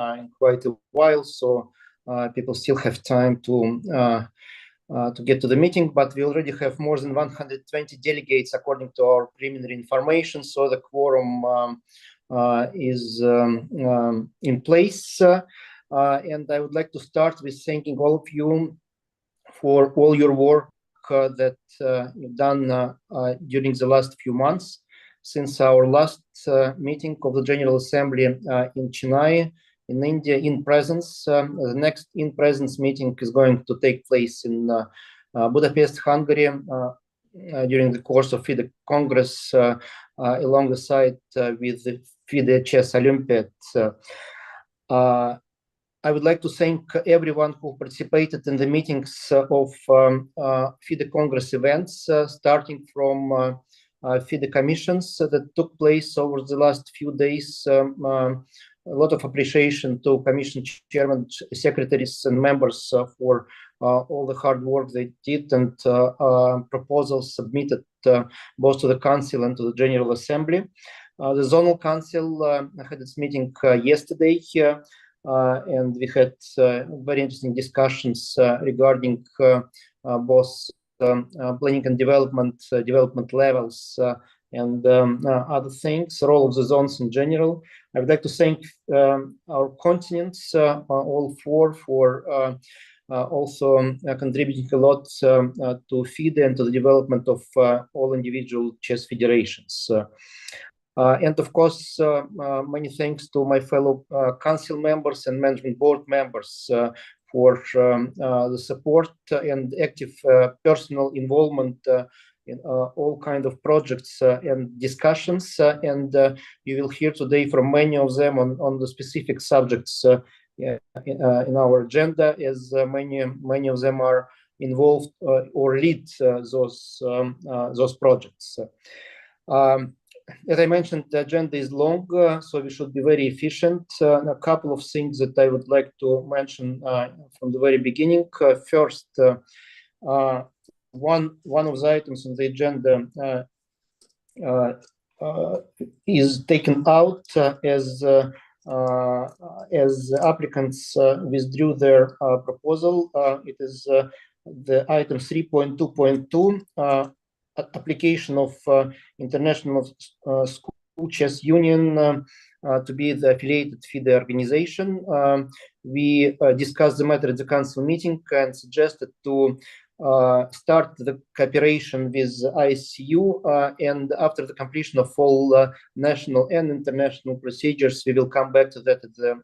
in quite a while, so people still have time to get to the meeting, but we already have more than 120 delegates according to our preliminary information, so the quorum is in place. And I would like to start with thanking all of you for all your work that you've done during the last few months since our last meeting of the General Assembly in Chennai, in India, in presence. The next in-presence meeting is going to take place in Budapest, Hungary, during the course of FIDE Congress, alongside with the FIDE Chess Olympiad. I would like to thank everyone who participated in the meetings of FIDE Congress events, starting from FIDE commissions that took place over the last few days. A lot of appreciation to commission chairman, secretaries, and members for all the hard work they did, and proposals submitted both to the Council and to the General Assembly. The Zonal Council had its meeting yesterday, and we had very interesting discussions regarding both planning and development levels, and other things, the role of the zones in general. I would like to thank our continents, all four, for also contributing a lot to FIDE and to the development of all individual chess federations. And of course, many thanks to my fellow council members and management board members for the support and active personal involvement in all kinds of projects and discussions. And you will hear today from many of them on the specific subjects in our agenda, as many of them are involved or lead those projects. As I mentioned, the agenda is long, so we should be very efficient. A couple of things that I would like to mention from the very beginning. First, one of the items on the agenda is taken out as applicants withdrew their proposal. It is the item 3.2.2. Application of International School Chess Union to be the affiliated FIDE organization. We discussed the matter at the council meeting and suggested to start the cooperation with ICU, and after the completion of all national and international procedures, we will come back to that at the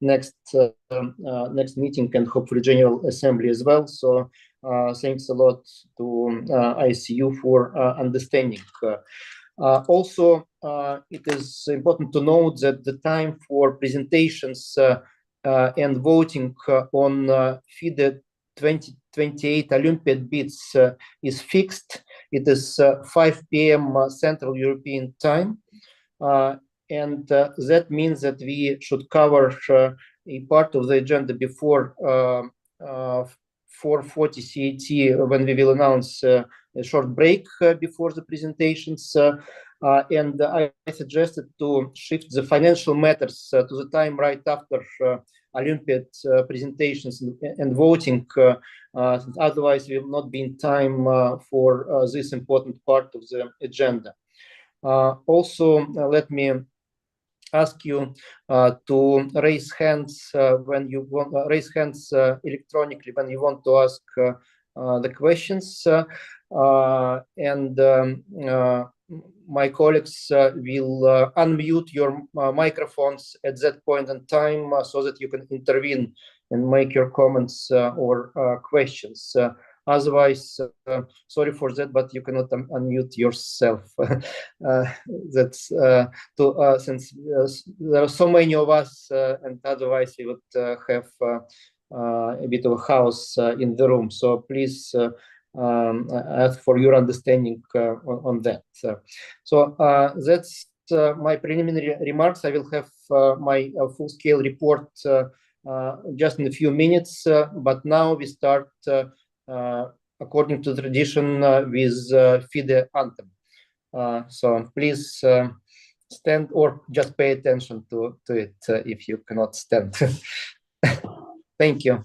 next meeting, and hopefully General Assembly as well. So thanks a lot to ICU for understanding. Also, it is important to note that the time for presentations and voting on FIDE 2028 Olympiad bids is fixed. It is 5 p.m. Central European time. And that means that we should cover a part of the agenda before 4:40 CET, when we will announce a short break before the presentations. And I suggested to shift the financial matters to the time right after Olympiad presentations and voting. Otherwise, we will not be in time for this important part of the agenda. Also, let me ask you to raise hands when you want raise hands electronically when you want to ask the questions, and my colleagues will unmute your microphones at that point in time so that you can intervene and make your comments or questions. Otherwise, sorry for that, but you cannot unmute yourself. That's since there are so many of us, and otherwise we would have a bit of a chaos in the room. So please ask for your understanding on that. So that's my preliminary remarks. I will have my full-scale report just in a few minutes, but now we start according to tradition with FIDE anthem. So please stand or just pay attention to it if you cannot stand. Thank you.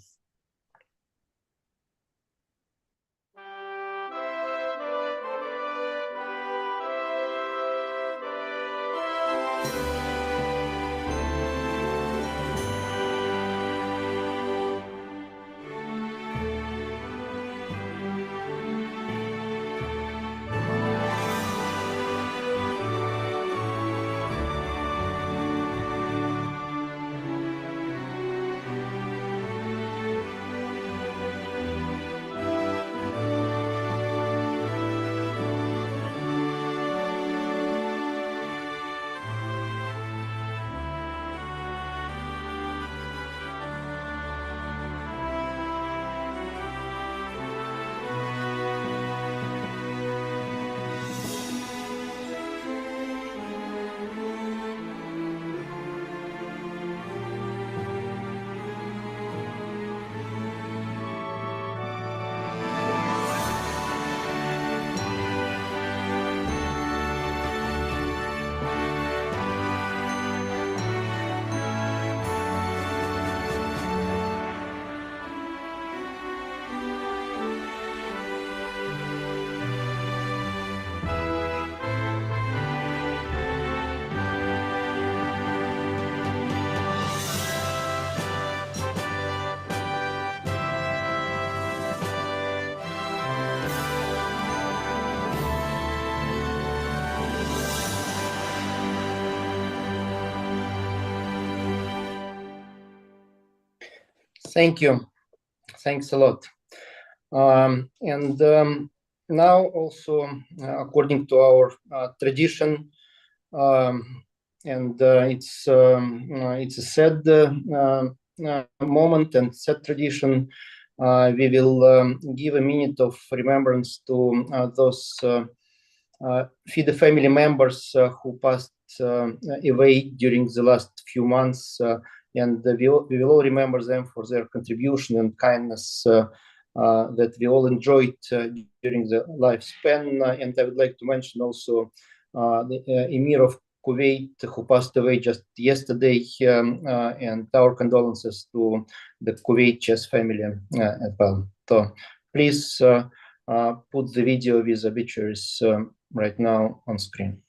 Thank you. Thanks a lot. Now also, according to our tradition, it's a sad moment and sad tradition. We will give a minute of remembrance to those FIDE family members who passed away during the last few months, and we will all remember them for their contribution and kindness that we all enjoyed during the lifespan. And I would like to mention also the Emir of Kuwait, who passed away just yesterday, and our condolences to the Kuwait chess family as well. So please put the video with obituaries right now on screen.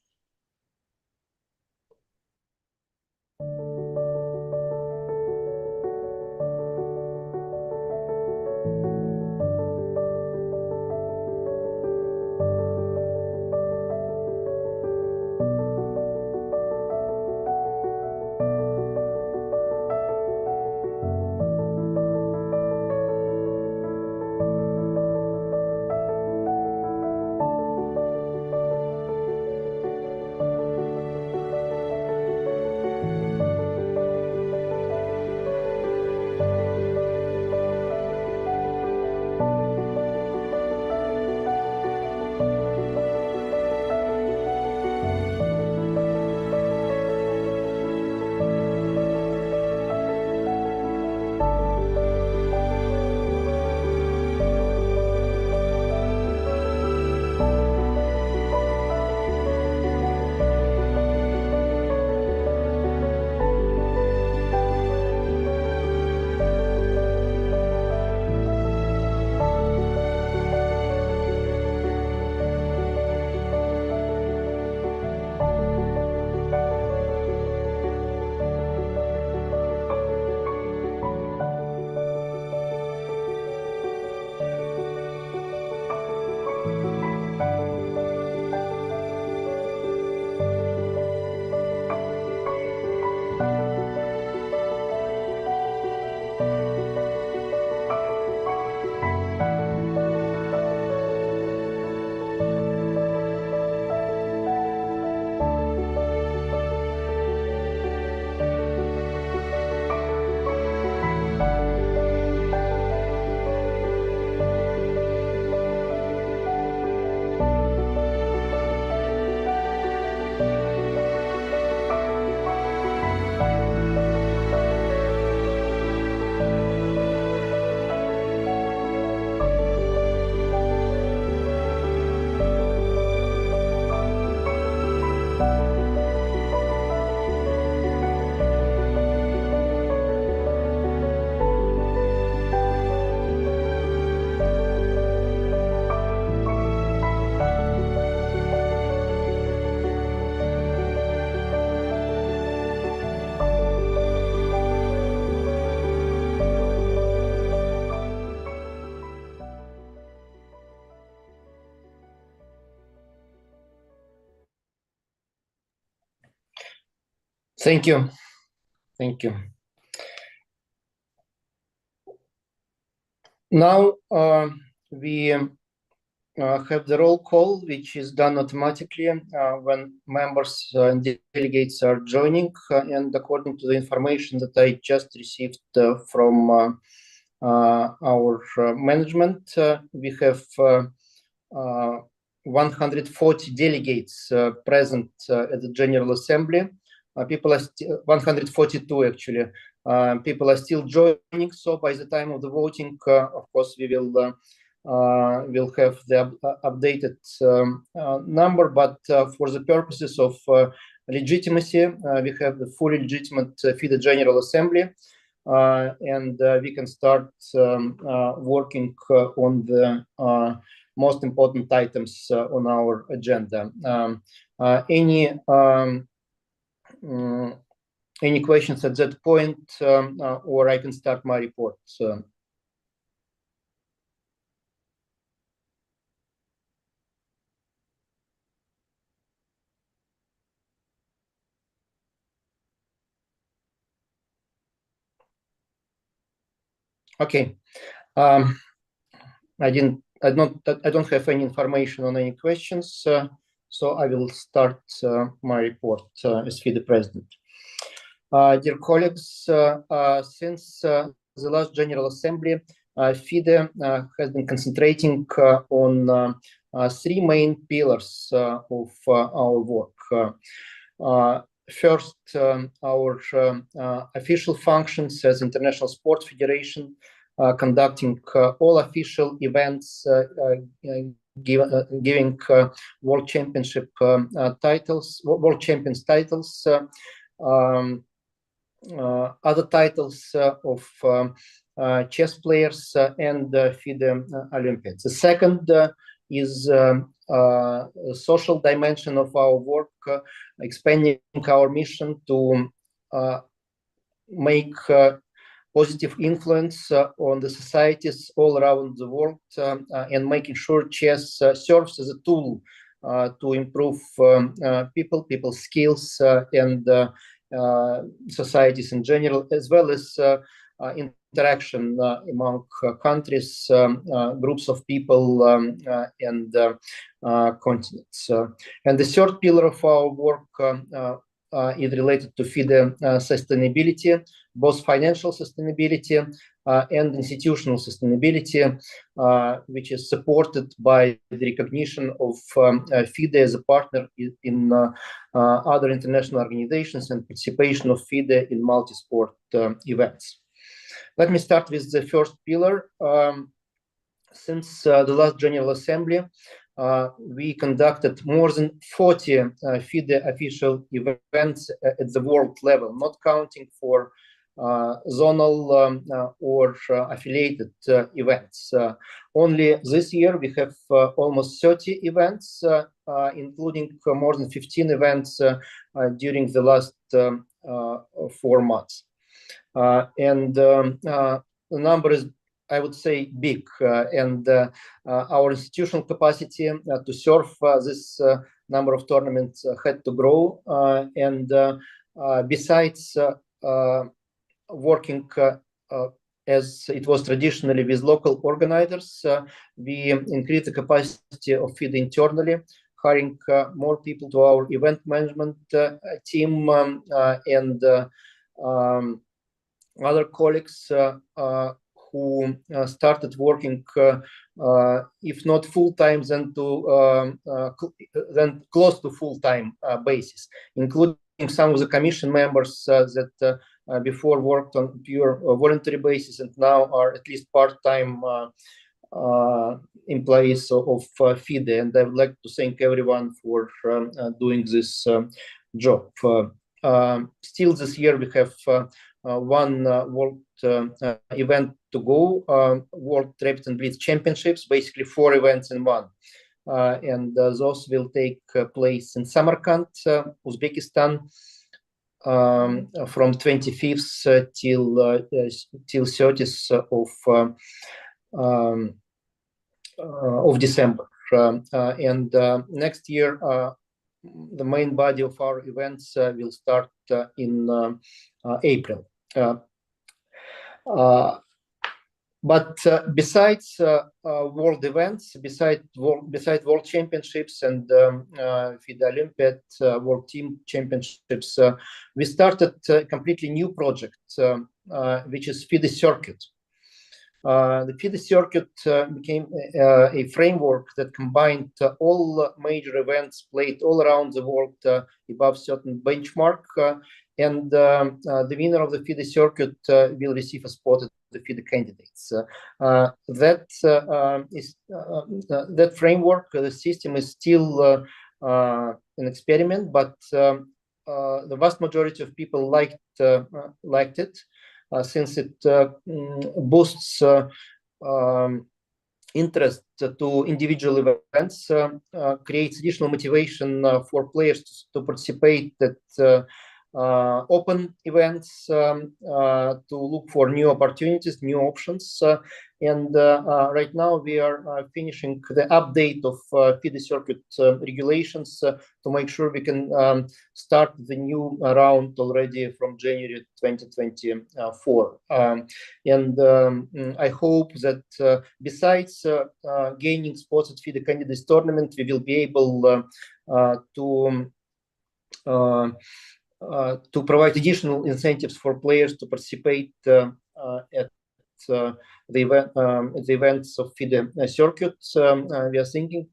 Thank you. Thank you. Now we have the roll call, which is done automatically when members and delegates are joining. And according to the information that I just received from our management, we have 140 delegates present at the General Assembly. People are 142 actually. People are still joining. So by the time of the voting, of course, we will we'll have the updated number, but for the purposes of legitimacy, we have the fully legitimate FIDE General Assembly, and we can start working on the most important items on our agenda. Any questions at that point, or I can start my report? Okay. I don't have any information on any questions, so I will start my report as FIDE president. Dear colleagues, since the last General Assembly, FIDE has been concentrating on three main pillars of our work. First, our official functions as International Sports Federation, conducting all official events, giving World Championship titles, World Champions titles, other titles of chess players, and FIDE Olympiads. The second is social dimension of our work, expanding our mission to make positive influence on the societies all around the world, and making sure chess serves as a tool to improve people's skills and societies in general, as well as interaction among countries, groups of people, and continents. And the third pillar of our work is related to FIDE sustainability, both financial sustainability and institutional sustainability, which is supported by the recognition of FIDE as a partner in other international organizations and participation of FIDE in multi-sport events. Let me start with the first pillar. Since the last General Assembly, we conducted more than 40 FIDE official events at the world level, not counting for zonal or affiliated events. Only this year we have almost 30 events, including more than 15 events during the last 4 months. And the number is, I would say, big, and our institutional capacity to serve this number of tournaments had to grow. And besides working as it was traditionally with local organizers, we increased the capacity of FIDE internally, hiring more people to our event management team, and other colleagues who started working, if not full-time, then close to full-time basis, including some of the commission members that before worked on pure voluntary basis and now are at least part-time employees of FIDE. And I would like to thank everyone for doing this job. Still this year we have one world event to go, World Rapid and Blitz Championships, basically 4 events in one. And those will take place in Samarkand, Uzbekistan, from 25th till 30th of December. And next year the main body of our events will start in April. But besides world events, besides world championships and FIDE Olympiad World Team Championships, we started a completely new project, which is FIDE Circuit. The FIDE Circuit became a framework that combined all major events played all around the world above certain benchmark, and the winner of the FIDE Circuit will receive a spot at the FIDE candidates. That framework, the system is still an experiment, but the vast majority of people liked it. Since it boosts interest to individual events, creates additional motivation for players to participate at open events, to look for new opportunities, new options. And right now we are finishing the update of FIDE Circuit regulations to make sure we can start the new round already from January 2024. And I hope that besides gaining spots at FIDE Candidates Tournament, we will be able to provide additional incentives for players to participate at the events of FIDE Circuit. We are thinking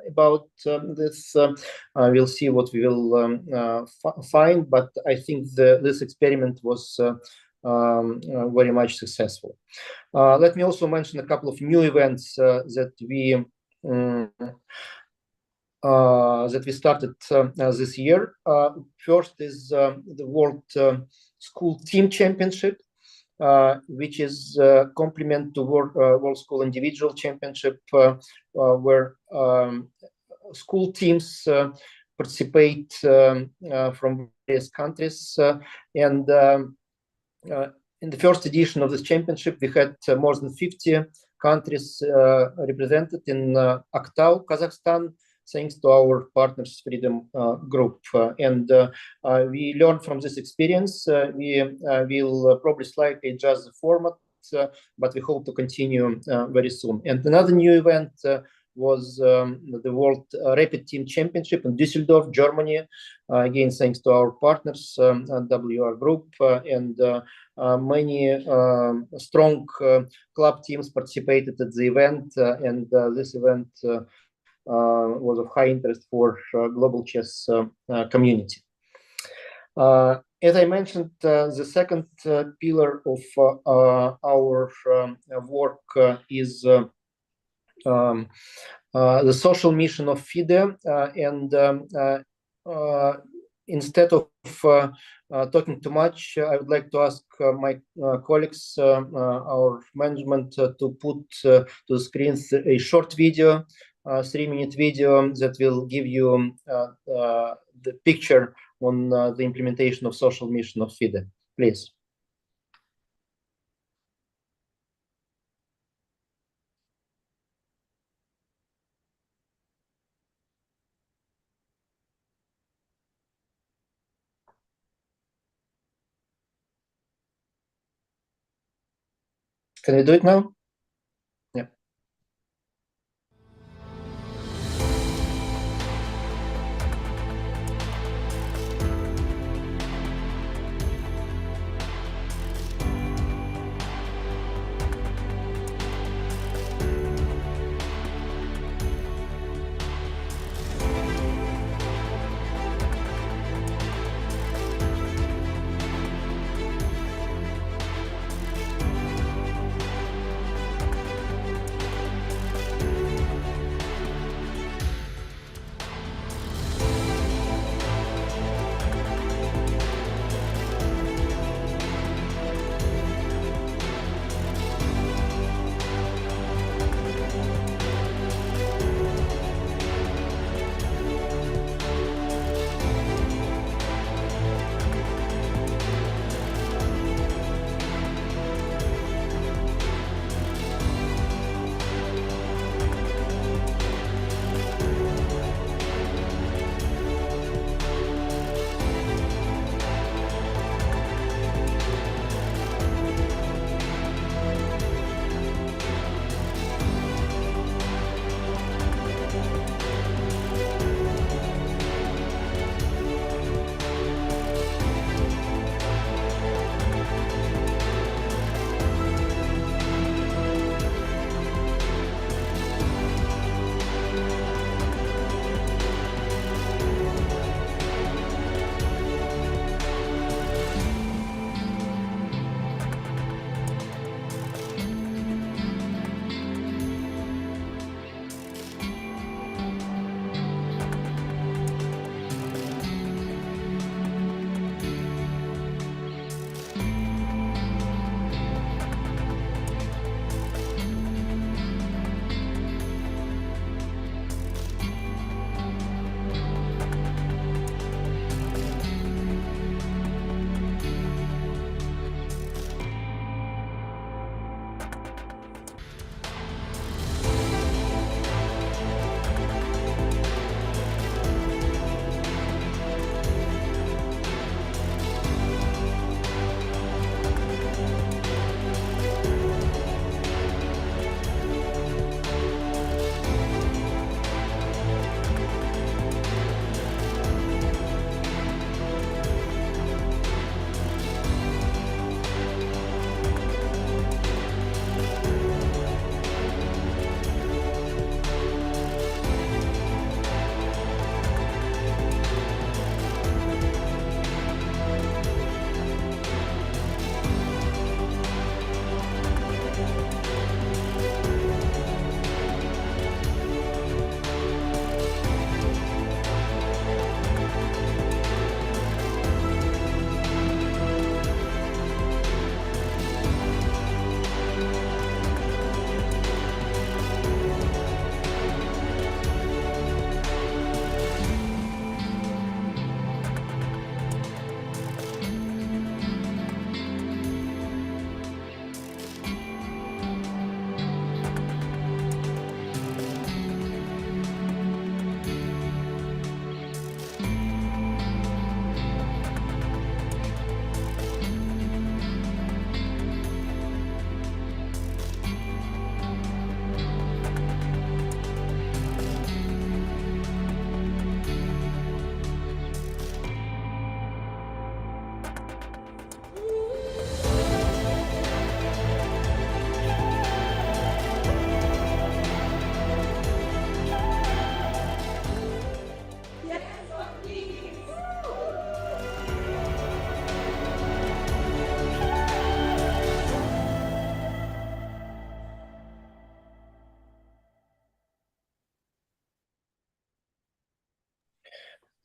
about this. We'll see what we will find, but I think this experiment was very much successful. Let me also mention a couple of new events that we started this year. First is the World School Team Championship, which is a complement to World School Individual Championship, where school teams participate from various countries. And in the first edition of this championship, we had more than 50 countries represented in Aktau, Kazakhstan, thanks to our partners Freedom Group. And we learned from this experience. We will probably slightly adjust the format, but we hope to continue very soon. And another new event was the World Rapid Team Championship in Düsseldorf, Germany. Again, thanks to our partners, WR Group, and many strong club teams participated at the event, and this event was of high interest for global chess community. As I mentioned, the second pillar of our work is the social mission of FIDE, and instead of talking too much, I would like to ask my colleagues, our management, to put to the screens a short video, 3-minute video that will give you the picture on the implementation of social mission of FIDE. Please. Can we do it now? Yeah.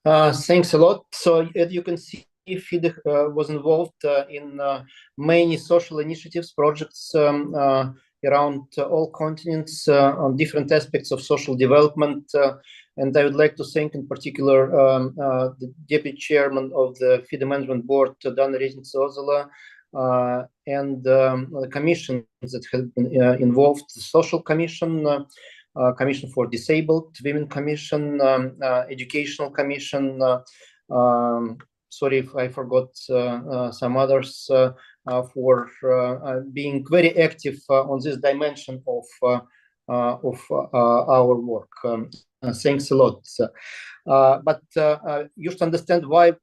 Thanks a lot. So as you can see, FIDE was involved in many social initiatives, projects around all continents on different aspects of social development. And I would like to thank in particular the Deputy Chairman of the FIDE Management Board, Dana Reznica-Ozela, and the commissions that have been involved, the Social Commission, Commission for Disabled Women Commission, Educational Commission. Sorry if I forgot some others, for being very active on this dimension of our work. Thanks a lot. But you should understand why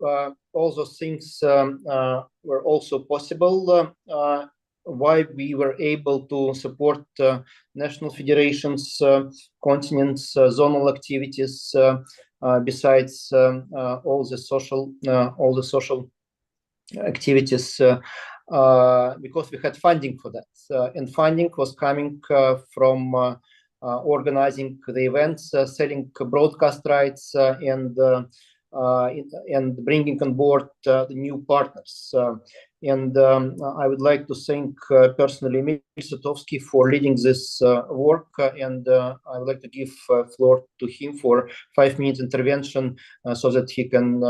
all those things were also possible, why we were able to support national federations, continents, zonal activities, besides all the social activities, because we had funding for that, and funding was coming from organizing the events, selling broadcast rights, and bringing on board the new partners. And I would like to thank personally Emil Sutovsky for leading this work, and I would like to give floor to him for 5 minutes intervention, so that he can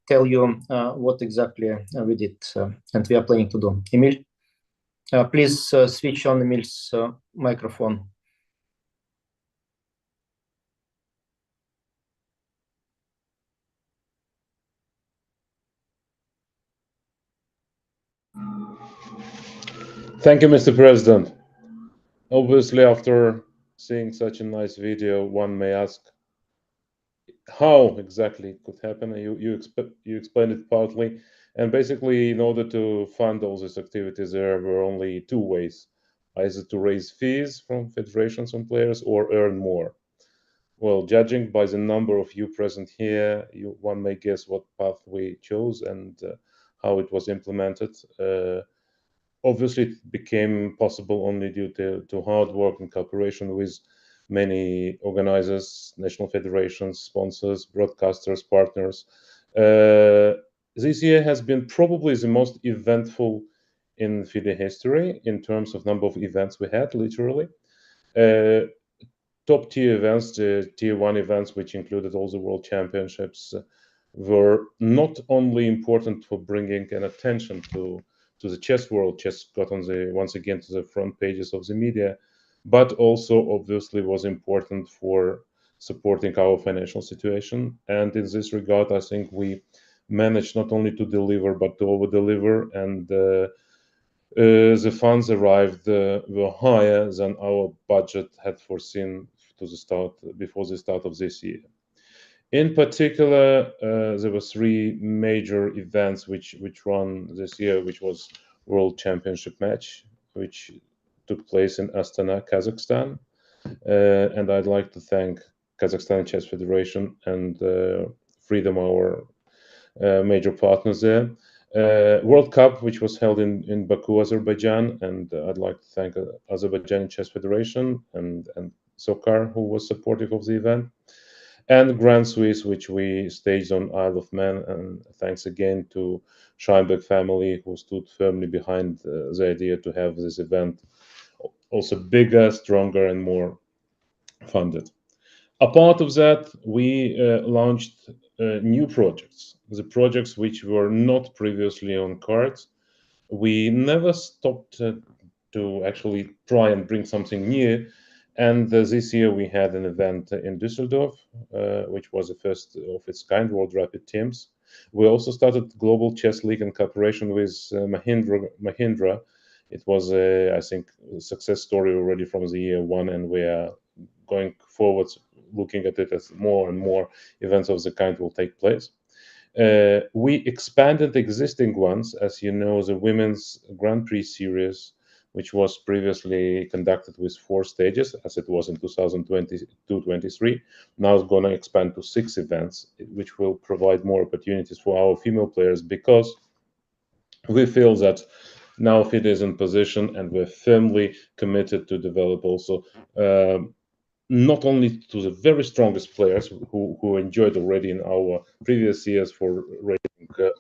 tell you what exactly we did and we are planning to do. Emil, please switch on Emil's microphone. Thank you, Mr. President. Obviously, after seeing such a nice video, one may ask how exactly it could happen. You explained it partly, and basically, in order to fund all these activities, there were only two ways: either to raise fees from federations and players or earn more. Well, judging by the number of you present here, one may guess what path we chose and how it was implemented. Obviously, it became possible only due to hard work and cooperation with many organizers, national federations, sponsors, broadcasters, partners. This year has been probably the most eventful in FIDE history in terms of number of events we had, literally. Top tier events, the tier one events, which included all the world championships, were not only important for bringing an attention to the chess world. Chess got on once again to the front pages of the media, but also obviously was important for supporting our financial situation. And in this regard, I think we managed not only to deliver but to over deliver, and the funds arrived were higher than our budget had foreseen before the start of this year. In particular, there were three major events which run this year, which was World Championship match, which took place in Astana, Kazakhstan, and I'd like to thank Kazakhstan Chess Federation and Freedom, our major partners there. World Cup, which was held in Baku, Azerbaijan, and I'd like to thank Azerbaijan Chess Federation and Sokar, who was supportive of the event. And Grand Swiss, which we staged on Isle of Man, and thanks again to Scheinberg family, who stood firmly behind the idea to have this event also bigger, stronger, and more funded. A part of that, we launched new projects, the projects which were not previously on cards. We never stopped to actually try and bring something new. And this year we had an event in Düsseldorf, which was the first of its kind, World Rapid Teams. We also started Global Chess League in cooperation with Mahindra. It was, I think, a success story already from the year one, and we are going forward looking at it as more and more events of the kind will take place. We expanded existing ones, as you know, the Women's Grand Prix Series, which was previously conducted with 4 stages, as it was in 2022-23. Now it's going to expand to 6 events, which will provide more opportunities for our female players, because we feel that now FIDE is in position and we're firmly committed to develop also not only to the very strongest players who enjoyed already in our previous years for raising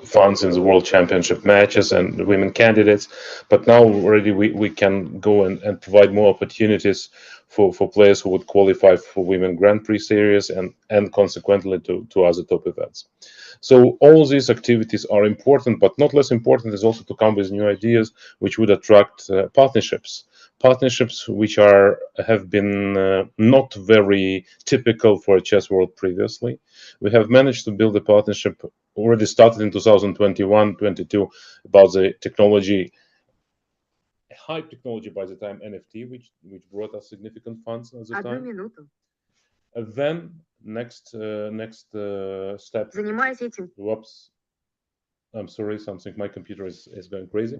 funds in the World Championship matches and women candidates, but now already we can go and provide more opportunities for players who would qualify for Women Grand Prix series and consequently to other top events. So all these activities are important, but not less important is also to come with new ideas which would attract partnerships which have been not very typical for a chess world previously. We have managed to build a partnership already started in 2021-22 about the technology, hype technology by the time NFT, which brought us significant funds at the time. Then next step. Занимаясь этим. Whoops. I'm sorry, my computer is going crazy.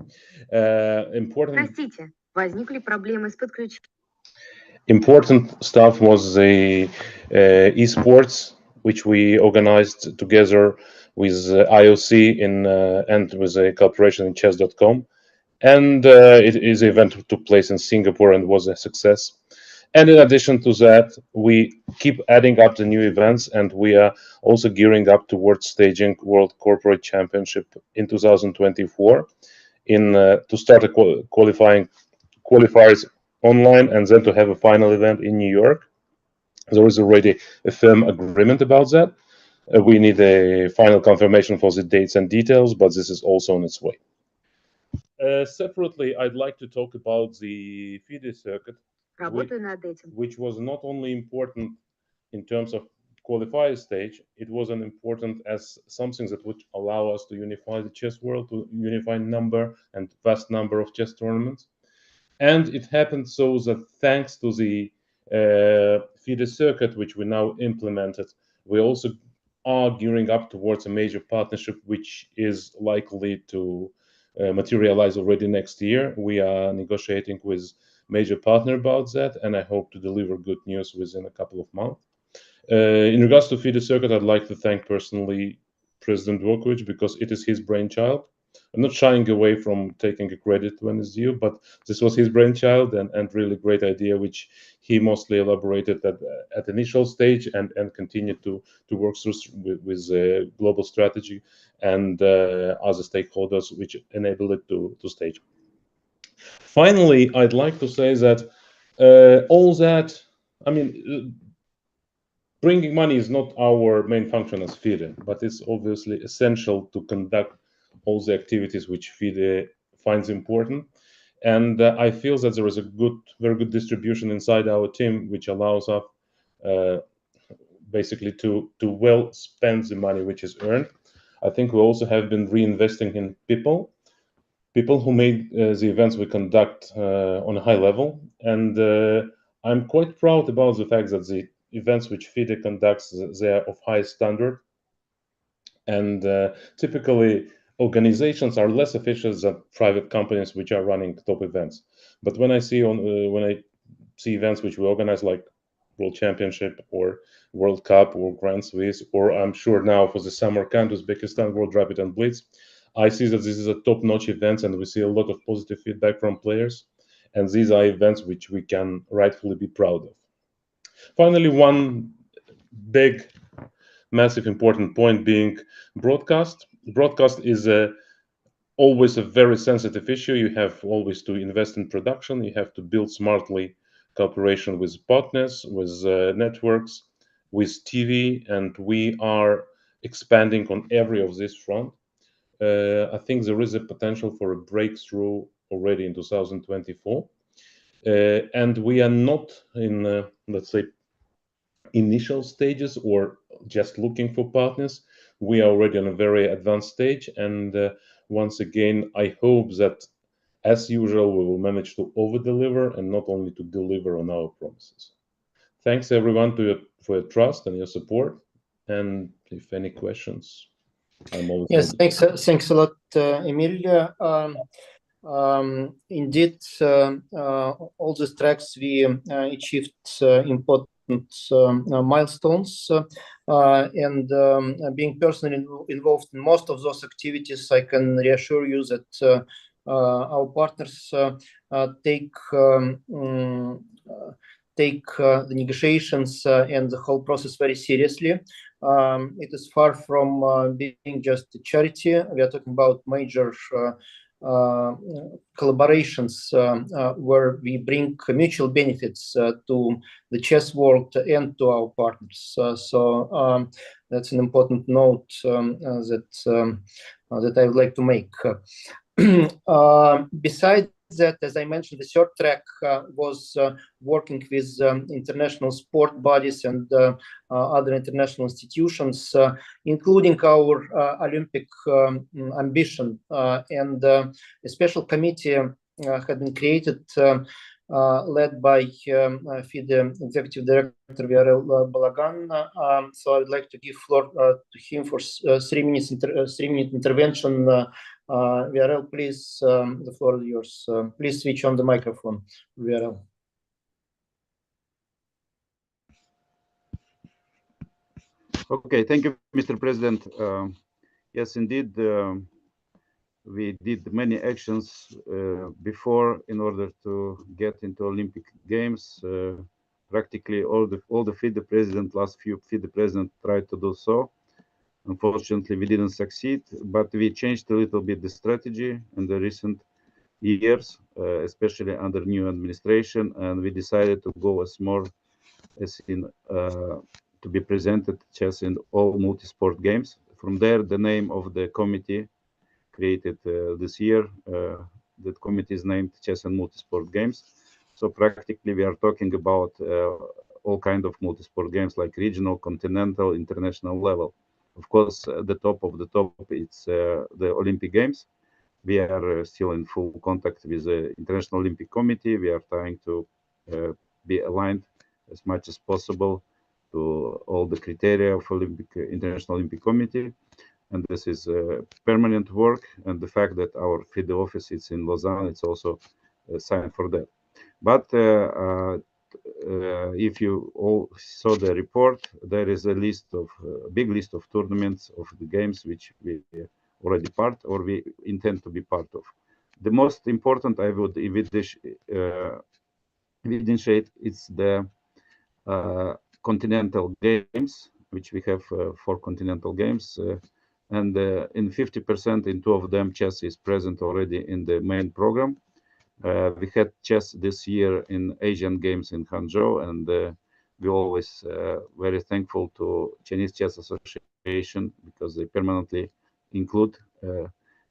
Простите, возникли проблемы с подключением. Important stuff was the esports, which we organized together with IOC and with a cooperation in chess.com. And it is an event that took place in Singapore and was a success. And in addition to that, we keep adding up the new events, and we are also gearing up towards staging World Corporate Championship in 2024 to start qualifiers online and then to have a final event in New York. There is already a firm agreement about that. We need a final confirmation for the dates and details, but this is also on its way. Separately, I'd like to talk about the FIDE circuit, which was not only important in terms of qualifier stage, it was an important as something that would allow us to unify the chess world, to unify number and vast number of chess tournaments. And it happened so that thanks to the FIDE circuit, which we now implemented, we also are gearing up towards a major partnership, which is likely to materialize already next year. We are negotiating with major partner about that, and I hope to deliver good news within a couple of months. In regards to FIDE circuit, I'd like to thank personally President Dvorkovich because it is his brainchild. I'm not shying away from taking a credit when it's due, but this was his brainchild and really great idea, which he mostly elaborated at initial stage and continued to work through with global strategy and other stakeholders, which enabled it to stage. Finally, I'd like to say that all that, I mean, bringing money is not our main function as FIDE, but it's obviously essential to conduct all the activities which FIDE finds important. And I feel that there is a very good distribution inside our team, which allows us basically to well spend the money which is earned. I think we also have been reinvesting in people who made the events we conduct on a high level. And I'm quite proud about the fact that the events which FIDE conducts, they are of high standard. And typically, organizations are less efficient than private companies which are running top events. But when I see events which we organize, like World Championship or World Cup or Grand Swiss, or I'm sure now for the Samarkand, Uzbekistan World Rapid and Blitz, I see that this is a top-notch event, and we see a lot of positive feedback from players. And these are events which we can rightfully be proud of. Finally, one big, massive, important point being broadcast. Broadcast is always a very sensitive issue. You have always to invest in production. You have to build smartly cooperation with partners, with networks, with TV, and we are expanding on every of this front. I think there is a potential for a breakthrough already in 2024. And we are not in, let's say, initial stages or just looking for partners. We are already on a very advanced stage. And once again, I hope that, as usual, we will manage to over-deliver and not only to deliver on our promises. Thanks, everyone, for your trust and your support. And if any questions, I'm always yes, thanks a lot, Emil. Indeed, all these tracks we achieved important milestones, and being personally involved in most of those activities, I can reassure you that our partners take take the negotiations and the whole process very seriously. It is far from being just a charity. We are talking about major collaborations where we bring mutual benefits to the chess world and to our partners. So that's an important note that I would like to make. Besides that, as I mentioned, the third track was working with international sport bodies and other international institutions, including our Olympic ambition. And a special committee had been created, led by FIDE Executive Director VRL Balagan. So I would like to give floor to him for 3-minute intervention. VRL, please, the floor is yours. Please switch on the microphone, VRL. Okay, thank you, Mr. President. Yes, indeed, we did many actions before in order to get into Olympic Games. Practically all the FIDE president, last few FIDE presidents tried to do so. Unfortunately, we didn't succeed, but we changed a little bit the strategy in the recent years, especially under new administration, and we decided to go as more as in to be presented chess in all multi-sport games. From there, the name of the committee created this year, that committee is named Chess and Multi-Sport Games. So practically, we are talking about all kind of multi-sport games like regional, continental, international level. Of course, the top of the top, it's the Olympic Games. We are still in full contact with the International Olympic Committee. We are trying to be aligned as much as possible to all the criteria of International Olympic Committee. And this is permanent work. And the fact that our FIDE office is in Lausanne, it's also a sign for that. But if you all saw the report, there is a big list of tournaments of the games which we already part or we intend to be part of. The most important I would evidentiate it's the continental games, which we have 4 continental games, and in 50% in 2 of them chess is present already in the main program. We had chess this year in Asian Games in Hangzhou, and we always very thankful to Chinese Chess Association because they permanently include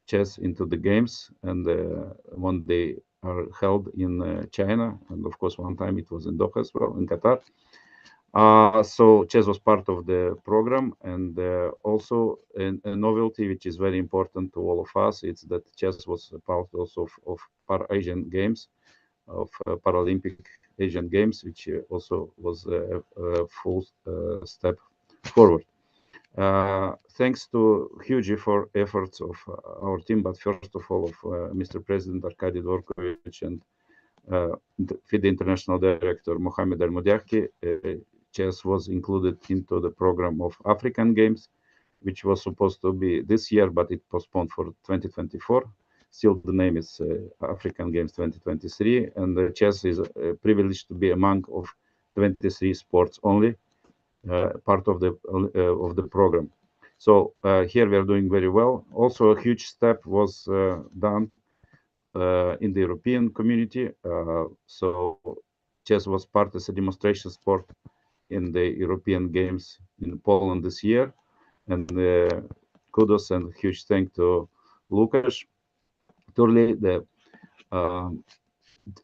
chess into the games, and when they are held in China, and of course one time it was in Doha as well, in Qatar. So chess was part of the program, and also a novelty which is very important to all of us, it's that chess was a part also of Para-Asian Games, of Paralympic Asian Games, which also was a full step forward. Thanks to huge efforts of our team, but first of all of Mr. President Arkady Dvorkovich and FIDE International Director Mohamed Al-Mudiaki, chess was included into the program of African Games, which was supposed to be this year, but it postponed for 2024. Still, the name is African Games 2023, and chess is privileged to be among of 23 sports only, part of the program. So here we are doing very well. Also, a huge step was done in the European community. So chess was part as a demonstration sport in the European Games in Poland this year. And kudos and huge thank to Lukasz Turli, the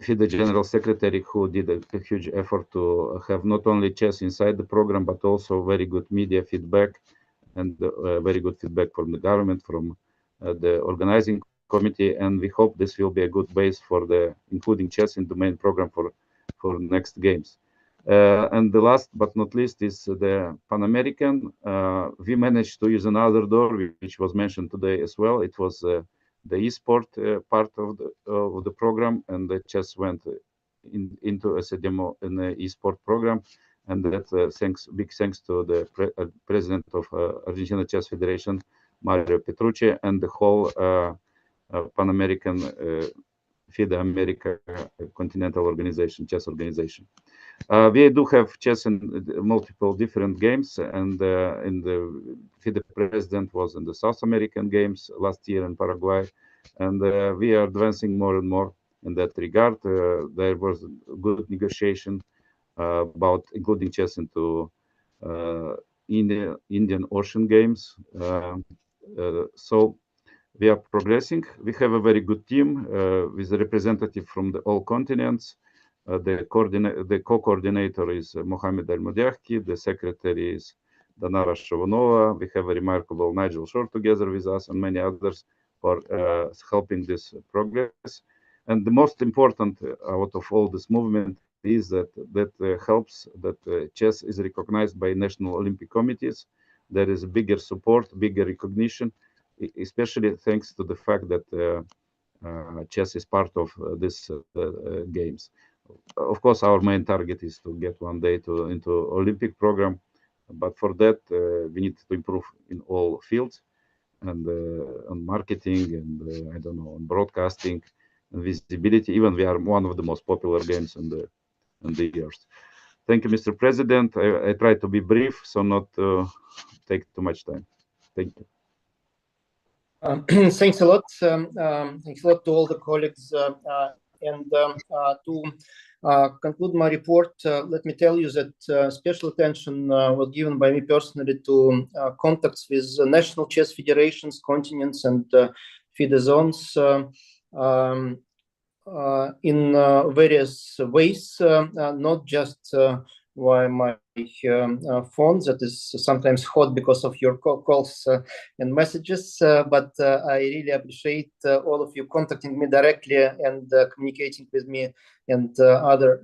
FIDE General Secretary, who did a huge effort to have not only chess inside the program, but also very good media feedback and very good feedback from the government, from the organizing committee. And we hope this will be a good base for the including chess in the main program for next games. And the last but not least is the Pan American. We managed to use another door, which was mentioned today as well. It was the e-sport part of the program, and the chess went into as a demo in the e-sport program. And that big thanks to the president of Argentina Chess Federation, Mario Petrucci, and the whole Pan American FIDE America Continental Organization, chess organization. We do have chess in multiple different games, and in the FIDE president was in the South American games last year in Paraguay, and we are advancing more and more in that regard. There was good negotiation about including chess into Indian Ocean Games. So we are progressing. We have a very good team with a representative from all continents. The co-coordinator is Mohamed Al-Mudiahki. The secretary is Danara Shovanova. We have a remarkable Nigel Shore together with us and many others for helping this progress. And the most important out of all this movement is that helps that chess is recognized by national Olympic committees. There is bigger support, bigger recognition, especially thanks to the fact that chess is part of these games. Of course, our main target is to get one day into Olympic program, but for that we need to improve in all fields, and on marketing and I don't know, on broadcasting and visibility. Even we are one of the most popular games in the years. Thank you, Mr. President. I try to be brief, so not take too much time. Thank you. Thanks a lot. Thanks a lot to all the colleagues. And to conclude my report, let me tell you that special attention was given by me personally to contacts with national chess federations, continents, and FIDE zones in various ways, not just via my phone that is sometimes hot because of your calls and messages, but I really appreciate all of you contacting me directly and communicating with me and other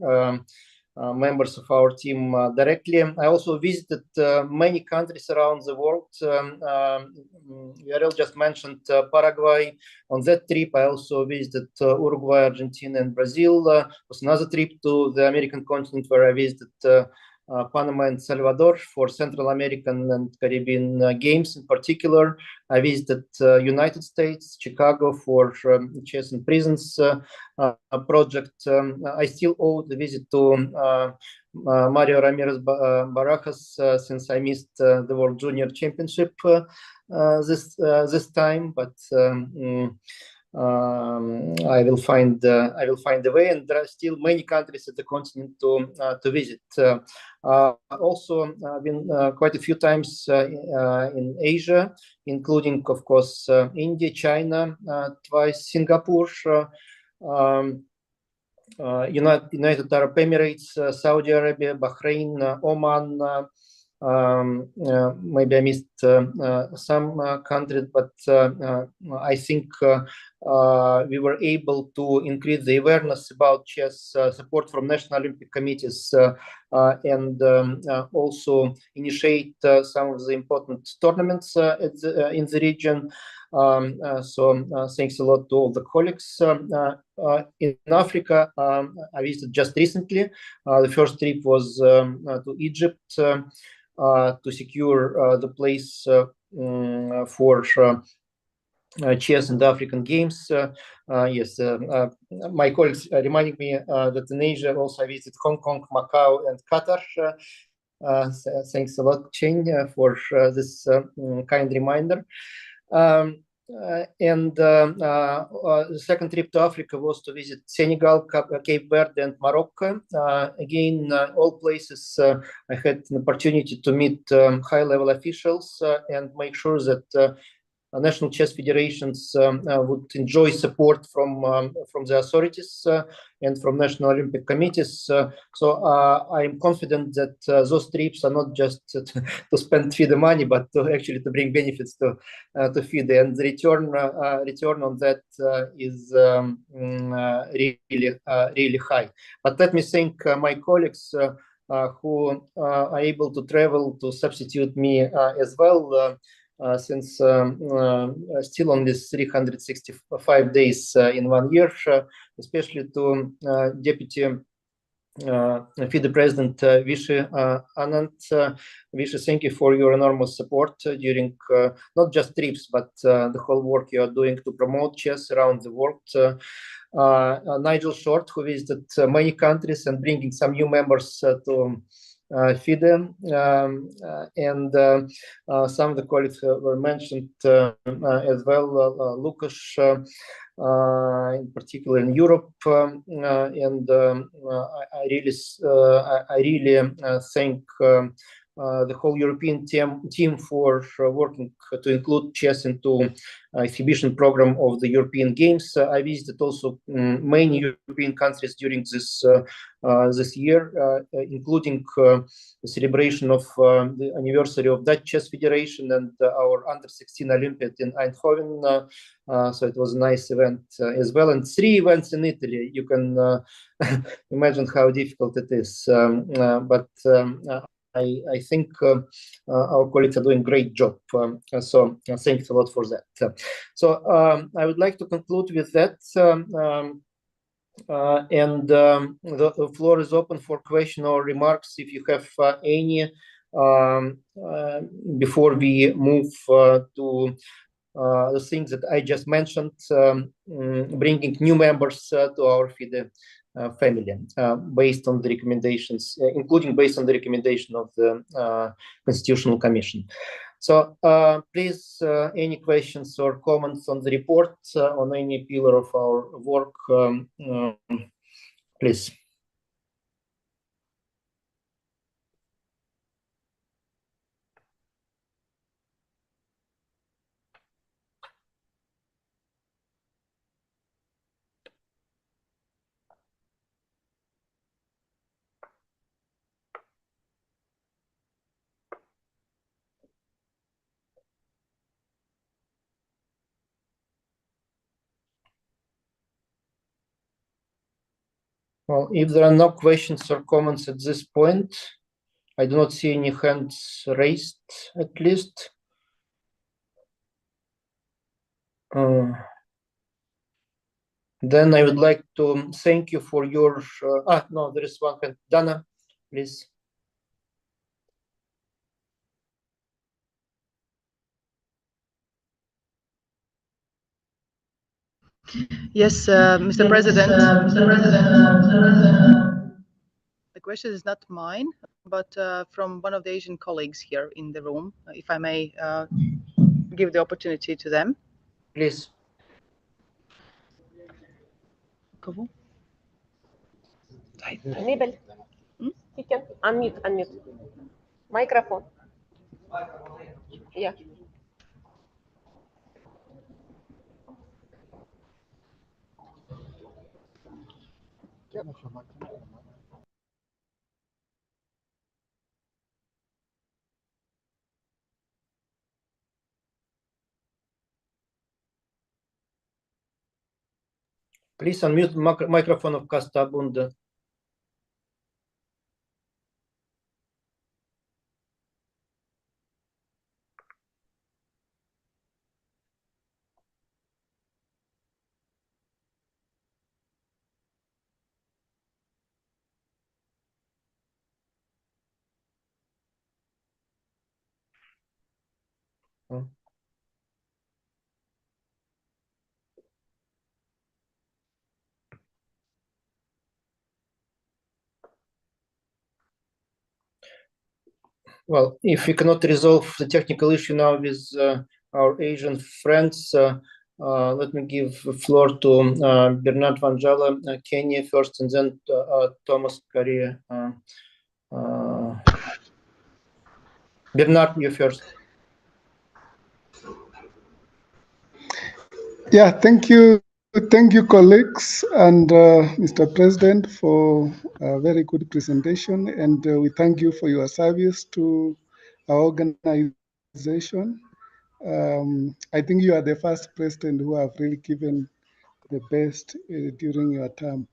members of our team directly. I also visited many countries around the world. Yarel just mentioned Paraguay. On that trip, I also visited Uruguay, Argentina, and Brazil. It was another trip to the American continent where I visited Panama and Salvador for Central American and Caribbean games in particular. I visited United States, Chicago for Chess in Prisons project. I still owe the visit to Mario Ramirez Barajas since I missed the World Junior Championship this time, but I will find a way, and there are still many countries at the continent to visit. Also, I've been quite a few times in Asia, including, of course, India, China, twice, Singapore, United Arab Emirates, Saudi Arabia, Bahrain, Oman. Maybe I missed some countries, but I think we were able to increase the awareness about chess, support from national Olympic committees, and also initiate some of the important tournaments in the region. So thanks a lot to all the colleagues. In Africa, I visited just recently. The first trip was to Egypt to secure the place for chess and African games. Yes, my colleagues reminding me that in Asia also I visited Hong Kong, Macau, and Qatar. Thanks a lot, Chen, for this kind reminder. And the second trip to Africa was to visit Senegal, Cape Verde, and Morocco. Again, all places I had an opportunity to meet high-level officials and make sure that national chess federations would enjoy support from the authorities and from national Olympic committees. So I am confident that those trips are not just to spend FIDE money, but to actually to bring benefits to FIDE, and the return on that is really high. But let me thank my colleagues who are able to travel to substitute me as well. Since still on this 365 days in 1 year, especially to Deputy FIDE President Vishy Anand. Vishy, thank you for your enormous support during not just trips, but the whole work you are doing to promote chess around the world. Nigel Short, who visited many countries and bringing some new members to FIDE, and some of the colleagues were mentioned as well. Lucas, in particular in Europe, and I really thank the whole European team for working to include chess into exhibition program of the European Games. I visited also many European countries during this year, including the celebration of the anniversary of Dutch Chess Federation and our Under-16 Olympiad in Eindhoven. So it was a nice event as well, and 3 events in Italy. You can imagine how difficult it is, but I think our colleagues are doing a great job. So thanks a lot for that. So I would like to conclude with that. And the floor is open for question or remarks if you have any, before we move to the things that I just mentioned, bringing new members to our FIDE family, based on the recommendations, including based on the recommendation of the Constitutional Commission. So please, any questions or comments on the report, on any pillar of our work, please. Well, if there are no questions or comments at this point, I do not see any hands raised, at least. Then I would like to thank you for your... no, there is one hand. Dana, please. Yes, Mr. President. The question is not mine, but from one of the Asian colleagues here in the room, if I may give the opportunity to them. Please. Enable. Unmute. Microphone. Yeah. Please unmute microphone of Kasta Bunda. Well, if we cannot resolve the technical issue now with our Asian friends, let me give the floor to Bernard Vanjala, Kenya first, and then Thomas Korea. Bernard, you first. Yeah, thank you. Thank you, colleagues, and Mr. President, for a very good presentation. And we thank you for your service to our organization. I think you are the first president who have really given the best during your term.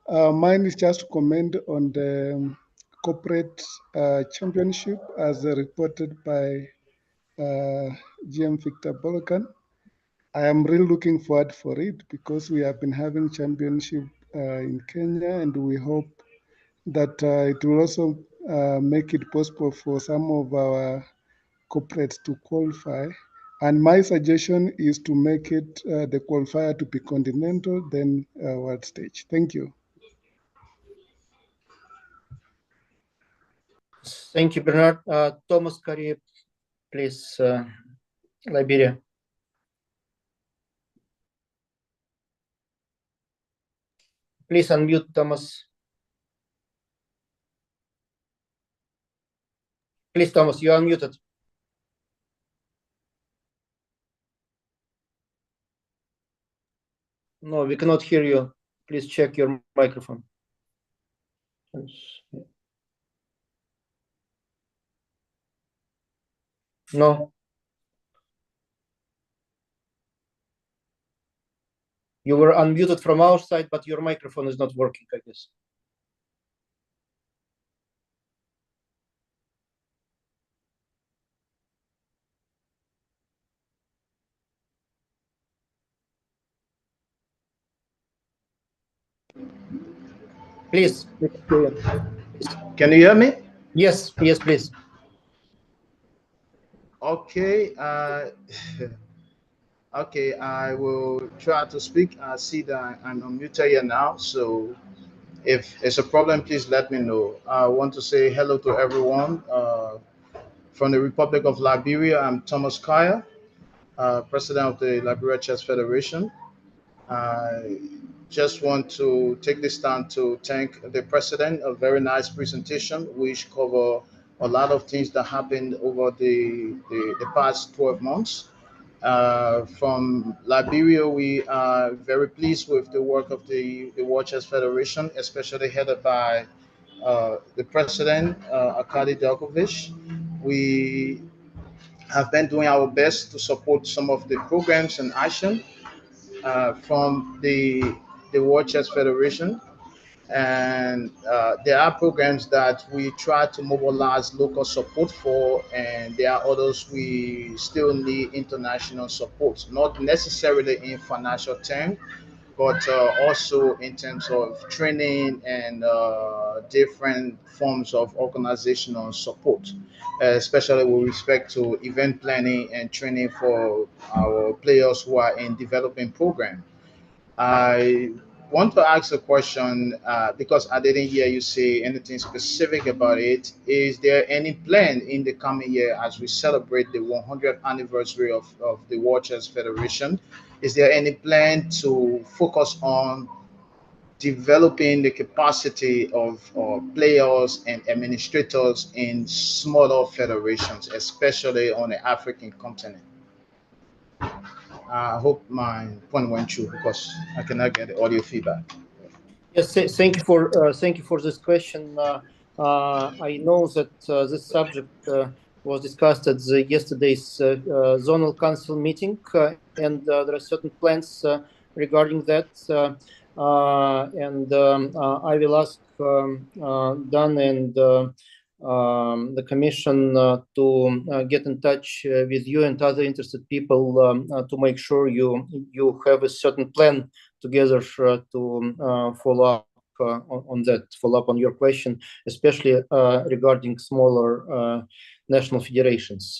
Mine is just to comment on the corporate championship as reported by GM Victor Bologan. I am really looking forward for it because we have been having championship in Kenya, and we hope that it will also make it possible for some of our corporates to qualify. And my suggestion is to make it the qualifier to be continental, then world stage. Thank you. Thank you, Bernard. Thomas Carrier, please, Liberia. Please unmute, Thomas. Please, Thomas, you are unmuted. No, we cannot hear you. Please check your microphone. No. You were unmuted from our side, but your microphone is not working, I guess. Please, Can you hear me? Yes, yes, please. Okay. Okay, I will try to speak. I see that I'm unmuted here now. So if it's a problem, please let me know. I want to say hello to everyone. From the Republic of Liberia, I'm Thomas Kaya, President of the Liberia Chess Federation. I just want to take this time to thank the President. A very nice presentation, which cover a lot of things that happened over the past 12 months. From Liberia, we are very pleased with the work of the World Chess Federation, especially headed by the president, Arkady Delkovich. We have been doing our best to support some of the programs and action from the World Chess Federation. And there are programs that we try to mobilize local support for, and there are others we still need international support, not necessarily in financial terms, but also in terms of training and different forms of organizational support, especially with respect to event planning and training for our players who are in developing programs. I want to ask a question because I didn't hear you say anything specific about it. Is there any plan in the coming year as we celebrate the 100th anniversary of the World Chess Federation? Is there any plan to focus on developing the capacity of players and administrators in smaller federations, especially on the African continent? I hope my point went through because I cannot get the audio feedback. Yes, thank you for this question. I know that this subject was discussed at yesterday's zonal council meeting, and there are certain plans regarding that. I will ask Dan and the Commission to get in touch with you and other interested people to make sure you have a certain plan together to follow up on that, follow up on your question, especially regarding smaller national federations.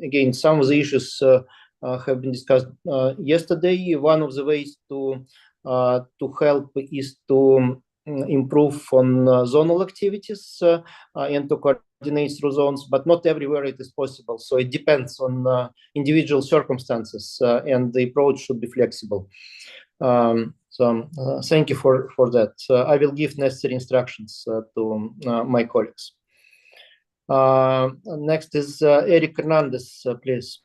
Again, some of the issues have been discussed yesterday. One of the ways to help is to improve on zonal activities and to coordinate through zones, but not everywhere it is possible. So it depends on individual circumstances, and the approach should be flexible. Thank you for that. I will give necessary instructions to my colleagues. Next is Eric Hernandez, please.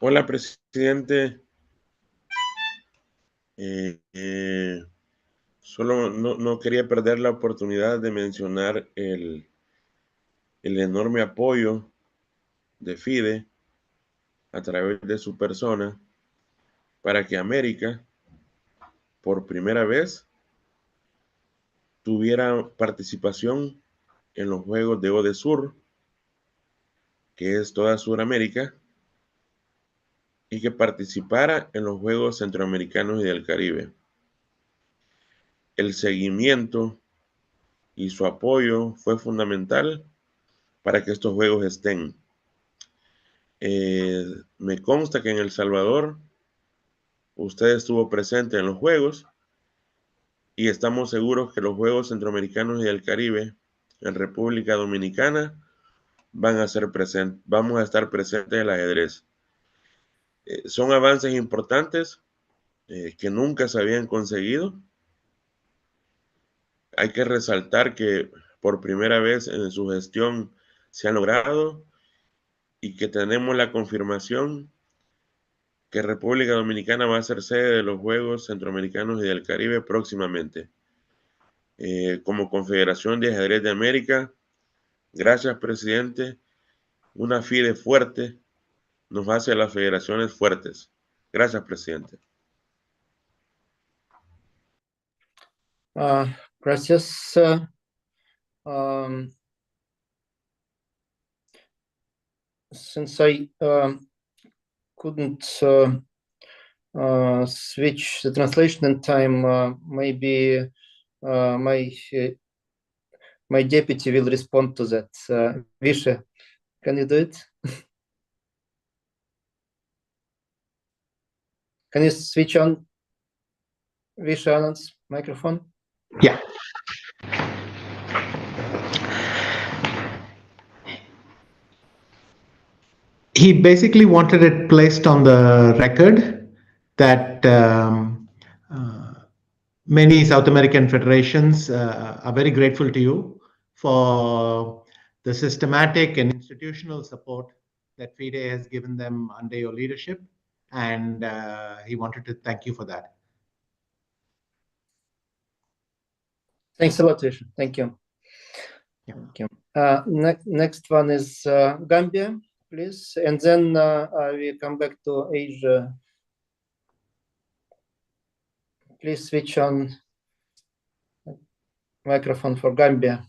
Hola, presidente. Solo no quería perder la oportunidad de mencionar el enorme apoyo de FIDE a través de su persona para que América, por primera vez, tuviera participación en los Juegos de ODESUR, que es toda Sudamérica, y que participara en los Juegos Centroamericanos y del Caribe. El seguimiento y su apoyo fue fundamental para que estos Juegos estén. Me consta que en El Salvador usted estuvo presente en los Juegos y estamos seguros que los Juegos Centroamericanos y del Caribe en República Dominicana vamos a estar presentes en el ajedrez. Son avances importantes que nunca se habían conseguido. Hay que resaltar que por primera vez en su gestión se han logrado y que tenemos la confirmación que República Dominicana va a ser sede de los Juegos Centroamericanos y del Caribe próximamente. Como Confederación de Ajedrez de América, gracias, presidente. Una FIDE fuerte nos hace a las federaciones fuertes. Gracias, presidente. Gracias. Um, since I couldn't switch the translation in time, maybe my deputy will respond to that. Visha, can you do it? Can you switch on Visha Anand's microphone? Yeah. He basically wanted it placed on the record that many South American federations are very grateful to you for the systematic and institutional support that FIDE has given them under your leadership. And he wanted to thank you for that. Thanks a lot, Visha. Thank you. Yeah. Thank you. Next one is Gambia, please. And then we come back to Asia. Please switch on microphone for Gambia.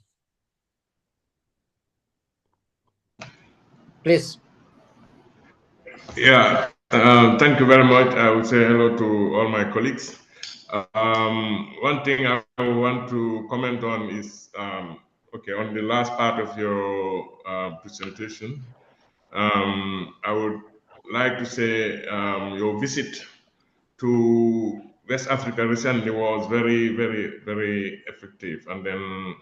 Please. Yeah, thank you very much. I will say hello to all my colleagues. One thing I want to comment on is, okay, on the last part of your presentation, I would like to say your visit to West Africa recently was very, very, very effective. And then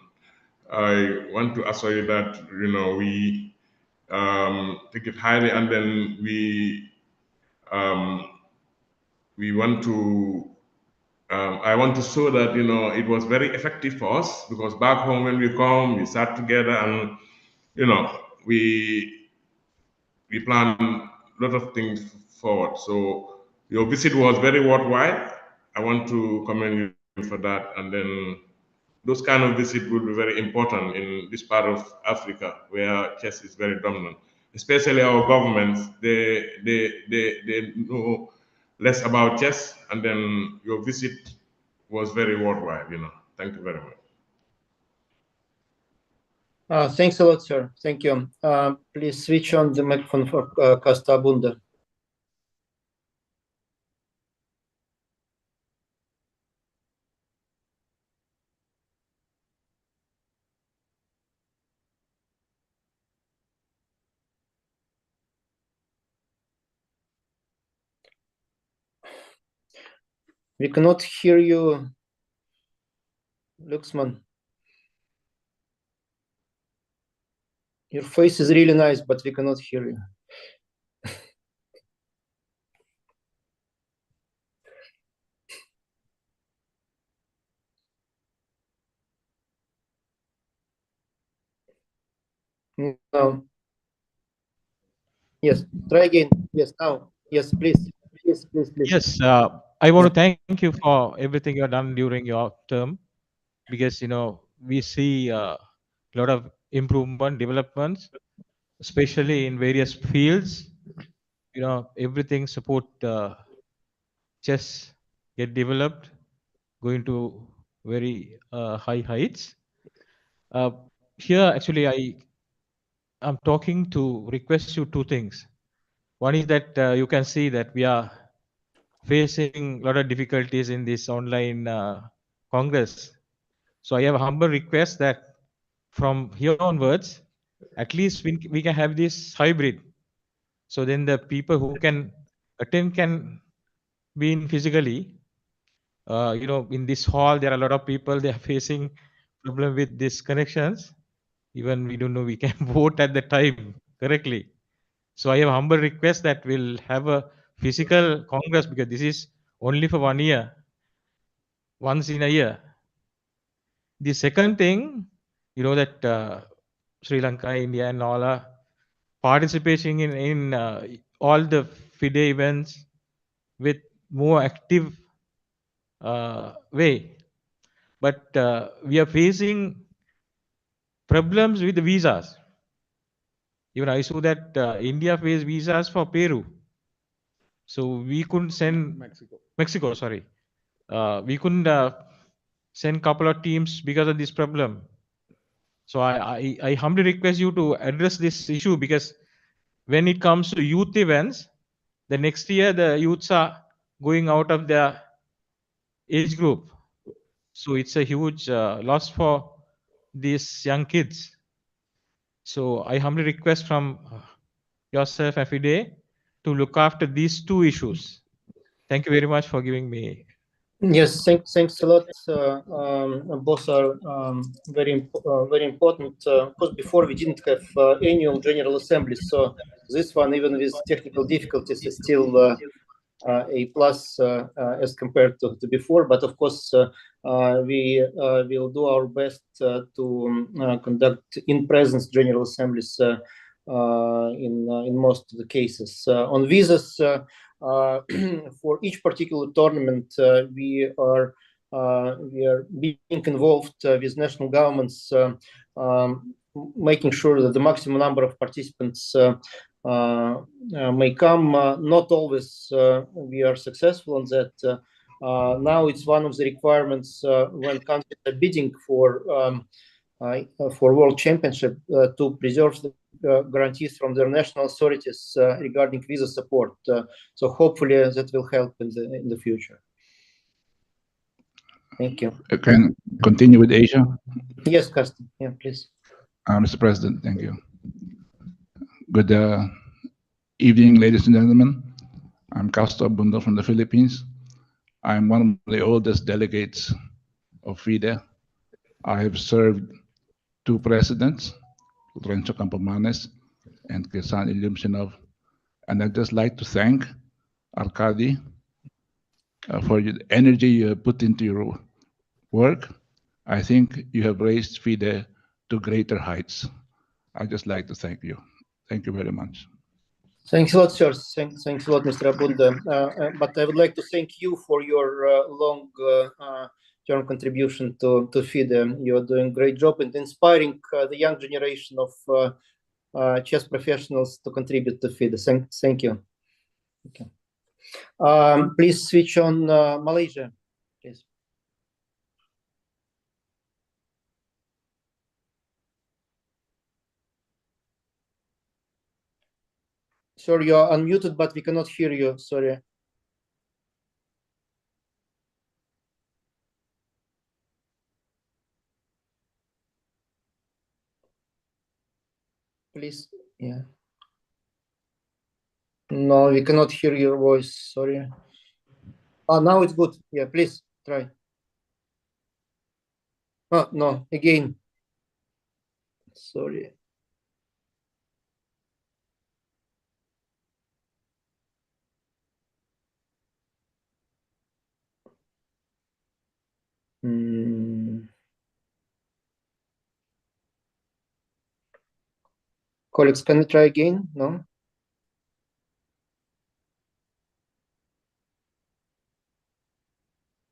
I want to assure you that, you know, we take it highly, and then we want to I want to show that, you know, it was very effective for us, because back home when we come, we sat together and, you know, we plan a lot of things forward. So your visit was very worthwhile. I want to commend you for that. And then those kind of visits will be very important in this part of Africa where chess is very dominant. Especially our governments, they know less about chess, and then your visit was very worthwhile, you know. Thank you very much. Thanks a lot, sir. Thank you. Please switch on the microphone for Costa Bunda. We cannot hear you, Luxman. Your face is really nice, but we cannot hear you. No. Yes, try again. Yes, now. Yes, please. Please. Yes, I want to thank you for everything you've done during your term, because, you know, we see a lot of improvement, developments, especially in various fields. You know, everything support chess get developed, going to very high heights. Here, actually, I'm talking to request you two things. One is that you can see that we are facing a lot of difficulties in this online Congress. So I have a humble request that from here onwards, at least we can have this hybrid. So then the people who can attend can be in physically. In this hall, there are a lot of people, they are facing problem with these connections. Even we don't know we can vote at the time correctly. So I have a humble request that we'll have a physical Congress because this is only for 1 year, once in a year. The second thing, that Sri Lanka, India, and all are participating in all the FIDE events with more active way. But we are facing problems with the visas. Even I saw that India faced visas for Peru. So we couldn't send Mexico, sorry. We couldn't send couple of teams because of this problem. So I humbly request you to address this issue because when it comes to youth events, the next year the youths are going out of their age group. So it's a huge loss for these young kids. So I humbly request from yourself, FIDE, to look after these two issues. Thank you very much for giving me. Yes, thanks a lot. Both are very important. Because before we didn't have annual general assemblies, so this one, even with technical difficulties, is still a plus as compared to before. But of course, we will do our best to conduct in-presence general assemblies in most of the cases. On visas, for each particular tournament, we are being involved with national governments, making sure that the maximum number of participants may come. Not always we are successful on that. Now it's one of the requirements when countries are bidding for World Championship to preserve the guarantees from their national authorities regarding visa support. So hopefully that will help in the future. Thank you. Can continue with Asia? Yes, Carsten. Yeah, please. Mr. President, thank you. Good evening, ladies and gentlemen. I'm Castor Bundo from the Philippines. I'm one of the oldest delegates of FIDE. I have served 2 presidents, Renzo Campomanes and Kirsan Ilyumshinov. And I'd just like to thank Arkady for the energy you have put into your work. I think you have raised FIDE to greater heights. I'd just like to thank you. Thank you very much. Thanks a lot, sir. Thanks a lot, Mr. Abunda. But I would like to thank you for your long-term contribution to FIDE. You are doing a great job in inspiring the young generation of chess professionals to contribute to FIDE. Thank you. Okay. Please switch on Malaysia, please. Sir, you are unmuted, but we cannot hear you. Sorry. Please, yeah. No, we cannot hear your voice. Sorry. Now it's good. Yeah, please try. No, again. Sorry. Colleagues, can you try again? No?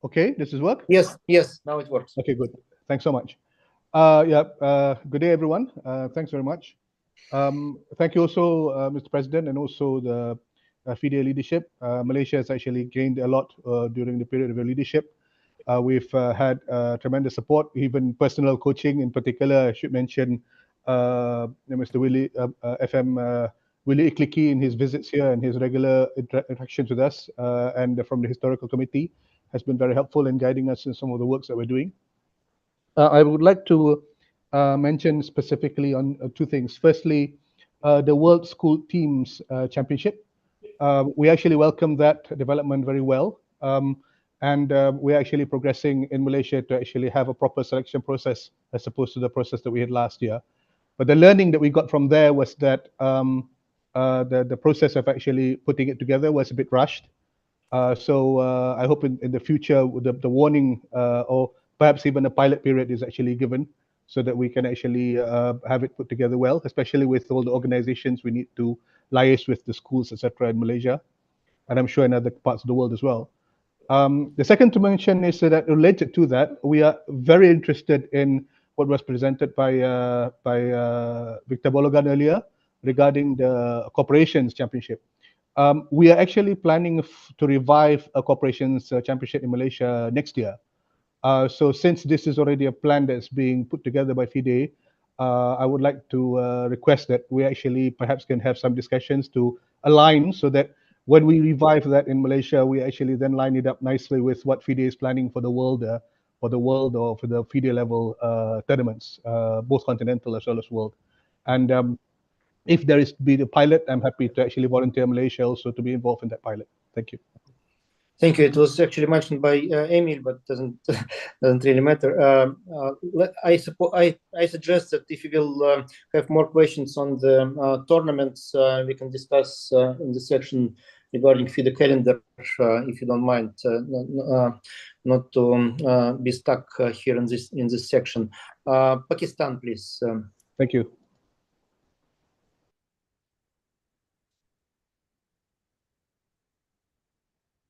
Okay, does this work? Yes, now it works. Okay, good. Thanks so much. Good day, everyone. Thanks very much. Thank you also, Mr. President, and also the FIDE leadership. Malaysia has actually gained a lot during the period of your leadership. We've had tremendous support, even personal coaching in particular. I should mention Mr. Willie, FM Willie Ikliki in his visits here and his regular interactions with us, and from the historical committee, has been very helpful in guiding us in some of the works that we're doing. I would like to mention specifically on two things. Firstly, the World School Teams Championship. We actually welcome that development very well. And we're actually progressing in Malaysia to actually have a proper selection process as opposed to the process that we had last year. But the learning that we got from there was that the process of actually putting it together was a bit rushed. So I hope in the future the warning or perhaps even a pilot period is actually given so that we can actually have it put together well, especially with all the organizations we need to liaise with, the schools, etc. in Malaysia, and I'm sure in other parts of the world as well. The second to mention is that related to that, we are very interested in what was presented by Victor Bologan earlier regarding the Corporations Championship. We are actually planning to revive a Corporations Championship in Malaysia next year. So since this is already a plan that's being put together by FIDE, I would like to request that we actually perhaps can have some discussions to align so that when we revive that in Malaysia, we actually then line it up nicely with what FIDE is planning for the world or for the FIDE level tournaments, both continental as well as world. And if there is to be the pilot, I'm happy to actually volunteer Malaysia also to be involved in that pilot. Thank you. Thank you. It was actually mentioned by Emil, but doesn't really matter. I suggest that if you will have more questions on the tournaments, we can discuss in the section regarding FIDE calendar, if you don't mind, not to be stuck here in this section. Pakistan, please. Thank you.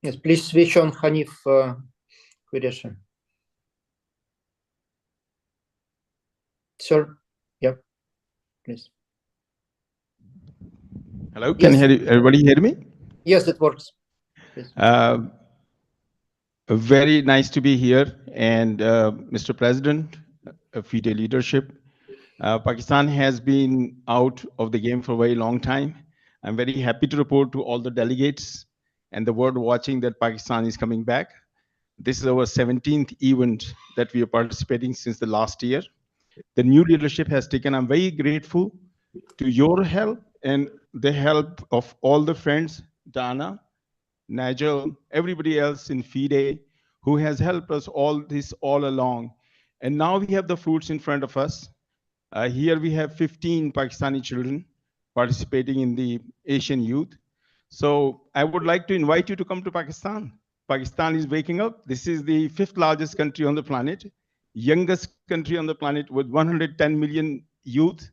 Yes, please switch on Hanif Qureshi. Sir, yep, please. Hello, can everybody hear me? Yes, it works. Very nice to be here. And Mr. President, FIDE leadership, Pakistan has been out of the game for a very long time. I'm very happy to report to all the delegates and the world watching that Pakistan is coming back. This is our 17th event that we are participating since the last year. The new leadership has taken. I'm very grateful to your help and the help of all the friends, Dana, Nigel, everybody else in FIDE who has helped us all along. And now we have the fruits in front of us. Here we have 15 Pakistani children participating in the Asian Youth. So I would like to invite you to come to Pakistan. Pakistan is waking up. This is the 5th largest country on the planet, youngest country on the planet with 110 million youth.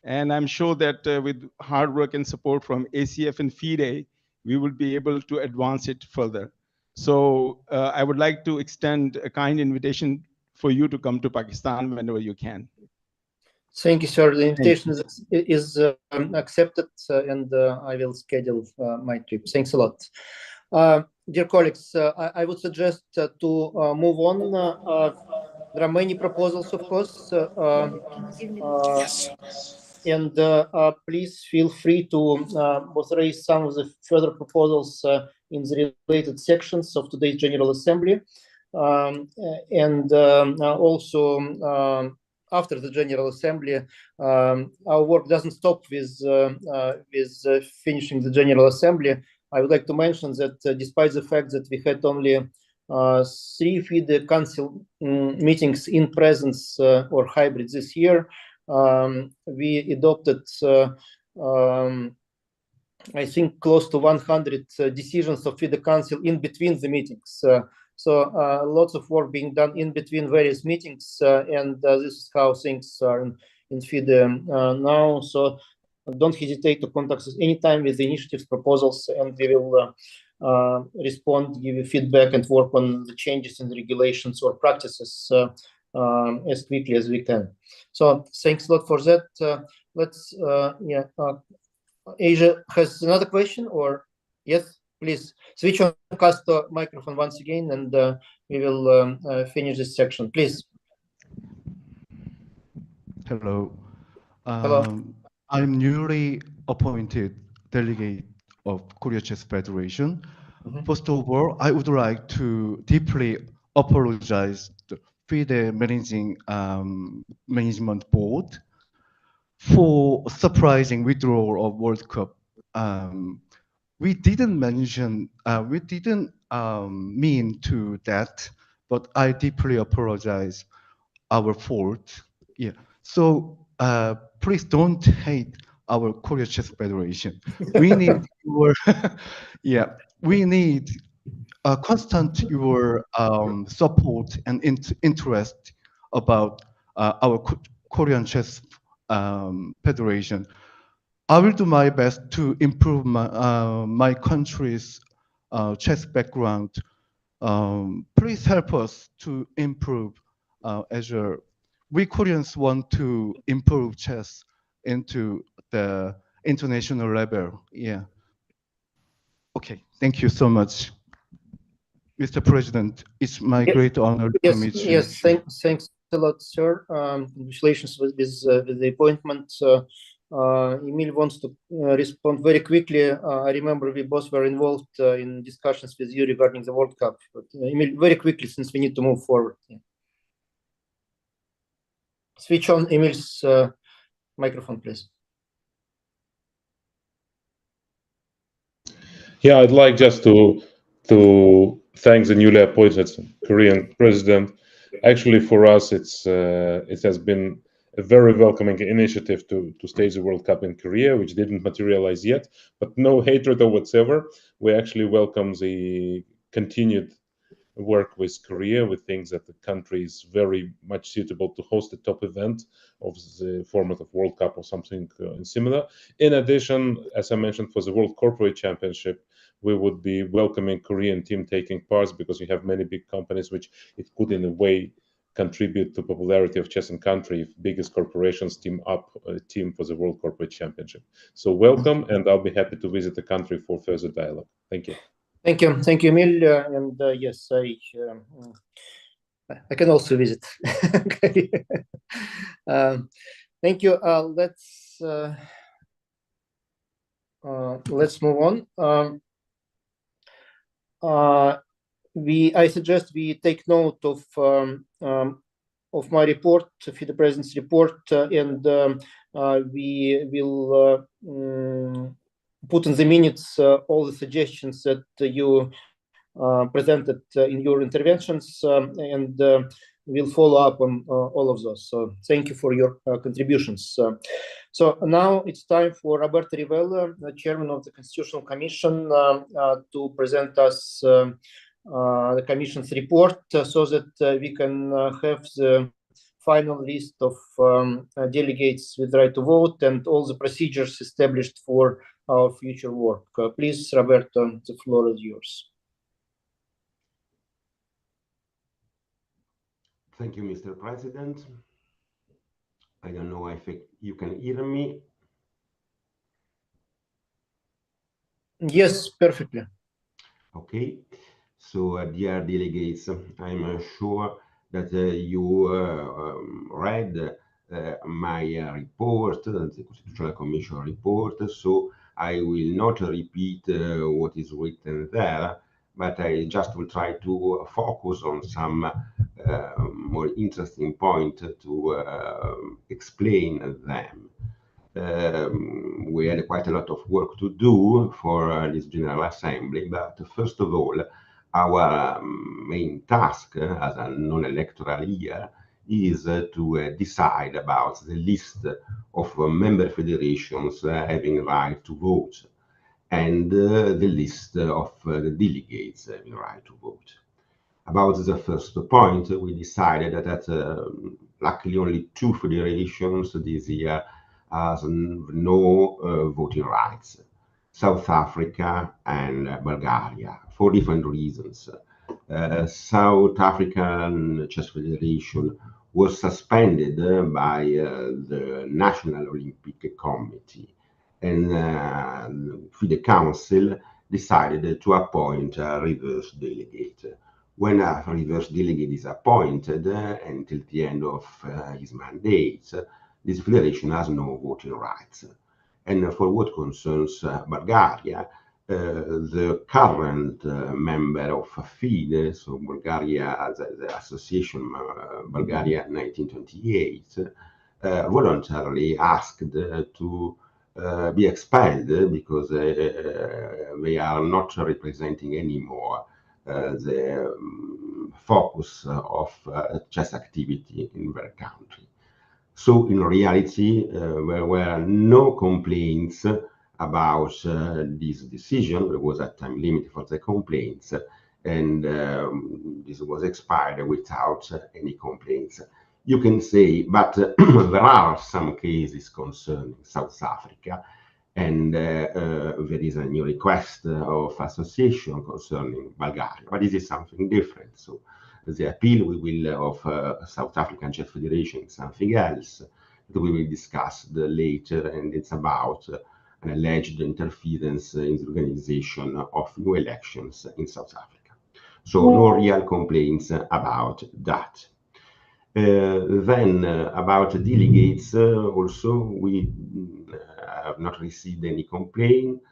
And I'm sure that with hard work and support from ACF and FIDE, we will be able to advance it further. So I would like to extend a kind invitation for you to come to Pakistan whenever you can. Thank you, sir. The invitation is accepted, and I will schedule my trip. Thanks a lot. Dear colleagues, I would suggest to move on. There are many proposals, of course. And please feel free to authorize some of the further proposals in the related sections of today's General Assembly. And also, after the General Assembly, our work doesn't stop with finishing the General Assembly. I would like to mention that despite the fact that we had only 3 FIDE Council meetings in presence or hybrid this year, we adopted, I think, close to 100 decisions of FIDE Council in between the meetings. So lots of work being done in between various meetings, and this is how things are in FIDE now. So don't hesitate to contact us anytime with the initiatives, proposals, and we will respond, give you feedback, and work on the changes in the regulations or practices as quickly as we can. So thanks a lot for that. Let's, Asia has another question, or yes? Please switch on Casto microphone once again, and we will finish this section. Please. Hello. Hello. I'm newly appointed delegate of Korea Chess Federation. First of all, I would like to deeply apologize to FIDE management board for surprising withdrawal of World Cup. We didn't mean to that, but I deeply apologize. Our fault. Yeah. So please don't hate our Korea Chess Federation. We need your, yeah, we need constant your support and interest about our Korean Chess Federation. I will do my best to improve my country's chess background. Please help us to improve as we Koreans want to improve chess into the international level. Yeah. Okay. Thank you so much, Mr. President. It's my great honor to meet you. Yes. Thanks a lot, sir. Congratulations with the appointment. Emil wants to respond very quickly. I remember we both were involved in discussions with you regarding the World Cup. But, Emil, very quickly, since we need to move forward. Yeah. Switch on Emil's microphone, please. Yeah, I'd like just to thank the newly appointed Korean president. Actually, for us, it has been a very welcoming initiative to stage the World Cup in Korea, which didn't materialize yet, but no hatred or whatsoever. We actually welcome the continued work with Korea. We think that the country is very much suitable to host a top event of the format of World Cup or something similar. In addition, as I mentioned, for the World Corporate Championship, we would be welcoming Korean team taking parts because we have many big companies which it could in a way contribute to popularity of chess in country if biggest corporations team up a team for the World Corporate Championship. So welcome, and I'll be happy to visit the country for further dialogue. Thank you. Thank you, Emil. And yes, I can also visit. Thank you. Let's move on. I suggest we take note of my report, FIDE President's report, and we will put in the minutes all the suggestions that you presented in your interventions, and we'll follow up on all of those. So thank you for your contributions. So now it's time for Roberto Rivella, the chairman of the Constitutional Commission, to present us the Commission's report so that we can have the final list of delegates with right to vote and all the procedures established for our future work. Please, Roberto, the floor is yours. Thank you, Mr. President. I don't know if you can hear me. Yes, perfectly. Okay. So, dear delegates, I'm sure that you read my report, the Constitutional Commission report, so I will not repeat what is written there, but I just will try to focus on some more interesting point to explain them. We had quite a lot of work to do for this General Assembly, but first of all, our main task as a non-electoral year is to decide about the list of member federations having right to vote and the list of the delegates having right to vote. About the first point, we decided that luckily only 2 federations this year has no voting rights, South Africa and Bulgaria, for different reasons. South African Chess Federation was suspended by the National Olympic Committee, and FIDE Council decided to appoint a reverse delegate. When a reverse delegate is appointed until the end of his mandate, this federation has no voting rights. And for what concerns Bulgaria, the current member of FIDE, so Bulgaria as the association Bulgaria 1928, voluntarily asked to be expelled because they are not representing anymore the focus of chess activity in their country. So in reality, there were no complaints about this decision. There was a time limit for the complaints, and this was expired without any complaints. You can say, but there are some cases concerning South Africa, and there is a new request of association concerning Bulgaria, but this is something different. So the appeal of South African Chess Federation is something else that we will discuss later, and it's about an alleged interference in the organization of new elections in South Africa. So no real complaints about that. Then about delegates, also we have not received any complaint.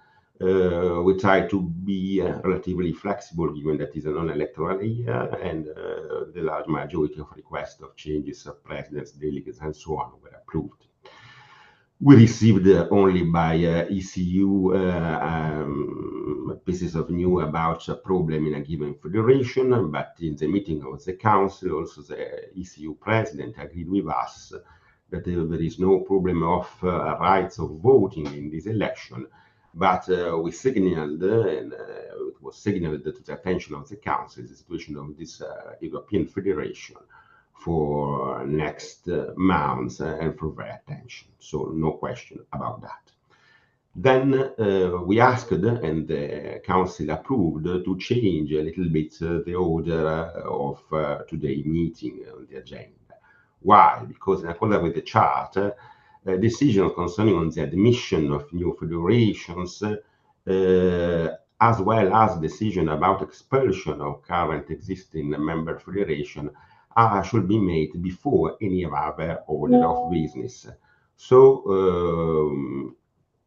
We try to be relatively flexible, given that it's a non-electoral year, and the large majority of requests of changes of presidents, delegates, and so on were approved. We received only by ECU pieces of news about a problem in a given federation, but in the meeting of the council, also the ECU president agreed with us that there is no problem of rights of voting in this election, but we signaled, and it was signaled to the attention of the council, the situation of this European federation for next months and for their attention. So no question about that. Then we asked, and the council approved, to change a little bit the order of today's meeting on the agenda. Why? Because in accordance with the chart, decisions concerning the admission of new federations, as well as decision about expulsion of current existing member federation, should be made before any other order of business. So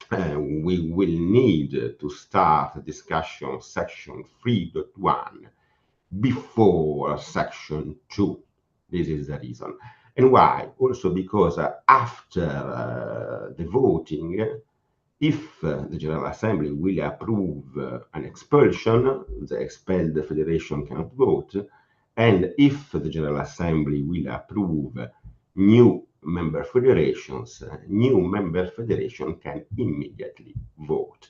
we will need to start discussion section 3.1 before section 2. This is the reason. And why? Also because after the voting, if the General Assembly will approve an expulsion, the expelled federation cannot vote. And if the General Assembly will approve new member federations, new member federation can immediately vote.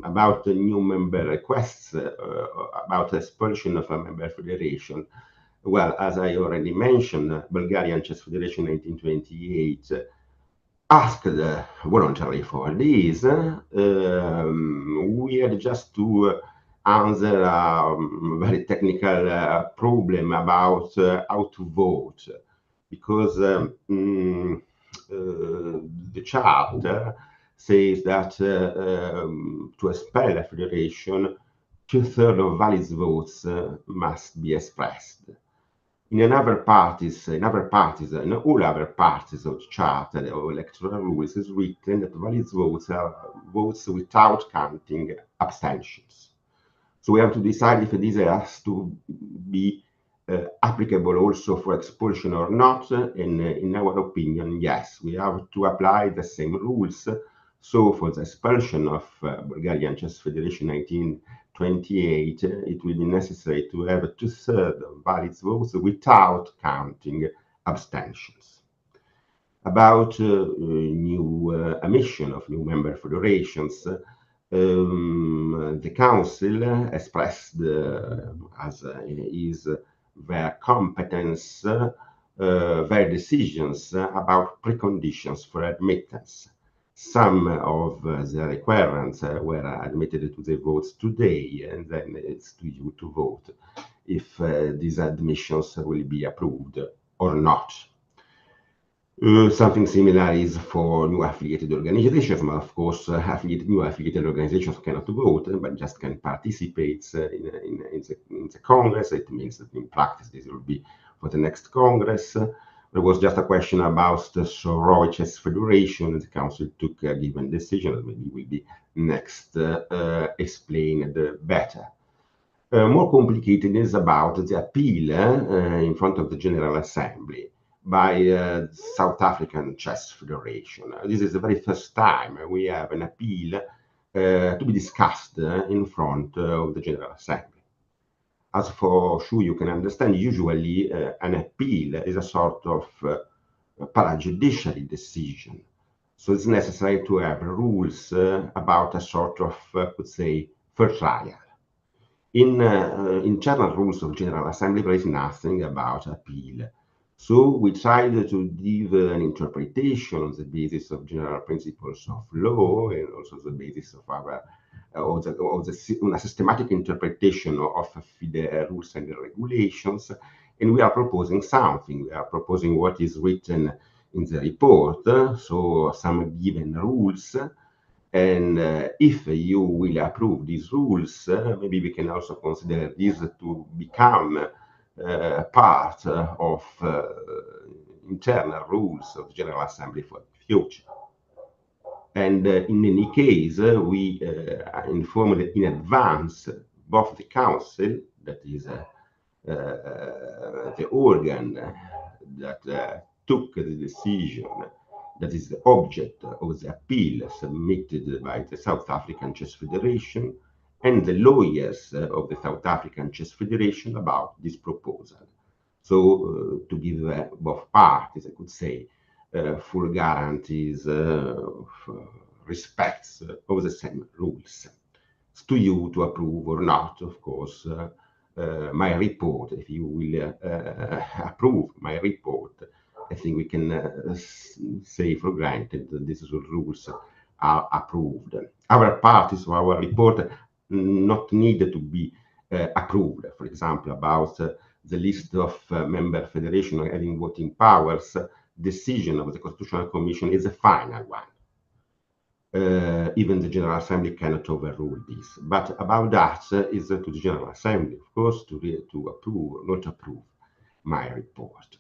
About the new member requests, about expulsion of a member federation, well, as I already mentioned, Bulgarian Chess Federation 1928 asked voluntarily for this. We had just to answer a very technical problem about how to vote, because the charter says that to expel a federation, 2/3 of valid votes must be expressed. In all other parties of the charter or electoral rules is written that valid votes are votes without counting abstentions. So we have to decide if this has to be applicable also for expulsion or not. And in our opinion, yes, we have to apply the same rules. So for the expulsion of Bulgarian Chess Federation 1928, it will be necessary to have 2/3 of valid votes without counting abstentions. About new admission of new member federations, the council expressed as is their competence, their decisions about preconditions for admittance. Some of the requirements were admitted to the votes today, and then it's to you to vote if these admissions will be approved or not. Something similar is for new affiliated organizations, but of course, new affiliated organizations cannot vote, but just can participate in the Congress. It means that in practice, this will be for the next Congress. There was just a question about the Sorority Chess Federation, and the council took a given decision that maybe will be next explained better. More complicated is about the appeal in front of the General Assembly by South African Chess Federation. This is the very first time we have an appeal to be discussed in front of the General Assembly. As for sure you can understand, usually an appeal is a sort of parajudiciary decision. So it's necessary to have rules about a sort of, could say, fair trial. In internal rules of General Assembly, there is nothing about appeal. So we tried to give an interpretation on the basis of general principles of law and also the basis of our a systematic interpretation of FIDE rules and regulations, and we are proposing something. We are proposing what is written in the report, so some given rules. And if you will approve these rules, maybe we can also consider this to become part of internal rules of the General Assembly for the future. And in any case, we informed in advance both the Council, that is the organ that took the decision, that is the object of the appeal submitted by the South African Chess Federation, and the lawyers of the South African Chess Federation about this proposal. So to give both parties, I could say, full guarantees of respects of the same rules. It's to you to approve or not, of course, my report. If you will approve my report, I think we can say for granted that these rules are approved. Our parties or our report not needed to be approved. For example, about the list of member federation having voting powers, decision of the Constitutional Commission is a final one. Even the General Assembly cannot overrule this. But about that is to the General Assembly, of course, to approve or not approve my report.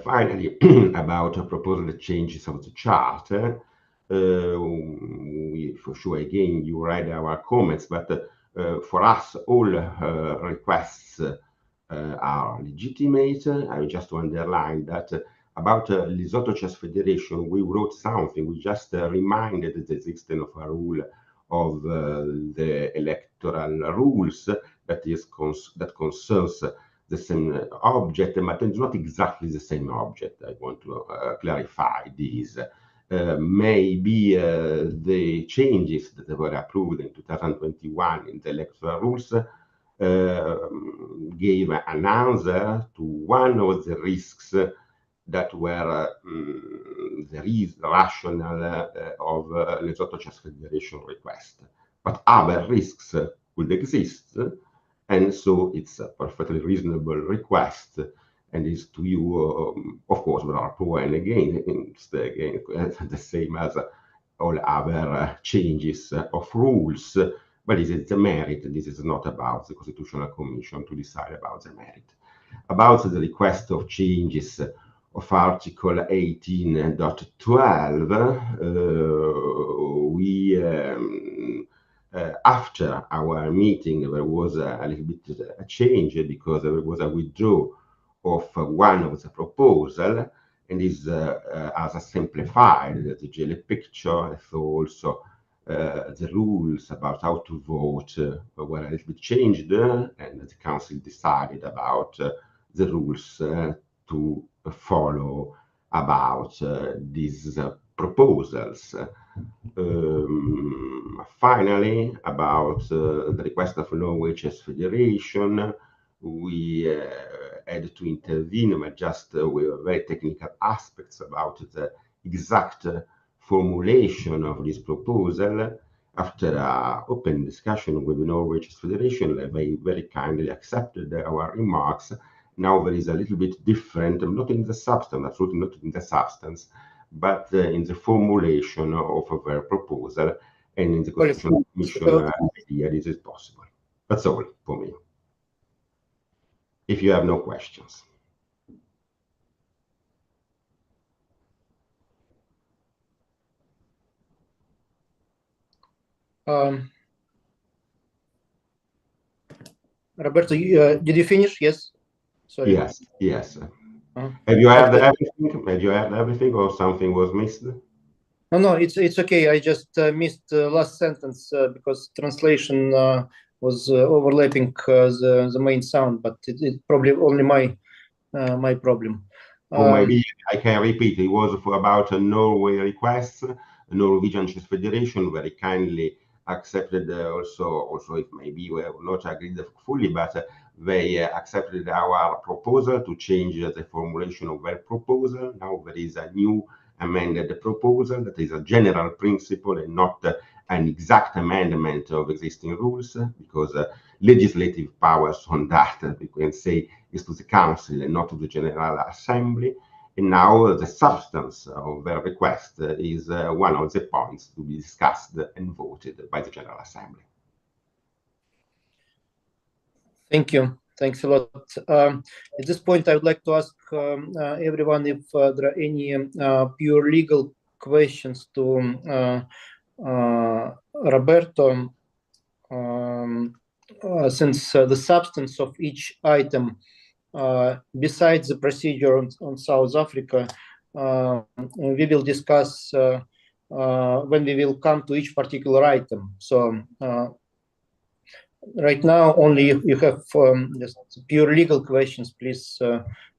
Finally, about a proposal changes of the charter, we for sure, again, you read our comments, but for us, all requests are legitimate. I just to underline that about Lesotho Chess Federation, we wrote something. We just reminded the existence of a rule of the electoral rules that concerns the same object, but it's not exactly the same object. I want to clarify this. Maybe the changes that were approved in 2021 in the electoral rules gave an answer to one of the risks that were the rationale of Lesotho Chess Federation request. But other risks could exist, and so it's a perfectly reasonable request, and is to you, of course, there are pro and against, again, the same as all other changes of rules, but this is the merit. This is not about the Constitutional Commission to decide about the merit. About the request of changes of Article 18.12, we after our meeting, there was a little bit a change because there was a withdrawal of one of the proposal, and is as a simplified the GLA picture, so also the rules about how to vote were a little bit changed, and the council decided about the rules to follow about these proposals. Finally, about the request of Norway Chess Federation, we had to intervene, but just with very technical aspects about the exact formulation of this proposal. After an open discussion with the Norway Chess Federation, they very kindly accepted our remarks. Now there is a little bit different, not in the substance, absolutely not in the substance, but in the formulation of their proposal, and in the Constitutional Commission idea this is possible. That's all for me. If you have no questions. Roberto, did you finish? Yes. Sorry. Yes, yes. Have you heard everything? Have you heard everything, or something was missed? No, it's okay. I just missed the last sentence because translation was overlapping the main sound, but it probably only my problem. Or maybe I can repeat. It was for about a Norway request. Norwegian Chess Federation very kindly accepted also if maybe we have not agreed fully, but they accepted our proposal to change the formulation of their proposal. Now there is a new amended proposal that is a general principle and not an exact amendment of existing rules, because legislative powers on that, we can say, is to the Council and not to the General Assembly. And now the substance of their request is one of the points to be discussed and voted by the General Assembly. Thank you. Thanks a lot. At this point, I would like to ask everyone if there are any pure legal questions to Roberto, since the substance of each item, besides the procedure on South Africa, we will discuss when we will come to each particular item. So right now, only if you have just pure legal questions, please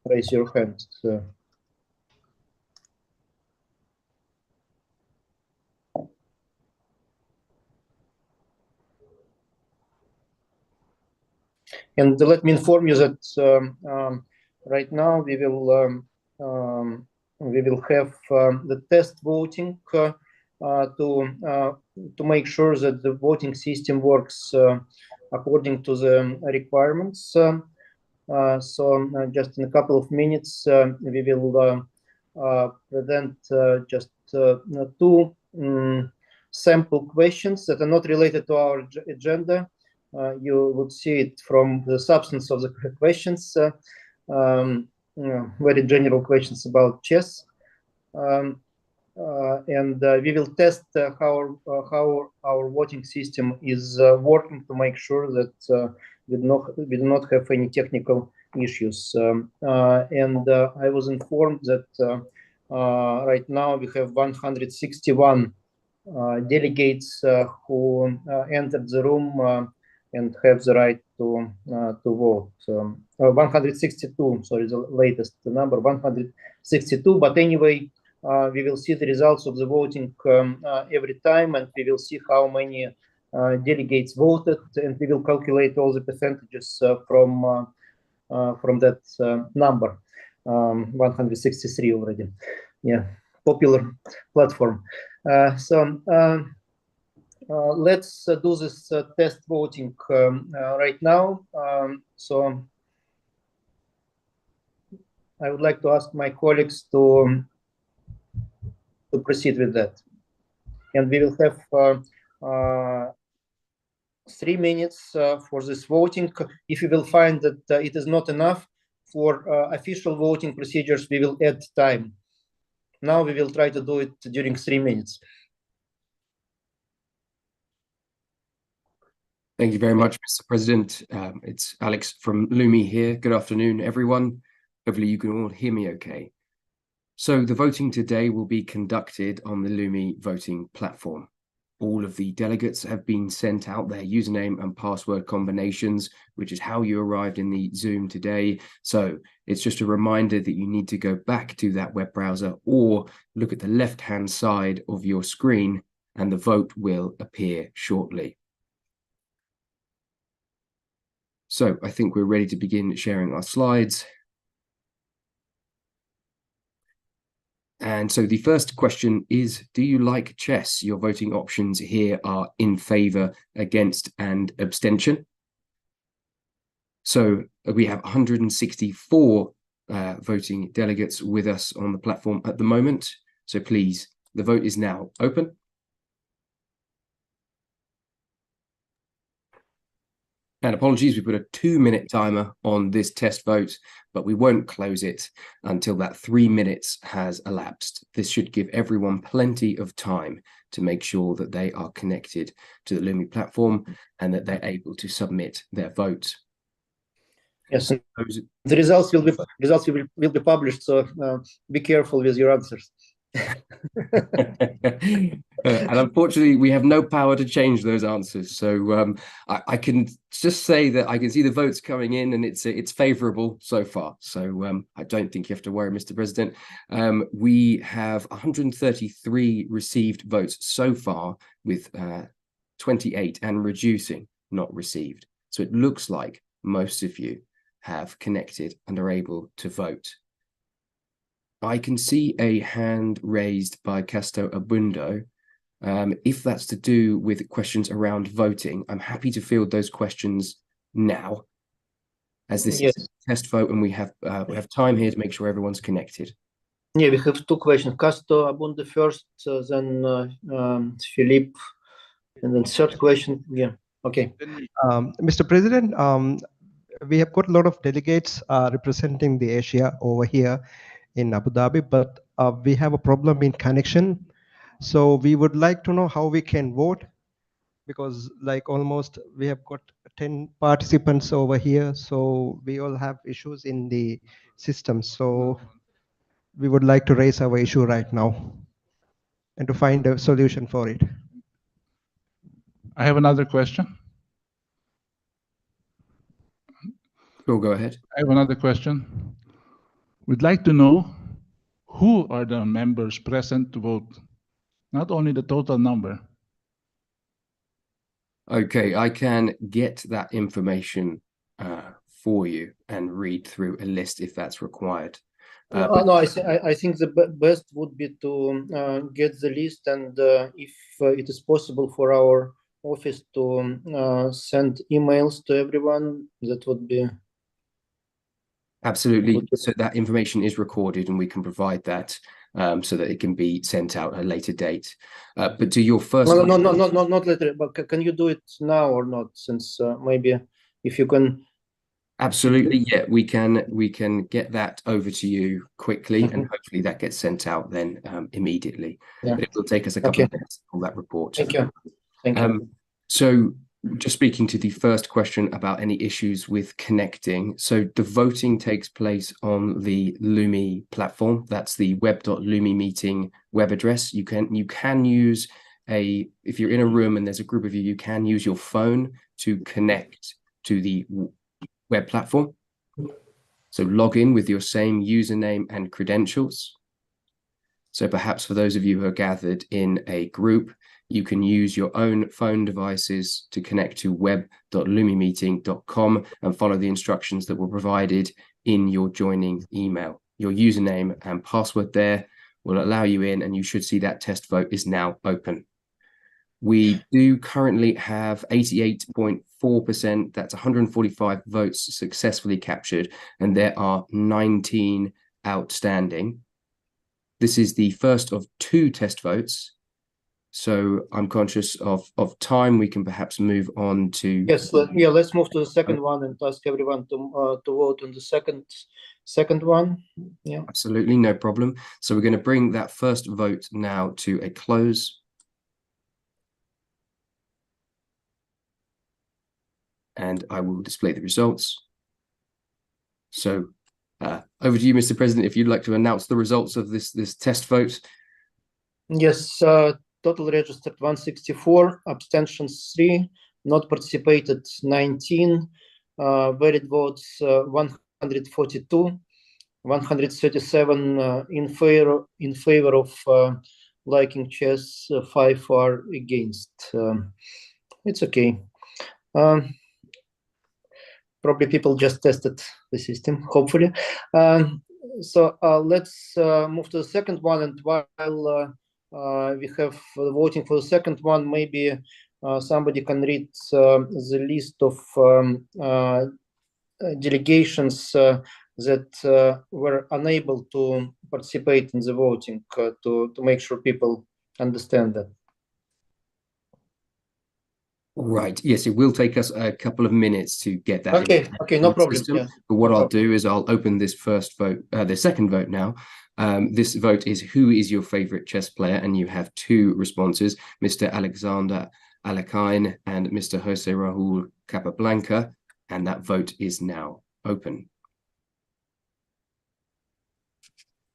raise your hand. And let me inform you that right now we will have the test voting to make sure that the voting system works according to the requirements. So just in a couple of minutes, we will present just two sample questions that are not related to our agenda. You would see it from the substance of the questions, very general questions about chess. And we will test how our voting system is working to make sure that we do not have any technical issues. And I was informed that right now we have 161 delegates who entered the room and have the right to vote. 162, sorry, the latest number, 162. But anyway, we will see the results of the voting every time, and we will see how many delegates voted, and we will calculate all the percentages from that number. 163 already. Yeah, popular platform. Let's do this test voting right now. So I would like to ask my colleagues to proceed with that. And we will have 3 minutes for this voting. If you will find that it is not enough for official voting procedures, we will add time. Now we will try to do it during 3 minutes. Thank you very much, Mr. President. It's Alex from Lumi here. Good afternoon, everyone. Hopefully you can all hear me okay. So the voting today will be conducted on the Lumi voting platform. All of the delegates have been sent out their username and password combinations, which is how you arrived in the Zoom today. So it's just a reminder that you need to go back to that web browser or look at the left-hand side of your screen, and the vote will appear shortly. So I think we're ready to begin sharing our slides. And so the first question is, do you like chess? Your voting options here are in favor, against, and abstention. So we have 164 voting delegates with us on the platform at the moment. So please, the vote is now open. And apologies, we put a 2-minute timer on this test vote, but we won't close it until that 3 minutes has elapsed. This should give everyone plenty of time to make sure that they are connected to the Lumi platform and that they're able to submit their vote. Yes, the results will be published. So be careful with your answers. And unfortunately, we have no power to change those answers. So I can just say that I can see the votes coming in, and it's favourable so far. So I don't think you have to worry, Mr. President. We have 133 received votes so far, with 28 and reducing not received. So it looks like most of you have connected and are able to vote. I can see a hand raised by Casto Abundo. If that's to do with questions around voting, I'm happy to field those questions now, as this is a test vote and we have time here to make sure everyone's connected. Yeah, we have two questions. Casto Abundo first, then Philippe, and then third question. Yeah, okay. Mr. President, we have got a lot of delegates representing the Asia over here in Abu Dhabi, but we have a problem in connection. So we would like to know how we can vote, because like almost we have got 10 participants over here. So we all have issues in the system. So we would like to raise our issue right now and to find a solution for it. I have another question. Go ahead. I have another question. We'd like to know who are the members present to vote, not only the total number. Okay, I can get that information for you and read through a list if that's required. No, I think the best would be to get the list, and if it is possible for our office to send emails to everyone, that would be. Absolutely. So that information is recorded and we can provide that so that it can be sent out at a later date. But to your first... No, not later, but can you do it now or not? Since maybe if you can... Absolutely, yeah, we can get that over to you quickly, and hopefully that gets sent out then immediately. Yeah. But it will take us a couple of minutes to pull that report. Thank you. Thank you. So just speaking to the first question about any issues with connecting. So the voting takes place on the Lumi platform. That's the web.lumi meeting web address. You can use if you're in a room and there's a group of you, you can use your phone to connect to the web platform. So log in with your same username and credentials. So perhaps for those of you who are gathered in a group, you can use your own phone devices to connect to web.lumimeeting.com and follow the instructions that were provided in your joining email. Your username and password there will allow you in, and you should see that test vote is now open. We do currently have 88.4%, that's 145 votes successfully captured, and there are 19 outstanding. This is the first of 2 test votes. So I'm conscious of time. We can perhaps move on to... Yes, let's move to the second one and ask everyone to vote on the second one. Yeah, absolutely, no problem. So we're going to bring that first vote now to a close. And I will display the results. So over to you, Mr. President, if you'd like to announce the results of this test vote. Yes, total registered 164, abstentions 3, not participated 19, valid votes 142, 137 in favor of liking chess, 5 are against. It's okay. Probably people just tested the system, hopefully. So let's move to the second one, and while we have voting for the second one, maybe somebody can read the list of delegations that were unable to participate in the voting to make sure people understand that. Right. Yes, it will take us a couple of minutes to get that. Okay, no problem. Yeah. But what I'll do is I'll open this first vote, the second vote now. This vote is who is your favorite chess player, and you have two responses, Mr. Alexander Alakain and Mr. Jose Raul Capablanca, and that vote is now open.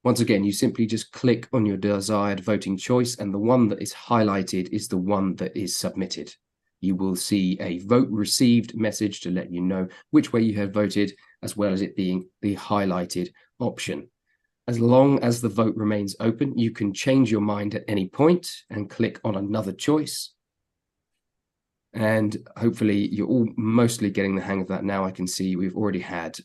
Once again, you simply just click on your desired voting choice, and the one that is highlighted is the one that is submitted. You will see a vote received message to let you know which way you have voted, as well as it being the highlighted option. As long as the vote remains open, you can change your mind at any point and click on another choice. And hopefully you're all mostly getting the hang of that now. I can see we've already had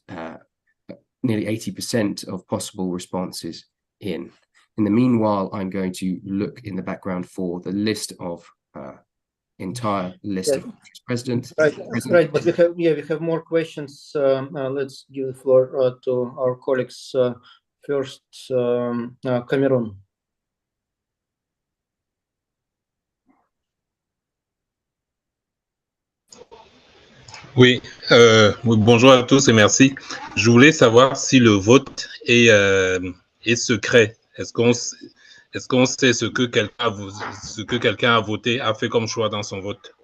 nearly 80% of possible responses in. In the meanwhile, I'm going to look in the background for the list of entire list of presidents. Right, but we have more questions. Let's give the floor to our colleagues. First, Cameroon. Oui, bonjour à tous et merci. Je voulais savoir si le vote est secret. Est-ce qu'on sait ce que quelqu'un a voté, a fait comme choix dans son vote?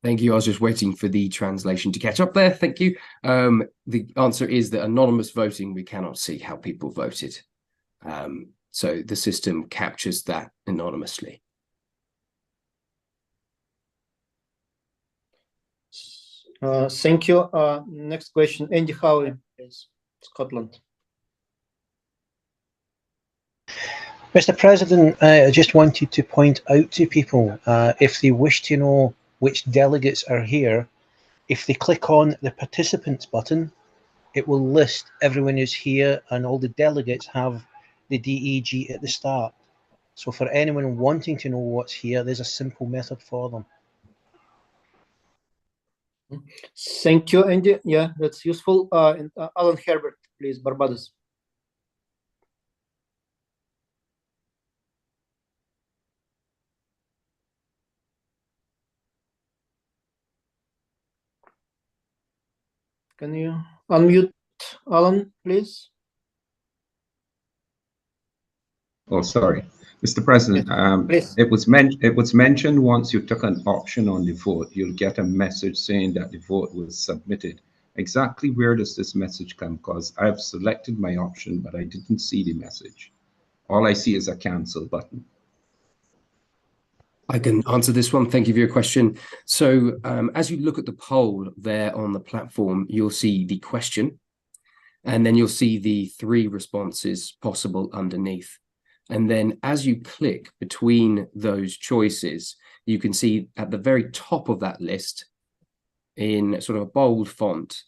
Thank you. I was just waiting for the translation to catch up there. Thank you. The answer is that anonymous voting, we cannot see how people voted. So the system captures that anonymously. Thank you. Next question, Andy Howie, please, Scotland. Mr. President, I just wanted to point out to people, if they wish to know which delegates are here, if they click on the participants button, it will list everyone who's here, and all the delegates have the DEG at the start. So for anyone wanting to know what's here, there's a simple method for them. Thank you, Andy. Yeah, that's useful. And, Alan Herbert, please, Barbados. Can you unmute Alan, please? Oh, sorry. Mr. President, it was mentioned once you took an option on the vote, you'll get a message saying that the vote was submitted. Exactly where does this message come? Because I've selected my option, but I didn't see the message. All I see is a cancel button. I can answer this one. Thank you for your question. So as you look at the poll there on the platform, you'll see the question, and then you'll see the 3 responses possible underneath. And then as you click between those choices, you can see at the very top of that list in sort of a bold font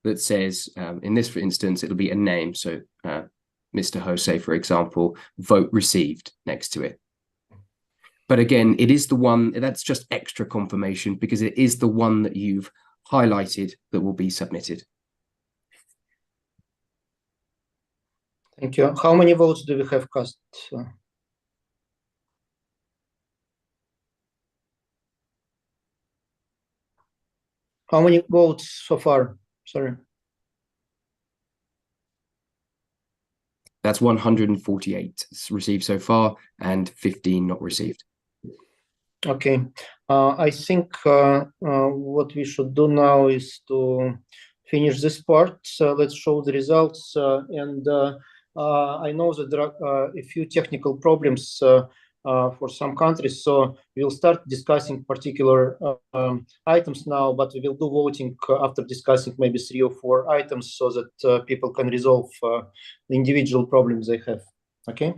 that says, in this for instance, it'll be a name. So Mr. Jose, for example, vote received next to it. But again, it is the one that's just extra confirmation because it is the one that you've highlighted that will be submitted. Thank you. How many votes do we have cast? How many votes so far? Sorry. That's 148 received so far and 15 not received. Okay. I think what we should do now is to finish this part. So let's show the results. I know that there are a few technical problems for some countries, so we'll start discussing particular items now, but we will do voting after discussing maybe 3 or 4 items so that people can resolve the individual problems they have. Okay?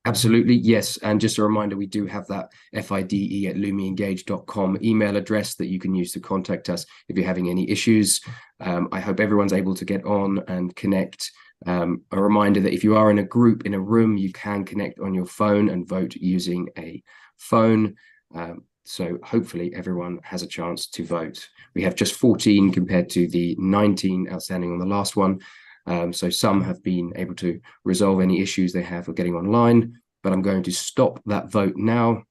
Absolutely, yes. And just a reminder, we do have that FIDE@lumiengage.com email address that you can use to contact us if you're having any issues. I hope everyone's able to get on and connect. A reminder that if you are in a group, in a room, you can connect on your phone and vote using a phone. So hopefully everyone has a chance to vote. We have just 14 compared to the 19 outstanding on the last one. So some have been able to resolve any issues they have with getting online, but I'm going to stop that vote now.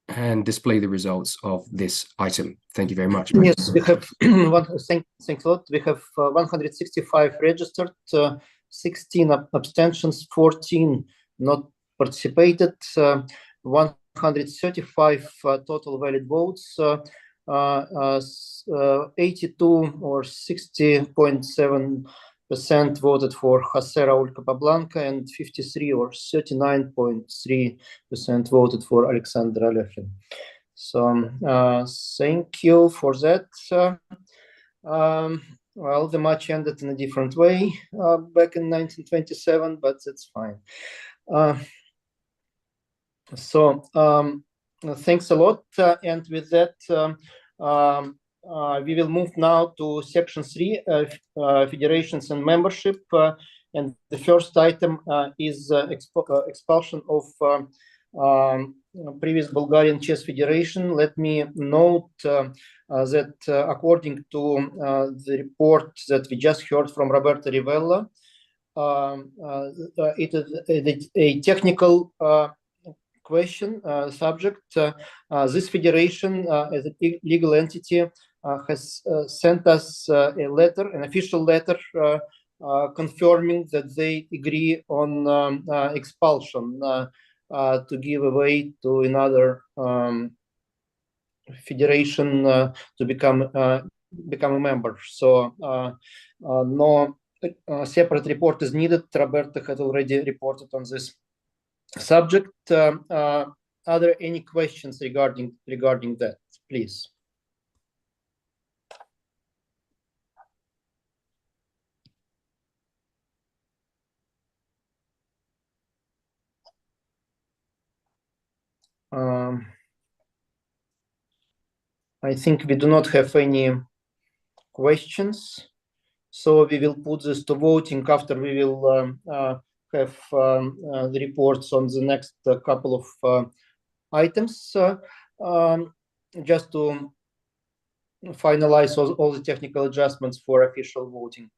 and display the results of this item. Thank you very much. Yes, we have thanks a lot. We have 165 registered, 16 abstentions, 14 not participated, 135 total valid votes, 82 or 60.7% voted for José Raúl Capablanca and 53 or 39.3% voted for Alexander Alefin. So thank you for that. Well, the match ended in a different way back in 1927, but that's fine. So thanks a lot. And with that, we will move now to section 3, federations and membership. And the first item is expulsion of previous Bulgarian Chess Federation. Let me note that according to the report that we just heard from Roberto Rivella, it is a technical question subject. This federation, as a legal entity, has sent us a letter, an official letter, confirming that they agree on expulsion to give away to another federation to become a member. So no separate report is needed. Roberto had already reported on this subject. Are there any questions regarding that, please? I think we do not have any questions, so we will put this to voting after we will have the reports on the next couple of items, just to finalize all the technical adjustments for official voting.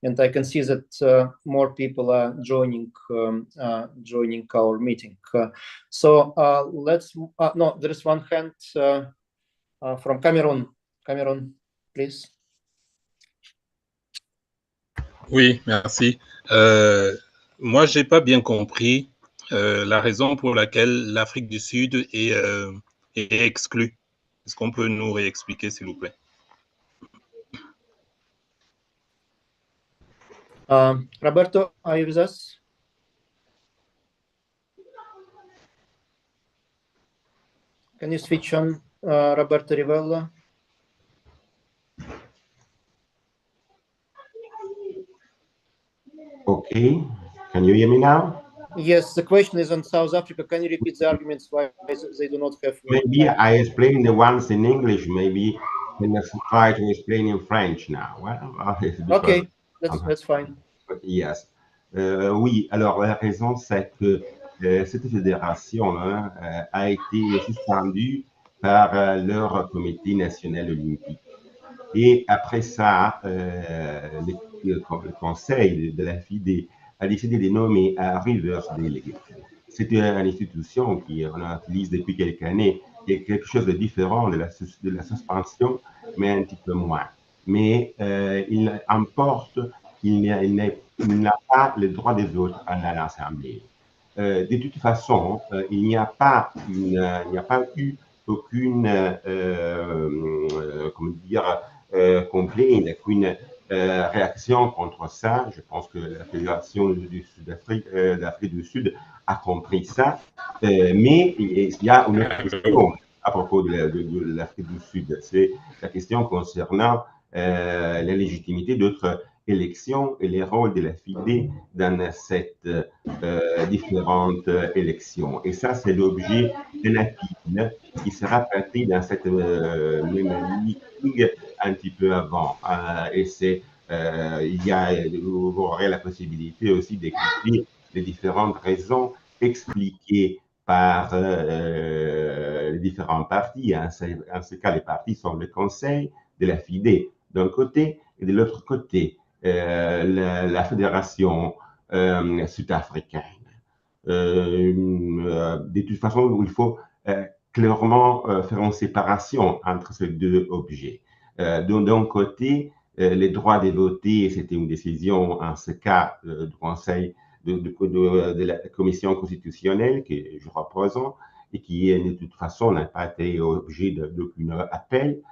And I can see that more people are joining our meeting. So let's no, there is one hand from Cameroon. Cameroon, please. Oui, merci. Moi, j'ai pas bien compris la raison pour laquelle l'Afrique du Sud est exclue. Est-ce qu'on peut nous réexpliquer, s'il vous plaît? Roberto, are you with us? Can you switch on Roberto Rivella? Okay, can you hear me now? Yes, the question is on South Africa. Can you repeat the arguments why they do not have? Maybe I explain the ones in English. Maybe let's try to explain in French now. Well, okay, that's fine. Yes. Oui, alors la raison, c'est que cette fédération a été suspendue par leur comité national olympique. Et après ça, le conseil de la FIDE a décidé de nommer un reverse delegate. C'est une institution qu'on utilise depuis quelques années, qui est quelque chose de différent de la suspension, mais un petit peu moins. Mais il importe qu'il n'a pas le droit des autres à l'Assemblée. De toute façon, il n'y a pas eu aucune, comment dire, complaint, aucune réaction contre ça. Je pense que la Fédération d'Afrique du Sud a compris ça. Mais il y a une autre question à propos de l'Afrique du Sud. C'est la question concernant la légitimité d'autres élections et les rôles de la FIDE dans cette différentes élections. Et ça, c'est l'objet d'un article qui sera traité dans cette même meeting un petit peu avant. Et c'est, vous aurez la possibilité aussi d'écouter les différentes raisons expliquées par les différents partis. En ce cas, les partis sont le conseil de la FIDE d'un côté et de l'autre côté la fédération sud-africaine. De toute façon, il faut clairement faire une séparation entre ces deux objets. D'un côté, les droits de voter, c'était une décision en ce cas du Conseil de la Commission constitutionnelle que je représente et qui de toute façon n'a pas été objet d'aucun appel.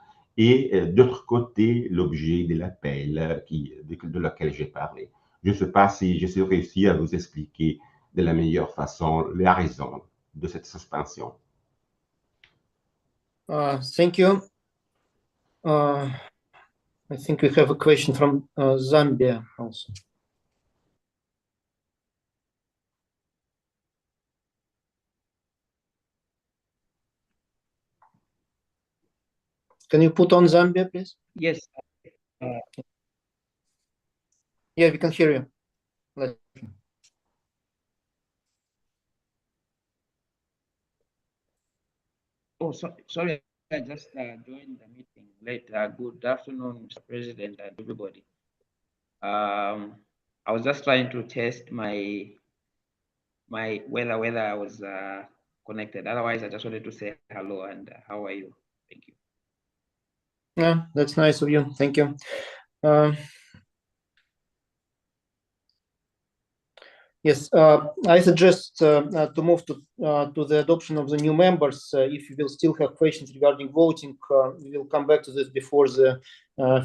Et d'autre côté, l'objet de l'appel de laquelle j'ai parlé. Je ne sais pas si je suis réussi à vous expliquer de la meilleure façon la raison de cette suspension. Thank you. I think we have a question from Zambia also. Can you put on Zambia, please? Yes. Yeah, we can hear you. Oh, sorry, I just joined the meeting late. Good afternoon, Mr. President and everybody. I was just trying to test whether I was connected. Otherwise, I just wanted to say hello and how are you? Thank you. Yeah, that's nice of you. Thank you. Yes, I suggest to move to the adoption of the new members. If you will still have questions regarding voting, we will come back to this before the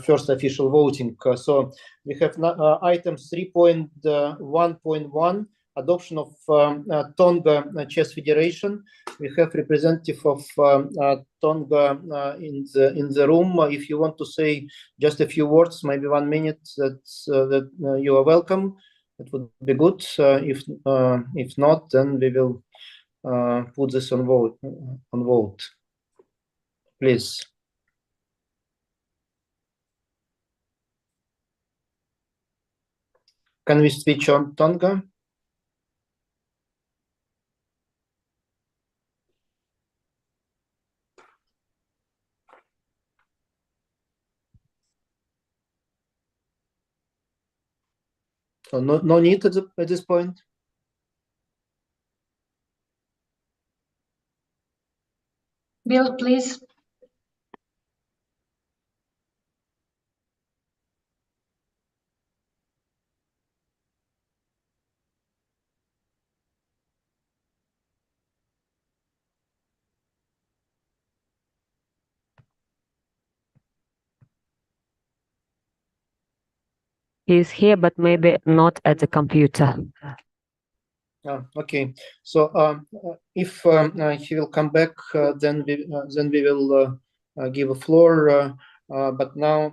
first official voting. So we have items 3.1.1, adoption of Tonga Chess Federation. We have representative of Tonga in the room. If you want to say just a few words, maybe 1 minute, that you are welcome. It would be good. If not, then we will put this on vote. Please. Can we switch on Tonga? So no need at this point. Bill, please. He's here, but maybe not at the computer. Okay. So if he will come back, then we will give a floor. But now,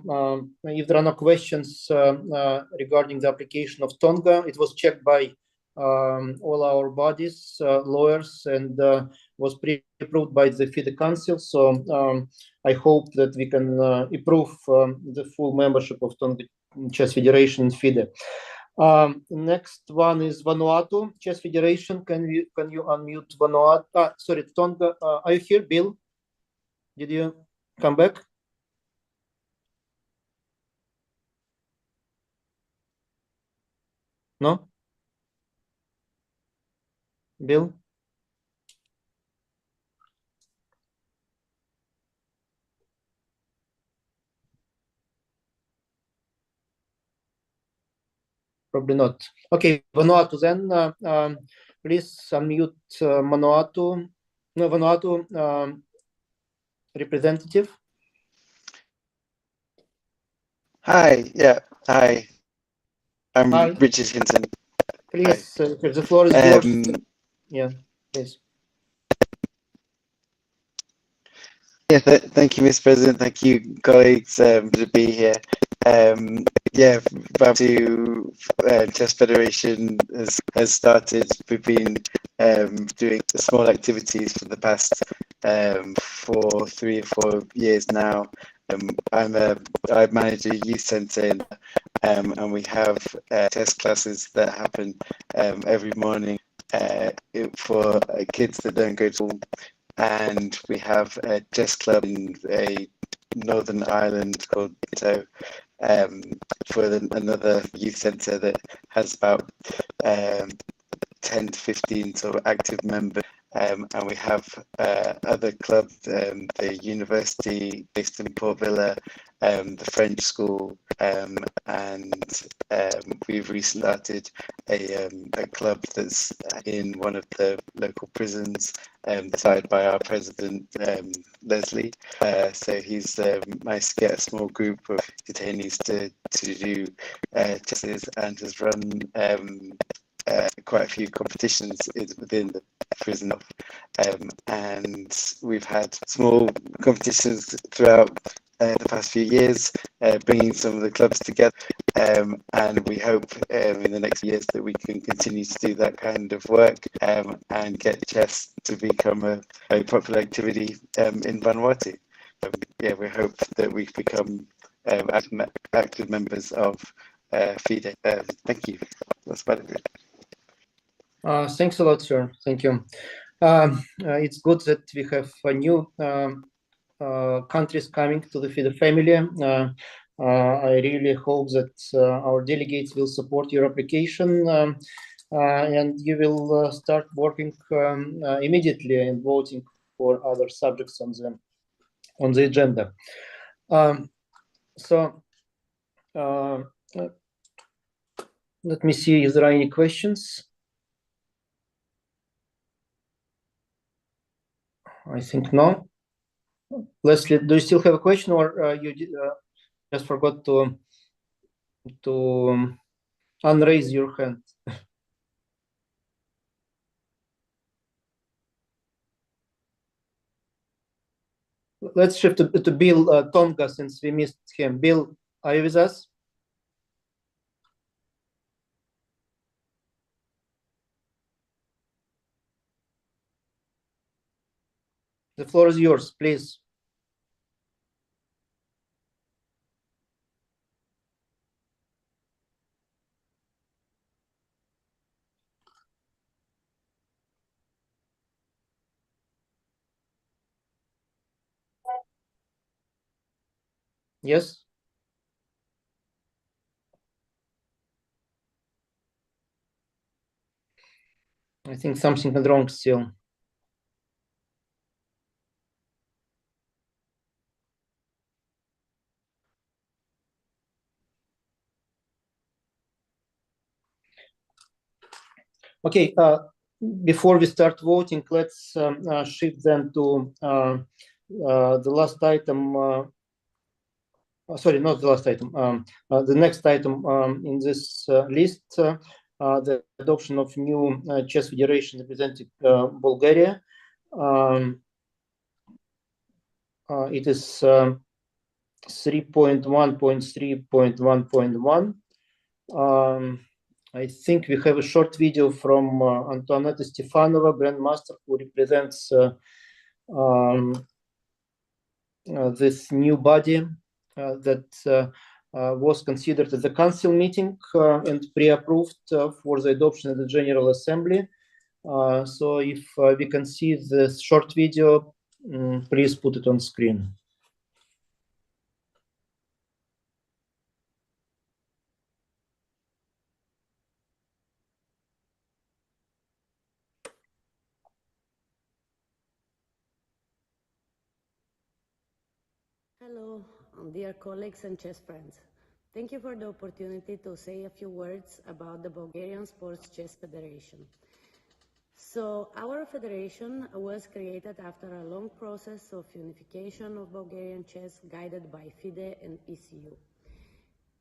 if there are no questions regarding the application of Tonga, it was checked by all our bodies, lawyers, and was pre-approved by the FIDE Council. So I hope that we can approve the full membership of Tonga Chess Federation and FIDE. Next one is Vanuatu Chess Federation. Can you unmute Vanuatu? Sorry, Tonga. Are you here, Bill? Did you come back? No? Bill? Probably not. Okay, Vanuatu then. Please unmute Vanuatu. No, Vanuatu representative. Hi, yeah, hi. I'm Hi. Richard Hinton. Please, the floor is yours. Yeah, please. Yeah, thank you, Mr. President. Thank you, colleagues, to be here. Yeah, back to Chess Federation has started. We've been doing small activities for the past 3 or 4 years now. I manage a youth centre, and we have chess classes that happen every morning for kids that don't go to school. And we have a chess club in a northern island called Ito, for another youth centre that has about 10 to 15 sort of active members. and we have other clubs, the university based in Port Villa, the French school, and we've recently started a club that's in one of the local prisons, decided by our president, Leslie. So he's managed to get a small group of detainees to do chesses, and has run quite a few competitions within the prison. And we've had small competitions throughout the past few years, bringing some of the clubs together, and we hope in the next years that we can continue to do that kind of work, and get chess to become a very popular activity in Vanuatu. Yeah, we hope that we become active members of FIDE. Thank you. That's about it. Thanks a lot, sir. Thank you. It's good that we have new countries coming to the FIDE family. I really hope that our delegates will support your application, and you will start working immediately and voting for other subjects on the agenda. So let me see if there are any questions. I think no. Leslie, do you still have a question, or you just forgot to unraise your hand? Let's shift to Bill Tonga, since we missed him. Bill, are you with us? The floor is yours, please. Yes. I think something went wrong still. Okay, before we start voting, let's shift then to the last item. Sorry, not the last item. The next item in this list, the adoption of new chess federation representing Bulgaria. It is 3.1.3.1.1. I think we have a short video from Antoaneta Stefanova, Grandmaster, who represents this new body that was considered at the council meeting and pre-approved for the adoption at the General Assembly. So if we can see the short video, please put it on screen. Hello, dear colleagues and chess friends. Thank you for the opportunity to say a few words about the Bulgarian Sports Chess Federation. So, our federation was created after a long process of unification of Bulgarian chess guided by FIDE and ECU.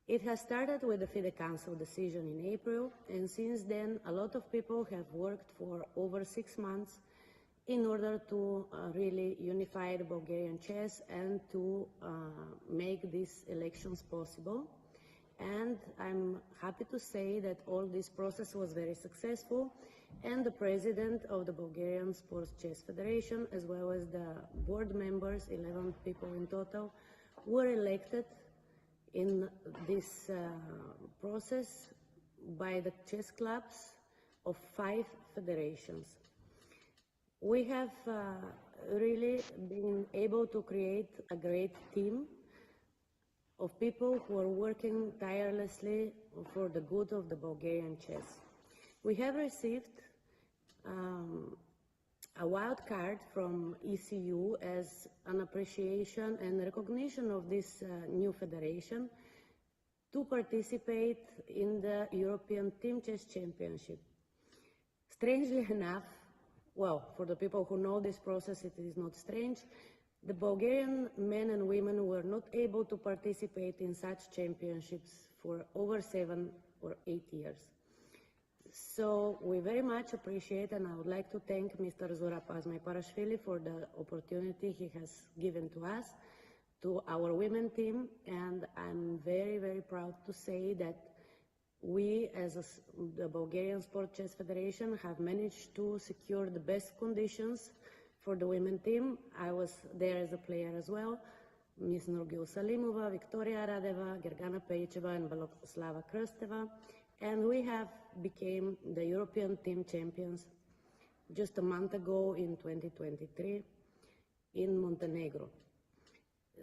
It has started with the FIDE Council decision in April, and since then a lot of people have worked for over 6 months in order to really unify the Bulgarian chess and to make these elections possible. And I'm happy to say that all this process was very successful, and the president of the Bulgarian Sports Chess Federation, as well as the board members, 11 people in total, were elected in this process by the chess clubs of 5 federations. We have really been able to create a great team of people who are working tirelessly for the good of the Bulgarian chess. We have received a wild card from ECU as an appreciation and recognition of this new federation to participate in the European Team Chess Championship. Strangely enough, well, for the people who know this process, it is not strange, the Bulgarian men and women were not able to participate in such championships for over 7 or 8 years. So we very much appreciate, and I would like to thank Mr. Zora Pazmai-Parashvili for the opportunity he has given to us, to our women team, and I'm very, very proud to say that we, as the Bulgarian Sport Chess Federation, have managed to secure the best conditions for the women team. I was there as a player as well. Ms. Nurgil Salimova, Victoria Radeva, Gergana Peicheva, and Baloslava Krsteva. And we have became the European team champions just a month ago in 2023 in Montenegro.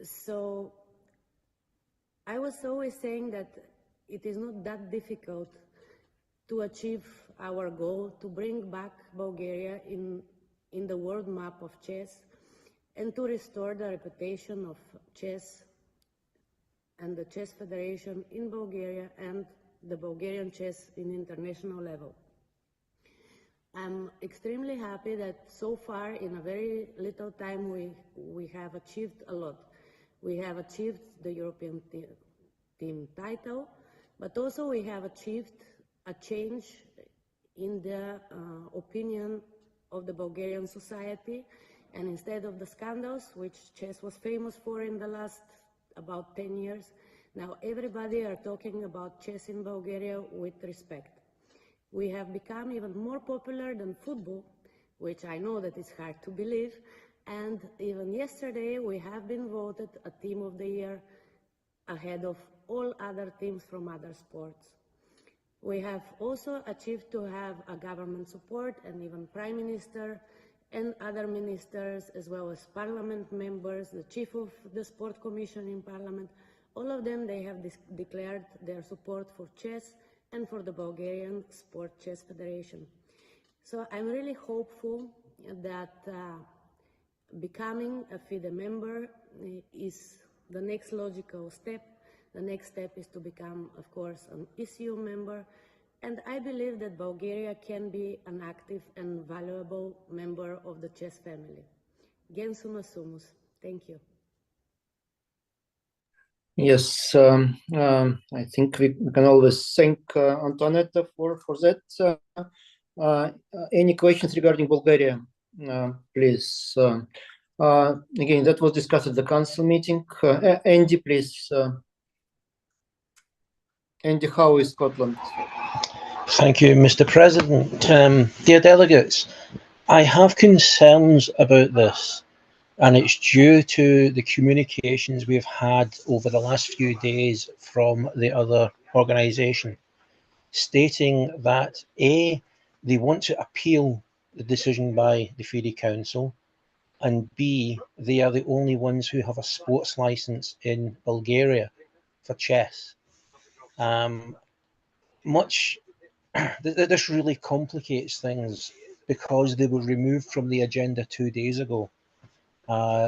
So I was always saying that it is not that difficult to achieve our goal to bring back Bulgaria in the world map of chess and to restore the reputation of chess and the Chess Federation in Bulgaria and the Bulgarian chess in international level. I'm extremely happy that so far in a very little time we have achieved a lot. We have achieved the European team title, but also we have achieved a change in the opinion of the Bulgarian society, and instead of the scandals which chess was famous for in the last about 10 years, now everybody are talking about chess in Bulgaria with respect. We have become even more popular than football, which I know that is hard to believe, and even yesterday we have been voted a team of the year ahead of all other teams from other sports. We have also achieved to have a government support and even Prime Minister and other ministers, as well as parliament members, the chief of the sport commission in parliament, all of them, they have declared their support for chess and for the Bulgarian Sport Chess Federation. So I'm really hopeful that becoming a FIDE member is the next logical step. The next step is to become, of course, an ECU member. And I believe that Bulgaria can be an active and valuable member of the chess family. Gensuma sumus. Thank you. Yes, I think we can always thank Antoinette for that. Any questions regarding Bulgaria? Please. Again, that was discussed at the council meeting. Andy, please. Andy, how is Scotland? Thank you, Mr. President. Dear delegates, I have concerns about this, and it's due to the communications we've had over the last few days from the other organisation, stating that A, they want to appeal the decision by the FIDE Council, and B, they are the only ones who have a sports licence in Bulgaria for chess. This really complicates things because they were removed from the agenda 2 days ago.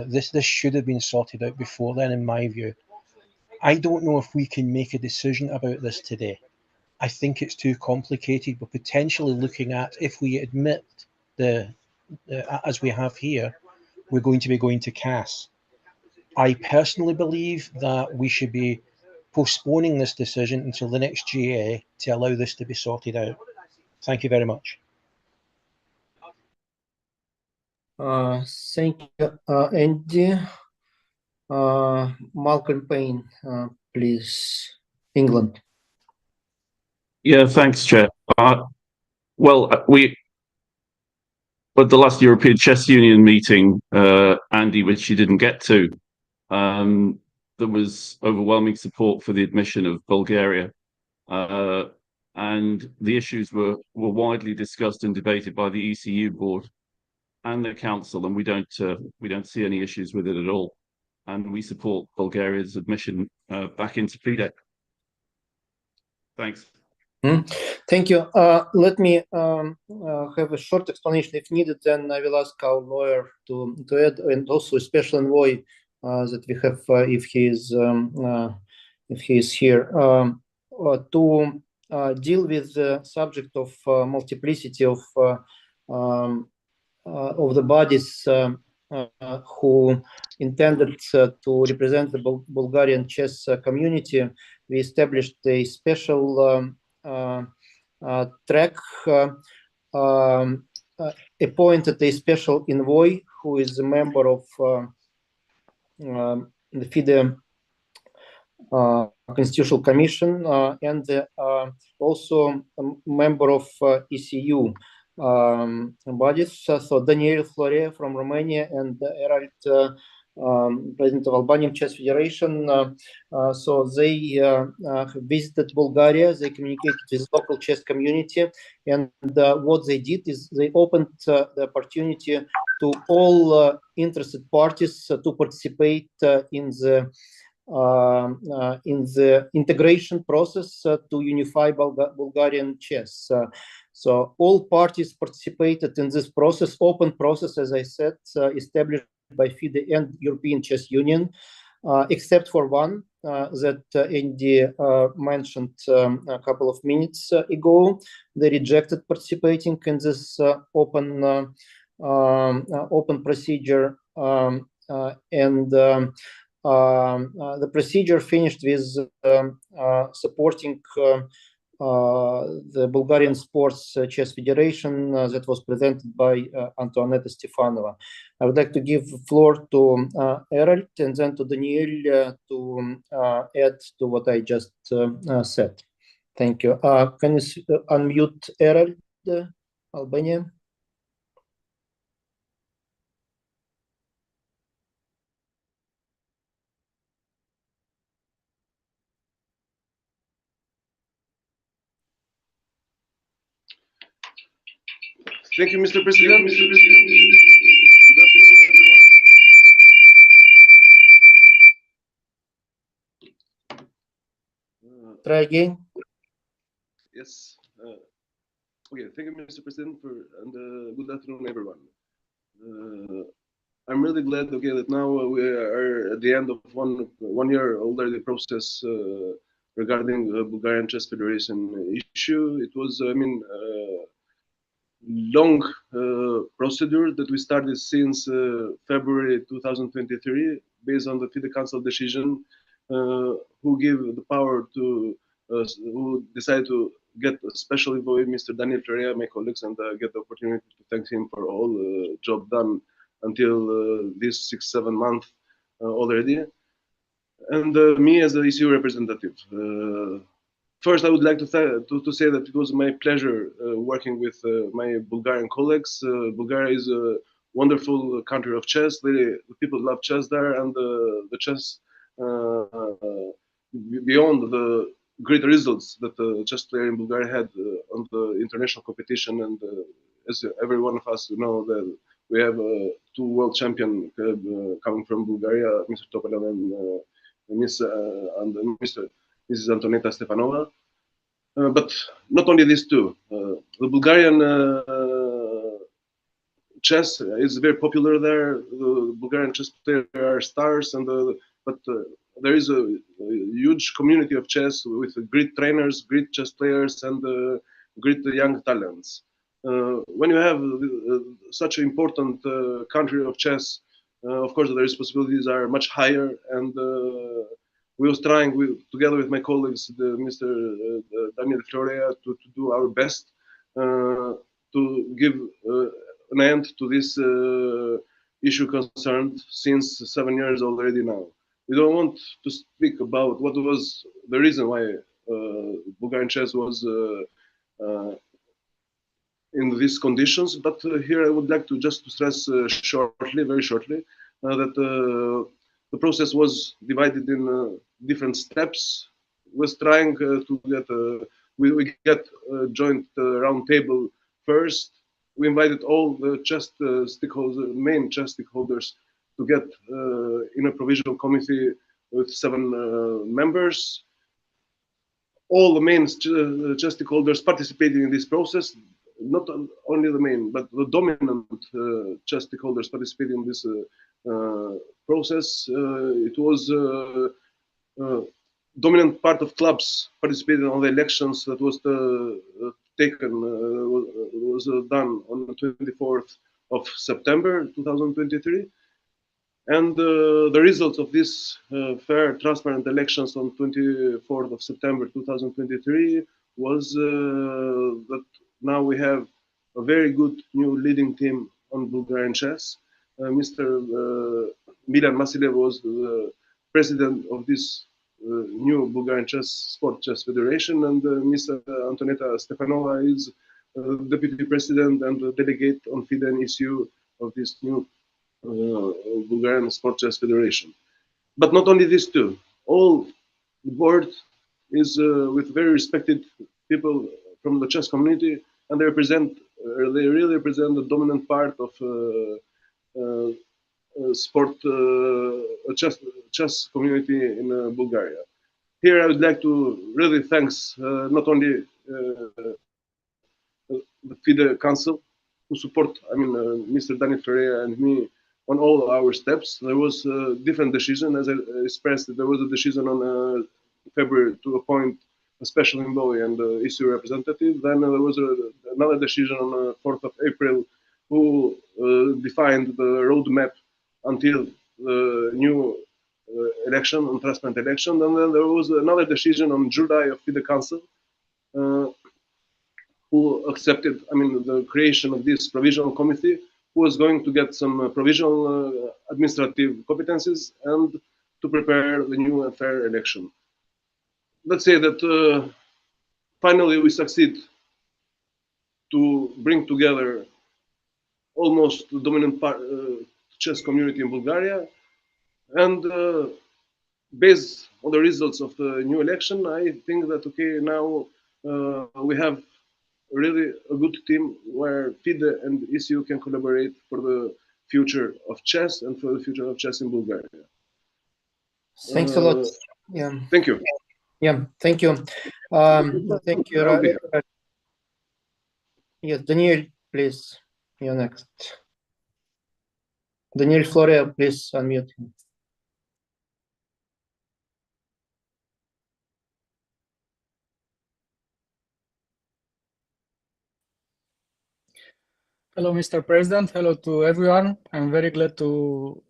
This should have been sorted out before then, in my view. I don't know if we can make a decision about this today. I think it's too complicated. We're potentially looking at, if we admit as we have here, we're going to be going to CAS. I personally believe that we should be postponing this decision until the next GA to allow this to be sorted out. Thank you very much. Thank you, Andy. Malcolm Payne, please. England. Yeah, thanks, Chair. At the last European Chess Union meeting, Andy, which you didn't get to, there was overwhelming support for the admission of Bulgaria, and the issues were widely discussed and debated by the ECU board and the council, and we don't see any issues with it at all, and we support Bulgaria's admission back into FIDE. Thanks. Thank you. Let me have a short explanation if needed, then I will ask our lawyer to add, and also a special envoy that we have if he is here to deal with the subject of multiplicity of the bodies who intended to represent the Bulgarian chess community. We established a special track, appointed a special envoy who is a member of the FIDE Constitutional Commission and also a member of ECU bodies. So Daniel Florea from Romania and Erald, president of Albanian Chess Federation. So they visited Bulgaria, they communicated with local chess community, and what they did is they opened the opportunity to all interested parties to participate in the integration process to unify Bulgarian chess. So all parties participated in this process, open process, as I said, established by FIDE and European Chess Union, except for one that Andy mentioned a couple of minutes ago. They rejected participating in this open procedure, and the procedure finished with supporting the Bulgarian Sports Chess Federation that was presented by Antoaneta Stefanova. I would like to give the floor to Erald and then to Daniel to add to what I just said. Thank you. Can you unmute Erald, Albania? Thank you, Mr. President. Good afternoon, everyone. Try again. Yes. Okay. Thank you, Mr. President, and good afternoon, everyone. I'm really glad, okay, that now we are at the end of one year already process regarding the Bulgarian Chess Federation issue. It was, I mean, long procedure that we started since February 2023, based on the FIDE Council decision, who gave the power to, who decided to get a special envoy, Mr. Daniel Florea, my colleagues, and get the opportunity to thank him for all the job done until this 6-7 months already. And me as the ECU representative. First, I would like to say that it was my pleasure working with my Bulgarian colleagues. Bulgaria is a wonderful country of chess. The people love chess there, and the chess, beyond the great results that the chess player in Bulgaria had on the international competition, and as every one of us know, that we have two world champions coming from Bulgaria, Mr. Topalev and Mrs. Antoaneta Stefanova. But not only these two. The Bulgarian chess is very popular there. The Bulgarian chess players are stars, and but there is a huge community of chess with great trainers, great chess players, and great young talents. When you have such an important country of chess, of course, the responsibilities are much higher, and we was trying, together with my colleagues, Mr. Daniel Florea, to do our best to give an end to this issue concerned since 7 years already now. We don't want to speak about what was the reason why Bulgarian chess was in these conditions, but here I would like to just stress shortly, very shortly, that the process was divided in different steps. Was trying to get we get a joint round table first. We invited all the chess stakeholders, main chess stakeholders, to get in a provisional committee with 7 members. all the main chess stakeholders participating in this process. Not only the main, but the dominant chess stakeholders participating in this process. It was dominant part of clubs participating on the elections that was taken, was done on the 24th of September 2023. And the results of this fair, transparent elections on 24th of September 2023 was that now we have a very good new leading team on Bulgarian chess. Mr. Milan Vasilev was the president of this new Bulgarian Sport Chess Federation, and Mr. Antoneta Stefanova is deputy president and delegate on FIDE and ECU of this new Bulgarian Sport Chess Federation. But not only these two, all the board is with very respected people from the chess community, and they really represent the dominant part of sport chess community in Bulgaria. Here I would like to really thanks not only the FIDE Council who support, Mr. Dani Ferreira and me on all our steps. There was a different decision, as I expressed. There was a decision on February to appoint a special envoy and ECU representative. Then there was another decision on the 4th of April who defined the roadmap until the new election, on transparent election. And then there was another decision on July of FIDE Council who accepted, the creation of this provisional committee, who was going to get some provisional administrative competencies and to prepare the new and fair election. Let's say that finally we succeed to bring together almost the dominant chess community in Bulgaria, and based on the results of the new election, I think that okay, now we have really a good team where FIDE and ECU can collaborate for the future of chess and for the future of chess in Bulgaria. Thanks a lot. Yeah. Thank you. Yeah, thank you. Thank you. Yes, Daniel, please. You're next. Daniel Florea, please unmute him. Hello, Mr. President. Hello to everyone. I'm very glad to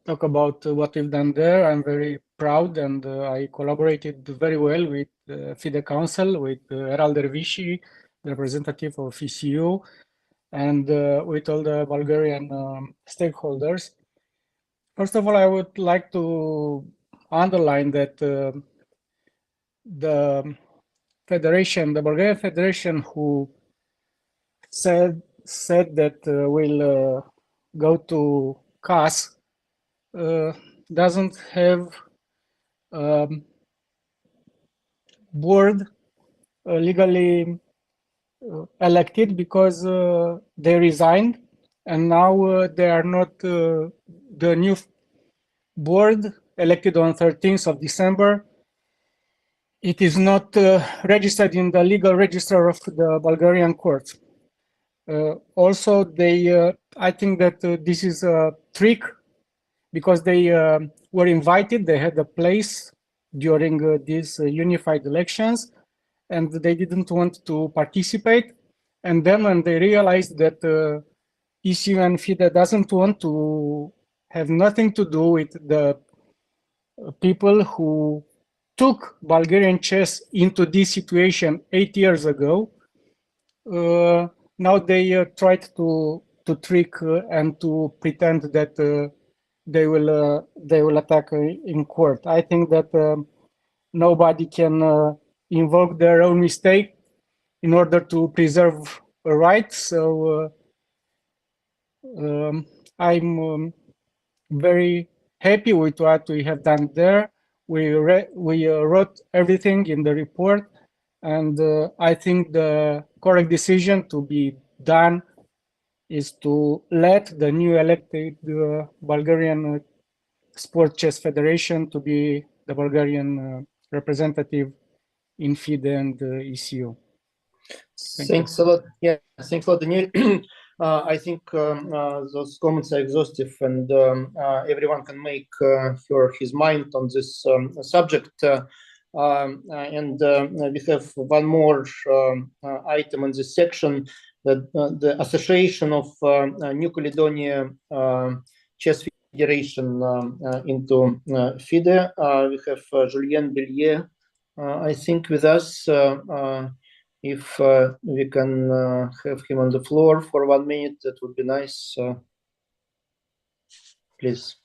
talk about what we've done there. I'm very proud, and I collaborated very well with FIDE Council, with Eral Dervishi, the representative of ECU, and with all the Bulgarian stakeholders. First of all, I would like to underline that the federation, the Bulgarian Federation, who said that will go to CAS, doesn't have board legally elected because they resigned, and now they are not the new board elected on 13th of December. It is not registered in the legal register of the Bulgarian courts. Also, I think that this is a trick because they were invited, they had a place during these unified elections, and they didn't want to participate. And then when they realized that ECU and FIDE doesn't want to have nothing to do with the people who took Bulgarian chess into this situation 8 years ago, now they tried to trick and to pretend that they will attack in court. I think that nobody can invoke their own mistake in order to preserve a right. So I'm very happy with what we have done there. We wrote everything in the report, and I think the correct decision to be done is to let the new elected Bulgarian Sport Chess Federation to be the Bulgarian representative in FIDE and ECU. Thanks a lot. Yeah, thanks a lot, Daniel. I think those comments are exhaustive, and everyone can make his mind on this subject. And we have one more item in this section, that the Association of New Caledonia Chess Federation into FIDE. We have Julien Bellier, I think, with us. If we can have him on the floor for 1 minute, that would be nice. Please.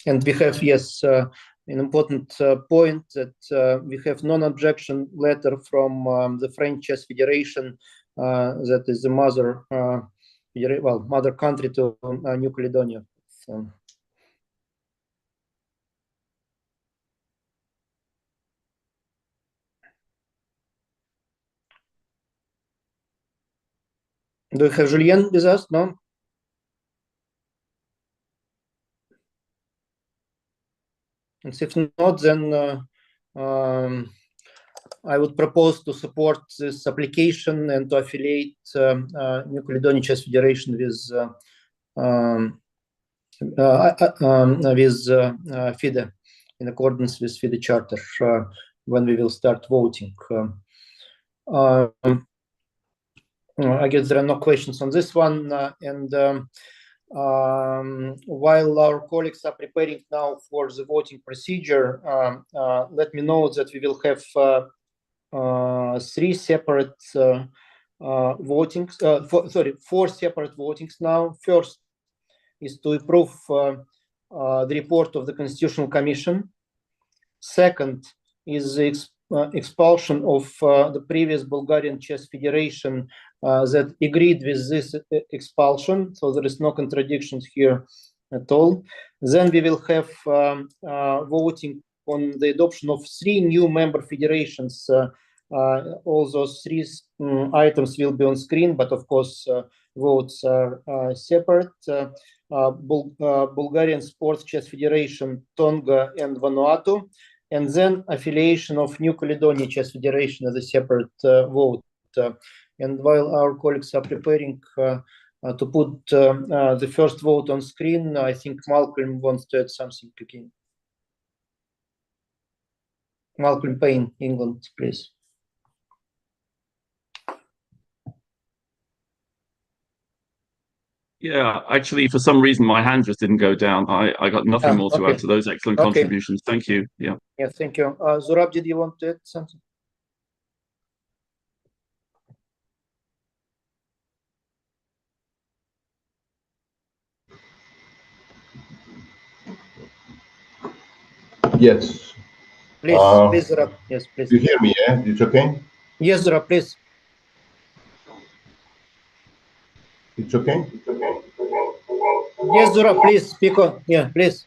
And we have, yes, an important point that we have non-objection letter from the French Chess Federation, that is the mother, mother country to New Caledonia. So. Do you have Julien with us? No? And if not, then I would propose to support this application and to affiliate New Caledonia Chess Federation with FIDE, in accordance with FIDE Charter, when we will start voting. I guess there are no questions on this one, and while our colleagues are preparing now for the voting procedure, let me know that we will have 4 separate votings now. First is to approve the report of the Constitutional Commission. Second is the expulsion of the previous Bulgarian Chess Federation that agreed with this expulsion, so there is no contradictions here at all. Then we will have voting on the adoption of 3 new member federations. All those 3 items will be on screen, but of course votes are separate. Bulgarian Sports Chess Federation, Tonga and Vanuatu, and then affiliation of New Caledonia Chess Federation as a separate vote. And while our colleagues are preparing to put the first vote on screen, I think Malcolm wants to add something again. Malcolm Payne, England, please. Yeah, actually, for some reason, my hand just didn't go down. I got nothing more to add to those excellent contributions. Thank you. Yeah. Yeah, thank you. Zurab, did you want to add something? Yes. Please, please, Zurab. Yes, please. You hear me, yeah? It's okay? Yes, Zurab, please. It's okay? Yes, Zurab, please speak on. Yeah, please.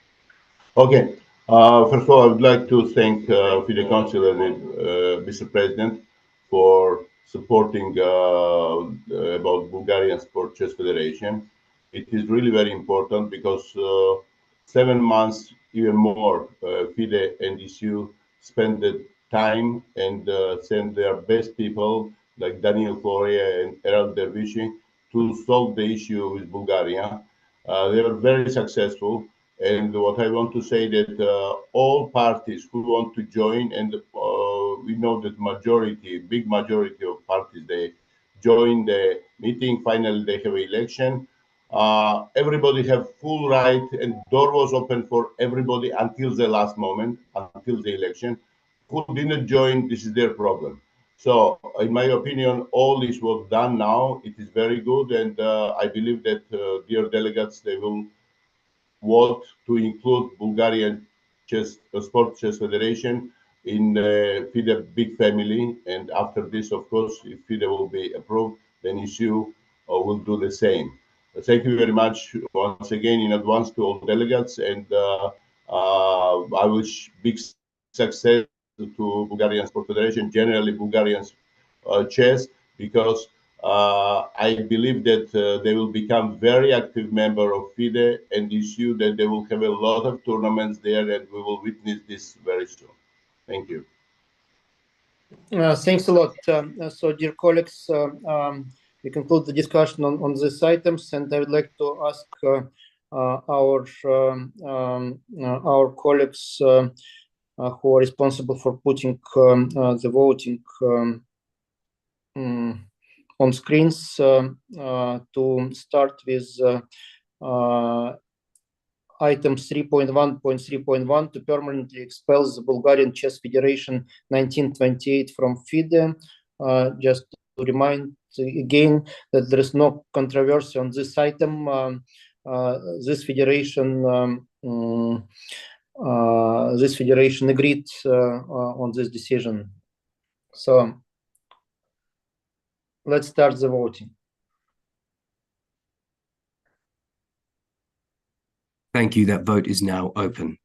Okay. First of all, I would like to thank FIDE Council and Mr. President for supporting about Bulgarian Sport Chess Federation. It is really very important because 7 months, even more, FIDE and ECU spend the time and send their best people like Daniel Correa and Errol Dervishi to solve the issue with Bulgaria. They were very successful. And what I want to say that all parties who want to join, and we know that big majority of parties, they join the meeting. Finally, they have an election. Everybody have full right, and door was open for everybody until the last moment, until the election. Who didn't join, this is their problem. So, in my opinion, all this was done now. It is very good, and I believe that dear delegates, they will vote to include Bulgarian Sport Chess Federation in the FIDE big family. And after this, of course, if FIDE will be approved, then ECU will do the same. Thank you very much once again in advance to all delegates, and I wish big success to Bulgarian Sport Federation, generally Bulgarian chess, because I believe that they will become very active member of FIDE and issue that they will have a lot of tournaments there, and we will witness this very soon. Thank you. Thanks a lot. So, dear colleagues, we conclude the discussion on these items, and I would like to ask our colleagues who are responsible for putting the voting on screens to start with item 3.1.3.1 to permanently expel the Bulgarian Chess Federation 1928 from FIDE. Just to remind again that there is no controversy on this item. This federation agreed on this decision. So let's start the voting. Thank you. That vote is now open.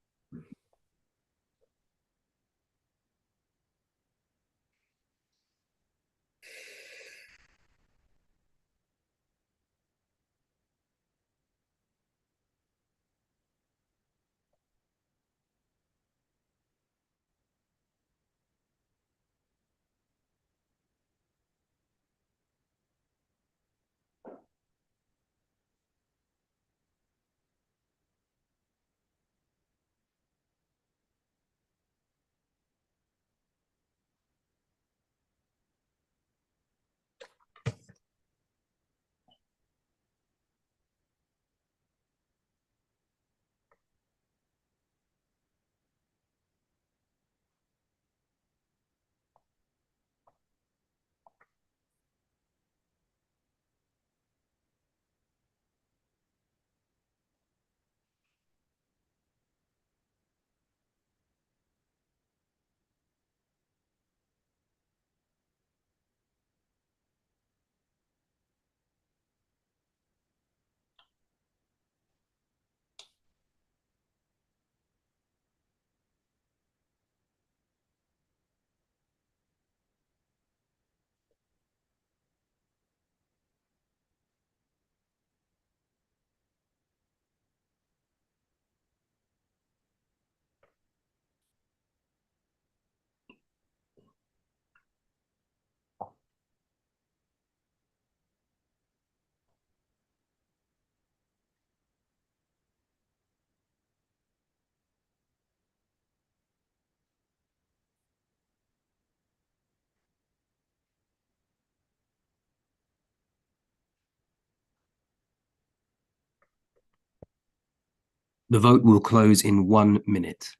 The vote will close in 1 minute.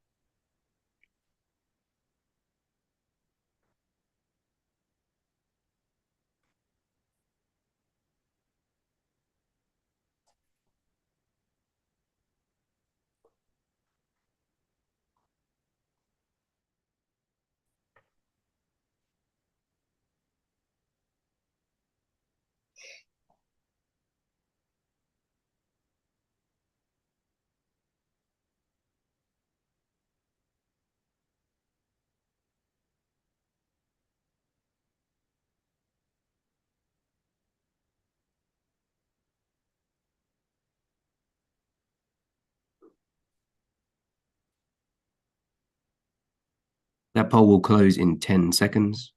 That poll will close in 10 seconds.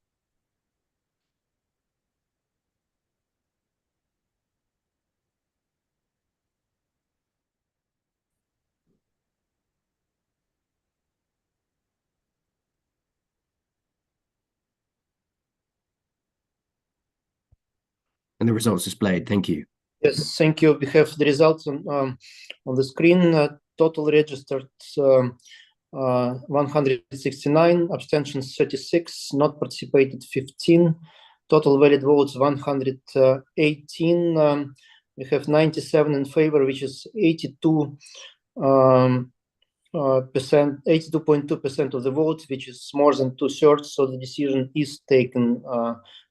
And the results displayed. Thank you. Yes, thank you. We have the results on the screen. Total registered 169, abstentions 36, not participated 15. Total valid votes 118. We have 97 in favor, which is 82 82.2% of the votes, which is more than 2/3. So the decision is taken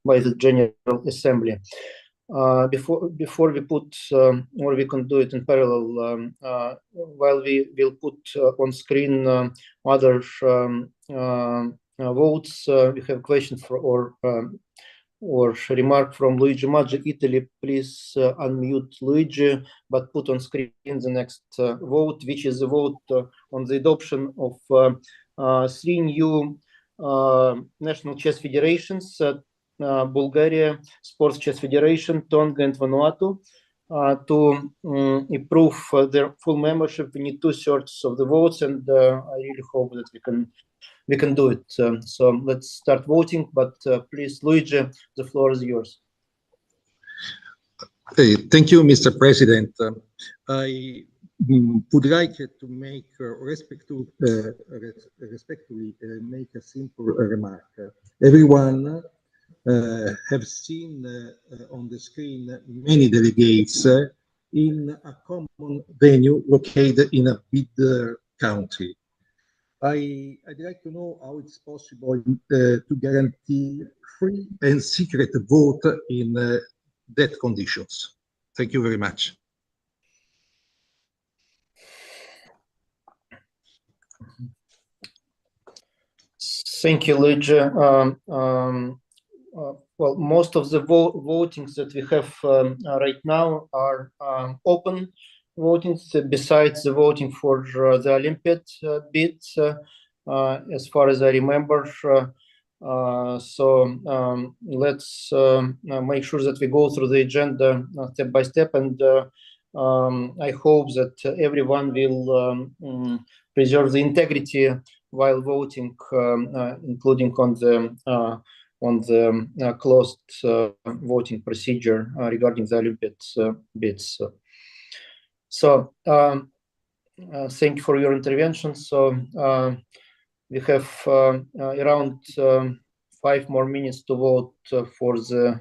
by the General Assembly. Before we put, or we can do it in parallel, while we will put on screen other votes, we have a question for our or remark from Luigi Maggi, Italy. Please unmute Luigi, but put on screen the next vote, which is the vote on the adoption of 3 new national chess federations, Bulgaria Sports Chess Federation, Tonga and Vanuatu. To improve their full membership, we need 2/3 of the votes, and I really hope that we can do it. So let's start voting, but please, Luigi, the floor is yours. Thank you, Mr. President. I would like to make respectfully make a simple remark. Everyone have seen on the screen many delegates in a common venue located in a big country. I'd like to know how it's possible to guarantee free and secret vote in that conditions. Thank you very much. Thank you, Luigi. Well, most of the votings that we have right now are open votings, besides the voting for the Olympiad bids, as far as I remember. So let's make sure that we go through the agenda step by step, and I hope that everyone will preserve the integrity while voting, including on the closed voting procedure regarding the Olympiad bids. So thank you for your intervention. So we have around 5 more minutes to vote for the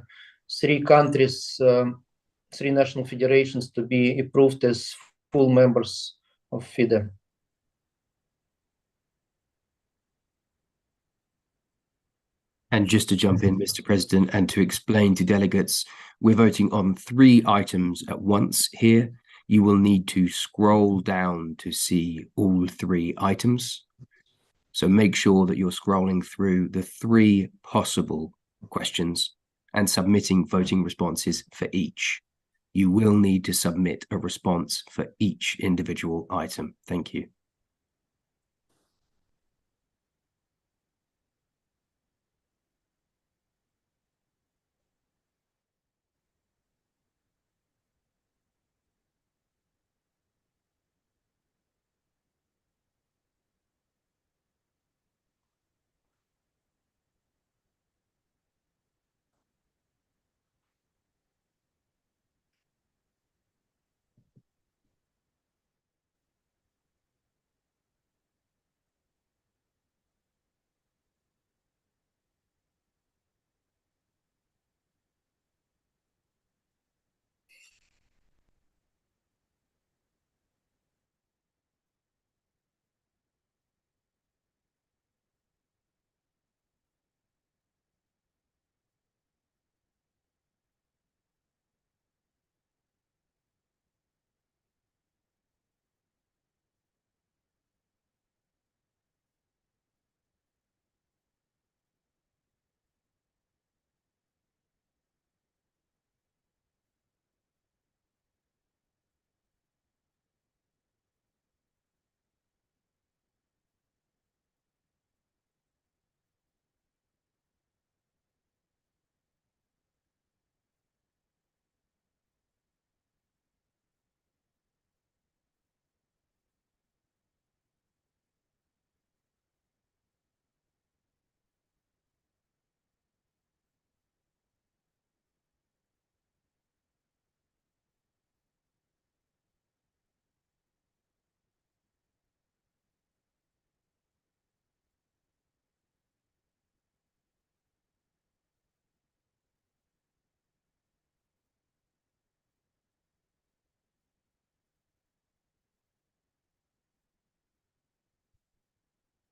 3 countries, 3 national federations to be approved as full members of FIDE. And just to jump in, Mr. President, and to explain to delegates, we're voting on 3 items at once here. You will need to scroll down to see all 3 items. So make sure that you're scrolling through the 3 possible questions and submitting voting responses for each. You will need to submit a response for each individual item. Thank you.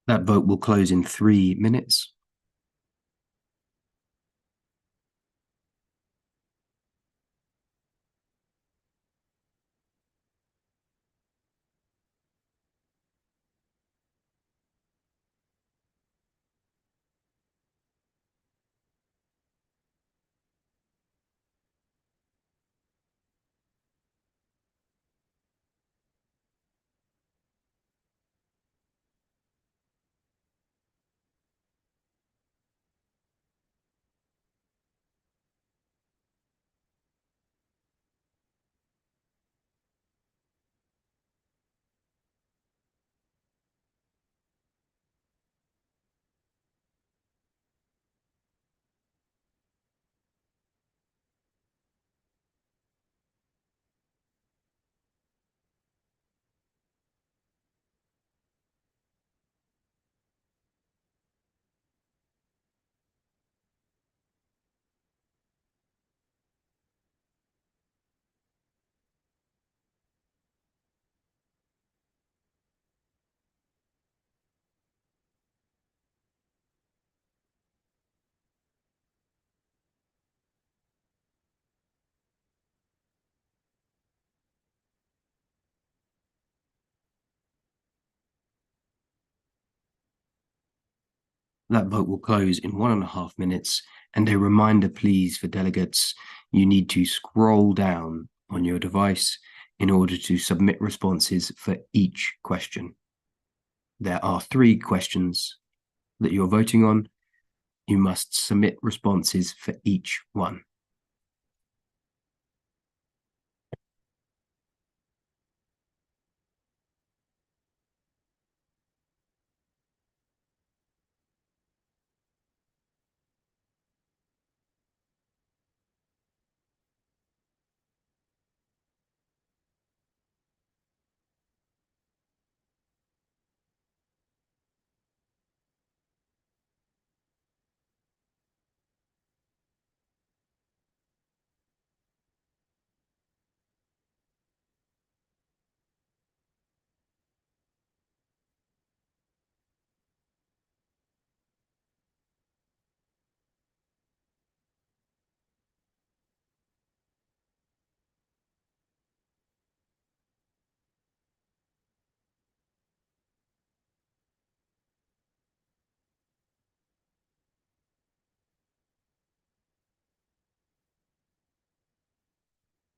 That vote will close in 3 minutes. That vote will close in 1.5 minutes. And a reminder, please, for delegates, you need to scroll down on your device in order to submit responses for each question. There are 3 questions that you're voting on. You must submit responses for each one.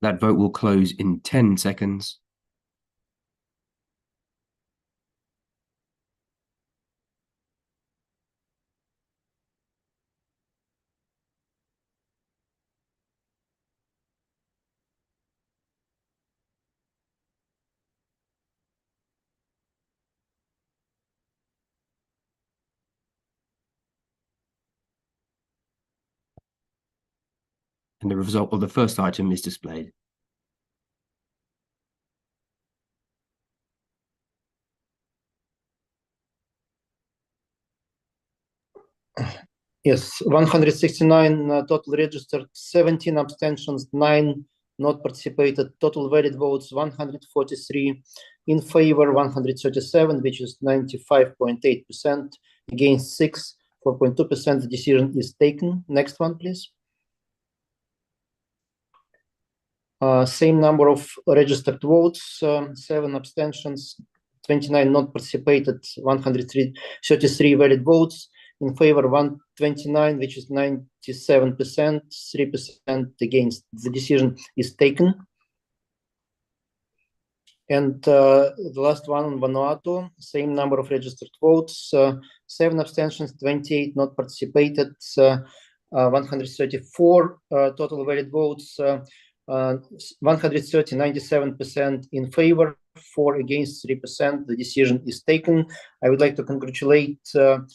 That vote will close in 10 seconds. And the result of the first item is displayed. Yes, 169 total registered, 17 abstentions, 9 not participated, total valid votes 143, in favor 137, which is 95.8%, against 6, 4.2%. The decision is taken. Next one, please. Same number of registered votes, 7 abstentions, 29 not participated, 133 valid votes, in favor 129, which is 97%, 3% against. The decision is taken. And the last one on Vanuatu, same number of registered votes, 7 abstentions, 28 not participated, 134 total valid votes, 130, 97% in favor, 4 against, 3%. The decision is taken. I would like to congratulate the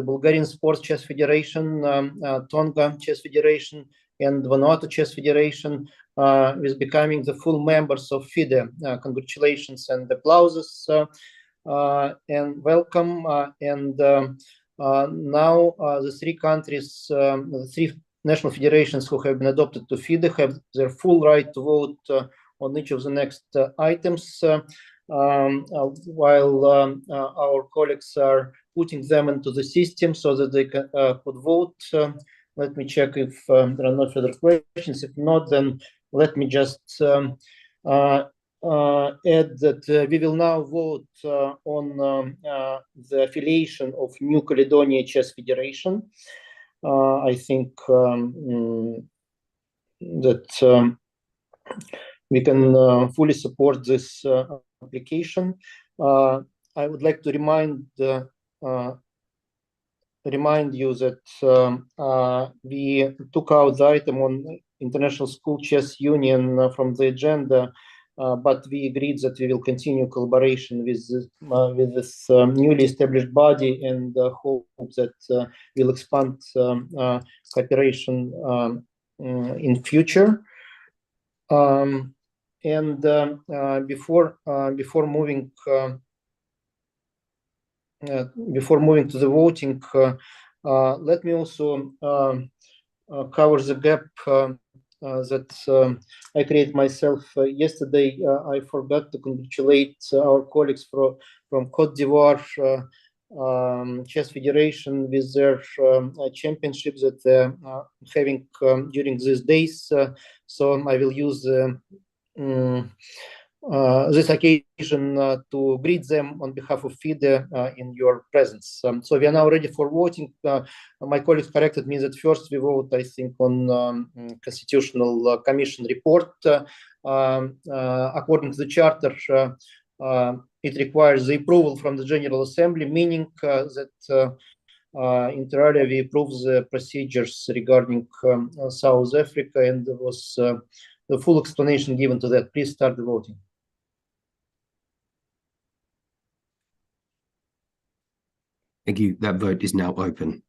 Bulgarian Sports Chess Federation, Tonga Chess Federation, and Vanuatu Chess Federation with becoming the full members of FIDE. Congratulations and applauses and welcome. Now the 3 countries, the 3 national federations who have been adopted to FIDE have their full right to vote on each of the next items, while our colleagues are putting them into the system so that they could vote. Let me check if there are no further questions. If not, then let me just add that we will now vote on the affiliation of New Caledonia Chess Federation. I think that we can fully support this application. I would like to remind you that we took out the item on International School Chess Union from the agenda, but we agreed that we will continue collaboration with this newly established body and hope that we'll expand cooperation in future. And before moving to the voting, let me also cover the gap that I created myself yesterday. I forgot to congratulate our colleagues from Cote d'Ivoire Chess Federation with their championships that they're having during these days. So I will use this occasion to greet them on behalf of FIDE in your presence. So we are now ready for voting. My colleagues corrected me that first we vote, I think, on Constitutional Commission report. According to the charter, it requires the approval from the General Assembly, meaning that inter alia we approve the procedures regarding South Africa, and there was the full explanation given to that. Please start the voting. Thank you. That vote is now open.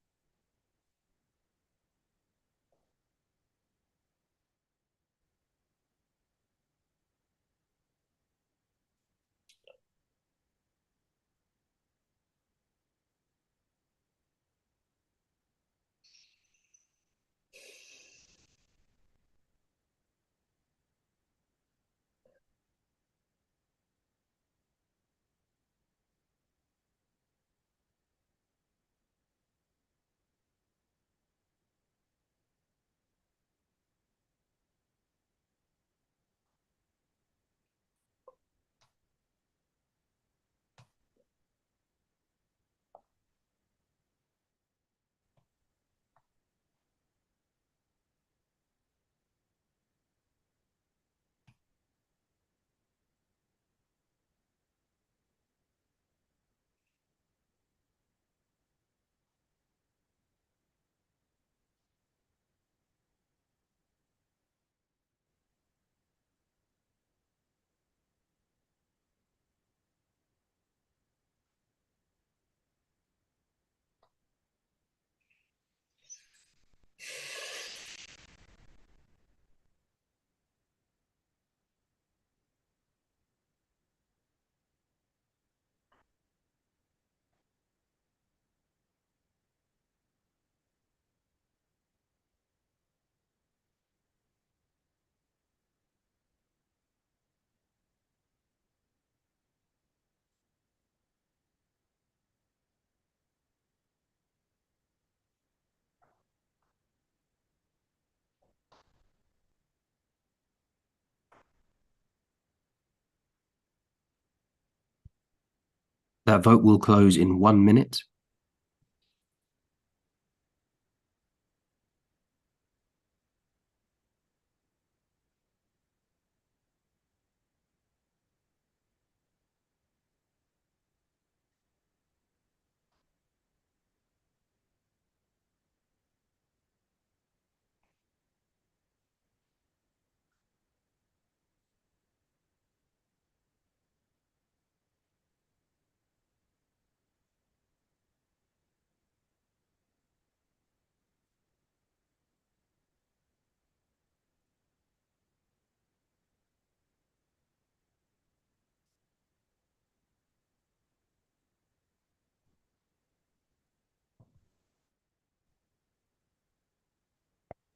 That vote will close in 1 minute.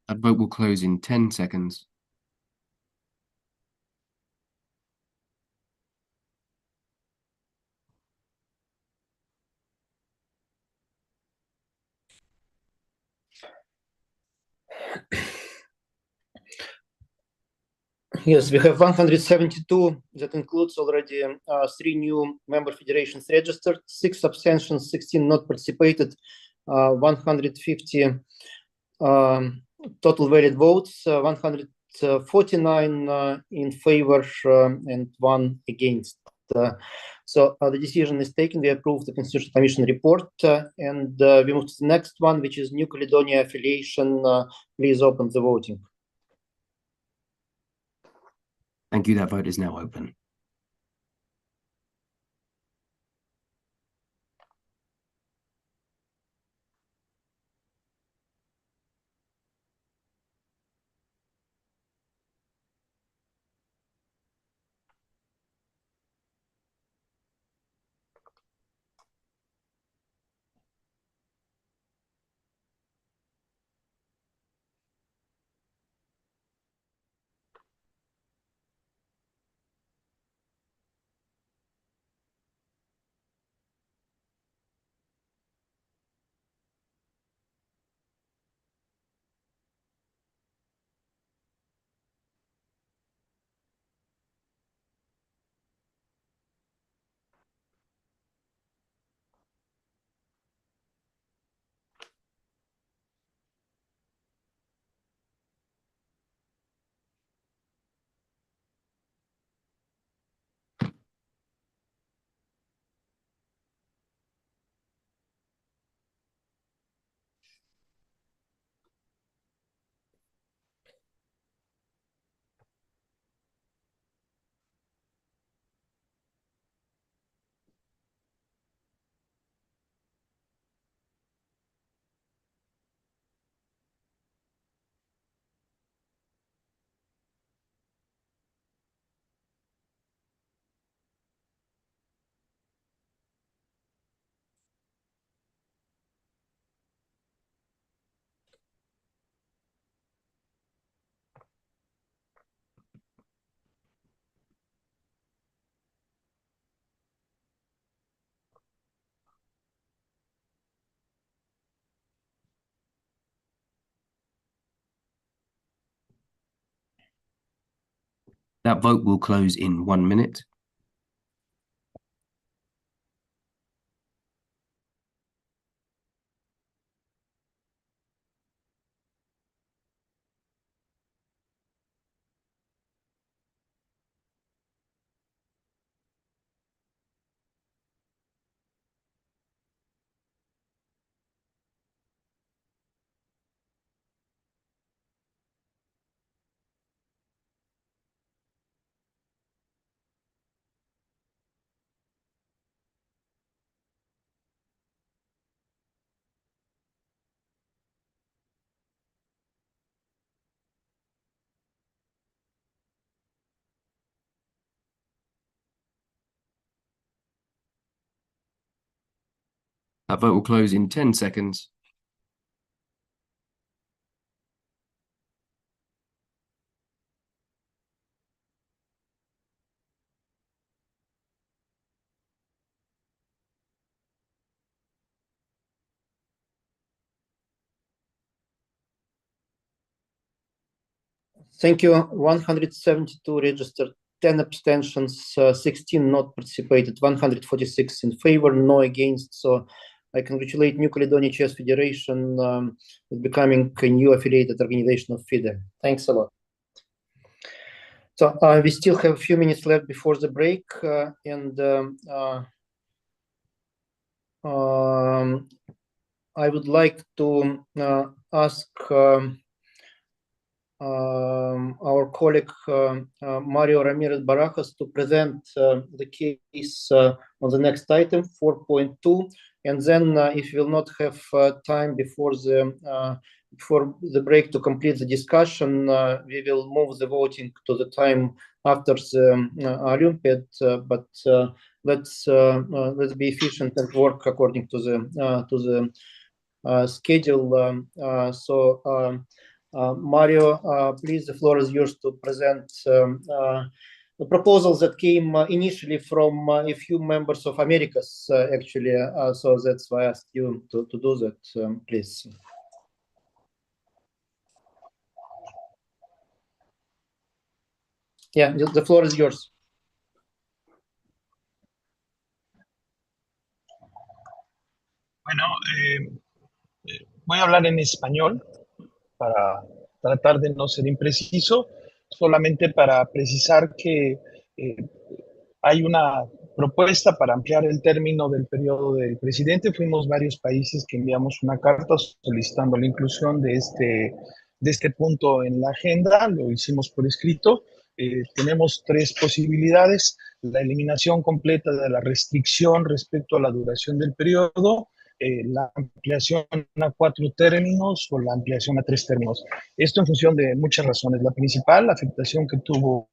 That vote will close in 10 seconds. Yes, we have 172. That includes already 3 new member federations registered, 6 abstentions, 16 not participated, 150 total valid votes, 149 in favor and 1 against. So the decision is taken. We approve the Constitutional Commission report, and we move to the next one, which is New Caledonia affiliation. Please open the voting. Thank you. That vote is now open. That vote will close in 1 minute. That vote will close in 10 seconds. Thank you. 172 registered, 10 abstentions, 16 not participated, 146 in favor, no against. So I congratulate New Caledonia Chess Federation with becoming a new affiliated organization of FIDE. Thanks a lot. So we still have a few minutes left before the break, and I would like to ask our colleague Mario Ramirez Barajas to present the case on the next item, 4.2, and then if we will not have time before the break to complete the discussion, we will move the voting to the time after the Olympiad. But let's be efficient and work according to the schedule. Mario, please, the floor is yours to present the proposals that came initially from a few members of Americas, actually. So that's why I asked you to do that, please. Yeah, the floor is yours. Bueno, voy a hablar en español para tratar de no ser impreciso, solamente para precisar que hay una propuesta para ampliar el término del periodo del presidente. Fuimos varios países que enviamos una carta solicitando la inclusión de este punto en la agenda. Lo hicimos por escrito. Tenemos tres posibilidades: la eliminación completa de la restricción respecto a la duración del periodo, la ampliación a 4 términos o la ampliación a 3 términos. Esto en función de muchas razones. La principal, la afectación que tuvo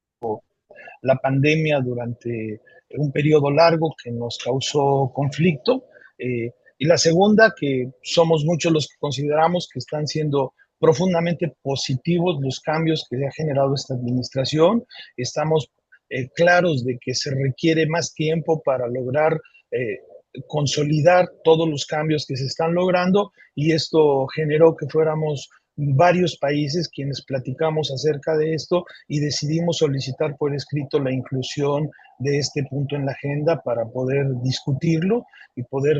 la pandemia durante un periodo largo que nos causó conflicto. Y la segunda, que somos muchos los que consideramos que están siendo profundamente positivos los cambios que ha generado esta administración. Estamos claros de que se requiere más tiempo para lograr consolidar todos los cambios que se están logrando, y esto generó que fuéramos varios países quienes platicamos acerca de esto y decidimos solicitar por escrito la inclusión de este punto en la agenda para poder discutirlo y poder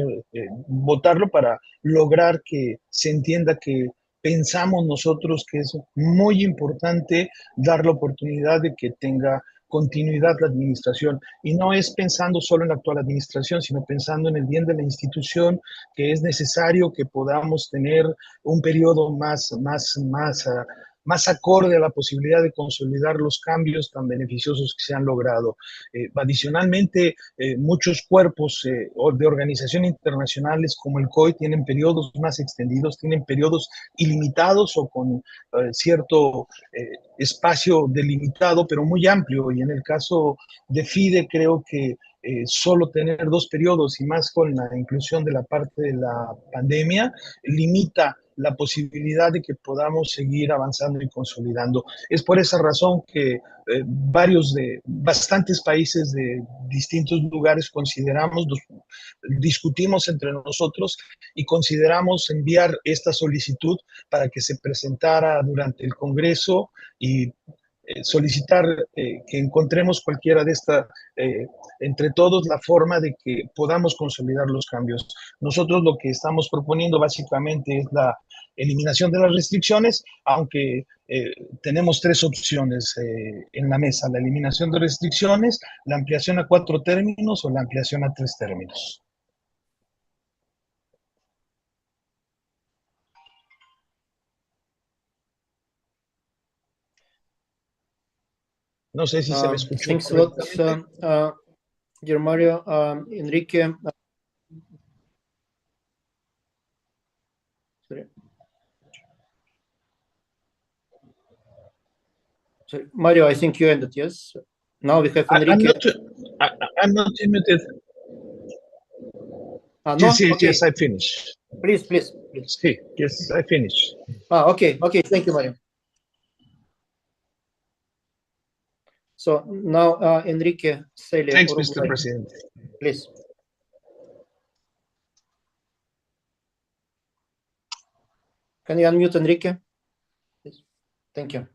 votarlo, para lograr que se entienda que pensamos nosotros que es muy importante dar la oportunidad de que tenga continuidad la administración, y no es pensando solo en la actual administración, sino pensando en el bien de la institución, que es necesario que podamos tener un periodo más acorde a la posibilidad de consolidar los cambios tan beneficiosos que se han logrado. Adicionalmente, muchos cuerpos de organización internacionales como el COI tienen periodos más extendidos, tienen periodos ilimitados o con cierto espacio delimitado, pero muy amplio. Y en el caso de FIDE, creo que solo tener 2 periodos, y más con la inclusión de la parte de la pandemia, limita la posibilidad de que podamos seguir avanzando y consolidando. Es por esa razón que bastantes países de distintos lugares discutimos entre nosotros y consideramos enviar esta solicitud para que se presentara durante el Congreso y solicitar que encontremos cualquiera de estas, entre todos, la forma de que podamos consolidar los cambios. Nosotros lo que estamos proponiendo básicamente es la eliminación de las restricciones, aunque tenemos tres opciones en la mesa: la eliminación de restricciones, la ampliación a 4 términos o la ampliación a 3 términos. No sé si se me escuchó Thanks a lot, correctamente. dear Mario. Enrique. Sorry. Sorry. Mario, I think you ended, yes? Now we have Enrique. I'm not muted. No? Yes, Okay. yes, I finished. Please. Sí, yes, I finished. Okay. Thank you, Mario. So now, Enrique Celia. Thanks, Uruguay. Mr. President. Please. Can you unmute Enrique? Please. Thank you.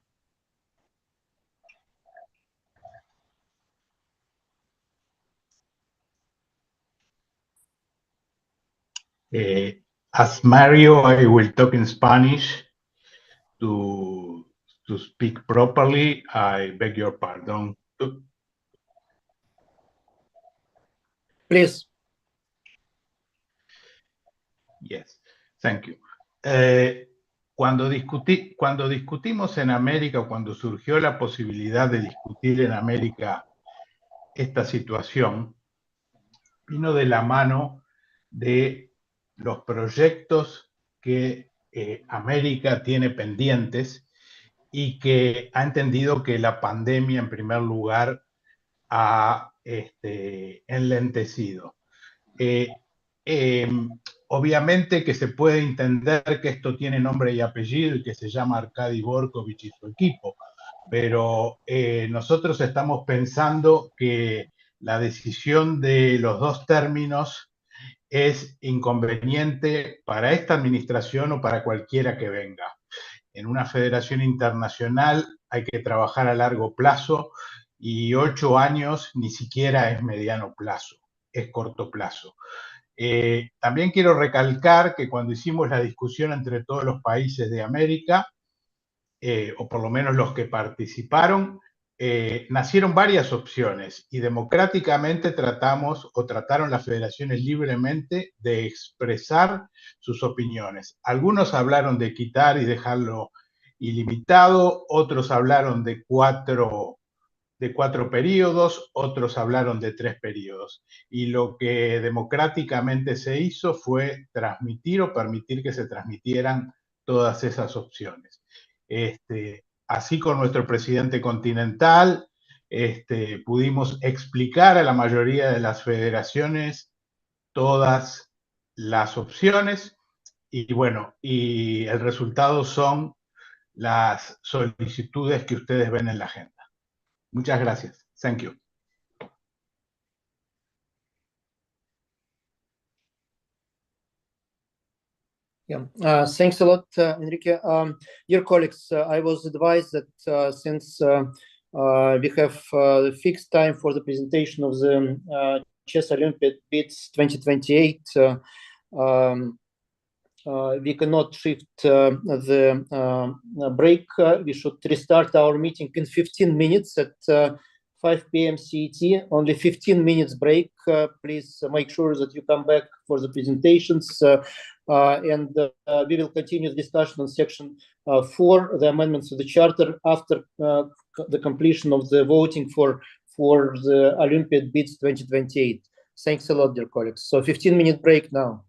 As Mario, I will talk in Spanish to speak properly. I beg your pardon. Please. Yes, thank you. Cuando discutimos en América, cuando surgió la posibilidad de discutir en América esta situación, vino de la mano de los proyectos que América tiene pendientes y que ha entendido que la pandemia, en primer lugar, ha enlentecido. Obviamente que se puede entender que esto tiene nombre y apellido y que se llama Arkady Borkovich y su equipo, pero nosotros estamos pensando que la decisión de los 2 términos es inconveniente para esta administración o para cualquiera que venga. En una federación internacional hay que trabajar a largo plazo y 8 años ni siquiera es mediano plazo, es corto plazo. También quiero recalcar que cuando hicimos la discusión entre todos los países de América, o por lo menos los que participaron, nacieron varias opciones y democráticamente trataron las federaciones libremente de expresar sus opiniones. Algunos hablaron de quitar y dejarlo ilimitado, otros hablaron de cuatro periodos, otros hablaron de 3 periodos. Y lo que democráticamente se hizo fue transmitir o permitir que se transmitieran todas esas opciones. Así con nuestro presidente continental, pudimos explicar a la mayoría de las federaciones todas las opciones y bueno, y el resultado son las solicitudes que ustedes ven en la agenda. Muchas gracias. Thank you. Yeah, thanks a lot, Enrique. Dear colleagues, I was advised that since we have the fixed time for the presentation of the Chess Olympiad Bids 2028, we cannot shift the break. We should restart our meeting in 15 minutes at 5 p.m. CET. Only 15 minutes break. Please make sure that you come back for the presentations. And we will continue the discussion on section 4, the amendments to the charter, after the completion of the voting for the Olympiad Bids 2028. Thanks a lot, dear colleagues. So 15-minute break now.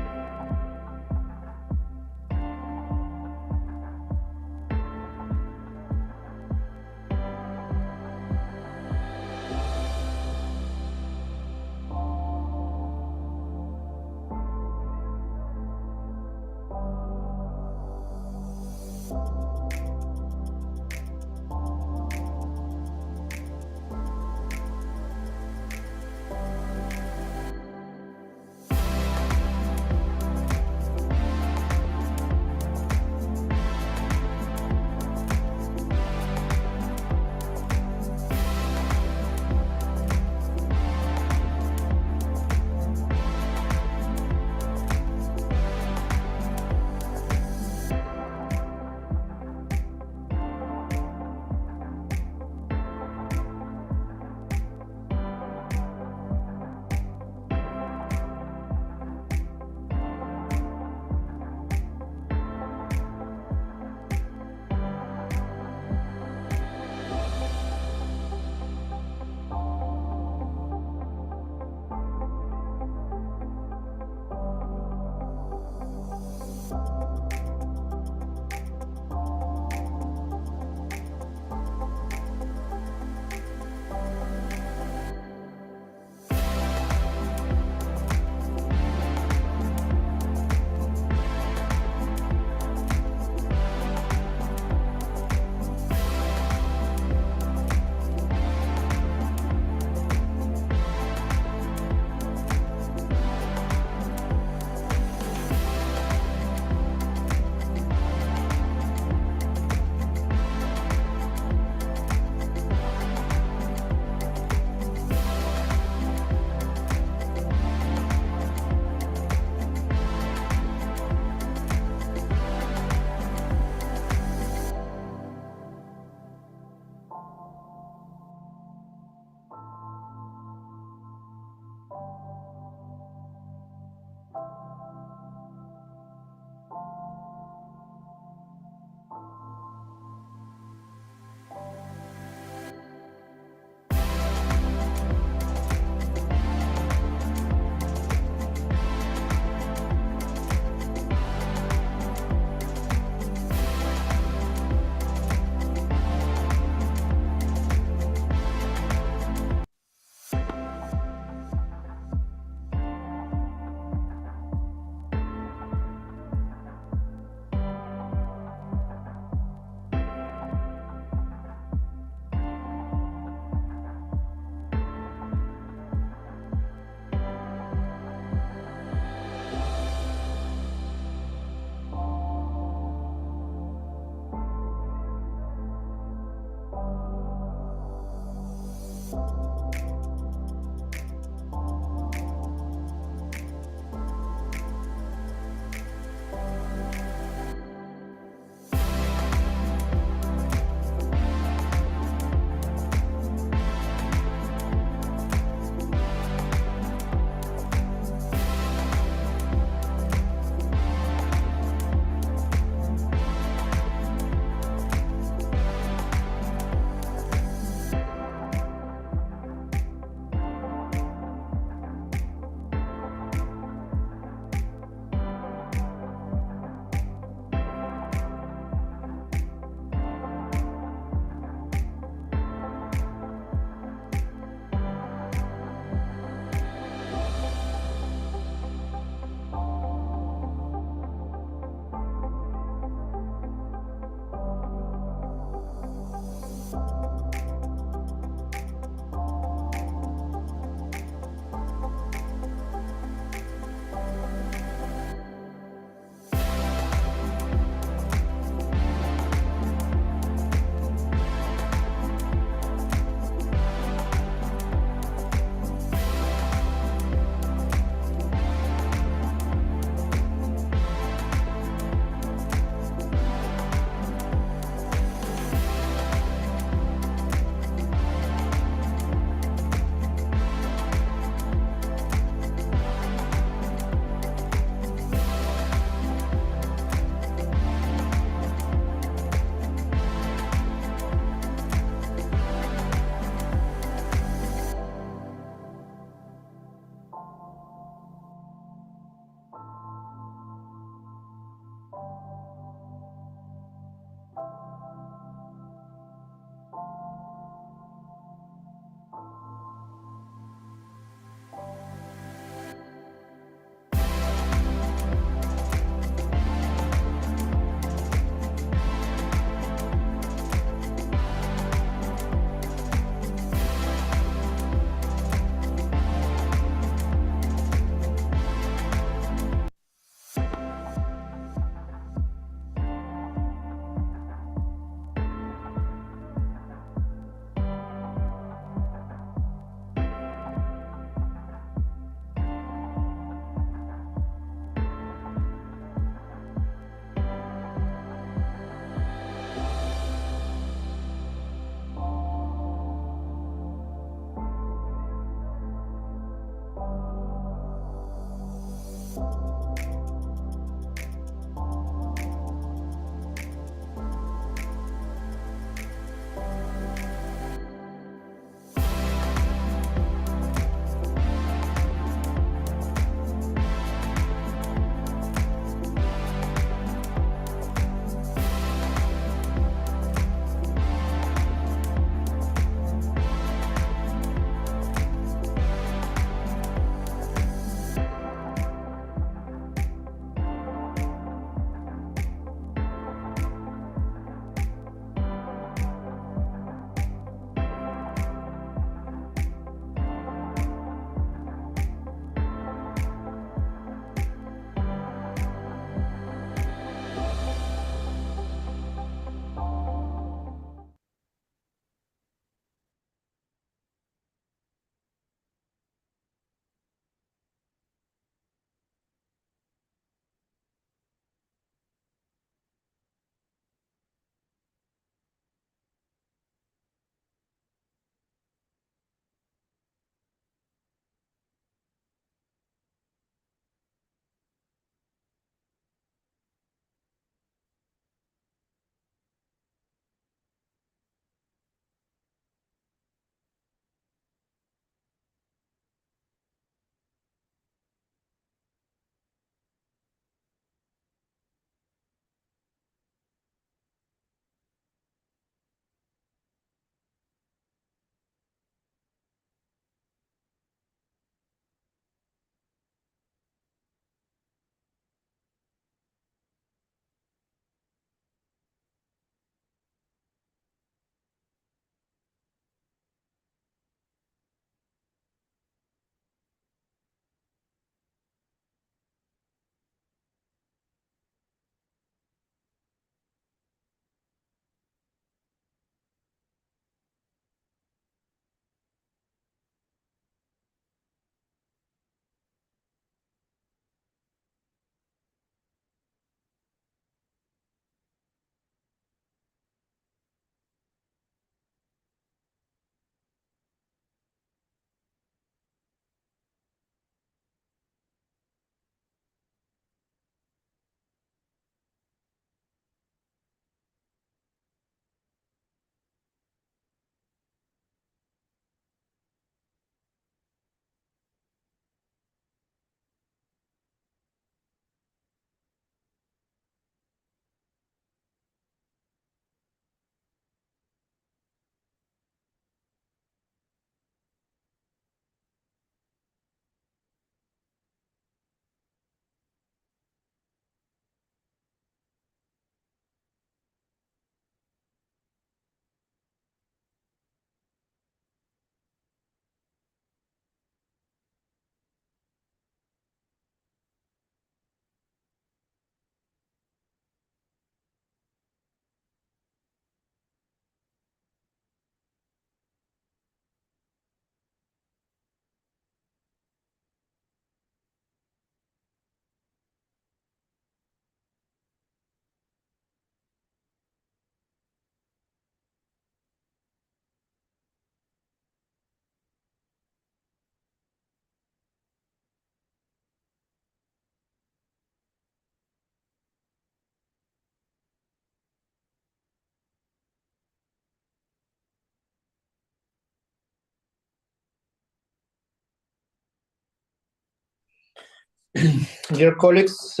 Dear colleagues,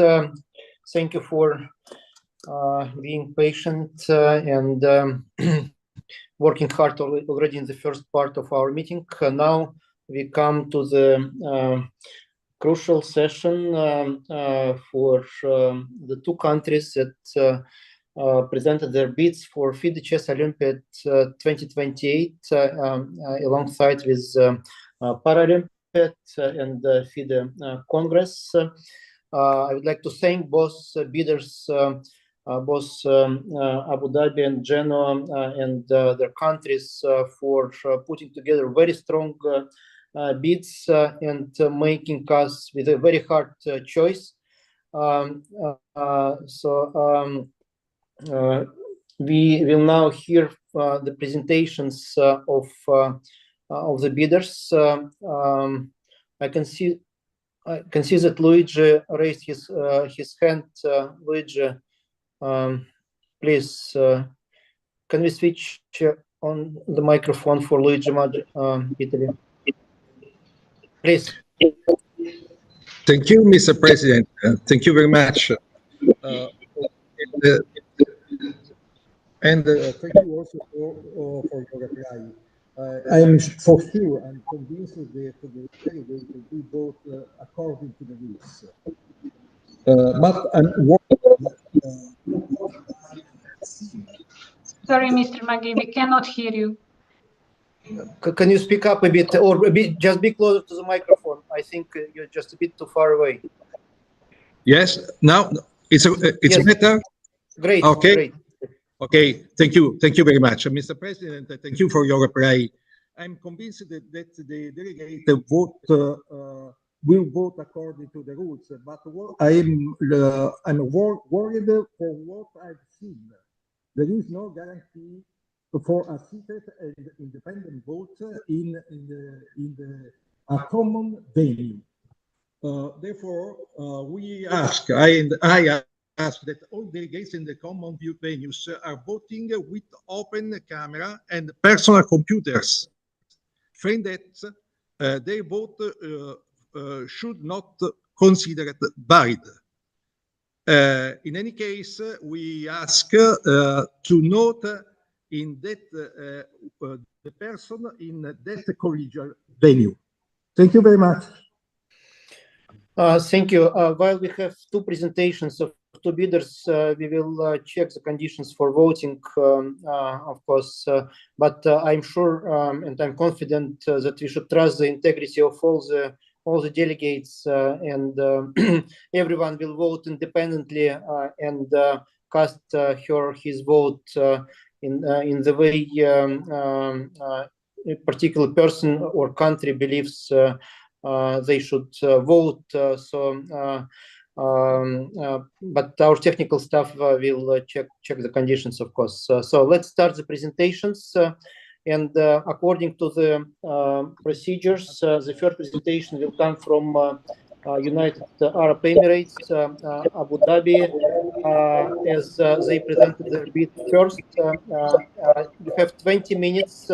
thank you for being patient and working hard already in the first part of our meeting. Now we come to the crucial session for the two countries that presented their bids for FIDE Chess Olympiad 2028 alongside with Paralympiad and FIDE Congress. I would like to thank both bidders, both Abu Dhabi and Genoa and their countries for putting together very strong bids and making us with a very hard choice. We will now hear the presentations of the bidders. I can see that Luigi raised his hand. Luigi, please, can we switch on the microphone for Luigi Italy? Please. Thank you, Mr. President. Thank you very much. And thank you also for your reply. I'm for sure, I'm convinced that the delegate will be vote according to the rules. But I'm Sorry, Mr. Maggi, we cannot hear you. Can you speak up a bit, or just be closer to the microphone? I think you're just a bit too far away. Yes, now it's yes. Better? Great. Okay. Great. Okay, thank you very much. Mr. President, thank you for your reply. I'm convinced that the delegate will vote according to the rules, but I'm worried for what I've seen. There is no guarantee for a secret and independent vote in a common venue. Therefore, I ask that all delegates in the common view venues are voting with open camera and personal computers. Friend that their vote should not consider it valid. In any case, we ask to note in that the person in that collegial venue. Thank you very much. Thank you. While we have two presentations of two bidders, we will check the conditions for voting, of course, but I'm sure and I'm confident that we should trust the integrity of all the delegates and everyone will vote independently and cast his vote in the way a particular person or country believes they should vote. But our technical staff will check the conditions, of course. So let's start the presentations. And according to the procedures, the first presentation will come from United Arab Emirates, Abu Dhabi, as they presented their bid first. You have 20 minutes.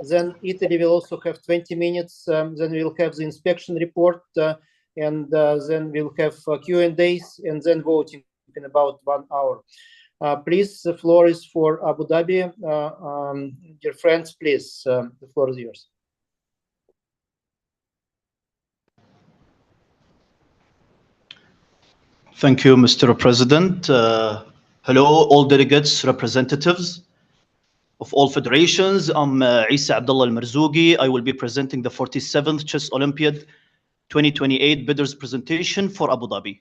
Then Italy will also have 20 minutes. Then we'll have the inspection report, and then we'll have Q&As, and then voting in about 1 hour. Please, the floor is for Abu Dhabi. Dear friends, please, the floor is yours. Thank you, Mr. President. Hello, all delegates, representatives of all federations. I'm Isa Abdullah Al-Marzougi. I will be presenting the 47th Chess Olympiad 2028 bidders presentation for Abu Dhabi.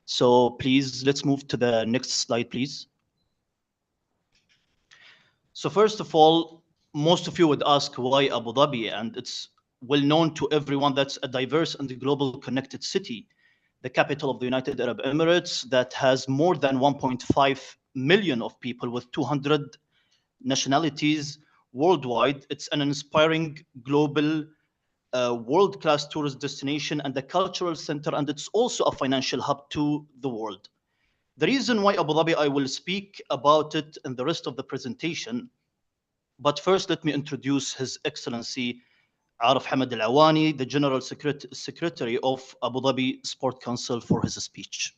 So please, let's move to the next slide, please. So first of all, most of you would ask why Abu Dhabi, and it's well known to everyone that's a diverse and global connected city, the capital of the United Arab Emirates that has more than 1.5 million of people with 200 nationalities worldwide. It's an inspiring global world-class tourist destination and a cultural center, and it's also a financial hub to the world. The reason why Abu Dhabi, I will speak about it in the rest of the presentation, but first let me introduce His Excellency Arif Hamad Al-Awani, the General Secretary of Abu Dhabi Sport Council, for his speech.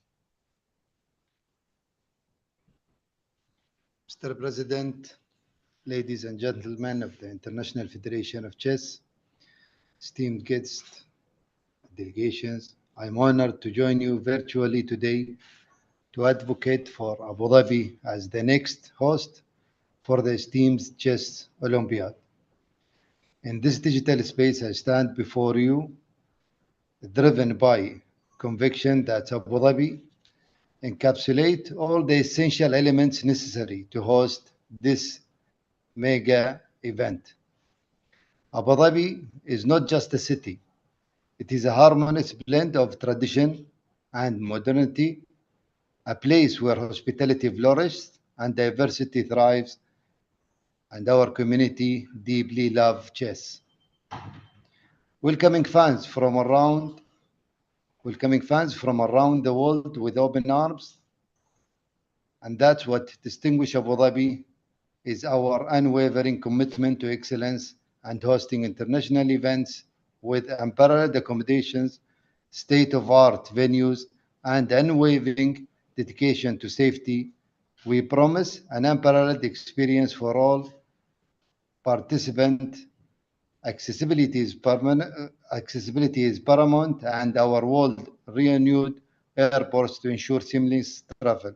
Mr. President, ladies and gentlemen of the International Federation of Chess, esteemed guests, delegations, I'm honored to join you virtually today to advocate for Abu Dhabi as the next host for the esteemed Chess Olympiad. In this digital space, I stand before you driven by conviction that Abu Dhabi encapsulate all the essential elements necessary to host this mega event. Abu Dhabi is not just a city. It is a harmonious blend of tradition and modernity, a place where hospitality flourishes and diversity thrives, and our community deeply love chess. Welcoming fans from around the world with open arms, and that's what distinguishes Abu Dhabi is our unwavering commitment to excellence and hosting international events with unparalleled accommodations, state-of-art venues, and unwavering dedication to safety. We promise an unparalleled experience for all participants. Accessibility is paramount, and our world renewed airports to ensure seamless travel.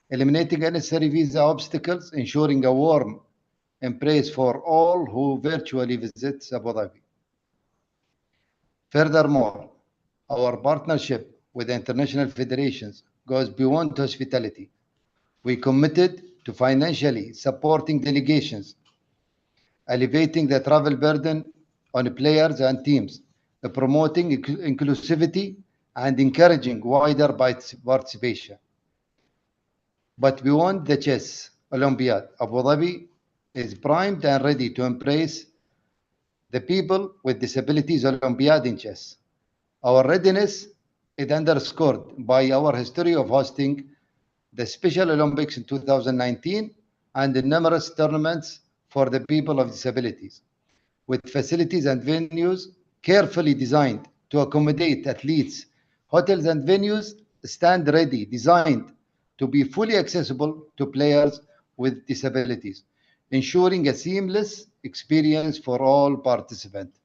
Eliminating unnecessary visa obstacles, ensuring a warm embrace for all who virtually visit Abu Dhabi. Furthermore, our partnership with the international federations goes beyond hospitality. We committed to financially supporting delegations, alleviating the travel burden on players and teams, promoting inclusivity and encouraging wider participation. But beyond the chess Olympiad, Abu Dhabi is primed and ready to embrace the People with Disabilities Olympiad in chess. Our readiness is underscored by our history of hosting the Special Olympics in 2019 and the numerous tournaments for the people with disabilities, with facilities and venues carefully designed to accommodate athletes. Hotels and venues stand ready, designed to be fully accessible to players with disabilities, ensuring a seamless experience for all participants.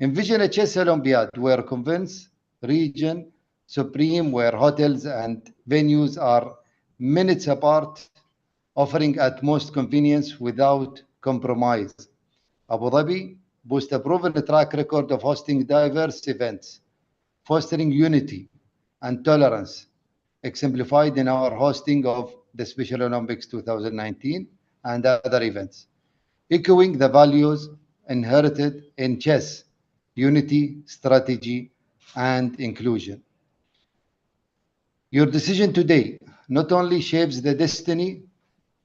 Envision a chess Olympiad where convince region supreme, where hotels and venues are minutes apart, offering utmost convenience without compromise. Abu Dhabi boasts a proven track record of hosting diverse events, fostering unity and tolerance, exemplified in our hosting of the Special Olympics 2019 and other events, echoing the values inherited in chess: unity, strategy, and inclusion. Your decision today not only shapes the destiny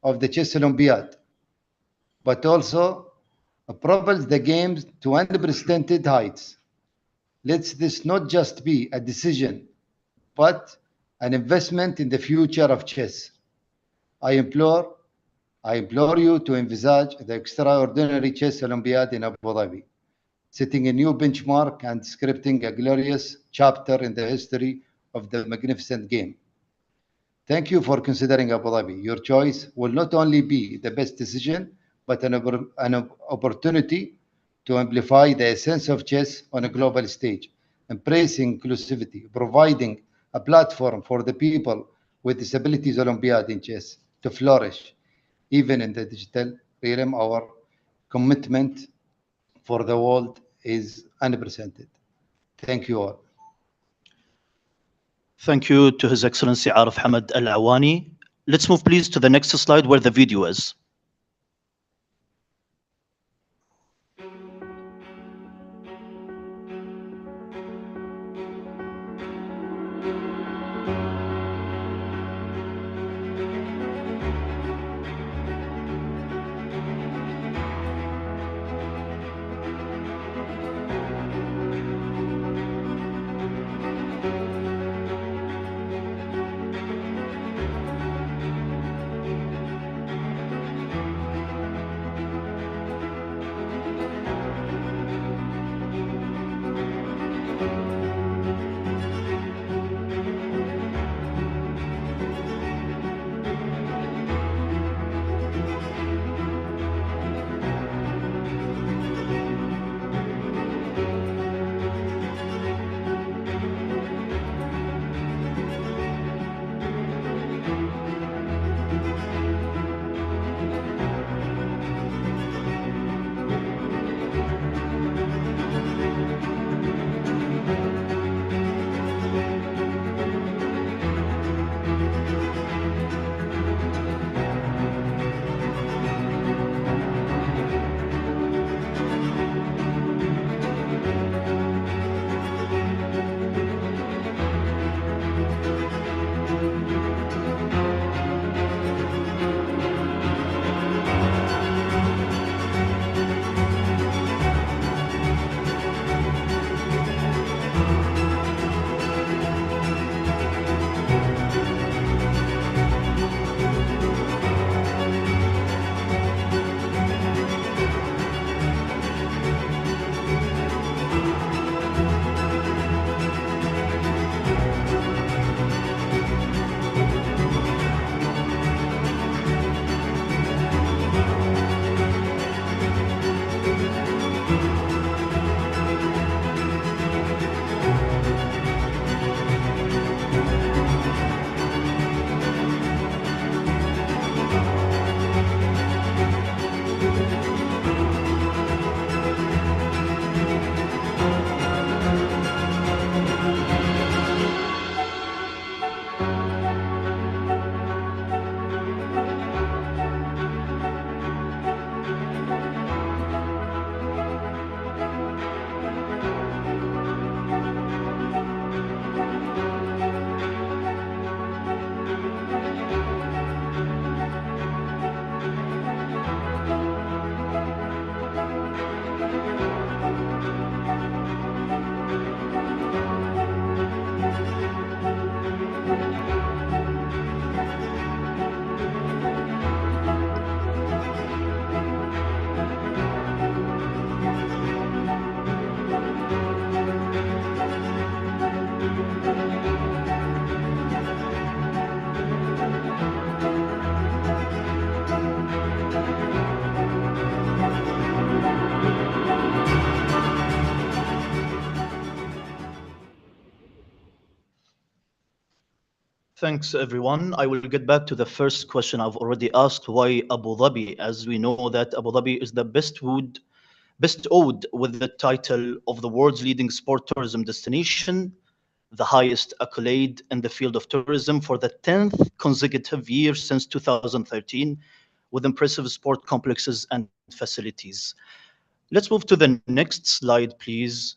of the Chess Olympiad, but also propels the games to unprecedented heights. Let this not just be a decision, but an investment in the future of chess. I implore you to envisage the extraordinary Chess Olympiad in Abu Dhabi, setting a new benchmark and scripting a glorious chapter in the history of the magnificent game. Thank you for considering Abu Dhabi. Your choice will not only be the best decision, but an opportunity to amplify the essence of chess on a global stage, embracing inclusivity, providing a platform for the people with disabilities Olympiad in chess to flourish. Even in the digital realm, our commitment for the world is unprecedented. Thank you all. Thank you to His Excellency Arif Hamad Al-Awani. Let's move please to the next slide where the video is. Thanks, everyone. I will get back to the first question I've already asked. Why Abu Dhabi? As we know that Abu Dhabi is the bestowed with the title of the world's leading sport tourism destination, the highest accolade in the field of tourism for the 10th consecutive year since 2013, with impressive sport complexes and facilities. Let's move to the next slide, please.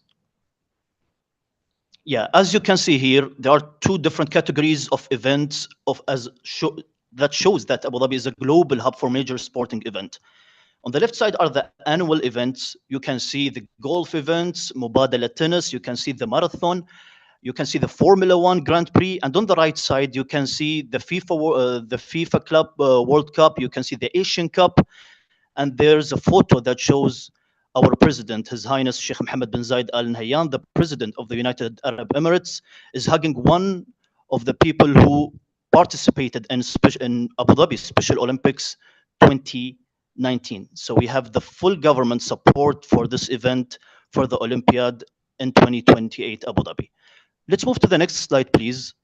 Yeah, as you can see here, there are two different categories of events that shows that Abu Dhabi is a global hub for major sporting event. On the left side are the annual events. You can see the golf events, Mubadala tennis, you can see the marathon, you can see the Formula One Grand Prix, and on the right side, you can see the FIFA Club World Cup, you can see the Asian Cup, and there's a photo that shows our president, His Highness Sheikh Mohammed bin Zayed Al Nahyan, the president of the United Arab Emirates, is hugging one of the people who participated in Abu Dhabi Special Olympics 2019. So we have the full government support for this event for the Olympiad in 2028 Abu Dhabi. Let's move to the next slide, please.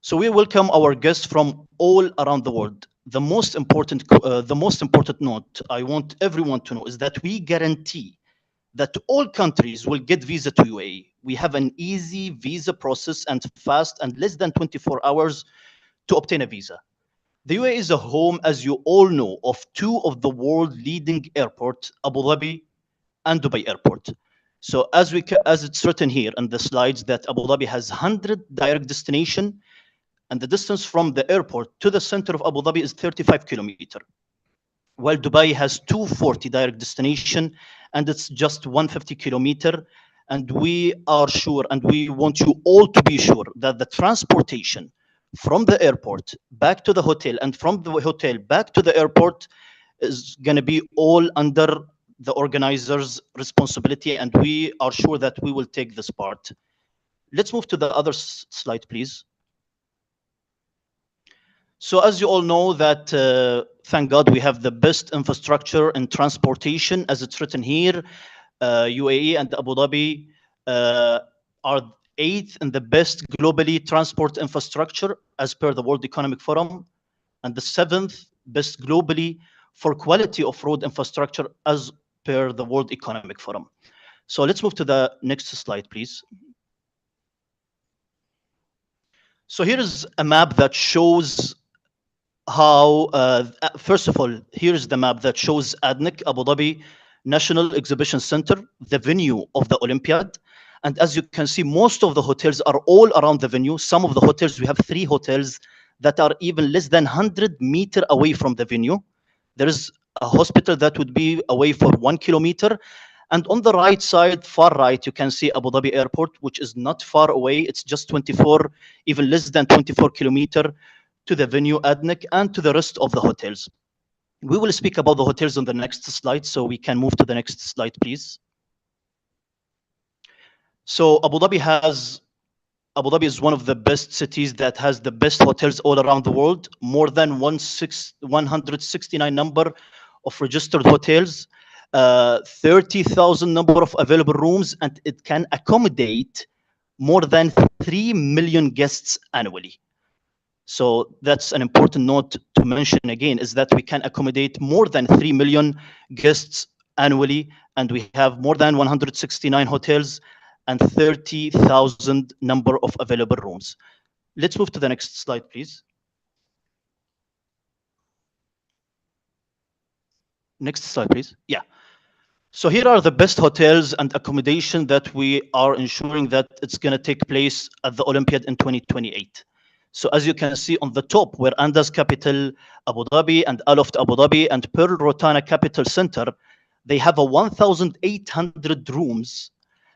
So we welcome our guests from all around the world. The most important note I want everyone to know is that we guarantee that all countries will get visa to UAE. We have an easy visa process and fast and less than 24 hours to obtain a visa. The UAE is a home, as you all know, of two of the world leading airports, Abu Dhabi and Dubai Airport. So as it's written here in the slides that Abu Dhabi has 100 direct destinations, and the distance from the airport to the center of Abu Dhabi is 35 kilometers, while Dubai has 240 direct destination and it's just 150 kilometers. And we are sure, and we want you all to be sure, that the transportation from the airport back to the hotel and from the hotel back to the airport is going to be all under the organizer's responsibility, and we are sure that we will take this part. Let's move to the other slide, please. So as you all know that, thank God, we have the best infrastructure in transportation, as it's written here. UAE and Abu Dhabi are 8th in the best globally transport infrastructure as per the World Economic Forum, and the 7th best globally for quality of road infrastructure as per the World Economic Forum. So let's move to the next slide, please. So here is a map that shows how, first of all, here's the map that shows ADNIC, Abu Dhabi National Exhibition Center, the venue of the Olympiad. And as you can see, most of the hotels are all around the venue. Some of the hotels, we have 3 hotels that are even less than 100 meters away from the venue. There is a hospital that would be away for 1 kilometer. And on the right side, far right, you can see Abu Dhabi Airport, which is not far away. It's just 24, even less than 24 kilometers to the venue ADNIC and to the rest of the hotels. We will speak about the hotels on the next slide, so we can move to the next slide, please. So Abu Dhabi is one of the best cities that has the best hotels all around the world, more than 169 number of registered hotels, 30,000 number of available rooms, and it can accommodate more than 3 million guests annually. So that's an important note to mention again, is that we can accommodate more than 3 million guests annually, and we have more than 169 hotels and 30,000 number of available rooms. Let's move to the next slide, please. Next slide, please. Yeah. So here are the best hotels and accommodation that we are ensuring that it's going to take place at the Olympiad in 2028. So as you can see on the top, where Andas Capital Abu Dhabi and Aloft Abu Dhabi and Pearl Rotana Capital Center, they have a 1,800 rooms,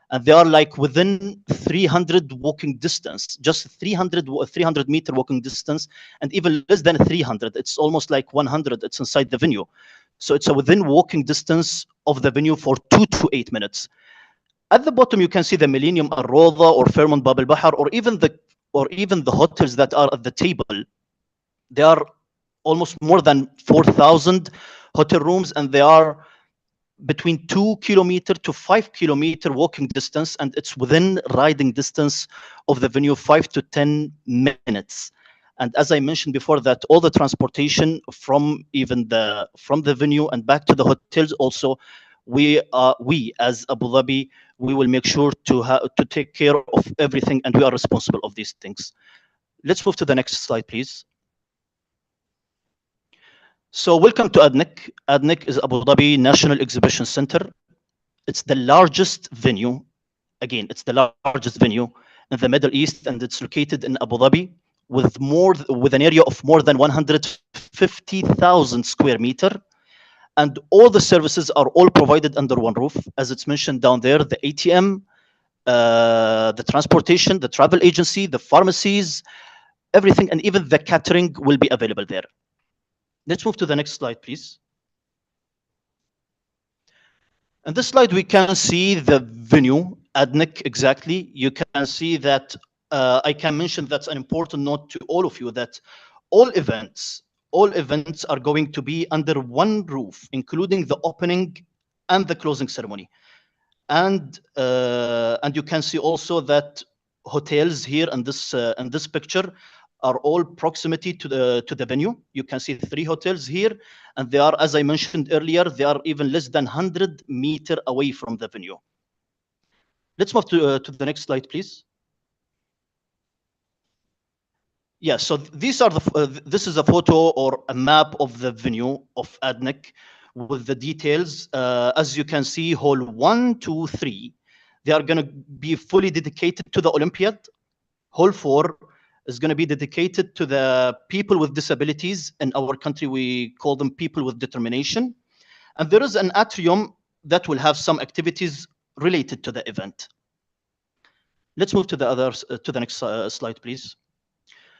and they are like within 300 walking distance, just 300 meter walking distance, and even less than 300. It's almost like 100. It's inside the venue. So it's a within walking distance of the venue for 2 to 8 minutes. At the bottom, you can see the Millennium Al Roda or Fairmont Bab Al Bahar, or even the hotels that are at the table. They are almost more than 4,000 hotel rooms, and they are between 2 kilometer to 5 kilometer walking distance, and it's within riding distance of the venue, 5 to 10 minutes. And as I mentioned before, that all the transportation from the venue and back to the hotels also, we as Abu Dhabi, we will make sure to take care of everything, and we are responsible of these things. Let's move to the next slide, please. So welcome to ADNEC. ADNEC is Abu Dhabi National Exhibition Center. It's the largest venue. Again, it's the largest venue in the Middle East, and it's located in Abu Dhabi with an area of more than 150,000 square meter. And all the services are all provided under one roof. As it's mentioned down there, the ATM, the transportation, the travel agency, the pharmacies, everything, and even the catering will be available there. Let's move to the next slide, please. In this slide, we can see the venue, ADNEC exactly. You can see that I can mention that's an important note to all of you, that all events are going to be under one roof, including the opening and the closing ceremony. And you can see also that hotels here in this picture are all proximity to the venue. You can see 3 hotels here, and they are, as I mentioned earlier, they are even less than 100 meters away from the venue. Let's move to the next slide, please. Yeah, so these are this is a photo or a map of the venue of ADNEC with the details. As you can see, hall 1, 2, 3, they are going to be fully dedicated to the Olympiad. Hall 4 is going to be dedicated to the people with disabilities. In our country, we call them people with determination. And there is an atrium that will have some activities related to the event. Let's move to the next slide, please.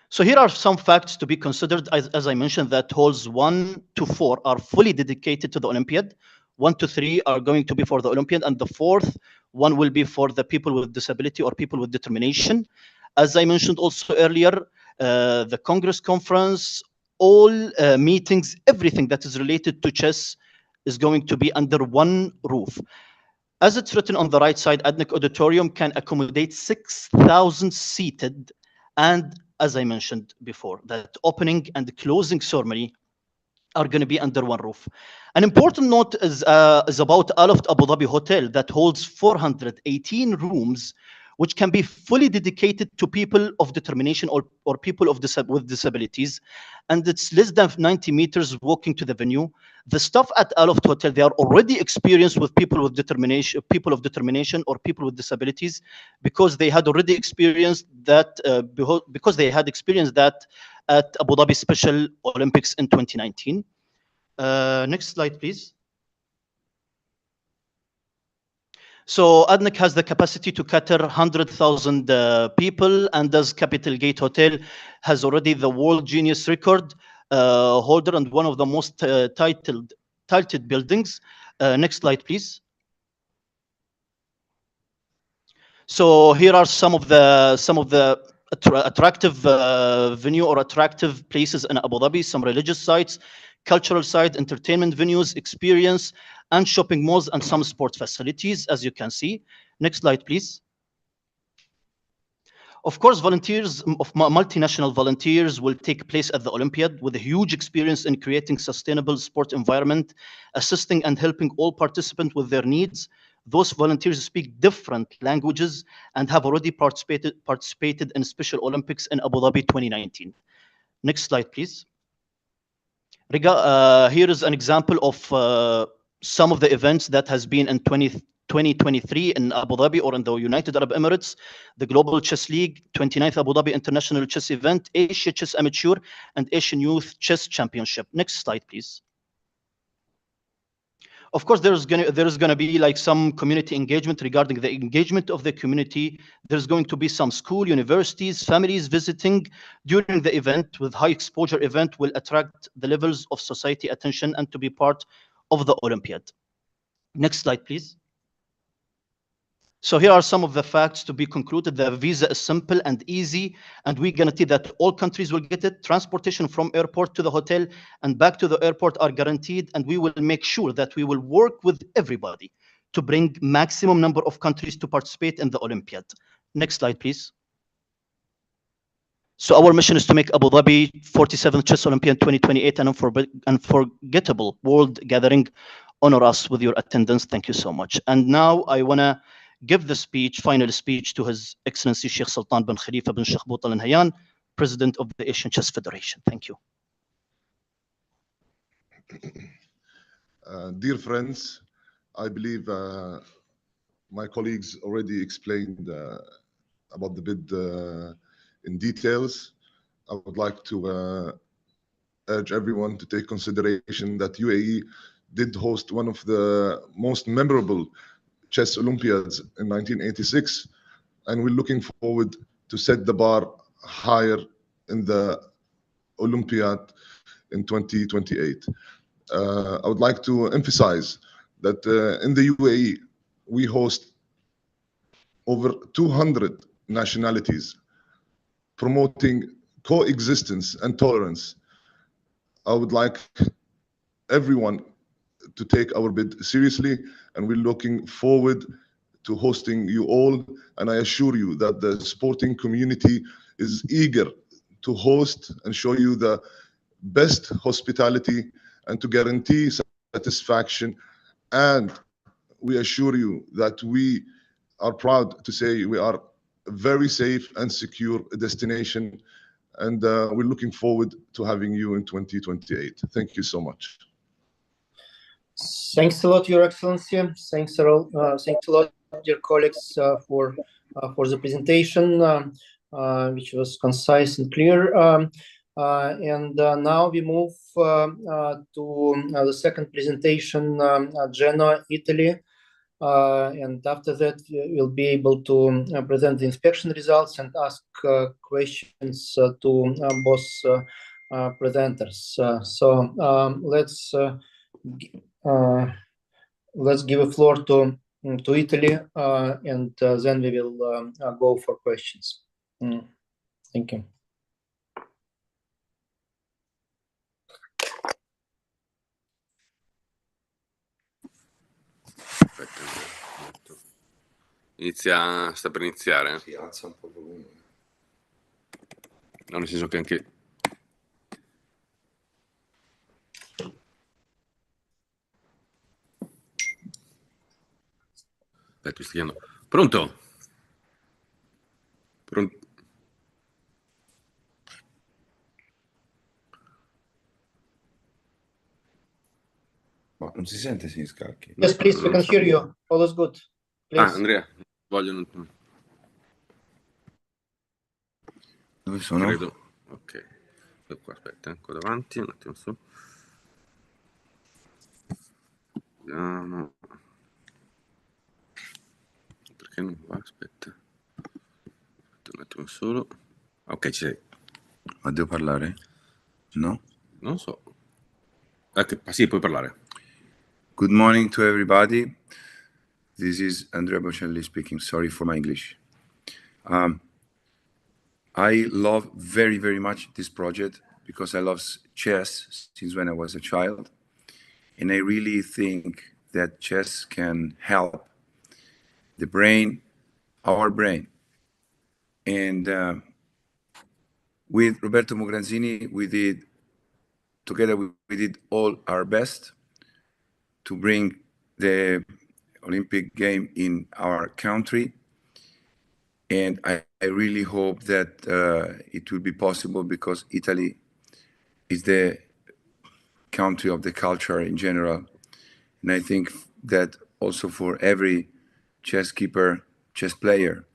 So here are some facts to be considered. As I mentioned, that halls 1 to 4 are fully dedicated to the Olympiad. 1 to 3 are going to be for the Olympiad, and the 4th one will be for the people with disability or people with determination. As I mentioned also earlier, the Congress conference, all meetings, everything that is related to chess is going to be under one roof. As it's written on the right side, ADNEC Auditorium can accommodate 6,000 seated, and as I mentioned before, that opening and closing ceremony are going to be under one roof. An important note is about Aloft Abu Dhabi Hotel that holds 418 rooms, which can be fully dedicated to people of determination or people with disabilities. And it's less than 90 meters walking to the venue. The staff at Aloft Hotel, they are already experienced with people with determination, people of determination or people with disabilities, because they had already experienced that, because they had experienced that at Abu Dhabi Special Olympics in 2019. Next slide, please. So ADNEC has the capacity to cater 100,000 people, and as Capital Gate Hotel has already the world genius record holder and one of the most titled buildings. Next slide, please. So here are some of the attractive venue or attractive places in Abu Dhabi, some religious sites, cultural sites, entertainment venues, experience, and shopping malls, and some sports facilities, as you can see. Next slide, please. Of course, volunteers of multinational volunteers will take place at the Olympiad with a huge experience in creating sustainable sport environment, assisting and helping all participants with their needs. Those volunteers speak different languages and have already participated in Special Olympics in Abu Dhabi 2019. Next slide, please. Here is an example of some of the events that has been in 2023 in Abu Dhabi or in the United Arab Emirates: the Global Chess League, 29th Abu Dhabi International Chess Event, Asia Chess Amateur, and Asian Youth Chess Championship. Next slide, please. Of course, there is going to be like some community engagement. Regarding the engagement of the community, there's going to be some school, universities, families visiting during the event. With high exposure event will attract the levels of society attention and to be part of the Olympiad. Next slide, please. So here are some of the facts to be concluded. The visa is simple and easy, and we guarantee that all countries will get it. Transportation from airport to the hotel and back to the airport are guaranteed, and we will make sure that we will work with everybody to bring maximum number of countries to participate in the Olympiad. Next slide, please. So our mission is to make Abu Dhabi 47th Chess Olympiad 2028 an unforgettable world gathering. Honor us with your attendance. Thank you so much. And now I want to give the final speech to His Excellency Sheikh Sultan bin Khalifa bin Sheikh Boutal Al Nahyan, President of the Asian Chess Federation. Thank you. Dear friends, I believe my colleagues already explained about the bid in details. I would like to urge everyone to take consideration that UAE did host one of the most memorable chess Olympiads in 1986, and we're looking forward to set the bar higher in the Olympiad in 2028. I would like to emphasize that in the UAE, we host over 200 nationalities promoting coexistence and tolerance. I would like everyone to take our bid seriously, and we're looking forward to hosting you all. And I assure you that the sporting community is eager to host and show you the best hospitality and to guarantee satisfaction. And we assure you that we are proud to say we are a very safe and secure destination. And we're looking forward to having you in 2028. Thank you so much. Thanks a lot, Your Excellency. Thanks a lot, dear colleagues, for the presentation, which was concise and clear. Now we move to the second presentation, Genoa, Italy. And after that, we'll be able to present the inspection results and ask questions to both presenters. Let's give a floor to Italy, and then we will go for questions. Thank you. Sta per iniziare? Sì, alza un po' il volume. No, nel senso che anche... Aspetta, mi sto chiamando. Pronto? Ma non si sente se scacchi. Yes, please, we can hear you. All is good. Please. Andrea, vogliono... Dove sono? Credo. Ok. Qua, aspetta, qua davanti, un attimo su. Vediamo. Perché non va? Aspetta. Un attimo solo. Ok, ci sei. Ma devo parlare? No? Non so. Sì, puoi parlare. Good morning to everybody. This is Andrea Bocelli speaking. Sorry for my English. I love very, very much this project because I love chess since when I was a child. And I really think that chess can help the brain, our brain. And with Roberto Mogranzini, we did all our best to bring the Olympic game in our country. And I really hope that it will be possible because Italy is the country of the culture in general. And I think that also for every chess keeper, chess player,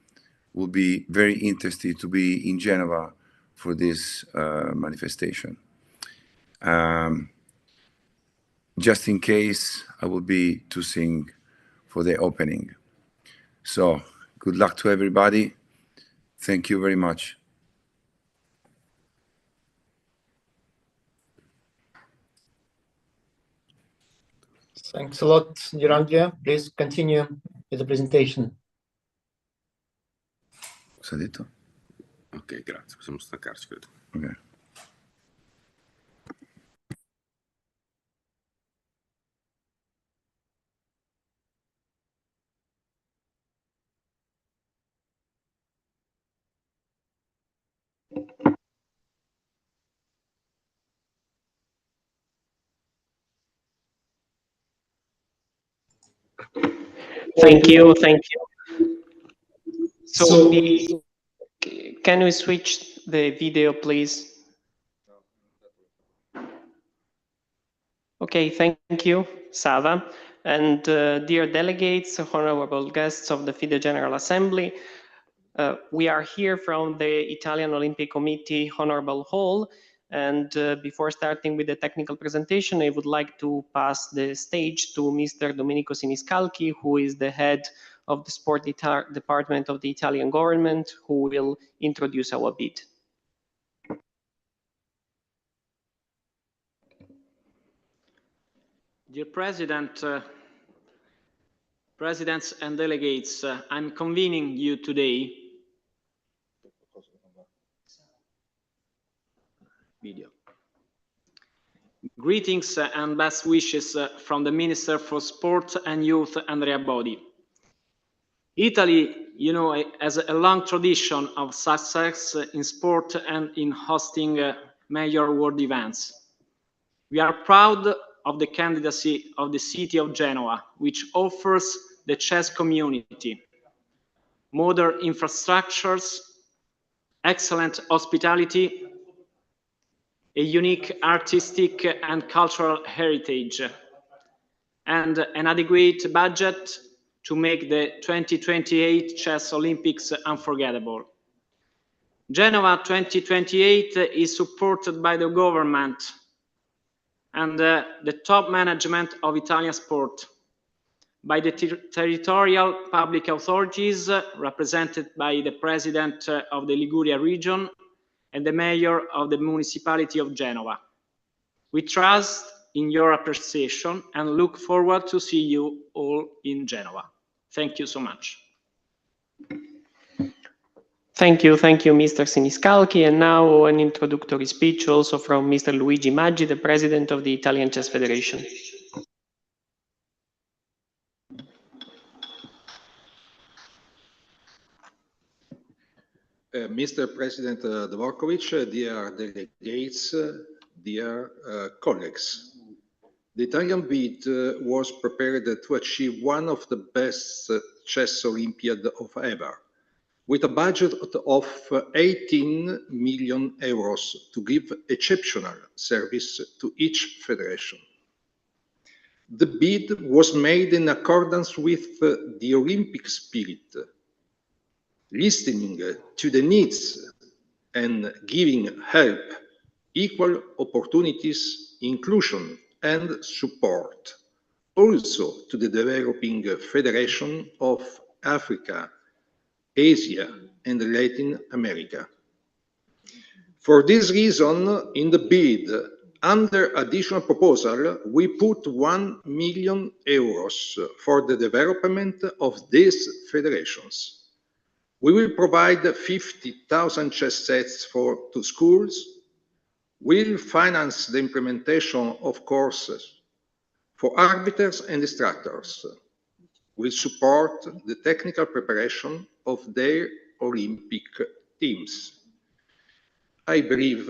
will be very interested to be in Geneva for this manifestation. Just in case I will be to sing for the opening. So good luck to everybody. Thank you very much. Thanks a lot, dear Andrea. Please continue with the presentation. Cosa ha detto? Ok, grazie, possiamo staccarci, credo. Ok. Thank you, thank you. So, can we switch the video, please? Okay, thank you, Sava. And dear delegates, honorable guests of the FIDE General Assembly, we are here from the Italian Olympic Committee Honorable Hall. And before starting with the technical presentation, I would like to pass the stage to Mr. Domenico Siniscalchi, who is the head of the sport department of the Italian government, who will introduce our bid. Dear President, Presidents and delegates, I'm convening you today. Video. Greetings and best wishes from the Minister for Sport and Youth, Andrea Bodi. Italy, you know, has a long tradition of success in sport and in hosting major world events. We are proud of the candidacy of the city of Genoa, which offers the chess community modern infrastructures, excellent hospitality, a unique artistic and cultural heritage, and an adequate budget to make the 2028 Chess Olympics unforgettable. Genova 2028 is supported by the government and the top management of Italian sport, by the territorial public authorities represented by the president of the Liguria region and the mayor of the municipality of Genova. We trust in your appreciation and look forward to see you all in Genova. Thank you so much. Thank you, Mr. Siniscalchi. And now an introductory speech also from Mr. Luigi Maggi, the president of the Italian Chess Federation. Mr. President Dvorkovich, dear delegates, dear colleagues, the Italian bid was prepared to achieve one of the best chess Olympiad of ever, with a budget of 18 million euros to give exceptional service to each federation. The bid was made in accordance with the Olympic spirit, listening to the needs and giving help, equal opportunities, inclusion and support, also to the developing Federation of Africa, Asia and Latin America. For this reason, in the bid, under additional proposal, we put 1 million euros for the development of these federations. We will provide 50,000 chess sets to schools. We'll finance the implementation of courses for arbiters and instructors. We'll support the technical preparation of their Olympic teams. I believe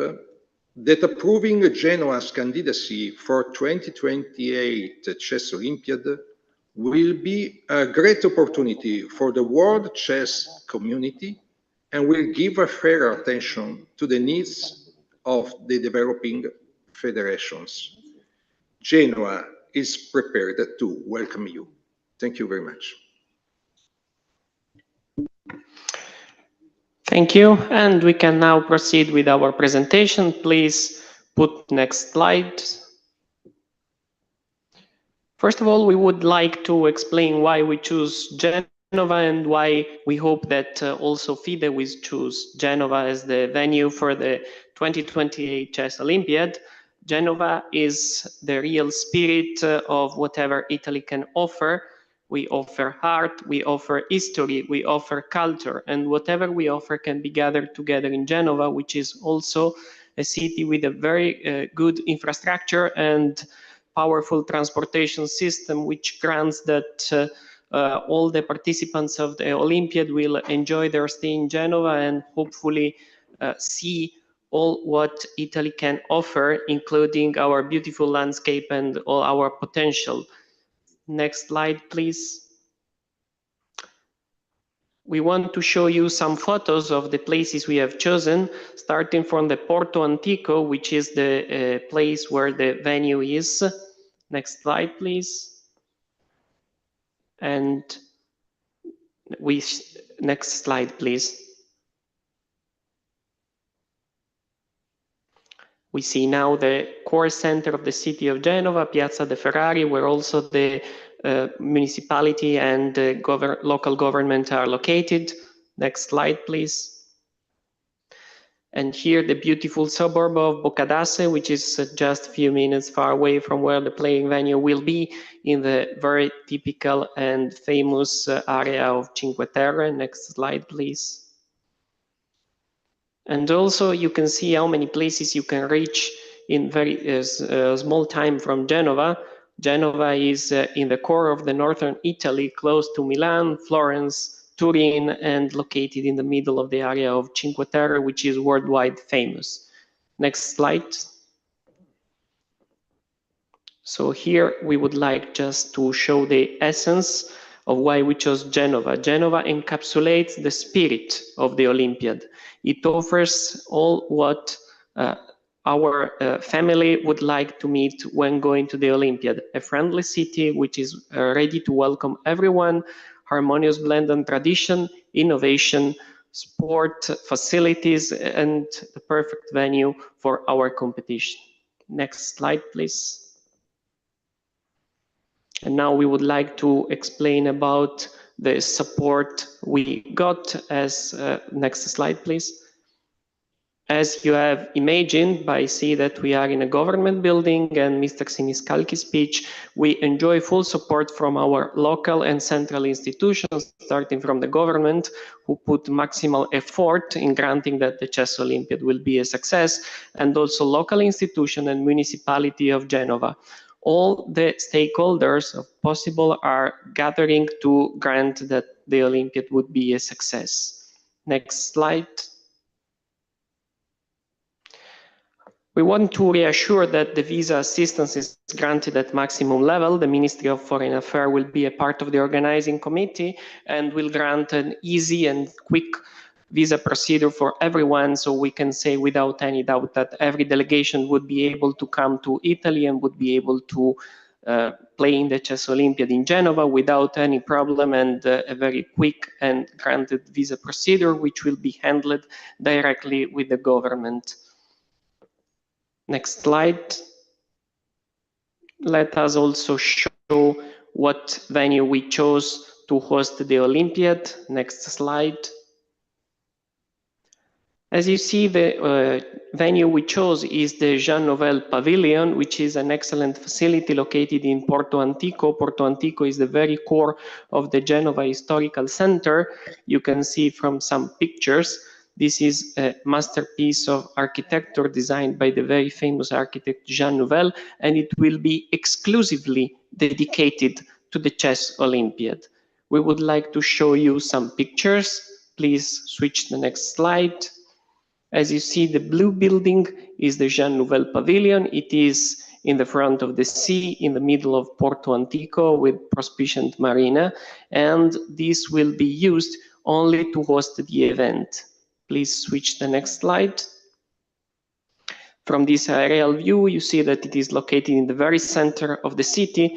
that approving Genoa's candidacy for 2028 Chess Olympiad will be a great opportunity for the world chess community and will give a fair attention to the needs of the developing federations. Genoa is prepared to welcome you. Thank you very much. Thank you, and we can now proceed with our presentation. Please put next slide. First of all, we would like to explain why we choose Genova and why we hope that also FIDE will choose Genova as the venue for the 2028 Chess Olympiad. Genova is the real spirit of whatever Italy can offer We offer art, we offer history, we offer culture, and whatever we offer can be gathered together in Genova, which is also a city with a very good infrastructure and powerful transportation system, which grants that all the participants of the Olympiad will enjoy their stay in Genova and hopefully see all what Italy can offer, including our beautiful landscape and all our potential. Next slide, please. We want to show you some photos of the places we have chosen, starting from the Porto Antico, which is the place where the venue is. Next slide, please. And next slide, please. We see now the core center of the city of Genova, Piazza de Ferrari, where also the municipality and local government are located. Next slide, please. And here the beautiful suburb of Boccadasse, which is just a few minutes far away from where the playing venue will be, in the very typical and famous area of Cinque Terre. Next slide, please. And also you can see how many places you can reach in very small time from Genova. Genova is in the core of the northern Italy, close to Milan, Florence, Turin, and located in the middle of the area of Cinque Terre, which is worldwide famous. Next slide. So here we would like just to show the essence of why we chose Genova. Genova encapsulates the spirit of the Olympiad. It offers all what our family would like to meet when going to the Olympiad. A friendly city which is ready to welcome everyone, harmonious blend of tradition, innovation, sport facilities, and the perfect venue for our competition. Next slide, please. And now we would like to explain about the support we got as, next slide, please. As you have imagined by seeing that we are in a government building and Mr. Siniscalchi's speech, we enjoy full support from our local and central institutions, starting from the government, who put maximal effort in granting that the Chess Olympiad will be a success, and also local institution and municipality of Genova. All the stakeholders, if possible, are gathering to grant that the Olympiad would be a success. Next slide. We want to reassure that the visa assistance is granted at maximum level. The Ministry of Foreign Affairs will be a part of the organizing committee and will grant an easy and quick visa procedure for everyone, so we can say without any doubt that every delegation would be able to come to Italy and would be able to play in the Chess Olympiad in Genova without any problem, and a very quick and granted visa procedure which will be handled directly with the government. Next slide. Let us also show what venue we chose to host the Olympiad. Next slide. As you see, the venue we chose is the Jean Nouvel Pavilion, which is an excellent facility located in Porto Antico. Porto Antico is the very core of the Genova Historical Center. You can see from some pictures. This is a masterpiece of architecture designed by the very famous architect Jean Nouvel, and it will be exclusively dedicated to the Chess Olympiad. We would like to show you some pictures. Please switch to the next slide. As you see, the blue building is the Jean Nouvel Pavilion. It is in the front of the sea, in the middle of Porto Antico with Prospicient Marina, and this will be used only to host the event. Please switch the next slide. From this aerial view, you see that it is located in the very center of the city,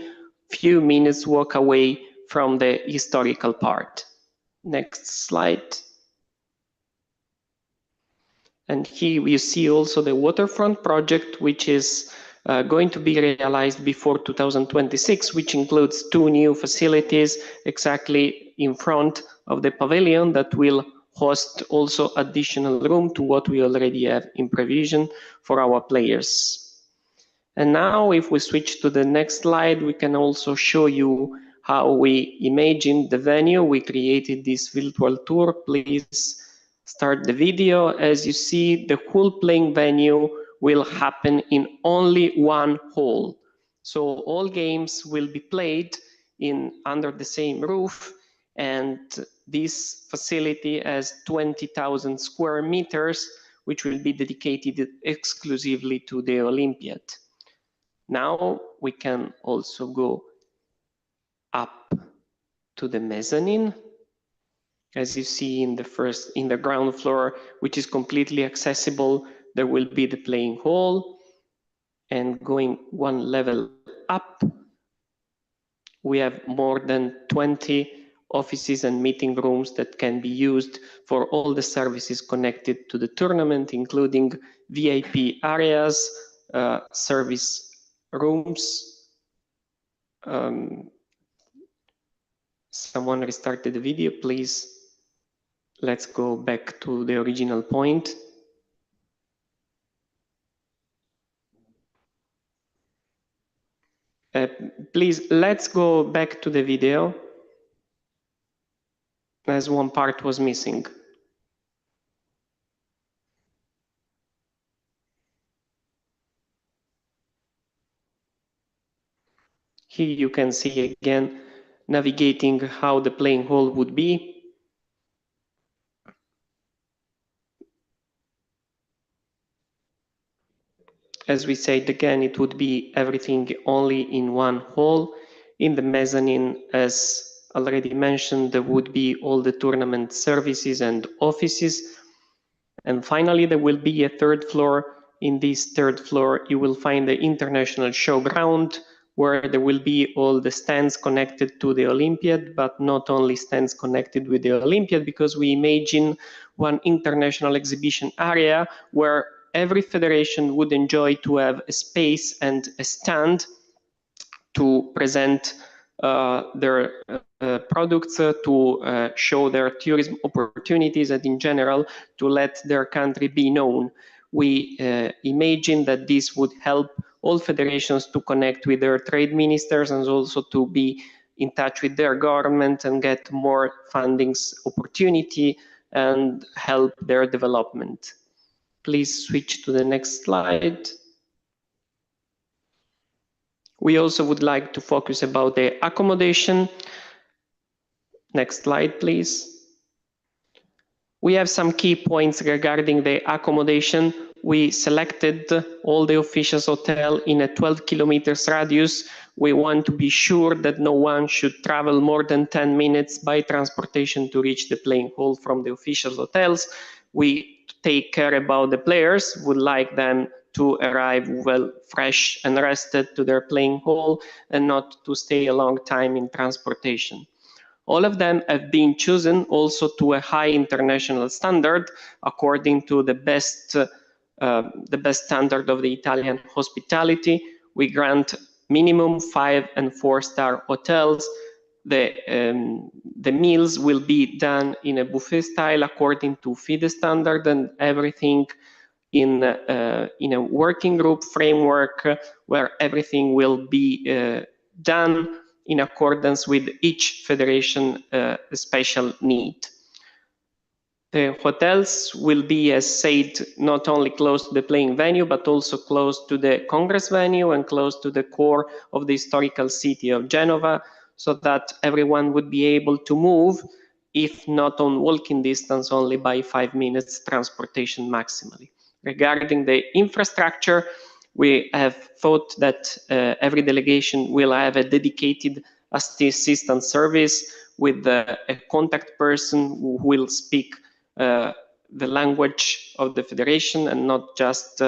few minutes walk away from the historical part. Next slide. And here you see also the waterfront project, which is going to be realized before 2026, which includes 2 new facilities exactly in front of the pavilion that will host also additional room to what we already have in provision for our players. And now if we switch to the next slide, we can also show you how we imagined the venue. We created this virtual tour. Please start the video. As you see, the whole playing venue will happen in only one hall. So all games will be played under the same roof, and this facility has 20,000 square meters, which will be dedicated exclusively to the Olympiad. Now we can also go up to the mezzanine. As you see in the ground floor, which is completely accessible, there will be the playing hall. And going one level up, we have more than 20 offices and meeting rooms that can be used for all the services connected to the tournament, including VIP areas, service rooms. Someone restarted the video, please. Let's go back to the original point. Please, let's go back to the video, as one part was missing. Here you can see again navigating how the playing hall would be. As we said again, it would be everything only in one hall. In the mezzanine, as already mentioned, there would be all the tournament services and offices. And finally, there will be a third floor. In this third floor, you will find the international showground, where there will be all the stands connected to the Olympiad, but not only stands connected with the Olympiad, because we imagine one international exhibition area where every federation would enjoy to have a space and a stand to present their products, to show their tourism opportunities, and in general to let their country be known. We imagine that this would help all federations to connect with their trade ministers and also to be in touch with their government and get more fundings opportunity and help their development. Please switch to the next slide. We also would like to focus about the accommodation. Next slide, please. We have some key points regarding the accommodation. We selected all the officials' hotel in a 12 kilometers radius. We want to be sure that no one should travel more than 10 minutes by transportation to reach the playing hall from the officials' hotels. We take care about the players, would like them to arrive well fresh and rested to their playing hall and not to stay a long time in transportation. All of them have been chosen also to a high international standard according to the best standard of the Italian hospitality. We grant minimum 5- and 4-star hotels. The meals will be done in a buffet style according to FIDE standard, and everything in a working group framework where everything will be done in accordance with each federation special need. The hotels will be, as said, not only close to the playing venue, but also close to the Congress venue and close to the core of the historical city of Genova, so that everyone would be able to move, if not on walking distance, only by 5 minutes transportation maximally. Regarding the infrastructure, we have thought that every delegation will have a dedicated assistant service with a contact person who will speak the language of the federation and not just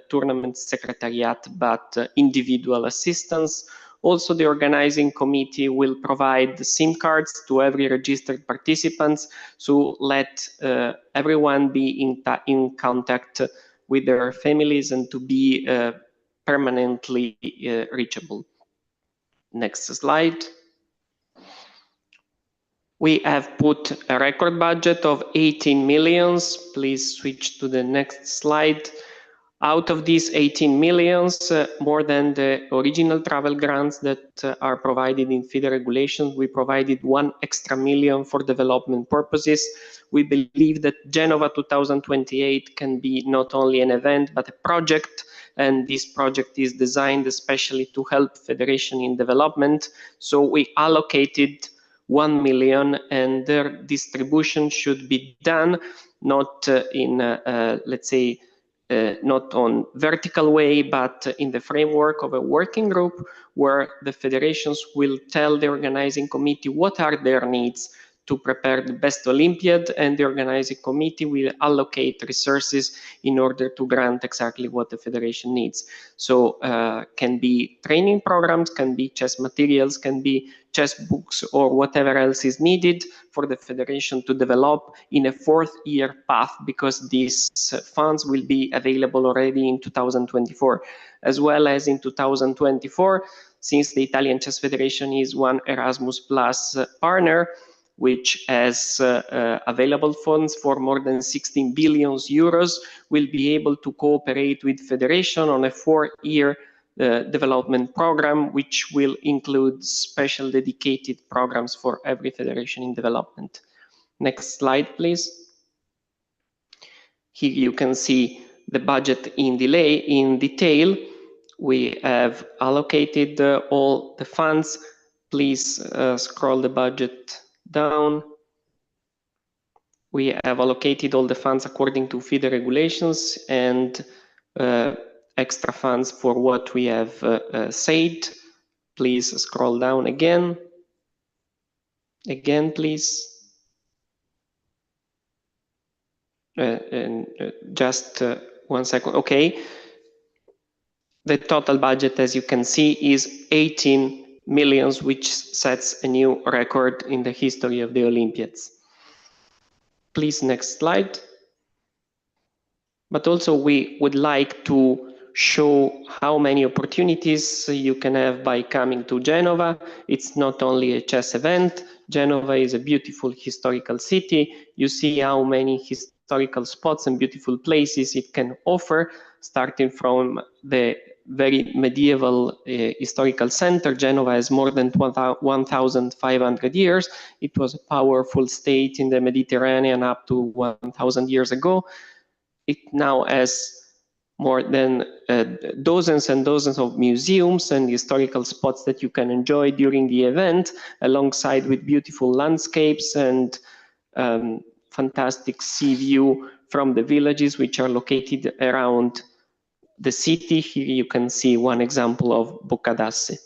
tournament secretariat, but individual assistance. Also, the organizing committee will provide SIM cards to every registered participants to let everyone be in contact with their families and to be permanently reachable. Next slide. We have put a record budget of 18 million. Please switch to the next slide. Out of these 18 millions, more than the original travel grants that are provided in FIDE regulations, we provided 1 extra million for development purposes. We believe that Genova 2028 can be not only an event, but a project, and this project is designed especially to help Federation in development. So we allocated 1 million, and their distribution should be done not in, let's say, not on vertical way, but in the framework of a working group where the federations will tell the organizing committee what are their needs to prepare the best Olympiad, and the organizing committee will allocate resources in order to grant exactly what the federation needs. So can be training programs, can be chess materials, can be chess books, or whatever else is needed for the federation to develop in a 4th-year path, because these funds will be available already in 2024, as well as in 2024, since the Italian Chess Federation is one Erasmus Plus partner, which has available funds for more than 16 billion euros, will be able to cooperate with Federation on a 4-year development program, which will include special dedicated programs for every federation in development. Next slide, please. Here you can see the budget in detail. We have allocated all the funds. Please scroll the budget down. We have allocated all the funds according to FIDE regulations, and extra funds for what we have said. Please scroll down again. Again, please. Just 1 second. Okay. The total budget, as you can see, is 18 millions, which sets a new record in the history of the Olympiads. Please, next slide. But also we would like to show how many opportunities you can have by coming to Genova. It's not only a chess event. Genova is a beautiful historical city. You see how many historical spots and beautiful places it can offer, starting from the very medieval historical center. Genova has more than 1,500 years. It was a powerful state in the Mediterranean up to 1,000 years ago. It now has more than dozens and dozens of museums and historical spots that you can enjoy during the event, alongside with beautiful landscapes and fantastic sea view from the villages which are located around the city. Here you can see one example of Boccadasse.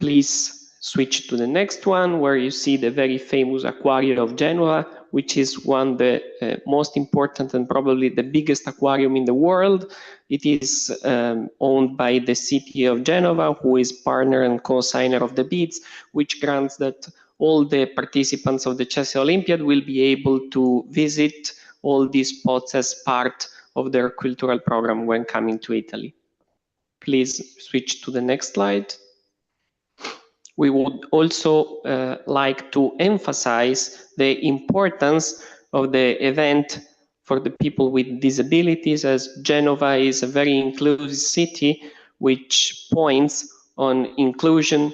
Please switch to the next one, where you see the very famous aquarium of Genoa, which is one of the most important and probably the biggest aquarium in the world. It is owned by the city of Genova, who is partner and co-signer of the bids, which grants that all the participants of the Chess Olympiad will be able to visit all these spots as part of their cultural program when coming to Italy. Please switch to the next slide. We would also like to emphasize the importance of the event for the people with disabilities, as Genova is a very inclusive city, which points on inclusion,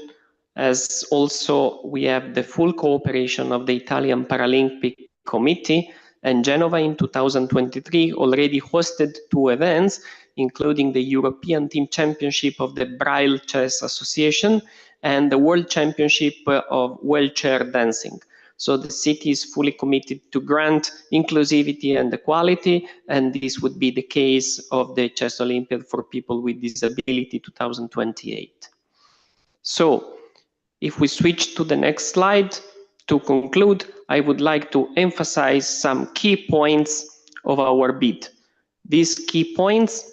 as also we have the full cooperation of the Italian Paralympic Committee, and Genova in 2023 already hosted 2 events, including the European Team Championship of the Braille Chess Association and the World Championship of Wheelchair Dancing. So the city is fully committed to grant inclusivity and equality, and this would be the case of the Chess Olympiad for people with disability 2028. So if we switch to the next slide, to conclude, I would like to emphasize some key points of our bid. These key points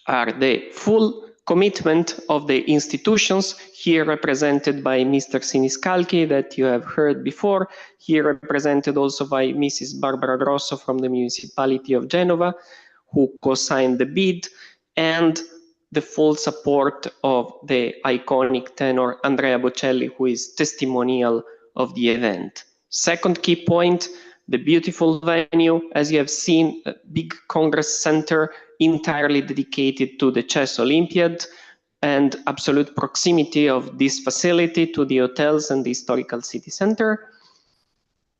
are the full commitment of the institutions, here represented by Mr. Siniscalchi, that you have heard before, here represented also by Mrs. Barbara Grosso from the municipality of Genova, who co-signed the bid, and the full support of the iconic tenor Andrea Bocelli, who is testimonial of the event. Second key point, the beautiful venue. As you have seen, a big Congress Center entirely dedicated to the Chess Olympiad, and absolute proximity of this facility to the hotels and the historical city center.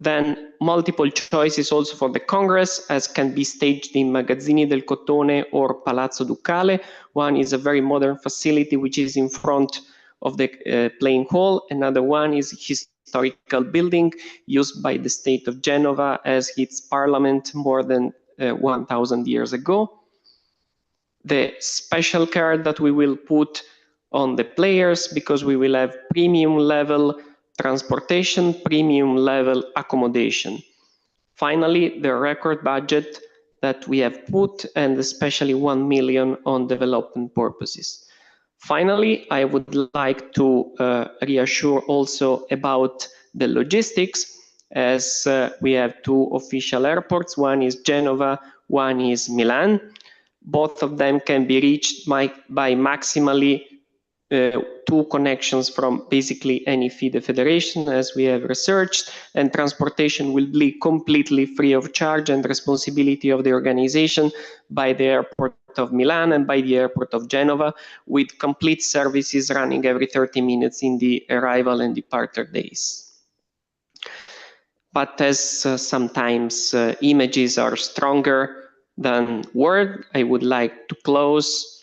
Then multiple choices also for the Congress, as can be staged in Magazzini del Cotone or Palazzo Ducale. One is a very modern facility which is in front of the playing hall. Another one is historical building used by the state of Genova as its parliament more than 1,000 years ago. The special care that we will put on the players, because we will have premium level transportation, premium level accommodation. Finally, the record budget that we have put, and especially 1 million on development purposes. Finally, I would like to reassure also about the logistics, as we have two official airports. One is Genova, one is Milan. Both of them can be reached by maximally 2 connections from basically any FIDE federation, as we have researched, and transportation will be completely free of charge and responsibility of the organization by the airport of Milan and by the airport of Genova, with complete services running every 30 minutes in the arrival and departure days. But as sometimes images are stronger than word, I would like to close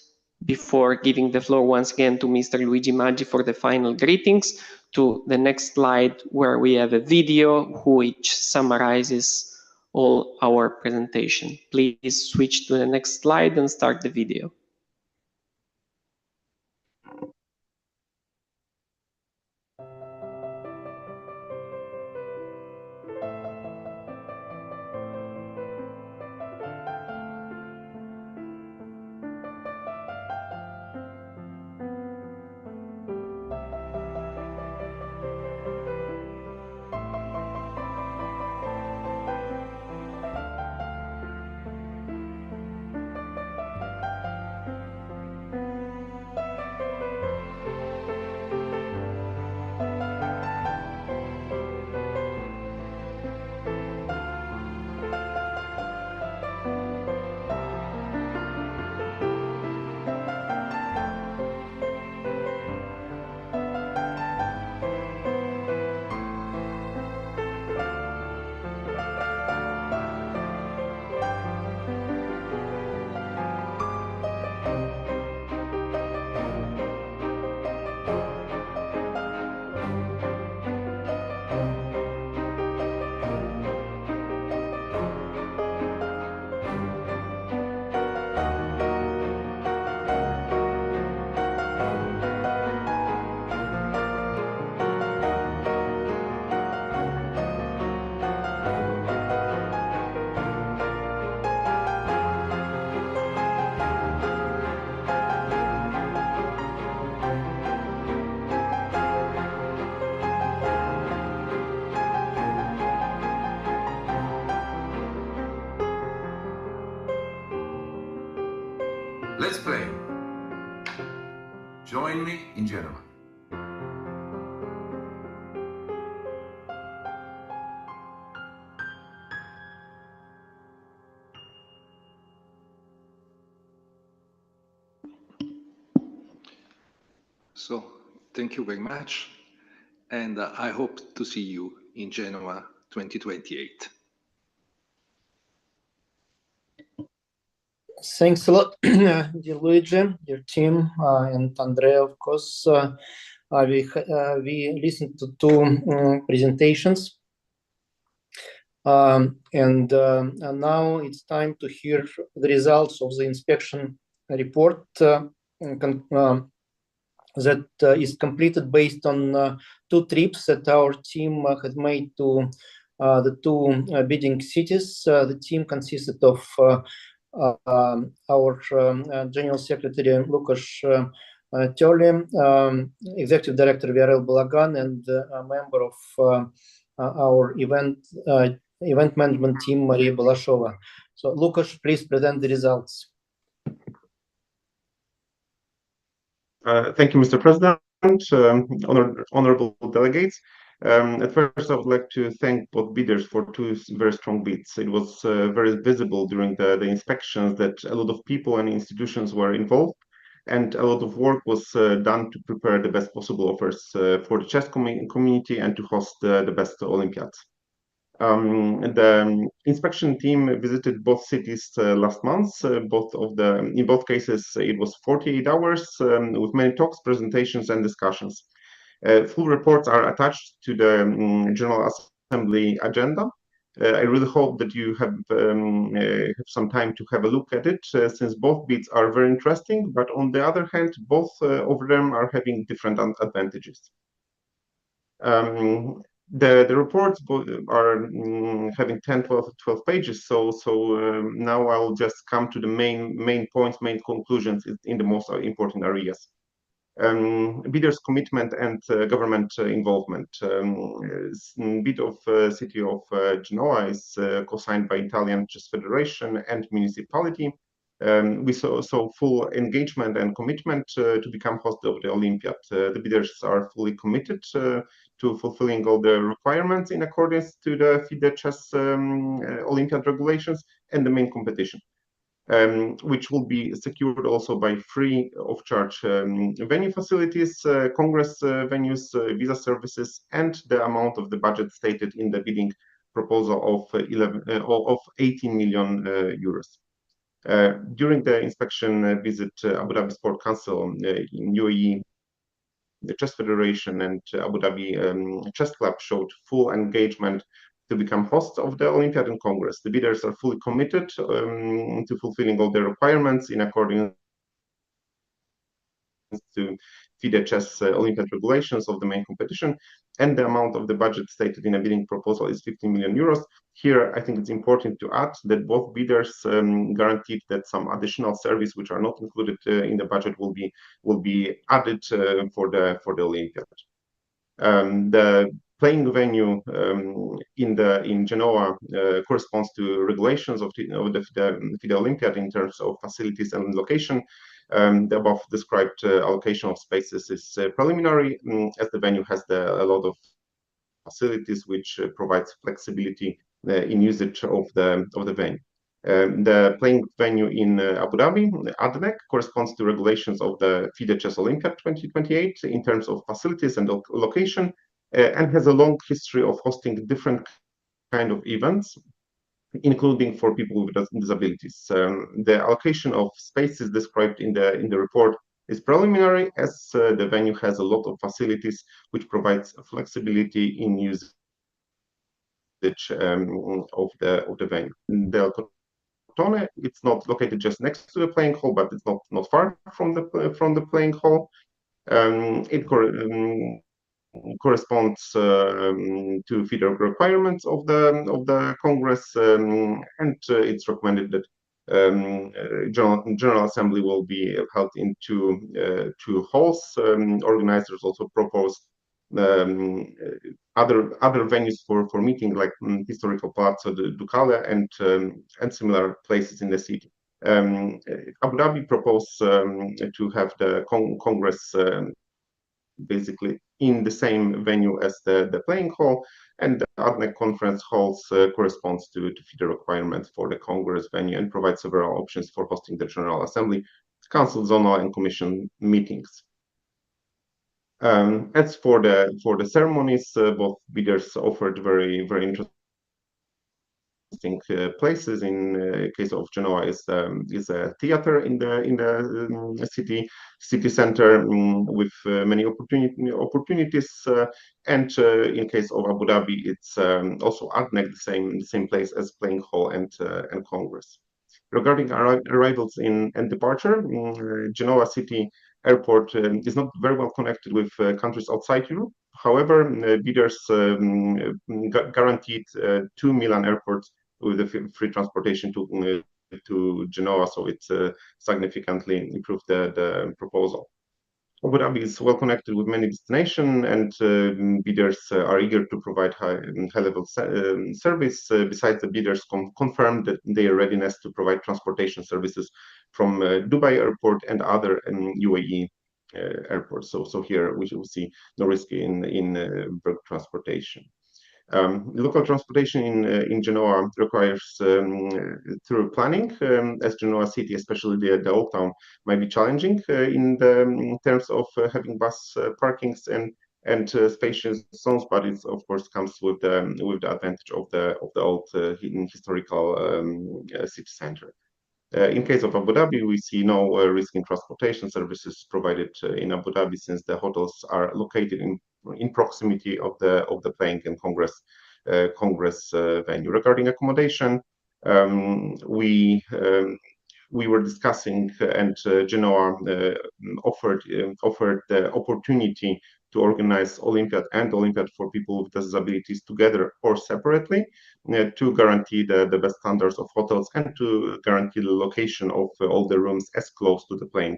before giving the floor once again to Mr. Luigi Maggi for the final greetings, to the next slide where we have a video which summarizes all our presentation. Please switch to the next slide and start the video. Let's play. Join me in Genova. So, thank you very much, and I hope to see you in Genoa 2028. Thanks a lot, dear Luigi, your team, and Andrea, of course. We listened to 2 presentations, and now it's time to hear the results of the inspection report that is completed based on 2 trips that our team had made to the 2 bidding cities. The team consisted of our General Secretary Lucas Terli, Executive Director Viorel Balagan, and a member of our event management team, Maria Balashova. So, Lucas, please present the results. Thank you, Mr. President, honorable delegates. At first, I would like to thank both bidders for two very strong bids. It was very visible during the inspections that a lot of people and institutions were involved, and a lot of work was done to prepare the best possible offers for the chess community and to host the best Olympiads. The inspection team visited both cities last month. In both cases, it was 48 hours with many talks, presentations, and discussions. Full reports are attached to the General Assembly agenda. I really hope that you have some time to have a look at it, since both bids are very interesting, but on the other hand, both of them are having different advantages. The reports are having 10, 12 pages, so now I'll just come to the main points, main conclusions in the most important areas. Bidders' commitment and government involvement. Bid of city of Genoa is co-signed by Italian Chess Federation and municipality. We saw full engagement and commitment to become host of the Olympiad. The bidders are fully committed to fulfilling all the requirements in accordance to the FIDE chess Olympiad regulations and the main competition. Which will be secured also by free of charge venue facilities, congress venues, visa services, and the amount of the budget stated in the bidding proposal of 18 million euros. During the inspection visit, Abu Dhabi Sport Council in UAE, the Chess Federation, and Abu Dhabi Chess Club showed full engagement to become hosts of the Olympiad and Congress. The bidders are fully committed to fulfilling all the requirements in accordance to FIDE chess Olympiad regulations of the main competition, and the amount of the budget stated in a bidding proposal is 15 million euros. Here, I think it's important to add that both bidders guaranteed that some additional service which are not included in the budget will be added for the Olympiad. The playing venue in Genoa corresponds to regulations of the FIDE Olympiad in terms of facilities and location. The above described allocation of spaces is preliminary, as the venue has a lot of facilities which provides flexibility in usage of the venue. The playing venue in Abu Dhabi, ADNEC, corresponds to regulations of the FIDE Chess Olympiad 2028 in terms of facilities and location, and has a long history of hosting different kind of events, including for people with disabilities. The allocation of spaces described in the report is preliminary, as the venue has a lot of facilities which provides flexibility in usage of the venue. The Cotone, it's not located just next to the playing hall, but it's not far from the playing hall. It corresponds to FIDE requirements of the Congress, and it's recommended that General Assembly will be held in two halls. Organizers also propose other venues for meeting, like historical Palazzo Ducale and similar places in the city. Abu Dhabi proposed to have the Congress basically in the same venue as the playing hall, and the ADNEC conference halls corresponds to FIDE requirements for the Congress venue and provides several options for hosting the General Assembly, Council, Zonal, and Commission meetings. As for the ceremonies, both bidders offered very interesting places. In case of Genoa, is a theater in the city center with many opportunities, and in case of Abu Dhabi, it's also ADNEC, the same place as playing hall and Congress. Regarding arrivals and departure, Genoa City Airport is not very well connected with countries outside Europe. However, bidders guaranteed 2 Milan airports with a free transportation to Genoa, so it significantly improved the proposal. Abu Dhabi is well connected with many destinations, and bidders are eager to provide high-level service. Besides, the bidders confirmed that their readiness to provide transportation services from Dubai Airport and other UAE airport. So here we should see no risk in bird transportation. Local transportation in Genoa requires through planning, as Genoa city, especially the old town, might be challenging in terms of having bus parkings and spacious zones, but it of course comes with the advantage of the old historical city center. In case of Abu Dhabi, we see no risk in transportation services provided in Abu Dhabi, since the hotels are located in proximity of the playing and congress venue. Regarding accommodation, we were discussing, and Genoa offered the opportunity to organize Olympiad and Olympiad for people with disabilities together or separately, to guarantee the best standards of hotels and to guarantee the location of all the rooms as close to the playing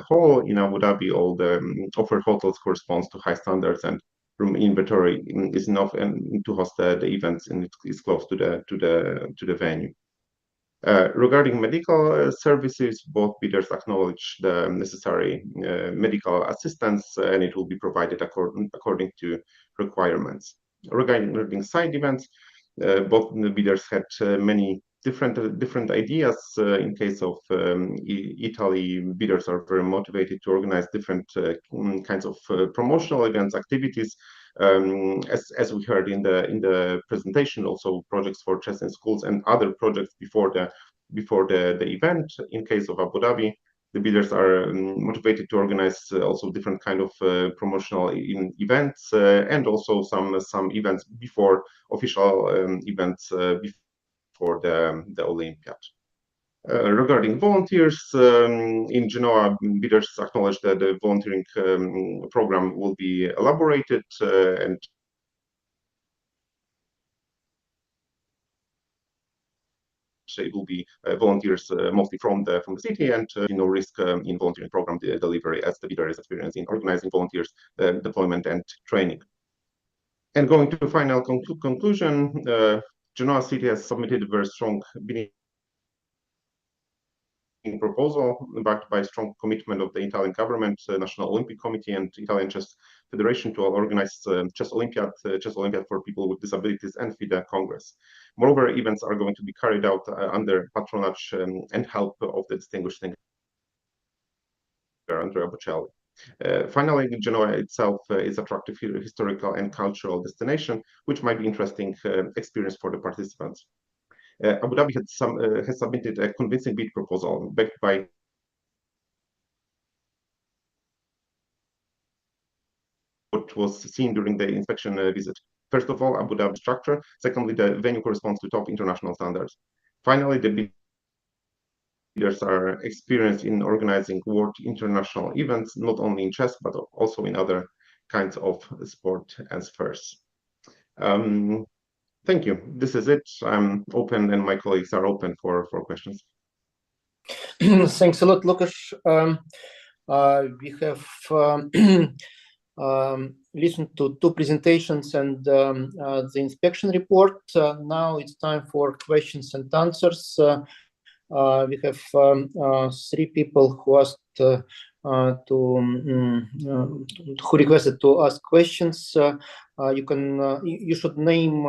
hall. In Abu Dhabi, all the offered hotels corresponds to high standards, and room inventory is enough and to host the events, and it is close to the venue. Regarding medical services, both bidders acknowledge the necessary medical assistance, and it will be provided according to requirements. Regarding side events, both the bidders had many different ideas. In case of Italy, bidders are very motivated to organize different kinds of promotional events, activities. As we heard in the presentation, also projects for chess in schools and other projects before the event. In case of Abu Dhabi, the bidders are motivated to organize also different kind of promotional events, and also some events before official events before the Olympiad. Regarding volunteers, in Genoa, bidders acknowledge that the volunteering program will be elaborated, and it will be volunteers mostly from the city, and no risk in volunteering program delivery, as the bidder is experienced in organizing volunteers deployment and training. And going to final conclusion, Genoa city has submitted a very strong bidding proposal backed by strong commitment of the Italian government, National Olympic Committee, and Italian Chess Federation to organize chess Olympiad for people with disabilities, and FIDE Congress. Moreover, events are going to be carried out under patronage and help of the distinguished thinker Andrea Bocelli. Finally, Genoa itself is attractive historical and cultural destination, which might be interesting experience for the participants. Abu Dhabi has submitted a convincing bid proposal backed by what was seen during the inspection visit. First of all, Abu Dhabi structure. Secondly, the venue corresponds to top international standards. Finally, the bidders are experienced in organizing world international events, not only in chess, but also in other kinds of sport and spheres. Thank you. This is it. I'm open, and my colleagues are open for questions. Thanks a lot, Lukas. We have listened to two presentations and the inspection report. Now it's time for questions and answers. We have three people who asked who requested to ask questions. You should name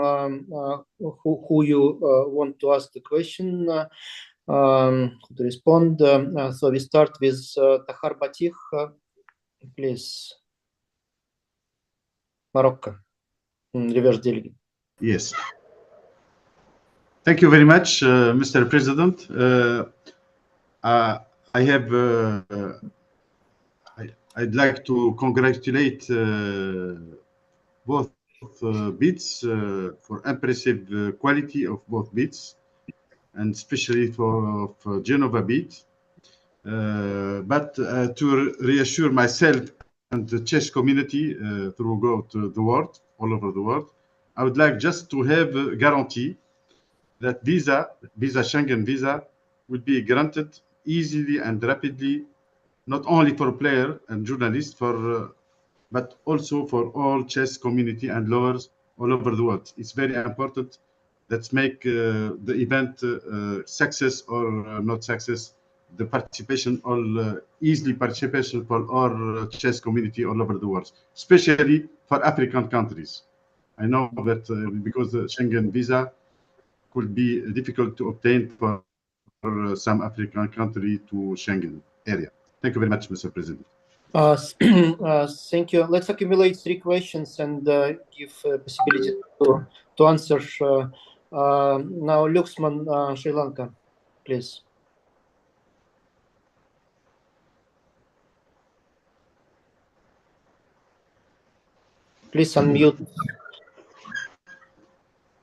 who you want to ask the question, to respond. So we start with Tahar Batih, please. Morocco, reverse delegate. Yes. Thank you very much, Mr. President. I'd like to congratulate both bids for impressive quality of both bids, and especially for Genova bid. But to reassure myself and the chess community throughout the world, all over the world, I would like just to have a guarantee that visa Schengen visa will be granted easily and rapidly, not only for player and journalists, but also for all chess community and lovers all over the world. It's very important. Let's make the event success or not success the participation, all easily participation for our chess community all over the world, especially for African countries. I know that because the Schengen visa could be difficult to obtain for some African country to Schengen area. Thank you very much, Mr. President. Thank you. Let's accumulate 3 questions and give possibility to answer. Now, Luxman, Sri Lanka, please. Please unmute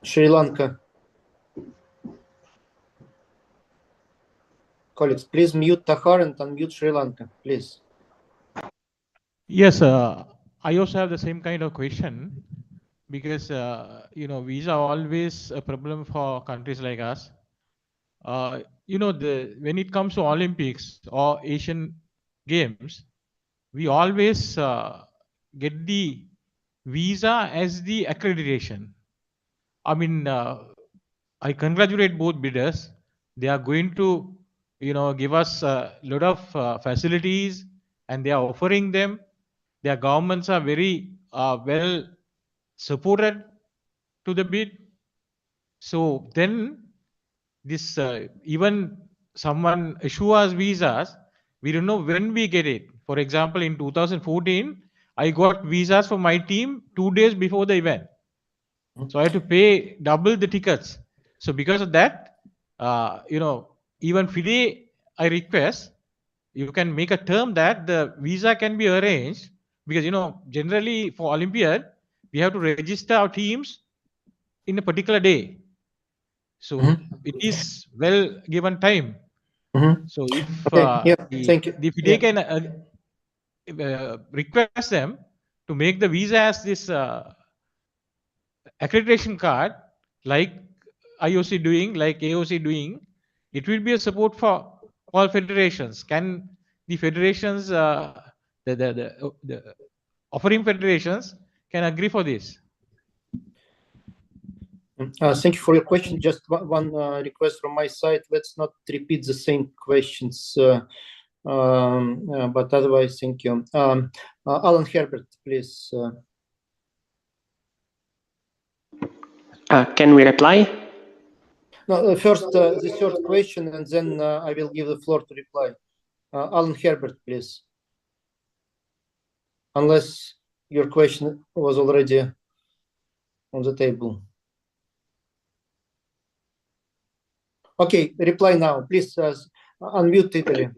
Sri Lanka. Colleagues, please mute Tahar and unmute Sri Lanka, please. Yes, I also have the same kind of question because, you know, visa always a problem for countries like us. You know, when it comes to Olympics or Asian Games, we always get the visa as the accreditation. I mean, I congratulate both bidders. They are going to, you know, give us a lot of facilities, and they are offering them. Their governments are very well supported to the bid. So then this even someone issue us visas, we don't know when we get it. For example, in 2014, I got visas for my team 2 days before the event. So I had to pay double the tickets. So because of that, you know, even FIDE, I request you can make a term that the visa can be arranged, because, you know, generally for Olympiad, we have to register our teams in a particular day. So it is well given time. So if the FIDE can request them to make the visa as this accreditation card, like IOC doing, like AOC doing, it will be a support for all federations. Can the federations, the offering federations, can agree for this? Thank you for your question. Just one request from my side. Let's not repeat the same questions, but otherwise, thank you. Alan Herbert, please. Can we reply? No, first the third question, and then I will give the floor to reply. Alan Herbert, please. Unless your question was already on the table. Okay, reply now. Please unmute Italy.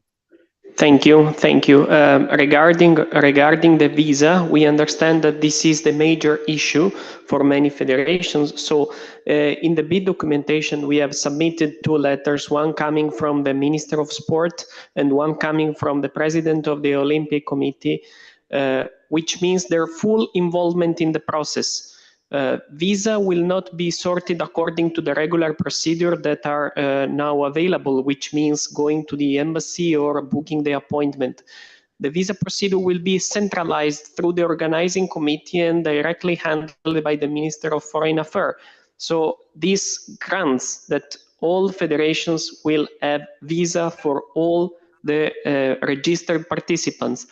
Thank you. Thank you. Regarding the visa, we understand that this is the major issue for many federations. So in the bid documentation, we have submitted 2 letters, one coming from the Minister of Sport and one coming from the President of the Olympic Committee, which means their full involvement in the process. Visa will not be sorted according to the regular procedure that are now available, which means going to the embassy or booking the appointment. The visa procedure will be centralized through the organizing committee and directly handled by the Minister of Foreign Affairs. So this grants that all federations will have visa for all the registered participants.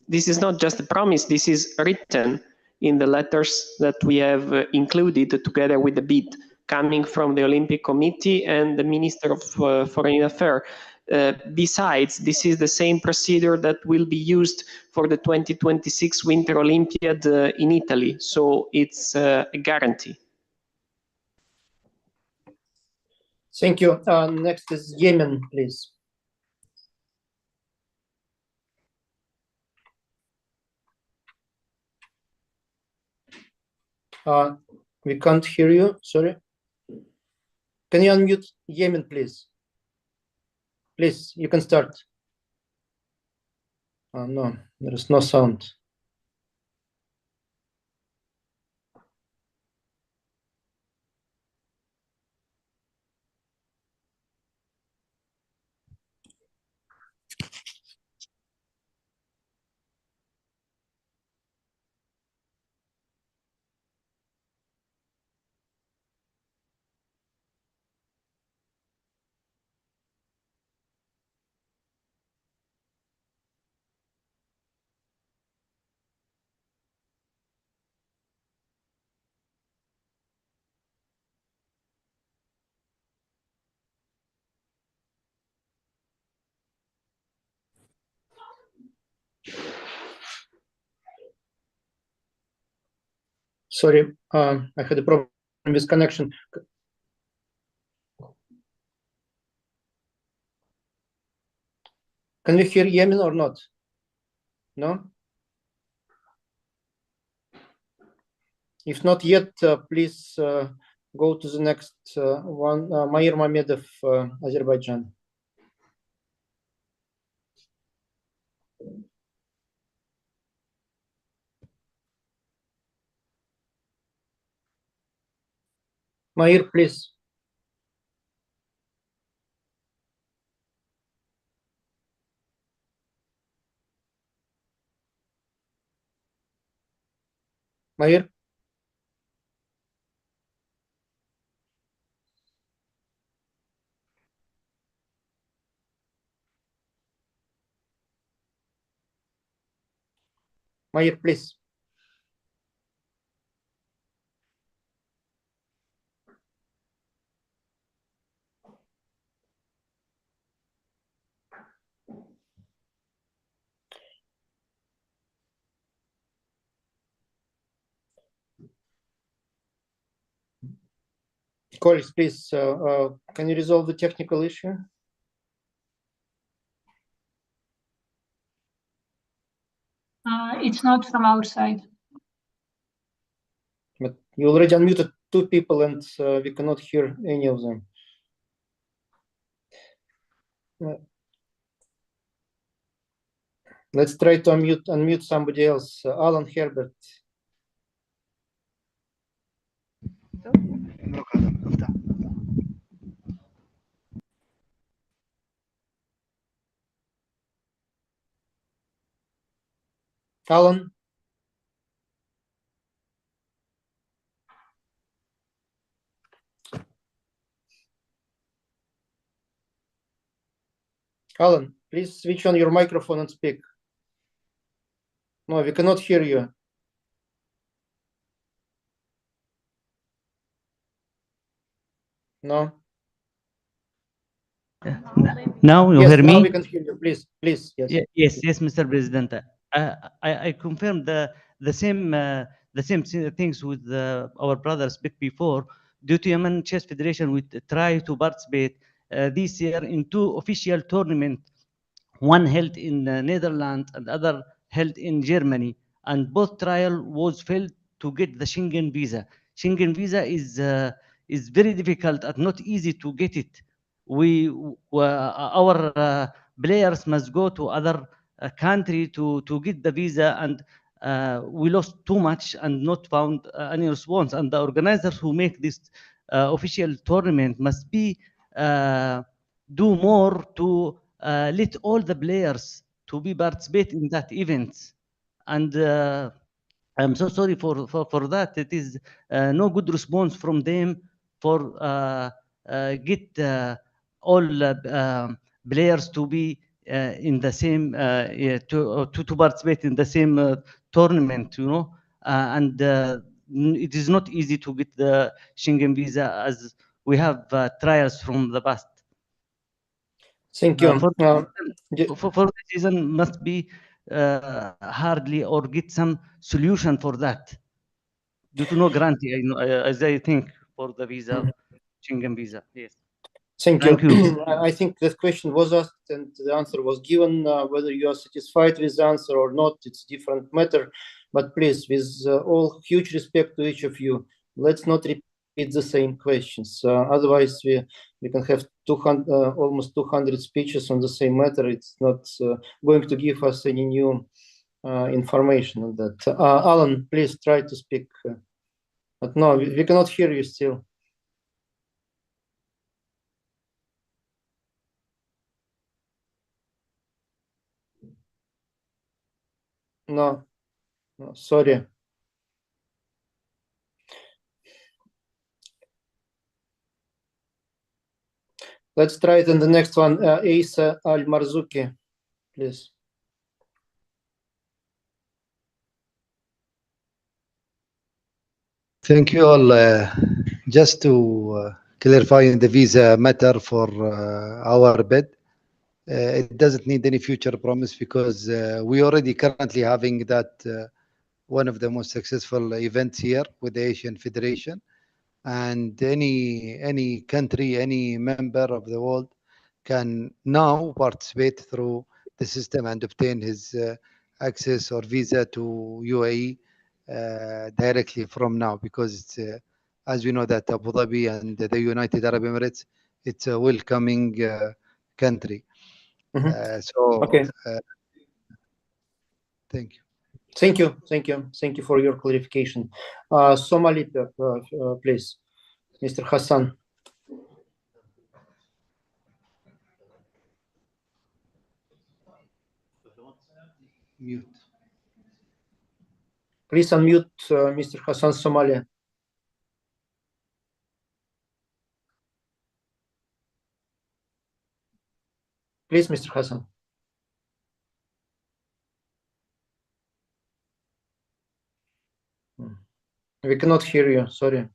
This is not just a promise, this is written in the letters that we have included together with the bid coming from the Olympic Committee and the Minister of Foreign Affairs. Besides, this is the same procedure that will be used for the 2026 Winter Olympiad in Italy. So it's a guarantee. Thank you. Next is Yemen, please. We can't hear you. Sorry. Can you unmute Yemen, please? Please, you can start. No, there is no sound. Sorry, I had a problem with connection. Can you hear Yemen or not? No? If not yet, please go to the next one. Mair Mamedov, Azerbaijan. Mair, please. Mair? Mair, please. Colleagues, please, can you resolve the technical issue? It's not from our side. But you already unmuted two people and we cannot hear any of them. Let's try to unmute somebody else. Alan Herbert. Alan. Alan, please switch on your microphone and speak. No, we cannot hear you. No. Now you yes, hear me? Now we can hear you. Please, please. Yes. Yes, Mr. President. I confirm the same things with our brother speak before. Due to Yemen Chess Federation, we try to participate this year in two official tournaments, one held in Netherlands and other held in Germany, and both trial was failed to get the Schengen visa. Schengen visa is very difficult and not easy to get it. Our players must go to other country to get the visa, and we lost too much and not found any response. And the organizers who make this official tournament must be do more to let all the players to be participate in that event. And I'm so sorry for that. It is no good response from them for get all players to be in the same to participate in the same tournament, you know. And it is not easy to get the Schengen visa as we have trials from the past. Thank you. For the reason must be hardly or get some solution for that. Due to no guarantee, as I think, for the visa, Schengen visa. Yes. Thank you. I think this question was asked and the answer was given. Whether you are satisfied with the answer or not, it's a different matter. But please, with all huge respect to each of you, let's not repeat the same questions. Otherwise, we can have almost 200 speeches on the same matter. It's not going to give us any new information on that. Alan, please try to speak. But no, we cannot hear you still. No, sorry. Let's try it in the next one. Isa Al-Marzuki, please. Thank you all. Just to clarify in the visa matter for our bid, it doesn't need any future promise because we already currently having that one of the most successful events here with the Asian Federation. And any country, any member of the world can now participate through the system and obtain his access or visa to UAE directly from now, because it's, as we know that Abu Dhabi and the United Arab Emirates, it's a welcoming country. Okay. Thank you. Thank you for your clarification. Somali, please, Mr. Hassan. Mute. Please unmute Mr. Hassan Somalia. Please, Mr. Hassan. We cannot hear you. Sorry.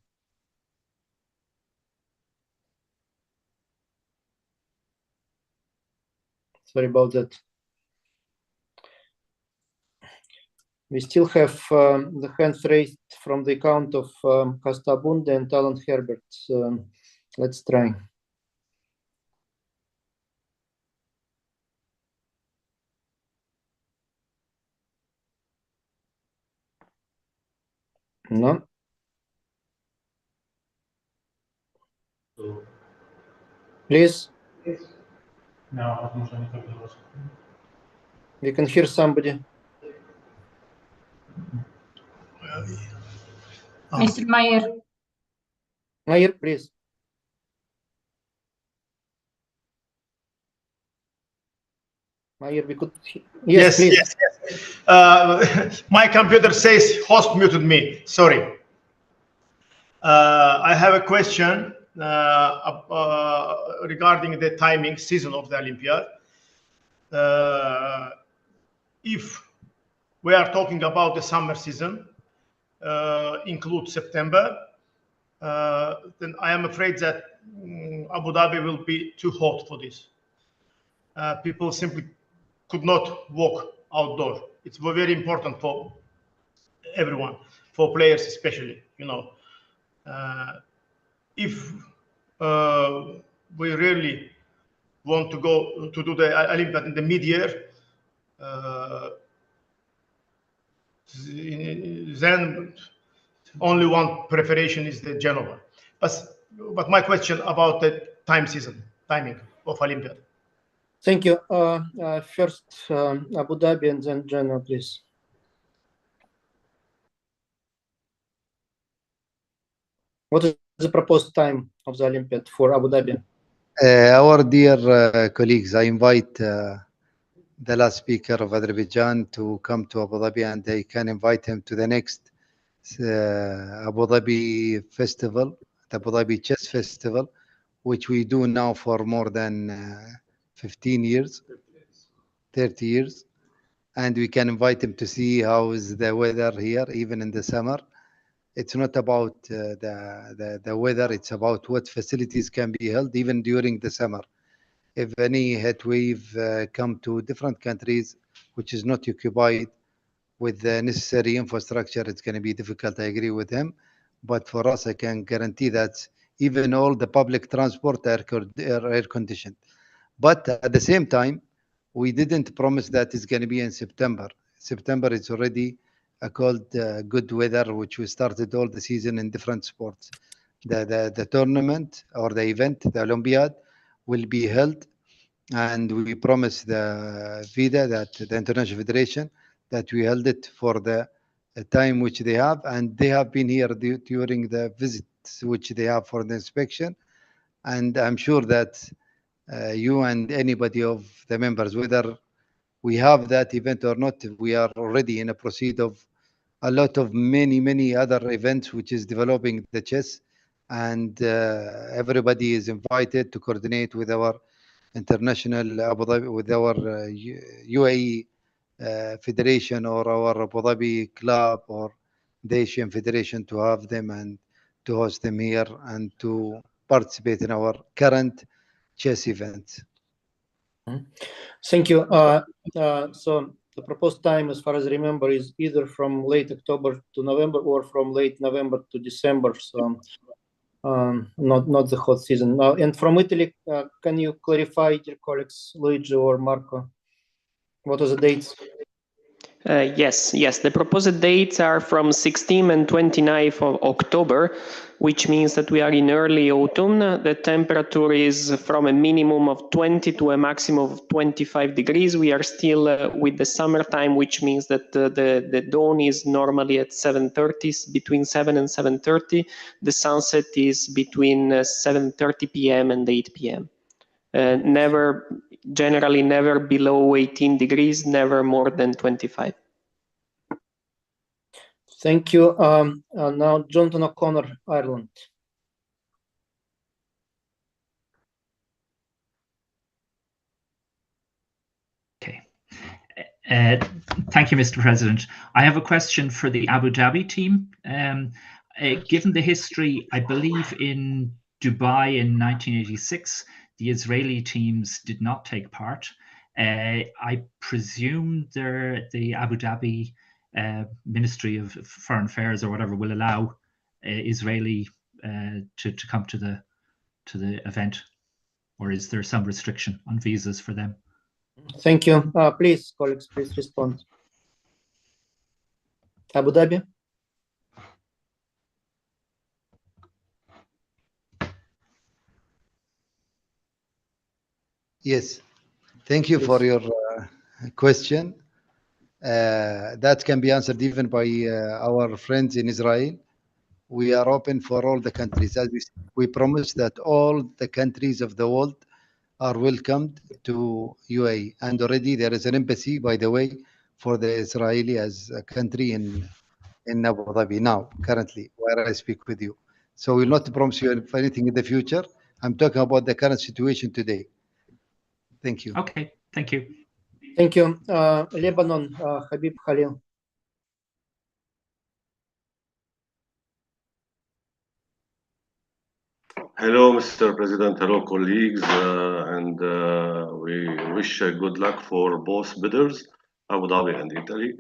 Sorry about that. We still have the hands raised from the account of Castabunde and Alan Herbert. Let's try. No. Please. No, We can hear somebody. Mr. Mayer. Mayer, please. Mayer, we could. Yes, please. Yes. My computer says host muted me. Sorry. I have a question regarding the timing season of the Olympiad. If we are talking about the summer season, include September, then I am afraid that Abu Dhabi will be too hot for this. People simply could not walk outdoor. It's very important for everyone, for players especially, you know. If we really want to go to do the Olympiad in the mid-year, then only one preparation is the Genova. But my question about the timing of Olympiad. Thank you. First, Abu Dhabi and then Genova, please. What is the proposed time of the Olympiad for Abu Dhabi? Our dear colleagues, I invite the last speaker of Azerbaijan to come to Abu Dhabi, and they can invite him to the next Abu Dhabi festival, the Abu Dhabi Chess Festival, which we do now for more than 15 years, 30 years. And we can invite him to see how is the weather here, even in the summer. It's not about the weather, it's about what facilities can be held even during the summer. If any heat wave come to different countries, which is not occupied with the necessary infrastructure, it's going to be difficult. I agree with him. But for us, I can guarantee that even all the public transport are air conditioned. But at the same time, we didn't promise that it's going to be in September. September is already a cold, good weather, which we started all the season in different sports. The tournament or the event, the Olympiad, will be held, and we promised the FIDE, that the International Federation, that we held it for the time which they have, and they have been here during the visits which they have for the inspection. And I'm sure that you and anybody of the members, whether we have that event or not, we are already in a proceed of a lot of many other events which is developing the chess, and everybody is invited to coordinate with our international Abu Dhabi, with our UAE Federation or our Abu Dhabi club or the Asian Federation, to have them and to host them here and to participate in our current chess event. Thank you. So The proposed time, as far as I remember, is either from late October to November or from late November to December. So not the hot season. And from Italy, can you clarify, dear colleagues, Luigi or Marco, what are the dates? Yes. The proposed dates are from 16th and 29th of October, which means that we are in early autumn. The temperature is from a minimum of 20 to a maximum of 25 degrees. We are still with the summertime, which means that the dawn is normally at 7:30, between 7 and 7:30. The sunset is between 7:30 p.m. and 8 p.m. Generally never below 18 degrees, never more than 25. Thank you. Now, Jonathan O'Connor, Ireland. Okay. Thank you, Mr. President. I have a question for the Abu Dhabi team. Given the history, I believe in Dubai in 1986, the Israeli teams did not take part. I presume the Abu Dhabi Ministry of Foreign Affairs or whatever will allow Israeli to come to the event, or is there some restriction on visas for them? Thank you. Please, colleagues, please respond. Abu Dhabi. Yes, thank you for your question. That can be answered even by our friends in Israel. We are open for all the countries. As we promise that all the countries of the world are welcomed to UAE. And already there is an embassy, by the way, for the Israeli as a country in Abu Dhabi now, currently, where I speak with you. So we'll not promise you anything in the future. I'm talking about the current situation today. Thank you. Okay, thank you. Thank you. Lebanon, Habib Khalil. Hello, Mr. President. Hello, colleagues. And we wish good luck for both bidders, Abu Dhabi and Italy.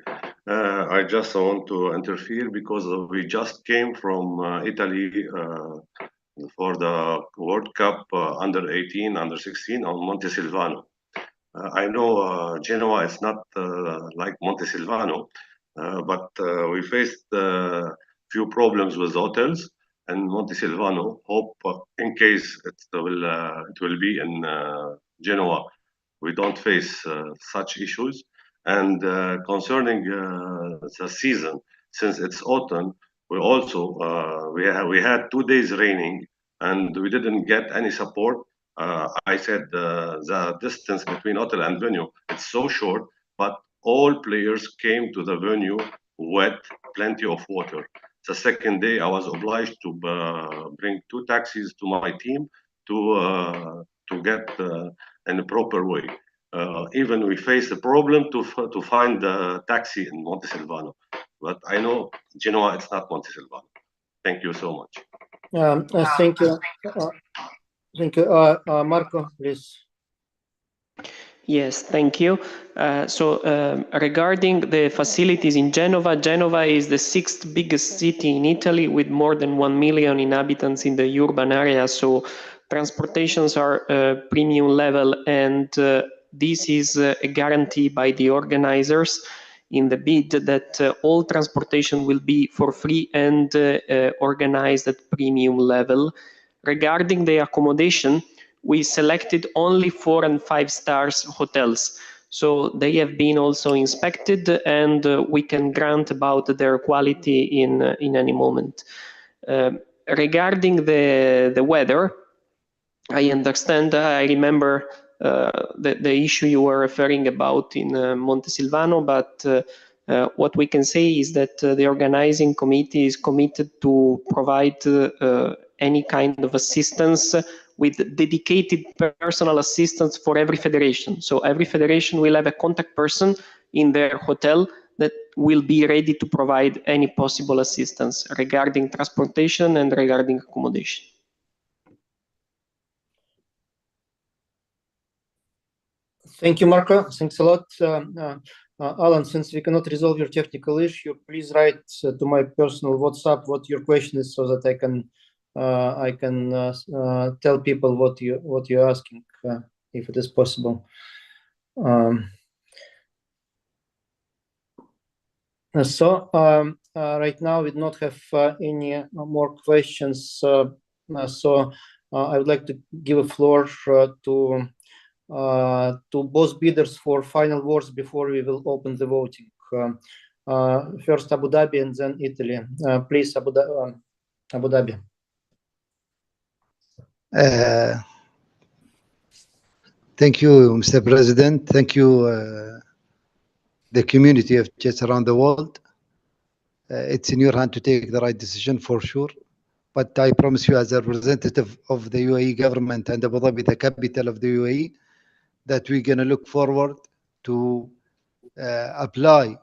I just want to interfere because we just came from Italy for the World Cup under 18, under 16 on Monte Silvano. I know Genoa is not like Monte Silvano, but we faced a few problems with hotels. And Monte Silvano, hope in case it will be in Genoa, we don't face such issues. And concerning the season, since it's autumn, we also we had 2 days raining, and we didn't get any support. I said the distance between hotel and venue it's so short, but all players came to the venue wet, plenty of water. The second day, I was obliged to bring 2 taxis to my team to get in a proper way. Even we faced a problem to find a taxi in Monte Silvano, but I know Genoa, it's not Monte Silvano. Thank you so much. Thank you. Thank you. Marco, please. Yes, thank you. Regarding the facilities in Genova, Genova is the 6th biggest city in Italy with more than 1 million inhabitants in the urban area. So transportations are premium level, and this is a guarantee by the organizers in the bid that all transportation will be for free and organized at premium level. Regarding the accommodation, we selected only 4 and 5 stars hotels. So they have been also inspected, and we can grant about their quality in any moment. Regarding the weather, I understand, I remember the issue you were referring about in Monte Silvano, but what we can say is that the organizing committee is committed to provide any kind of assistance with dedicated personal assistance for every federation. So every federation will have a contact person in their hotel that will be ready to provide any possible assistance regarding transportation and regarding accommodation. Thank you, Marco. Thanks a lot. Alan, since we cannot resolve your technical issue, please write to my personal WhatsApp what your question is, so that I can tell people what you're asking, if it is possible. Right now we do not have any more questions. So I would like to give a floor to both bidders for final words before we will open the voting. First Abu Dhabi and then Italy. Please, Abu Dhabi. Thank you, Mr. President. Thank you, the community of chess around the world. It's in your hand to take the right decision for sure. But I promise you, as a representative of the UAE government and Abu Dhabi, the capital of the UAE, that we're going to look forward to apply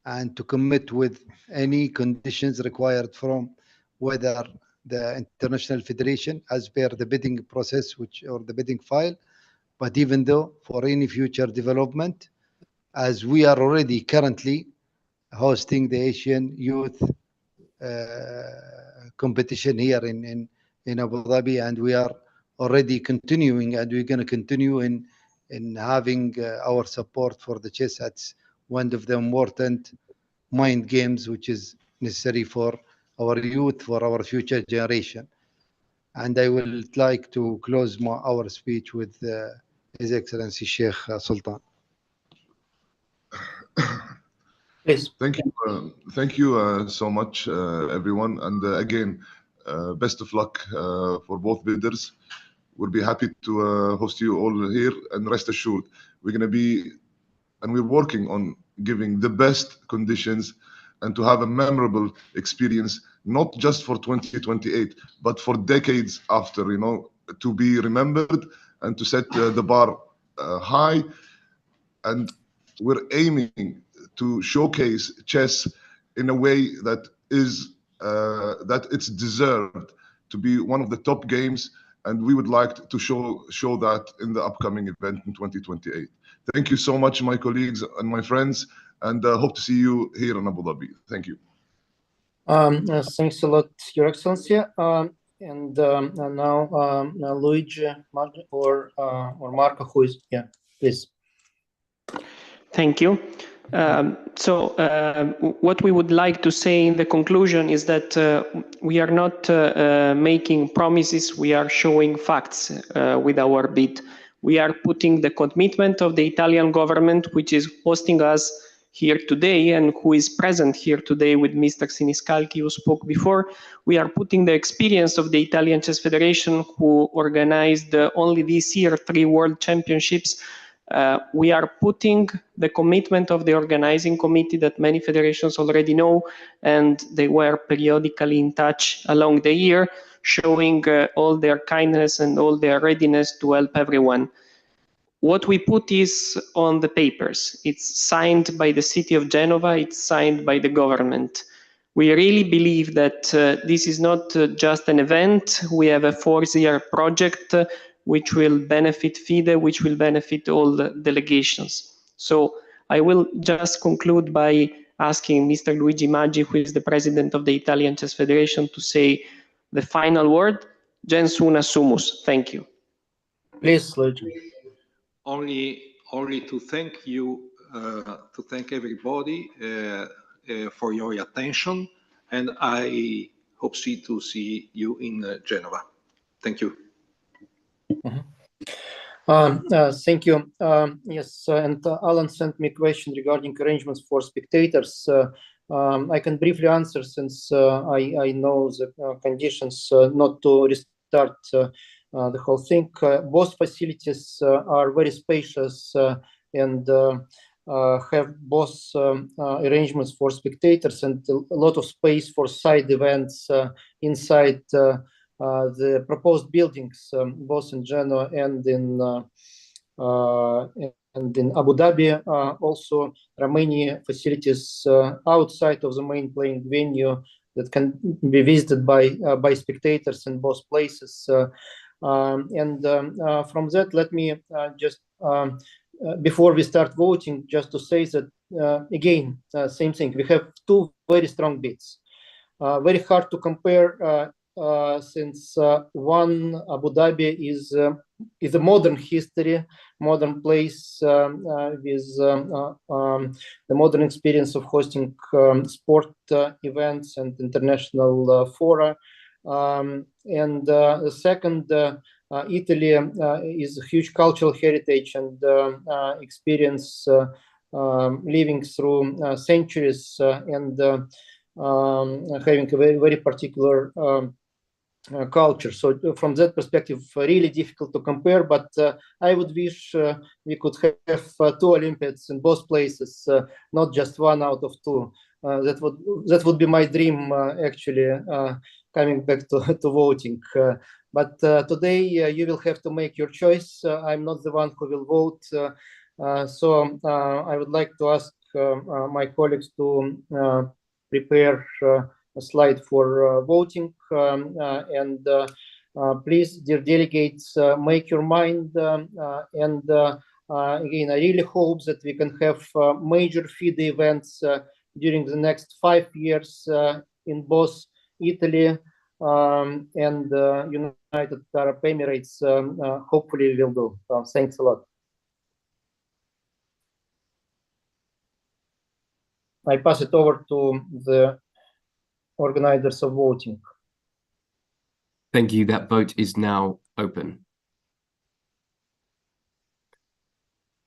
and to commit with any conditions required from whether the International Federation as per the bidding process or the bidding file, but even though for any future development, as we are already currently hosting the Asian Youth competition here in Abu Dhabi, and we are already continuing, and we're going to continue in having our support for the chess. That's one of the important mind games which is necessary for our youth, for our future generation. And I would like to close our speech with His Excellency Sheikh Sultan. Please. Thank you so much, everyone. And again, best of luck for both bidders. We'll be happy to host you all here, and rest assured, we're going to be, and we're working on giving the best conditions and to have a memorable experience, not just for 2028, but for decades after, to be remembered and to set the bar high. And we're aiming to showcase chess in a way that is that it's deserved to be one of the top games, and we would like to show that in the upcoming event in 2028. Thank you so much, my colleagues and my friends, and hope to see you here in Abu Dhabi. Thank you. Thanks a lot, Your Excellency. And now Luigi or Marco, who is please. Thank you. What we would like to say in the conclusion is that we are not making promises, we are showing facts with our bid. We are putting the commitment of the Italian government, which is hosting us here today and who is present here today with Mr. Siniscalchi, who spoke before. We are putting the experience of the Italian Chess Federation, who organized only this year 3 World Championships. We are putting the commitment of the organizing committee that many federations already know, and they were periodically in touch along the year, showing all their kindness and all their readiness to help everyone. What we put is on the papers. It's signed by the city of Genova, it's signed by the government. We really believe that this is not just an event. We have a 4-year project which will benefit FIDE, which will benefit all the delegations. So I will just conclude by asking Mr. Luigi Maggi, who is the president of the Italian Chess Federation, to say the final word. Gens una sumus. Thank you. Please, Luigi. Only to thank you, to thank everybody for your attention, and I hope to see you in Genova. Thank you. Thank you. Yes, and Alan sent me a question regarding arrangements for spectators. I can briefly answer, since I know the conditions not to restart the whole thing. Both facilities are very spacious and have both arrangements for spectators and a lot of space for side events inside the proposed buildings, both in Genoa and in Abu Dhabi. Also, there are many facilities outside of the main playing venue that can be visited by spectators in both places. From that, let me just before we start voting, just to say that again, same thing. We have two very strong bids. Very hard to compare since one Abu Dhabi is a modern history, modern place with the modern experience of hosting sport events and international fora. And the second, Italy is a huge cultural heritage and experience living through centuries and having a very, very particular culture. So from that perspective, really difficult to compare, but I would wish we could have two Olympiads in both places, not just one out of two. That would be my dream, actually, coming back to voting. But today you will have to make your choice. I'm not the one who will vote. So I would like to ask my colleagues to prepare a slide for voting. And please, dear delegates, make your mind. And again, I really hope that we can have major FIDE events during the next 5 years in both Italy and United Arab Emirates. Hopefully we will do. Thanks a lot. I pass it over to the organizers of voting. Thank you. That vote is now open.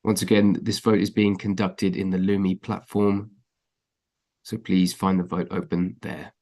Once again, this vote is being conducted in the Lumi platform, so please find the vote open there.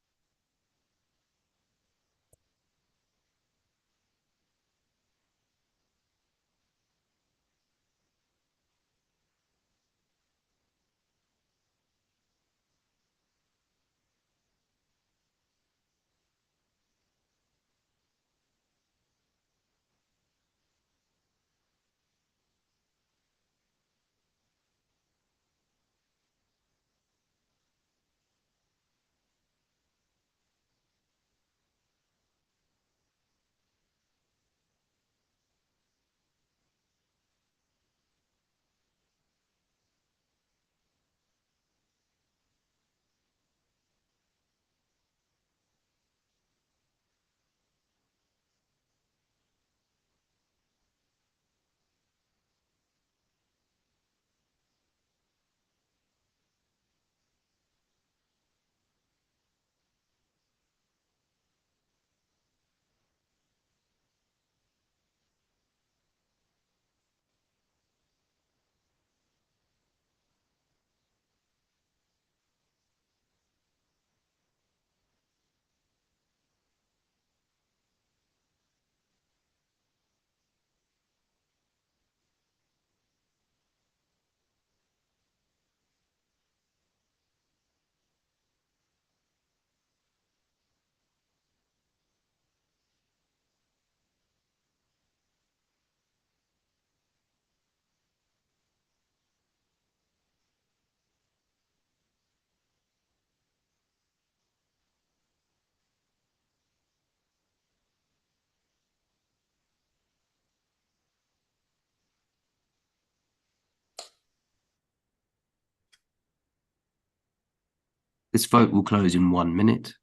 This vote will close in 1 minute.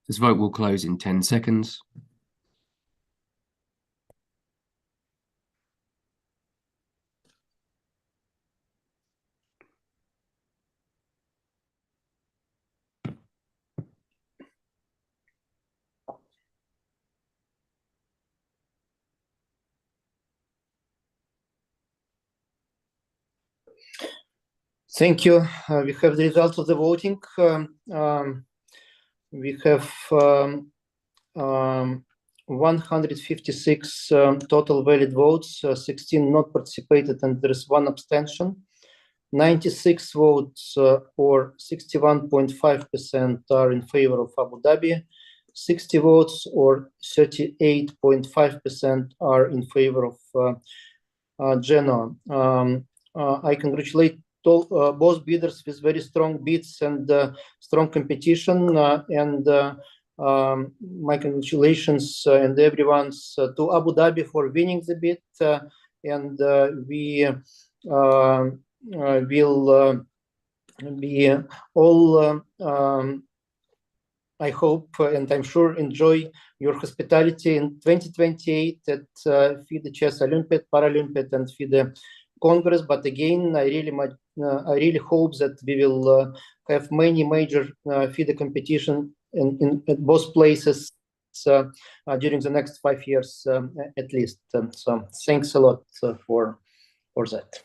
This vote will close in 10 seconds. Thank you. We have the results of the voting. We have 156 total valid votes, 16 not participated, and there is 1 abstention. 96 votes, or 61.5%, are in favor of Abu Dhabi. 60 votes, or 38.5%, are in favor of Genoa. I congratulate both bidders with very strong bids and strong competition, and my congratulations and everyone's to Abu Dhabi for winning the bid, and we will be all, I hope and I'm sure, enjoy your hospitality in 2028 at FIDE Chess Olympiad, Paralympiad, and FIDE Congress. But again, I really hope that we will have many major FIDE competition in both places during the next 5 years at least. So thanks a lot for that.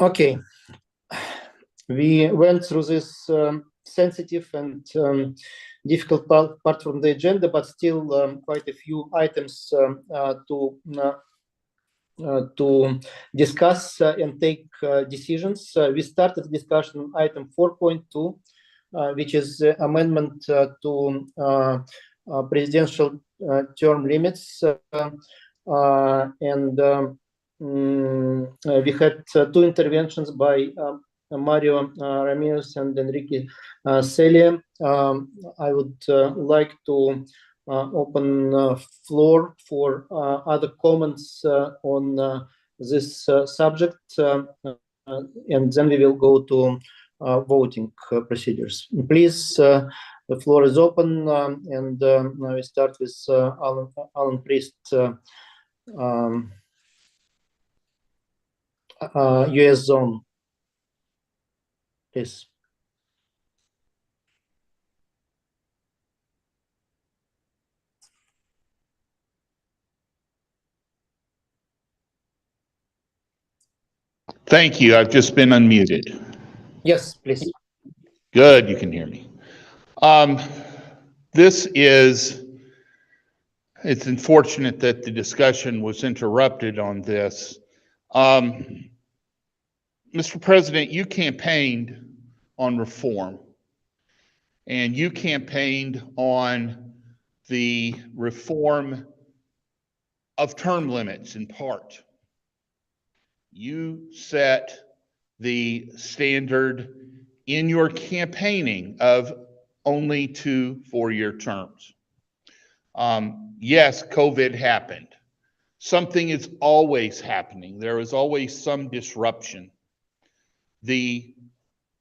Okay, we went through this sensitive and difficult part from the agenda, but still quite a few items to discuss and take decisions. We started discussion on item 4.2, which is amendment to presidential term limits, and we had 2 interventions by Mario Ramirez and Enrique Celia. I would like to open floor for other comments on this subject, and then we will go to voting procedures. Please, the floor is open, and we start with Alan Priest, US zone. Please. Thank you. I've just been unmuted. Yes, please. Good, you can hear me. It's unfortunate that the discussion was interrupted on this. Mr. President, you campaigned on reform, and you campaigned on the reform of term limits in part. You set the standard in your campaigning of only 2 4-year terms. Yes, COVID happened. Something is always happening. There is always some disruption. The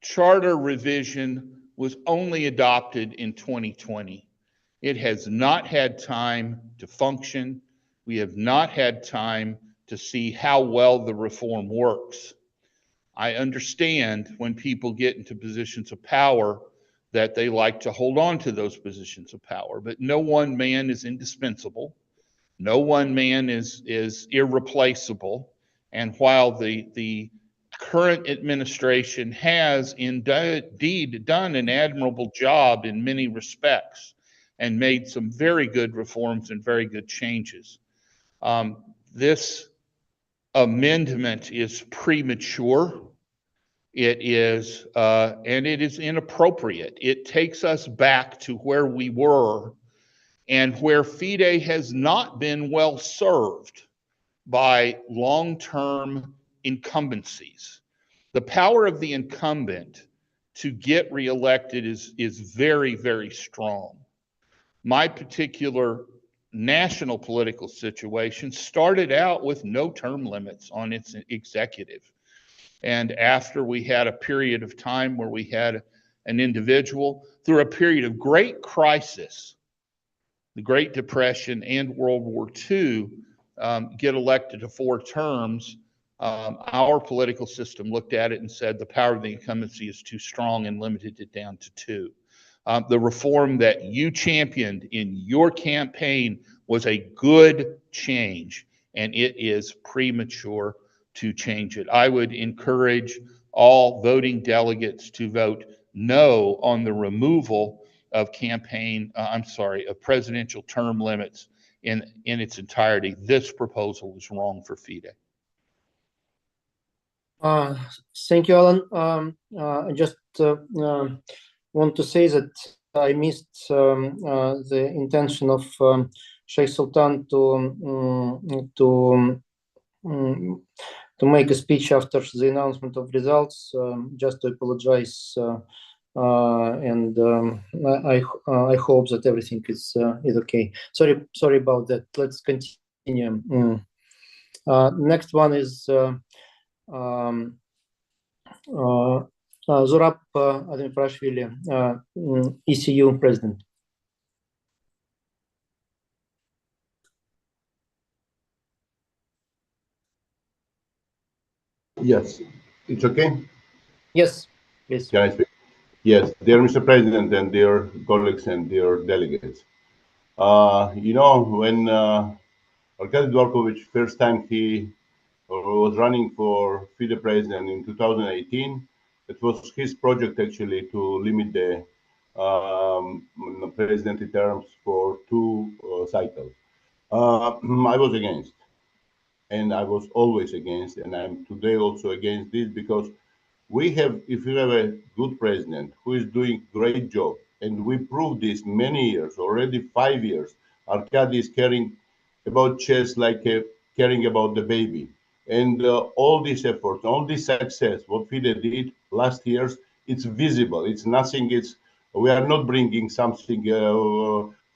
charter revision was only adopted in 2020. It has not had time to function. We have not had time to see how well the reform works. I understand when people get into positions of power that they like to hold on to those positions of power, but no one man is indispensable. No one man is irreplaceable. And while the current administration has indeed done an admirable job in many respects and made some very good reforms and very good changes, this amendment is premature. It is, and it is inappropriate. It takes us back to where we were and where FIDE has not been well served by long-term incumbencies. The power of the incumbent to get reelected is very, very strong. My particular national political situation started out with no term limits on its executive. And after we had a period of time where we had an individual through a period of great crisis, the Great Depression and World War II, get elected to 4 terms, our political system looked at it and said the power of the incumbency is too strong and limited it down to 2. The reform that you championed in your campaign was a good change, and it is premature to change it. I would encourage all voting delegates to vote no on the removal of of presidential term limits in its entirety. This proposal is wrong for FIDE. Thank you, Alan. I just want to say that I missed the intention of Sheikh Sultan to make a speech after the announcement of results. Just to apologize, and I hope that everything is okay. Sorry about that. Let's continue. Next one is Zurab Ademfrashvili, ECU president. Yes, it's okay? Yes, please. Can I speak? Yes, dear Mr. President and dear colleagues and dear delegates. You know, when Arkady Dvorkovich first time he was running for FIDE president in 2018, it was his project actually to limit the presidency terms for 2 cycles. I was against, and I was always against, and I'm today also against this, because if you have a good president who is doing great job, and we proved this many years, already 5 years, Arkady is caring about chess like caring about the baby. And all this effort, all this success, what FIDE did last years, it's visible. It's nothing. We are not bringing something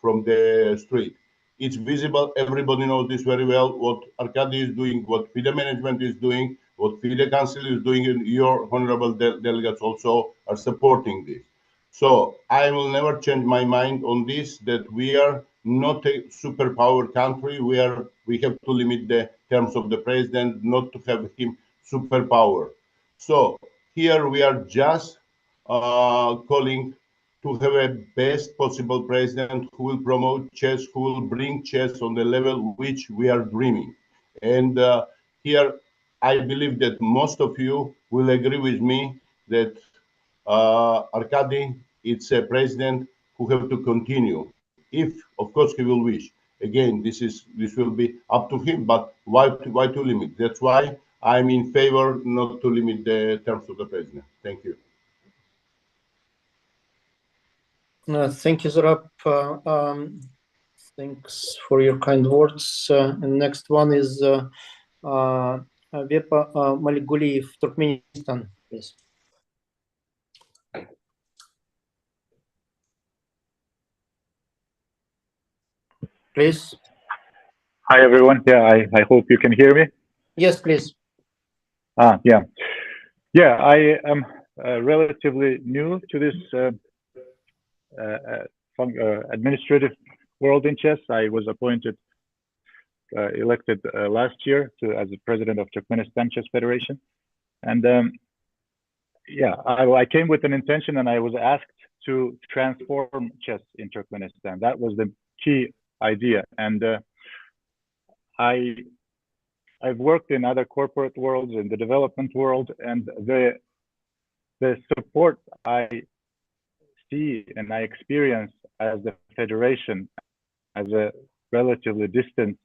from the street. It's visible. Everybody knows this very well. What Arkady is doing, what FIDE management is doing, what FIDE Council is doing, and your honorable delegates also are supporting this. So I will never change my mind on this, that we are not a superpower country. We have to limit the terms of the president, not to have him superpower. So here we are just calling to have a best possible president who will promote chess, who will bring chess on the level which we are dreaming. And here I believe that most of you will agree with me that Arkady, it's a president who have to continue, if of course he will wish. Again, this will be up to him, but why to limit? That's why I'm in favor not to limit the terms of the president. Thank you. Thank you, Zurab. Thanks for your kind words. And next one is Vepa Maliguliyev, Turkmenistan, please. Please. Hi, everyone. Yeah, I hope you can hear me. Yes, please. Yeah. Yeah, I am relatively new to this administrative world in chess. I was elected last year as the president of Turkmenistan Chess Federation. And yeah, I came with an intention, and I was asked to transform chess in Turkmenistan. That was the key idea. And I've worked in other corporate worlds, in the development world, and the support I see and I experience as the federation, as a relatively distant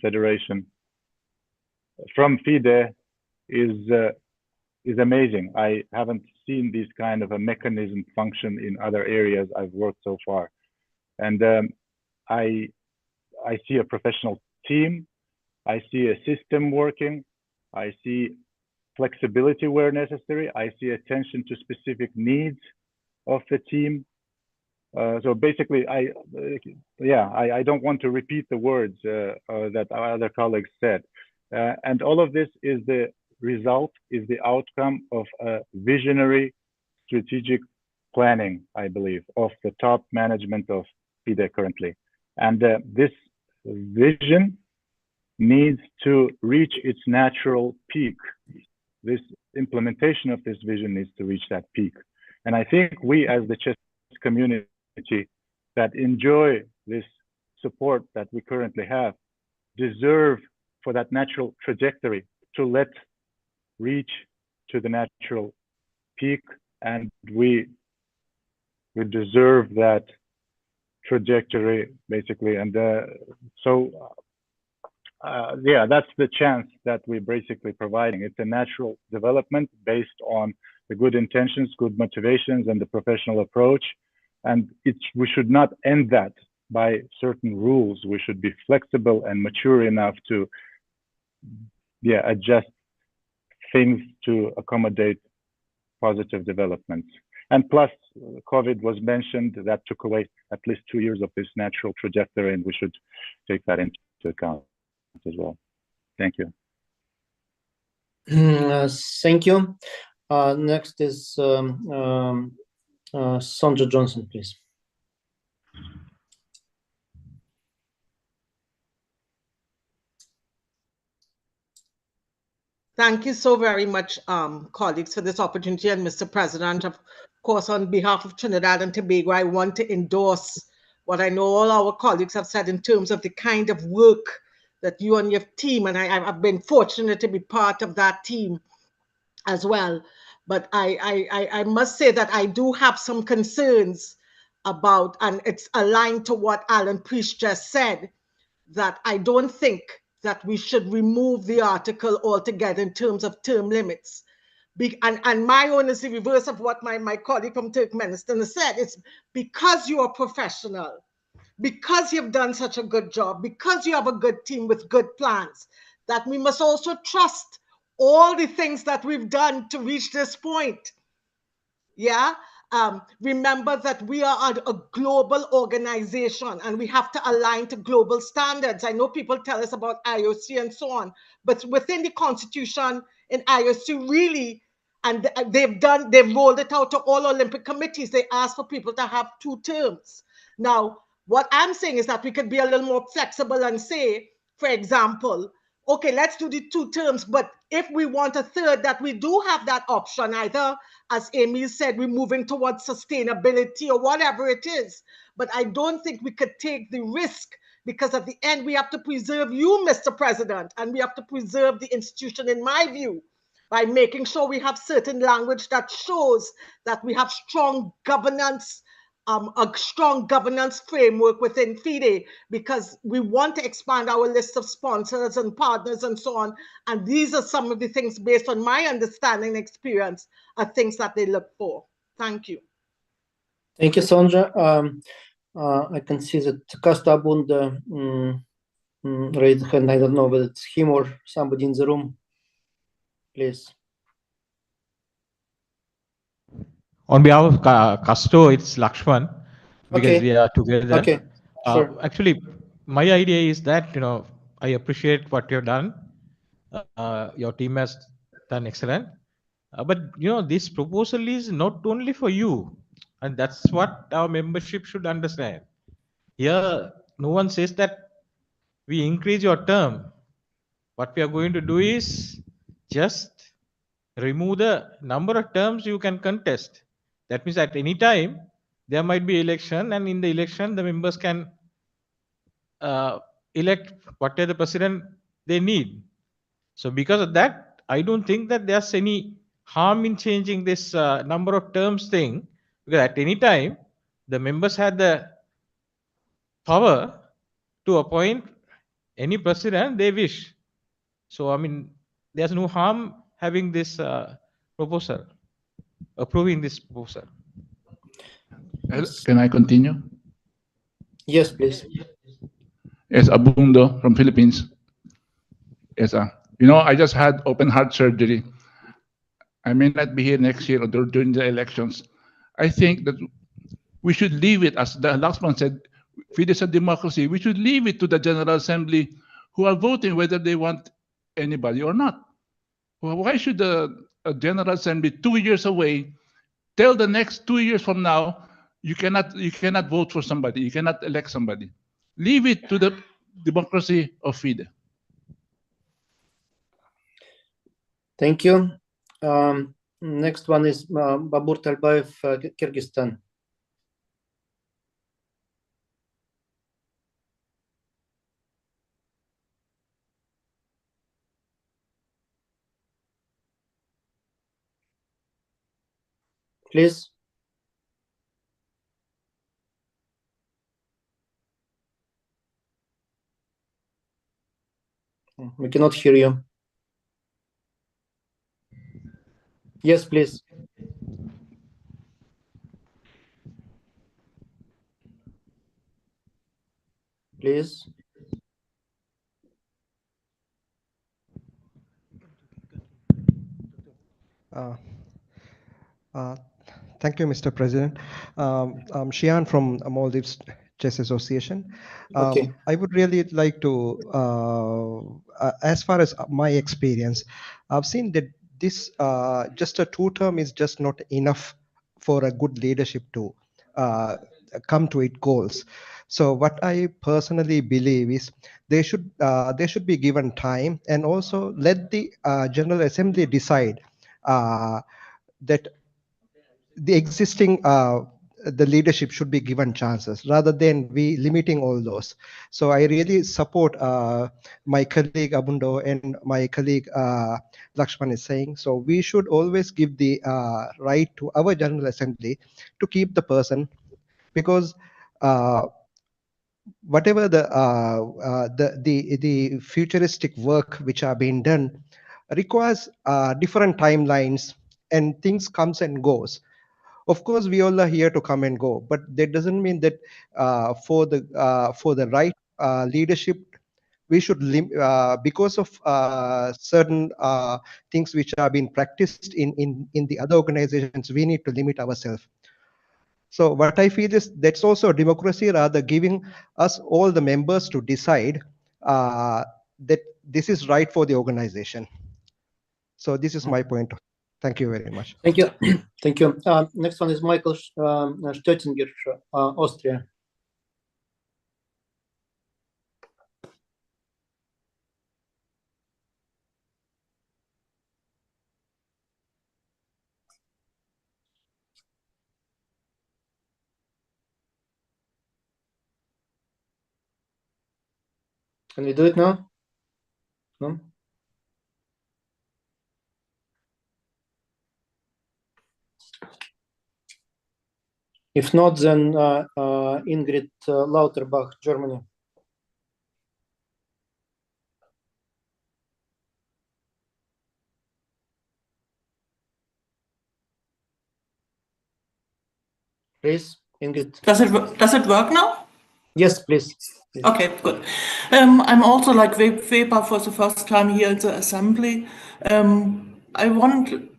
federation from FIDE is amazing. I haven't seen this kind of a mechanism function in other areas I've worked so far. And I see a professional team. I see a system working. I see flexibility where necessary. I see attention to specific needs of the team. So basically, I don't want to repeat the words that our other colleagues said. And all of this is the result, is the outcome of a visionary strategic planning, I believe, of the top management of FIDE currently. And this vision needs to reach its natural peak. This implementation of this vision needs to reach that peak. And I think we, as the chess community that enjoy this support that we currently have deserve for that natural trajectory to let reach to the natural peak, and we deserve that trajectory basically. And yeah, that's the chance that we're basically providing. It's a natural development based on the good intentions, good motivations, and the professional approach. And we should not end that by certain rules. We should be flexible and mature enough to, yeah, adjust things to accommodate positive developments. And plus, COVID was mentioned, that took away at least 2 years of this natural trajectory, and we should take that into account as well. Thank you. Thank you. Next is Sandra Johnson, please. Thank you so very much, colleagues, for this opportunity. And Mr. President, of course, on behalf of Trinidad and Tobago, I want to endorse what I know all our colleagues have said in terms of the kind of work that you and your team, and I've been fortunate to be part of that team as well. But I must say that I do have some concerns about, and it's aligned to what Alan Priest just said, that I don't think that we should remove the article altogether in terms of term limits. And my own is the reverse of what my colleague from Turkmenistan has said. It's because you are professional, because you've done such a good job, because you have a good team with good plans, that we must also trust all the things that we've done to reach this point. Yeah. Remember that we are a global organization and we have to align to global standards. I know people tell us about IOC and so on, but within the constitution in IOC really, and they've rolled it out to all Olympic committees. They ask for people to have 2 terms. Now, what I'm saying is that we could be a little more flexible and say, for example, okay, let's do the 2 terms, but if we want a third, that we do have that option, either, as Amy said, we're moving towards sustainability or whatever it is. But I don't think we could take the risk, because at the end, we have to preserve you, Mr. President, and we have to preserve the institution, in my view, by making sure we have certain language that shows that we have strong governance, a strong governance framework within FIDE, because we want to expand our list of sponsors and partners and so on. And these are some of the things, based on my understanding and experience, are things that they look for. Thank you. Thank you, Sandra. I can see that Costa Abunda raised a hand. I don't know whether it's him or somebody in the room. Please. On behalf of Casto, it's Lakshman, because we are together. Okay, sure. Actually, my idea is that, I appreciate what you've done. Your team has done excellent. But, this proposal is not only for you. And that's what our membership should understand. Here, no one says that we increase your term. What we are going to do is just remove the number of terms you can contest. That means at any time, there might be election, and in the election, the members can elect whatever the president they need. So because of that, I don't think that there's any harm in changing this number of terms thing, because at any time, the members had the power to appoint any president they wish. So, I mean, there's no harm having this proposal, approving this proposal. Can I continue? Yes, please. Yes, Abundo from Philippines. Yes, I just had open heart surgery. I may not be here next year or during the elections. I think that we should leave it, as the last one said, FIDE is a democracy. We should leave it to the General Assembly, who are voting whether they want anybody or not. Well, why should the General Assembly, 2 years away, tell the next 2 years from now, you cannot vote for somebody, you cannot elect somebody. Leave it to the democracy of FIDE. Thank you. Next one is Babur Talbayev, Kyrgyzstan. Please. We cannot hear you. Yes, please. Please. Thank you, Mr. President. I'm Shian from Maldives Chess Association. Okay. I would really like to, as far as my experience, I've seen that this just a two-term is just not enough for a good leadership to come to its goals. So what I personally believe is they should be given time, and also let the General Assembly decide that the existing the leadership should be given chances rather than we limiting all those. So I really support my colleague Abundo and my colleague Lakshman is saying. So we should always give the right to our General Assembly to keep the person, because whatever the futuristic work which are being done requires different timelines, and things comes and goes. Of course, we all are here to come and go, but that doesn't mean that for the right leadership, we should because of certain things which are being practiced in the other organizations, we need to limit ourselves. So what I feel is that's also democracy, rather giving us all the members to decide that this is right for the organization. So this is my point. Thank you very much. Thank you. Thank you. Next one is Michael Stöttinger, Austria. Can we do it now? No? If not, then Ingrid Lauterbach, Germany. Please, Ingrid. Does it work now? Yes, please. Okay, good. I'm also like Weber for the first time here in the assembly. I want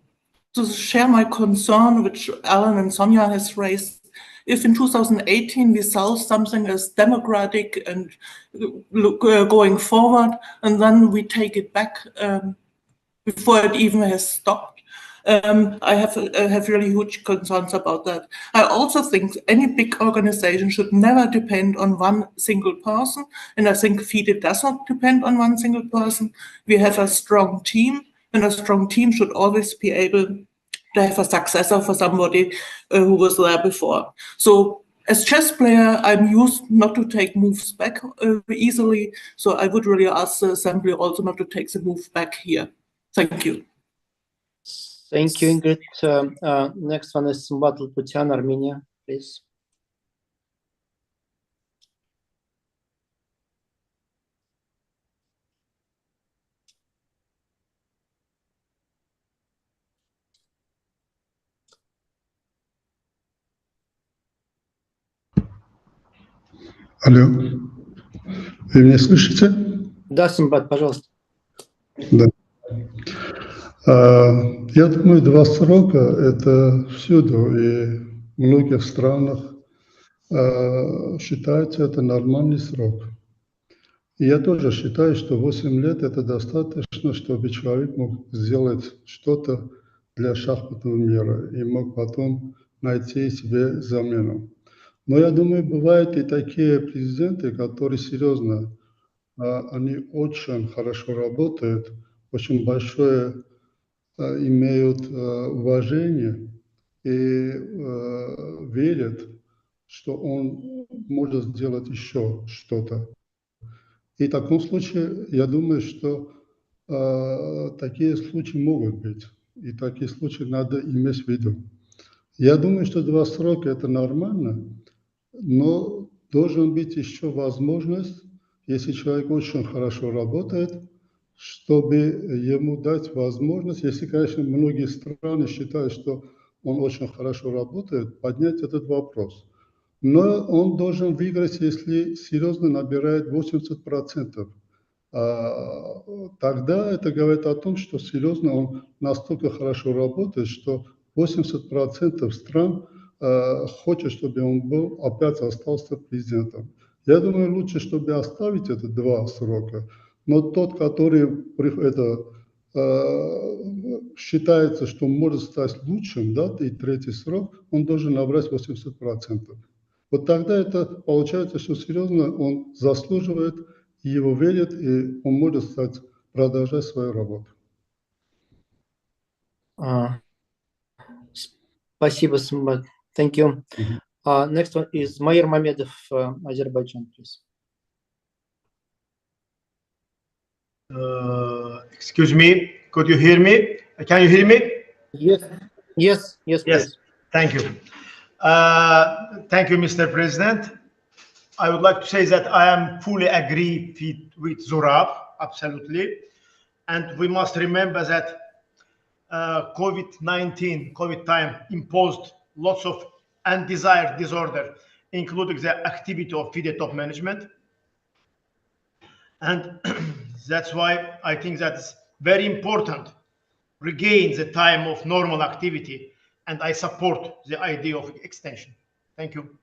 to share my concern, which Alan and Sonia has raised. If in 2018 we sell something as democratic and going forward, and then we take it back before it even has stopped, I have really huge concerns about that. I also think any big organization should never depend on one single person, and I think FIDE does not depend on one single person. We have a strong team, and a strong team should always be able to have a successor for somebody who was there before. So as chess player, I'm used not to take moves back easily, so I would really ask the assembly also not to take the move back here. Thank you. Thank you, Ingrid. Next one is Battle Putian, Armenia, please. Алло, вы меня слышите? Да, Симбат, пожалуйста. Да. Я думаю, 2 срока – это всюду, и в многих странах считается это нормальный срок. И я тоже считаю, что 8 лет – это достаточно, чтобы человек мог сделать что-то для шахматного мира и мог потом найти себе замену. Но я думаю, бывают и такие президенты, которые серьезно, они очень хорошо работают, очень большое имеют уважение и верят, что он может сделать еще что-то. И в таком случае, я думаю, что такие случаи могут быть, и такие случаи надо иметь в виду. Я думаю, что 2 срока – это нормально, но должен быть еще возможность, если человек очень хорошо работает, чтобы ему дать возможность, если, конечно, многие страны считают, что он очень хорошо работает, поднять этот вопрос. Но он должен выиграть, если серьезно набирает 80%. Тогда это говорит о том, что серьезно он настолько хорошо работает, что 80% стран хочет, чтобы он был, опять остался президентом. Я думаю, лучше, чтобы оставить это 2 срока, но тот, который считается, что может стать лучшим, да, и 3-й срок, он должен набрать 80%. Вот тогда это получается, что серьезно он заслуживает, его верят, и он может продолжать свою работу. Спасибо, Самбат. Thank you. Next one is Mayer Mamedov, Azerbaijan, please. Excuse me, could you hear me? Can you hear me? Yes, please. Thank you. Thank you, Mr. President. I would like to say that I am fully agree with Zurab, absolutely. And we must remember that COVID time imposed lots of undesired disorder, including the activity of FIDE top management. And that's why I think that's very important, regain the time of normal activity, and I support the idea of extension. Thank you.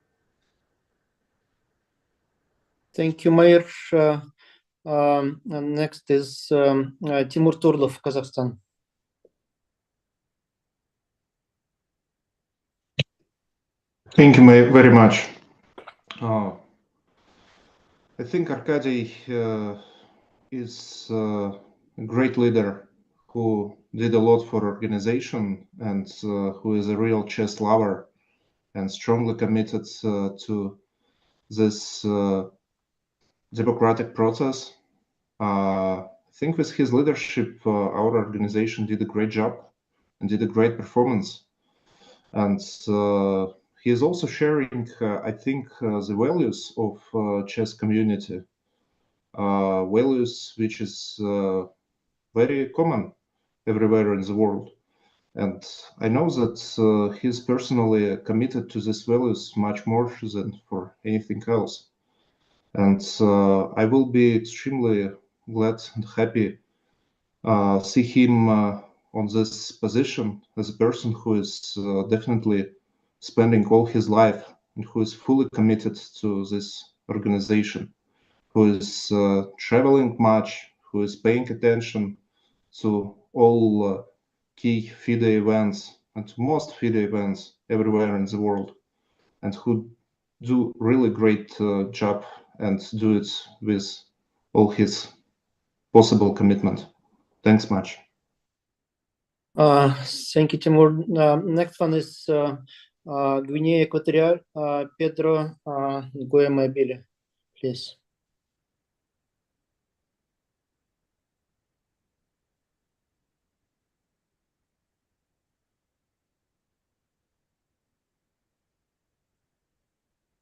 Thank you, Mayor. And next is Timur Turlov, Kazakhstan. Thank you very much. I think Arkady is a great leader who did a lot for organization and who is a real chess lover and strongly committed to this democratic process. I think with his leadership, our organization did a great job and did a great performance. And he is also sharing, I think, the values of chess community, values which is very common everywhere in the world. And I know that he's personally committed to these values much more than for anything else. And I will be extremely glad and happy see him on this position as a person who is definitely spending all his life and who is fully committed to this organization, who is traveling much, who is paying attention to all key FIDE events and to most FIDE events everywhere in the world, and who do really great job and do it with all his possible commitment. Thanks much. Thank you, Timur. Next one is Guinea Equatorial, Pedro Goyamabili, please.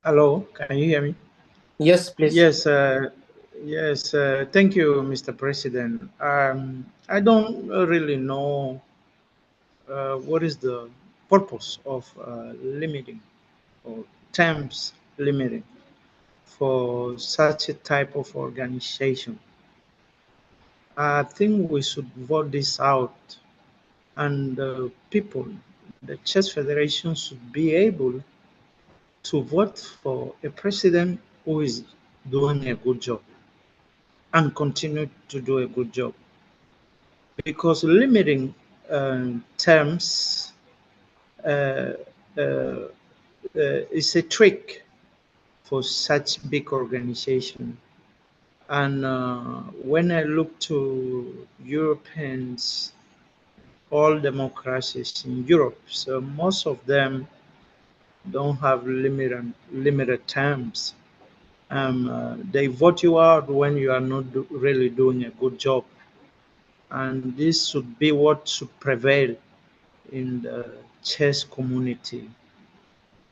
Hello, can you hear me? Yes, please. Yes, yes. Thank you, Mr. President. I don't really know what is the purpose of limiting or terms limiting for such a type of organization. I think we should vote this out, and people, the Chess Federation should be able to vote for a president who is doing a good job and continue to do a good job. Because limiting terms is a trick for such big organization. And when I look to Europeans, all democracies in Europe, so most of them don't have limited terms. They vote you out when you are not really doing a good job. And this should be what should prevail in the chess community.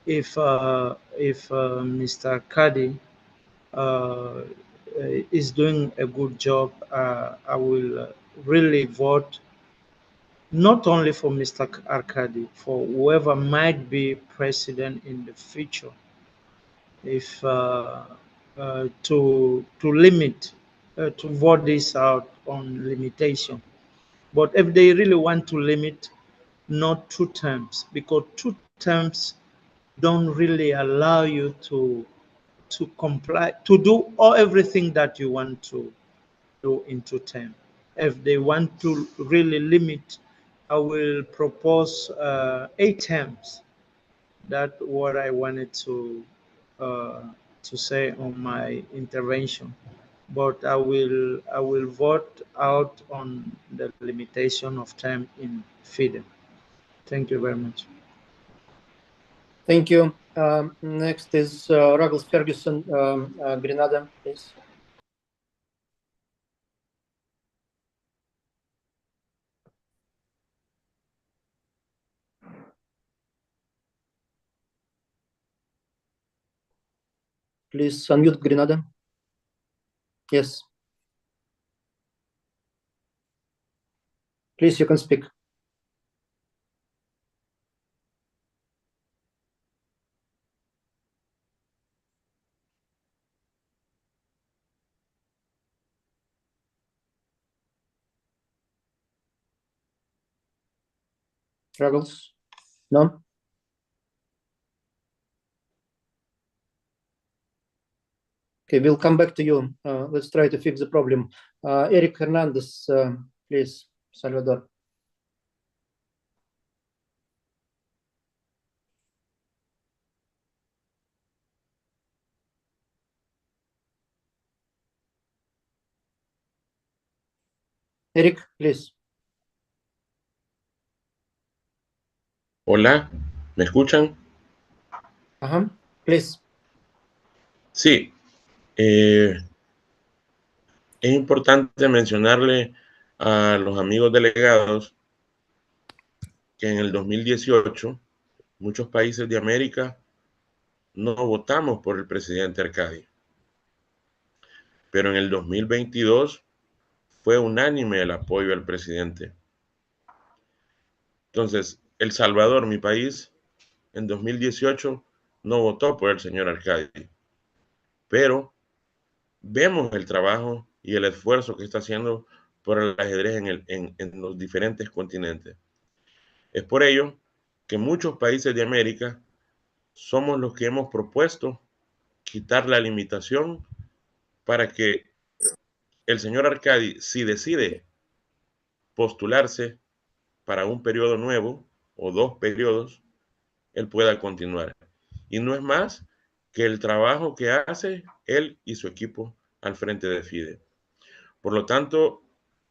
If Mr. Kadi is doing a good job, I will really vote not only for Mr. Arkady, for whoever might be president in the future. If to limit to vote this out on limitation, but if they really want to limit, not 2 terms, because 2 terms don't really allow you to comply, to do everything that you want to do in 2 terms. If they want to really limit, I will propose 8 terms. That's what I wanted to say on my intervention. But I will vote out on the limitation of time in FIDE. Thank you very much. Thank you. Next is Ruggles Ferguson, Grenada, please. Please unmute Grenada. Yes. Please, you can speak. Ruggles? No? Okay, we'll come back to you. Let's try to fix the problem. Eric Hernandez, please, Salvador. Eric, please. Hola, ¿me escuchan? Ajá, please. Sí, es importante mencionarle a los amigos delegados que en el 2018 muchos países de América no votamos por el presidente Arkady, pero en el 2022 fue unánime el apoyo al presidente. Entonces, El Salvador, mi país, en 2018 no votó por el señor Arkady, pero vemos el trabajo y el esfuerzo que está haciendo por el ajedrez en los diferentes continentes. Es por ello que muchos países de América somos los que hemos propuesto quitar la limitación para que el señor Arkady, si decide postularse para un periodo nuevo o 2 periodos, él pueda continuar. Y no es más que el trabajo que hace él y su equipo al frente de FIDE. Por lo tanto,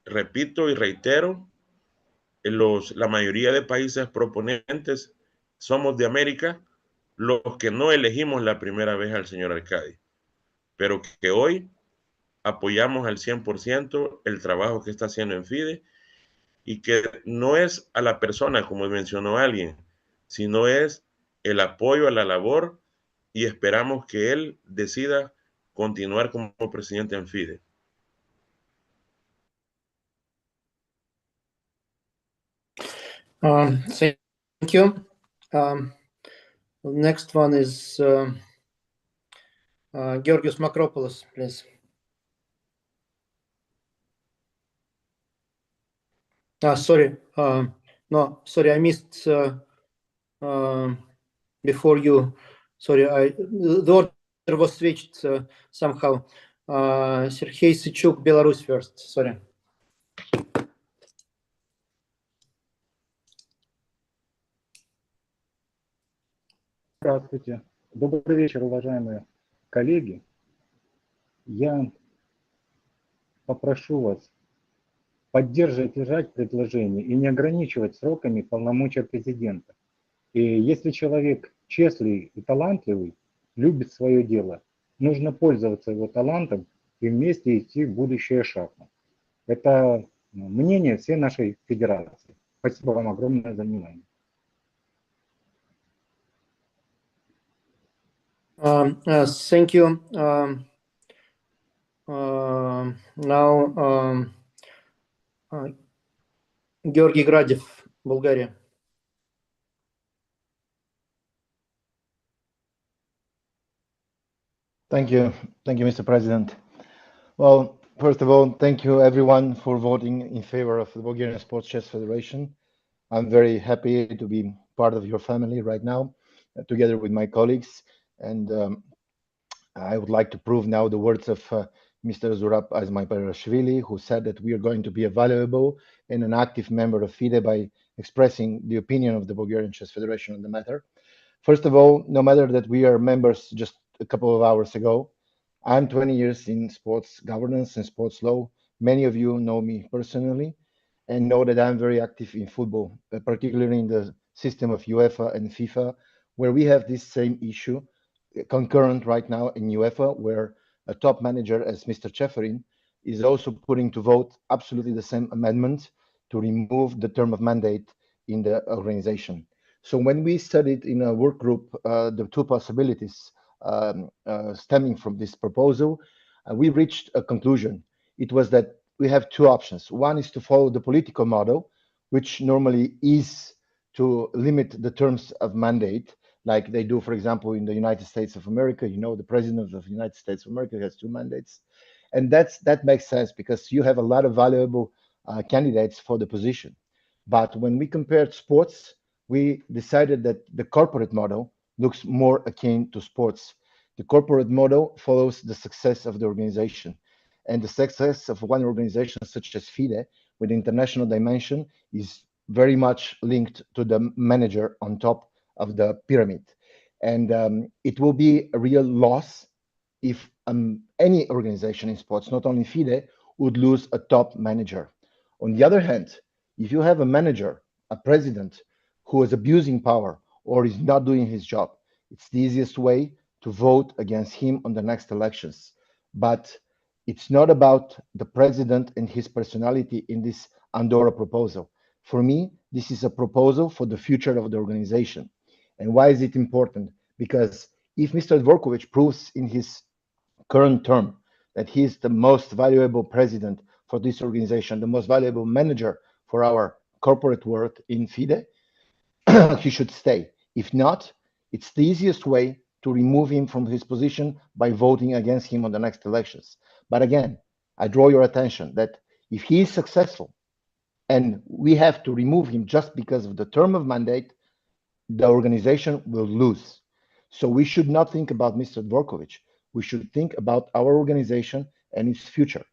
repito y reitero, la mayoría de países proponentes somos de América, los que no elegimos la primera vez al señor Arkady, pero que hoy apoyamos al 100% el trabajo que está haciendo en FIDE y que no es a la persona, como mencionó alguien, sino es el apoyo a la labor y esperamos que él decida continuar como presidente en FIDE. Thank you. Next one is Georgios Makropoulos, please. Sorry. No, sorry, I missed before you. Sorry, the order was switched somehow. Sergei Sычук, Belarus first. Sorry. Здравствуйте. Добрый вечер, уважаемые коллеги. Я попрошу вас поддержать предложение и не ограничивать сроками полномочия президента. И если человек честный и талантливый, любит свое дело, нужно пользоваться его талантом и вместе идти в будущее шахмат. Это мнение всей нашей федерации. Спасибо вам огромное за внимание. Thank you. Now, Georgi Gradev, Bulgaria. Thank you, Mr. President. Well, first of all, thank you everyone for voting in favor of the Bulgarian Sports Chess Federation. I'm very happy to be part of your family right now, together with my colleagues. And I would like to prove now the words of Mr. Zurab Azmayparashvili, who said that we are going to be a valuable and an active member of FIDE by expressing the opinion of the Bulgarian Chess Federation on the matter. First of all, no matter that we are members just a couple of hours ago, I'm 20 years in sports governance and sports law. Many of you know me personally and know that I'm very active in football, particularly in the system of UEFA and FIFA, where we have this same issue concurrent right now in UEFA, where a top manager as Mr. Cheferin is also putting to vote absolutely the same amendment to remove the term of mandate in the organization. So when we studied in a work group the two possibilities stemming from this proposal, we reached a conclusion. It was that we have two options. One is to follow the political model, which normally is to limit the terms of mandate, like they do, for example, in the United States of America. You know, the president of the United States of America has 2 mandates. And that makes sense because you have a lot of valuable candidates for the position. But when we compared sports, we decided that the corporate model looks more akin to sports. The corporate model follows the success of the organization. And the success of one organization such as FIDE with international dimension is very much linked to the manager on top of the pyramid. And it will be a real loss if any organization in sports, not only FIDE, would lose a top manager. On the other hand, if you have a manager, a president, who is abusing power or is not doing his job, it's the easiest way to vote against him on the next elections. But it's not about the president and his personality in this Andorra proposal. For me, this is a proposal for the future of the organization. And why is it important? Because if Mr. Dvorkovich proves in his current term that he is the most valuable president for this organization, the most valuable manager for our corporate world in FIDE, he should stay. If not, it's the easiest way to remove him from his position by voting against him on the next elections. But again, I draw your attention that if he is successful and we have to remove him just because of the term of mandate, the organization will lose. So we should not think about Mr. Dvorkovich. We should think about our organization and its future.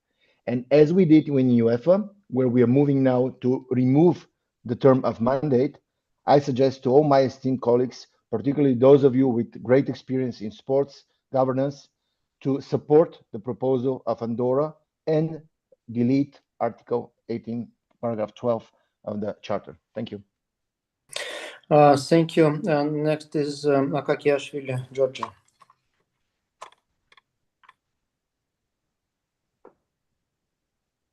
And as we did in UEFA, where we are moving now to remove the term of mandate, I suggest to all my esteemed colleagues, particularly those of you with great experience in sports governance, to support the proposal of Andorra and delete Article 18, paragraph 12 of the Charter. Thank you. Thank you. Next is Akakiashvili, Georgia.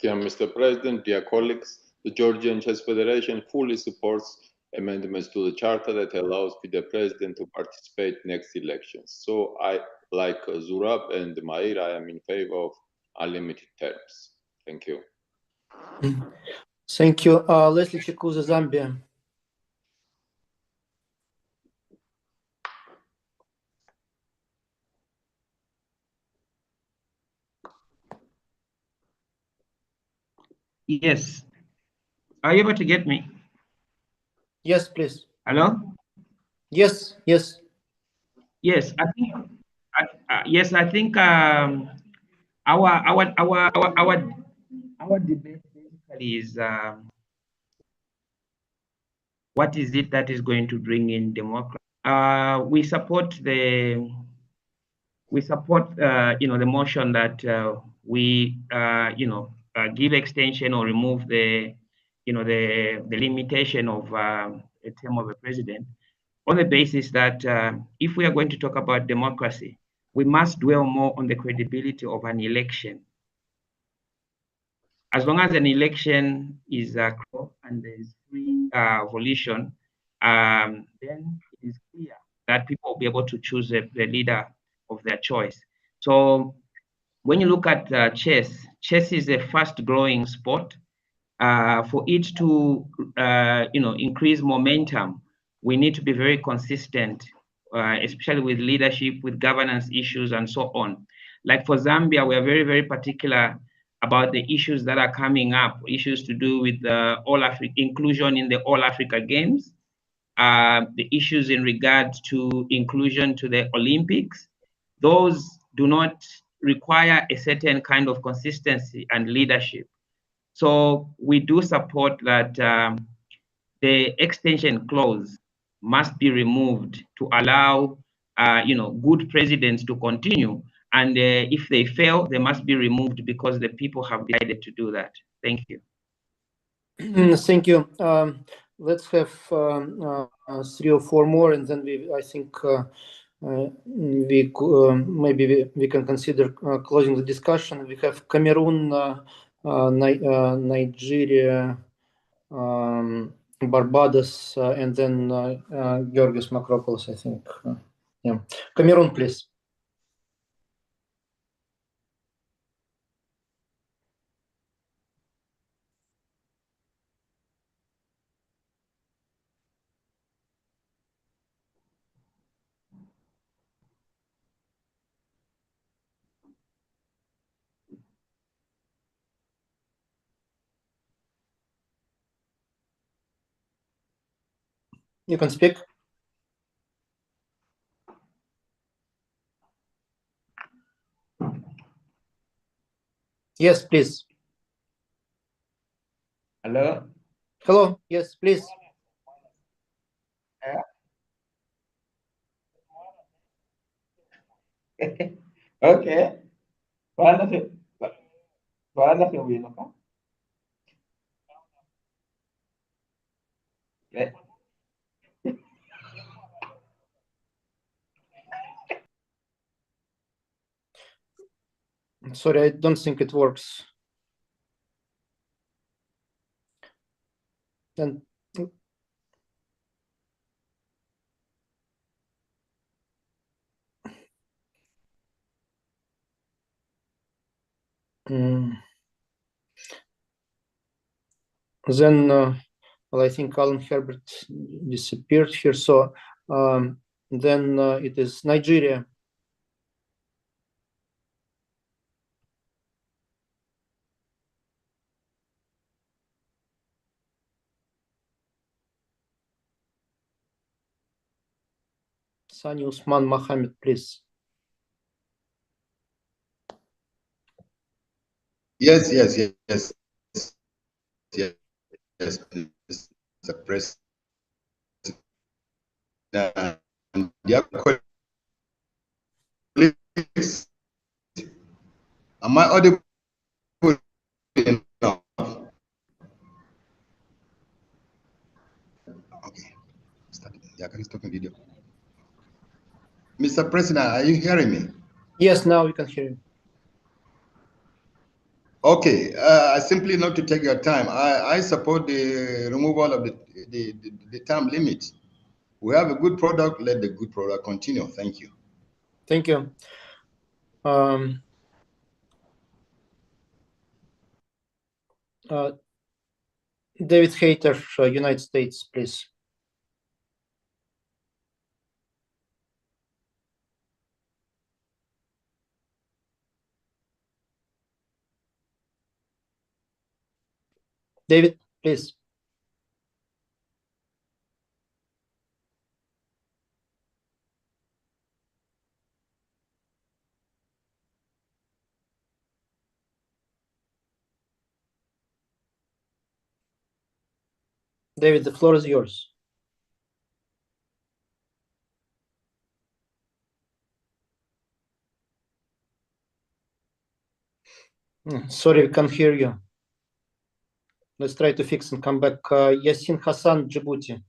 Mr. President, dear colleagues, the Georgian Chess Federation fully supports amendments to the Charter that allows the President to participate next elections. So I, like Zurab and Mair, I am in favor of unlimited terms. Thank you. Thank you. Leslie Chikuza, Zambia. Yes. Are you able to get me? Yes, please. Hello? Yes, yes. Yes, I think. Yes, I think our debate basically is what is it that is going to bring in democracy? We support the the motion that we give extension or remove the limitation of a term of a president, on the basis that if we are going to talk about democracy, we must dwell more on the credibility of an election. As long as an election is and there is free free volition, then it is clear that people will be able to choose the leader of their choice. So when you look at chess, chess is a fast-growing sport. For it to increase momentum, we need to be very consistent, especially with leadership, with governance issues, and so on. Like for Zambia, we are very, very particular about the issues that are coming up, issues to do with all Africa inclusion in the All Africa Games, the issues in regard to inclusion to the Olympics. Those do not require a certain kind of consistency and leadership. So we do support that the extension clause must be removed to allow good presidents to continue. And if they fail, they must be removed because the people have decided to do that. Thank you. Thank you. Let's have 3 or 4 more, and then I think maybe we can consider closing the discussion. We have Cameroon, Nigeria, Barbados, and then Georgios Makropoulos, I think. Yeah, Cameroon, please. You can speak. Yes, please. Hello? Hello, yes, please. Okay. Suara Silvino kan? Sorry, I don't think it works. And then, well, I think Alan Herbert disappeared here. So then it is Nigeria. Sani Usman Mohammed, please. Yes, Mr. President. Dear colleagues, am I audible enough? Okay, talking video. Mr. President, are you hearing me? Yes, now we can hear you. Okay, simply not to take your time, I support the removal of the term limit. We have a good product, let the good product continue. Thank you. Thank you. David Hayter, United States, please. David, please. David, the floor is yours. Sorry, we can't hear you. Let's try to fix and come back. Yassin Hassan, Djibouti.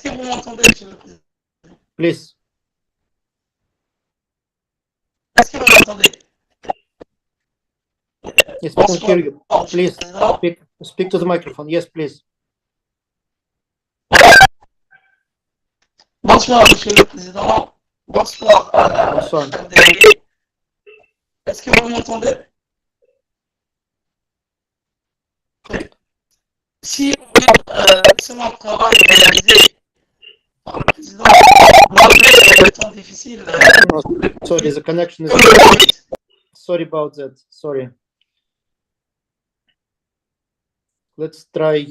Est-ce que vous m'entendez, Monsieur le Président? Please. Est-ce que vous m'entendez? Yes, we can hear you. Please speak to the microphone. Yes, please. Bonsoir, Monsieur le Président. Bonsoir, Bonsoir. chef délégué. Est-ce que vous m'entendez? Si ce mon travail est réalisé par le président, malgré les temps difficiles. Sorry, the connection is. Sorry about that. Sorry. Let's try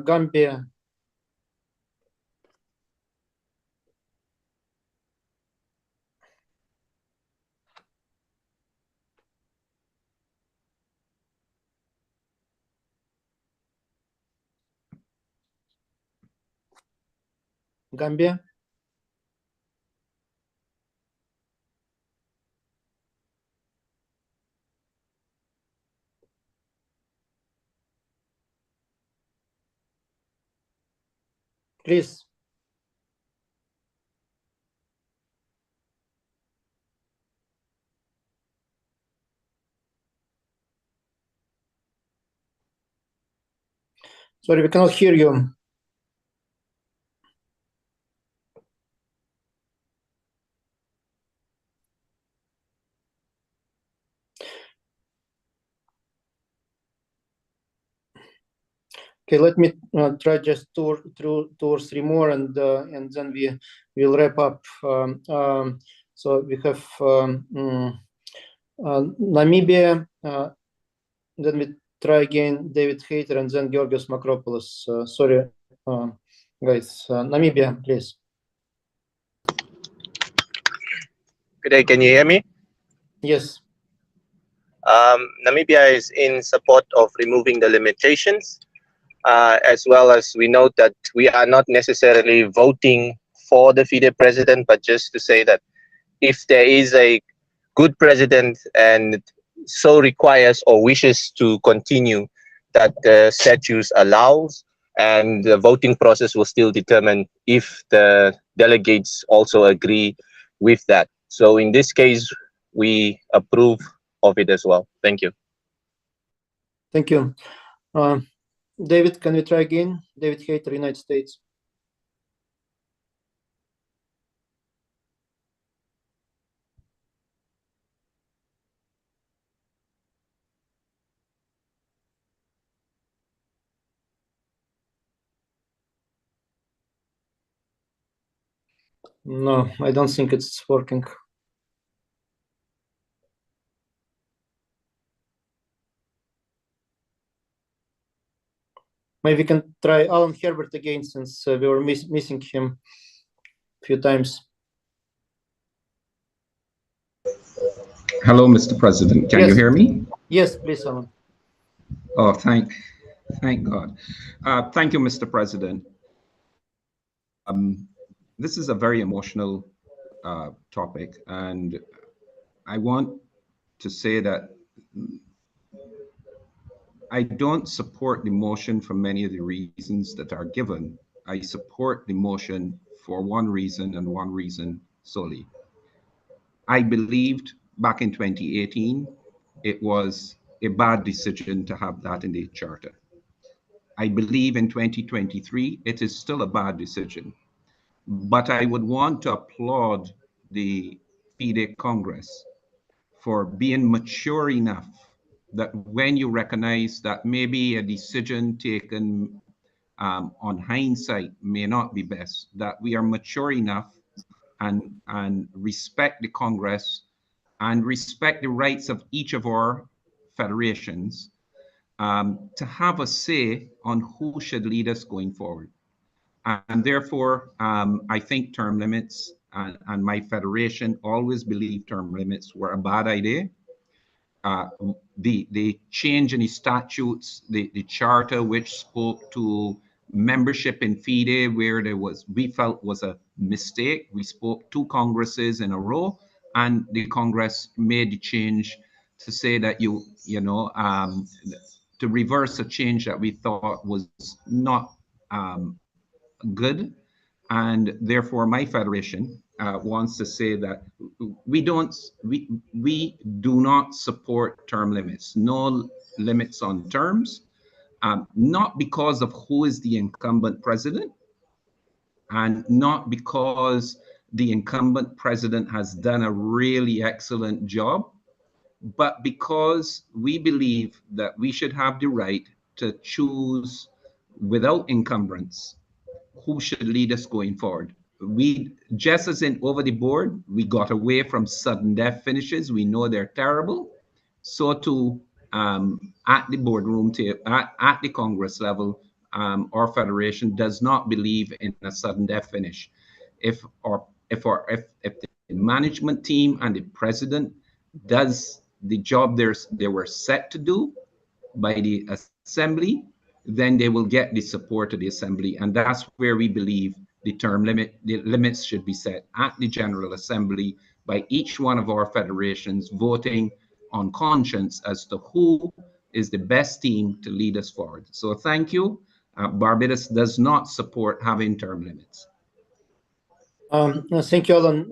Gambia. Gambia. Please. Sorry, we cannot hear you. Okay, let me try just two or three more, and then we will wrap up. So we have Namibia. Then we try again David Hayter, and then Georgios Makropoulos. Sorry, guys. Namibia, please. Good day. Can you hear me? Yes. Namibia is in support of removing the limitations, as well as we note that we are not necessarily voting for the FIDE president, but just to say that if there is a good president and so requires or wishes to continue, that the statutes allows, and the voting process will still determine if the delegates also agree with that. So in this case, we approve of it as well. Thank you. Thank you. David, can we try again? David Hayter, United States. No, I don't think it's working. Maybe we can try Alan Herbert again, since we were missing him a few times. Hello, Mr. President. Can you hear me? Yes, please, Alan. Oh, thank God. Thank you, Mr. President. This is a very emotional topic, and I want to say that I don't support the motion for many of the reasons that are given. I support the motion for one reason and one reason solely. I believed back in 2018 it was a bad decision to have that in the charter. I believe in 2023 it is still a bad decision. But I would want to applaud the FIDE Congress for being mature enough that when you recognize that maybe a decision taken on hindsight may not be best, that we are mature enough and respect the Congress and respect the rights of each of our federations to have a say on who should lead us going forward. And therefore, I think term limits and my federation always believed term limits were a bad idea. The change in the statutes, the charter, which spoke to membership in FIDE, where we felt was a mistake. We spoke two Congresses in a row, and the Congress made the change to say that to reverse a change that we thought was not good. And therefore, my federation wants to say that we do not support term limits, no limits on terms, not because of who is the incumbent president, and not because the incumbent president has done a really excellent job, but because we believe that we should have the right to choose without encumbrance who should lead us going forward. We, just as in over the board, we got away from sudden death finishes. We know they're terrible. So too, at the boardroom table, at the Congress level, our federation does not believe in a sudden death finish. If the management team and the president does the job they were set to do by the assembly, then they will get the support of the assembly. And that's where we believe the limits should be set at the General Assembly by each one of our federations voting on conscience as to who is the best team to lead us forward. So thank you. Barbados does not support having term limits. Thank you, Alan.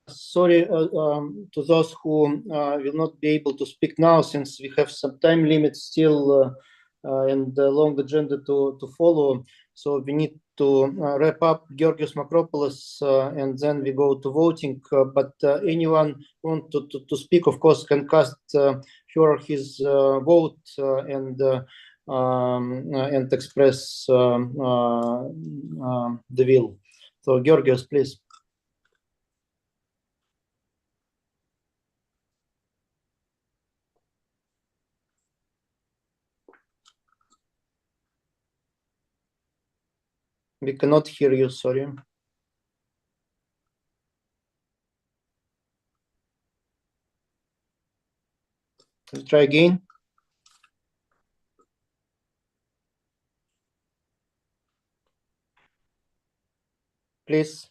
Sorry to those who will not be able to speak now, since we have some time limits still and a long agenda to follow. So we need to wrap up. Georgios Makropoulos, and then we go to voting. But anyone want to speak, of course, can cast her or his vote and express the will. So, Georgios, please. We cannot hear you, sorry. Let's try again. Please.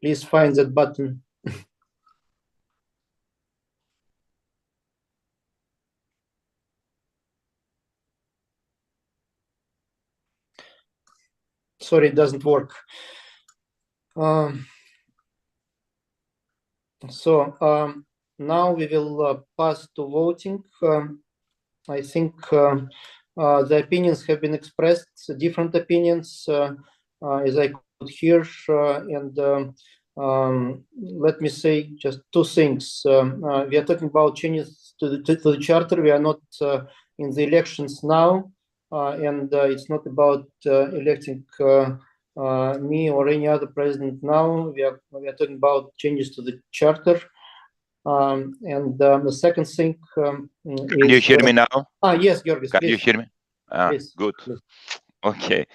Please find that button. Sorry, it doesn't work. Now we will pass to voting. I think the opinions have been expressed, different opinions, as I could hear. Let me say just two things. We are talking about changes to the charter. We are not in the elections now, and it's not about electing me or any other president now. We are talking about changes to the charter. The second thing is, can you hear me now? Yes, Georgios, can please. you hear me? Please, good. Please. Okay.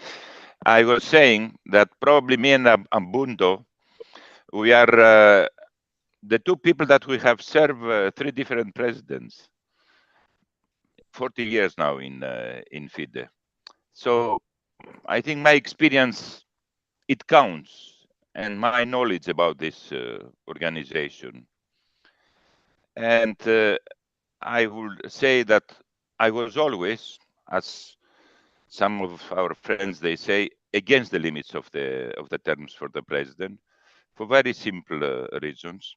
I was saying that probably me and Abundo, we are the two people that we have served three different presidents, 40 years now in FIDE. So I think my experience, it counts, and my knowledge about this organization. And I would say that I was always, as some of our friends, they say, against the limits of the terms for the president, for very simple reasons.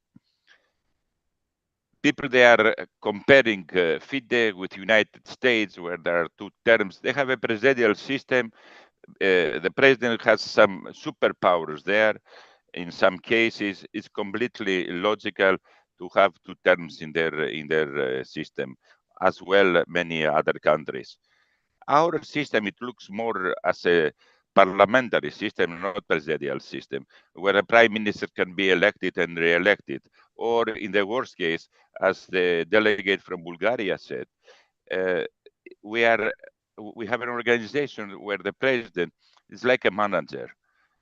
People, they are comparing FIDE with United States, where there are two terms. They have a presidential system. The president has some superpowers there. In some cases, it's completely logical to have two terms in their system, as well many other countries. Our system, it looks more as a parliamentary system, not presidential system, where a prime minister can be elected and re-elected, or in the worst case, as the delegate from Bulgaria said, we have an organization where the president is like a manager,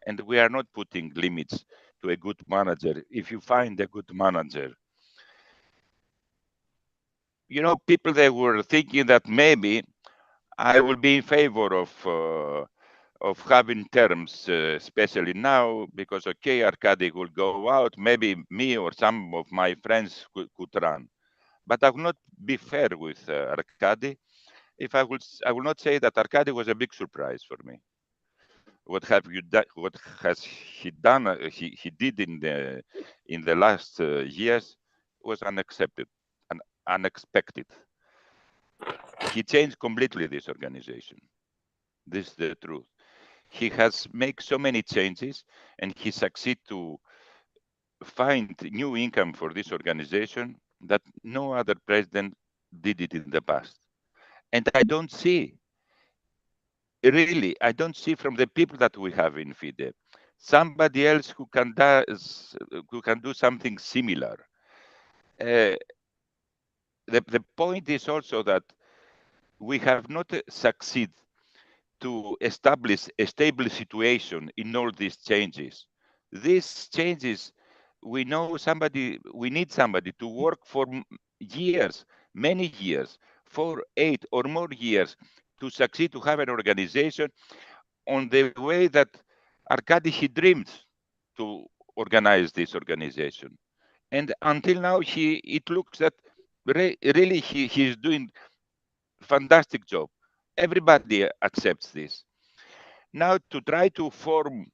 and we are not putting limits to a good manager. If you find a good manager, you know, people, they were thinking that maybe I will be in favor of having terms, especially now, because okay, Arkady will go out, maybe me or some of my friends could run. But I will not be fair with Arkady if I will not say that Arkady was a big surprise for me. What has he done? He did in the last years was unaccepted and unexpected. He changed completely this organization. This is the truth. He has made so many changes, and he succeeded to find new income for this organization that no other president did it in the past. And I don't see from the people that we have in FIDE somebody else who can do something similar. The point is also that we have not succeeded to establish a stable situation in all these changes. These changes, we need somebody to work for years, many years, 4, 8 or more years to succeed to have an organization on the way that Arkady he dreamed to organize this organization. And until now, it looks that really he's doing fantastic job. Everybody accepts this. Now to try to form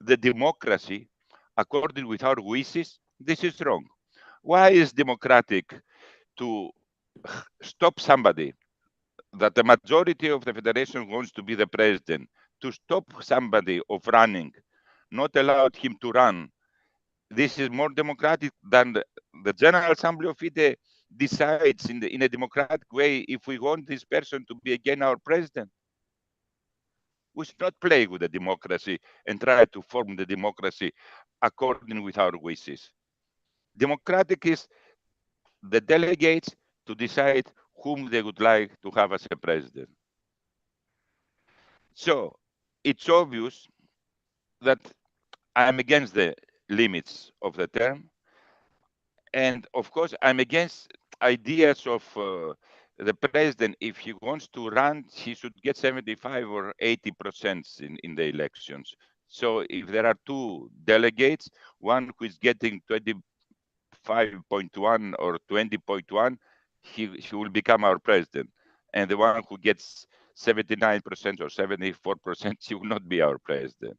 the democracy according with our wishes, this is wrong. Why is democratic to stop somebody that the majority of the federation wants to be the president, to stop somebody of running, not allow him to run? This is more democratic than the General Assembly of FIDE decides in a democratic way if we want this person to be again our president. We should not play with the democracy and try to form the democracy according with our wishes. Democratic is the delegates to decide whom they would like to have as a president. So it's obvious that I'm against the limits of the term. And of course, I'm against ideas of the president. If he wants to run, he should get 75 or 80% in the elections. So if there are 2 delegates, one who is getting 25.1 or 20.1, he will become our president. And the one who gets 79% or 74%, he will not be our president.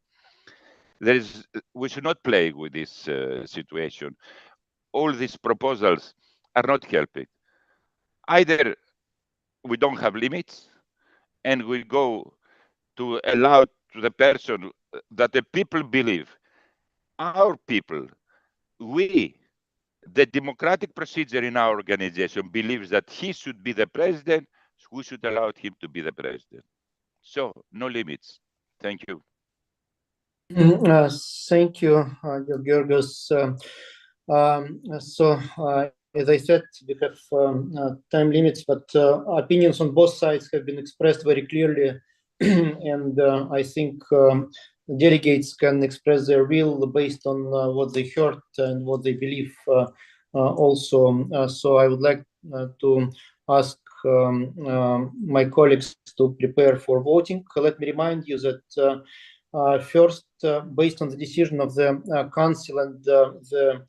We should not play with this situation. All these proposals are not helping. Either we don't have limits and we go to allow to the person that the people believe, our people, the democratic procedure in our organization believes that he should be the president, we should allow him to be the president. So no limits. Thank you. Thank you, Georgios. As I said, we have time limits, but opinions on both sides have been expressed very clearly, and I think delegates can express their will based on what they heard and what they believe also. So I would like to ask my colleagues to prepare for voting. Let me remind you that first, based on the decision of the Council and the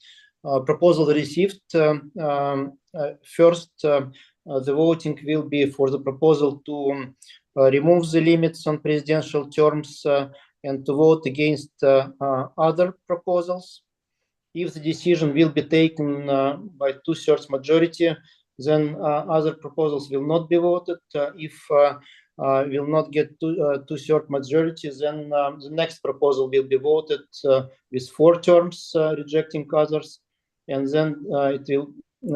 proposal received, first the voting will be for the proposal to remove the limits on presidential terms and to vote against other proposals. If the decision will be taken by 2/3 majority, then other proposals will not be voted. If will not get 2/3 majority, then the next proposal will be voted with 4 terms, rejecting others, and then it will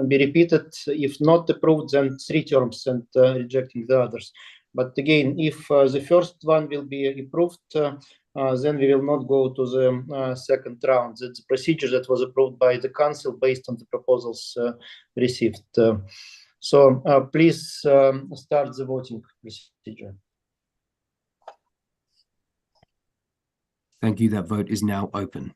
be repeated. If not approved, then 3 terms and rejecting the others. But again, if the first one will be approved, then we will not go to the second round. That's the procedure that was approved by the Council based on the proposals received. So please start the voting procedure. Thank you. That vote is now open.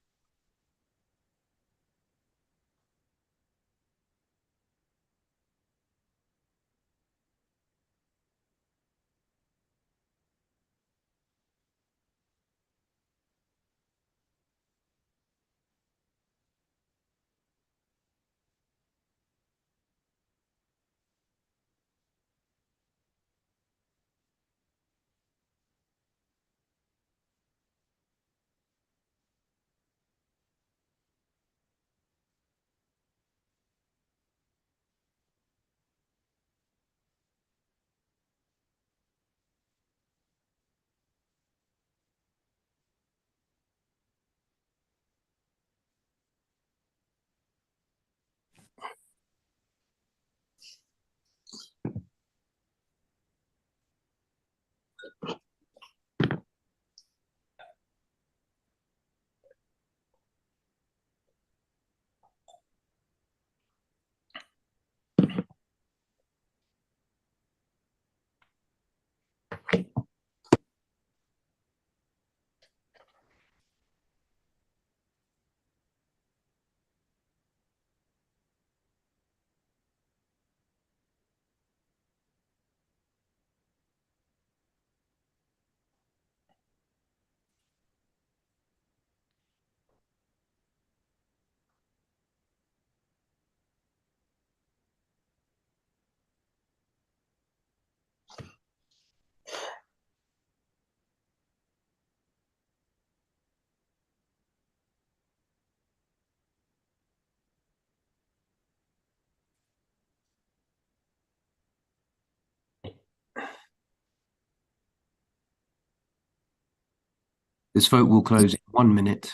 This vote will close in 1 minute.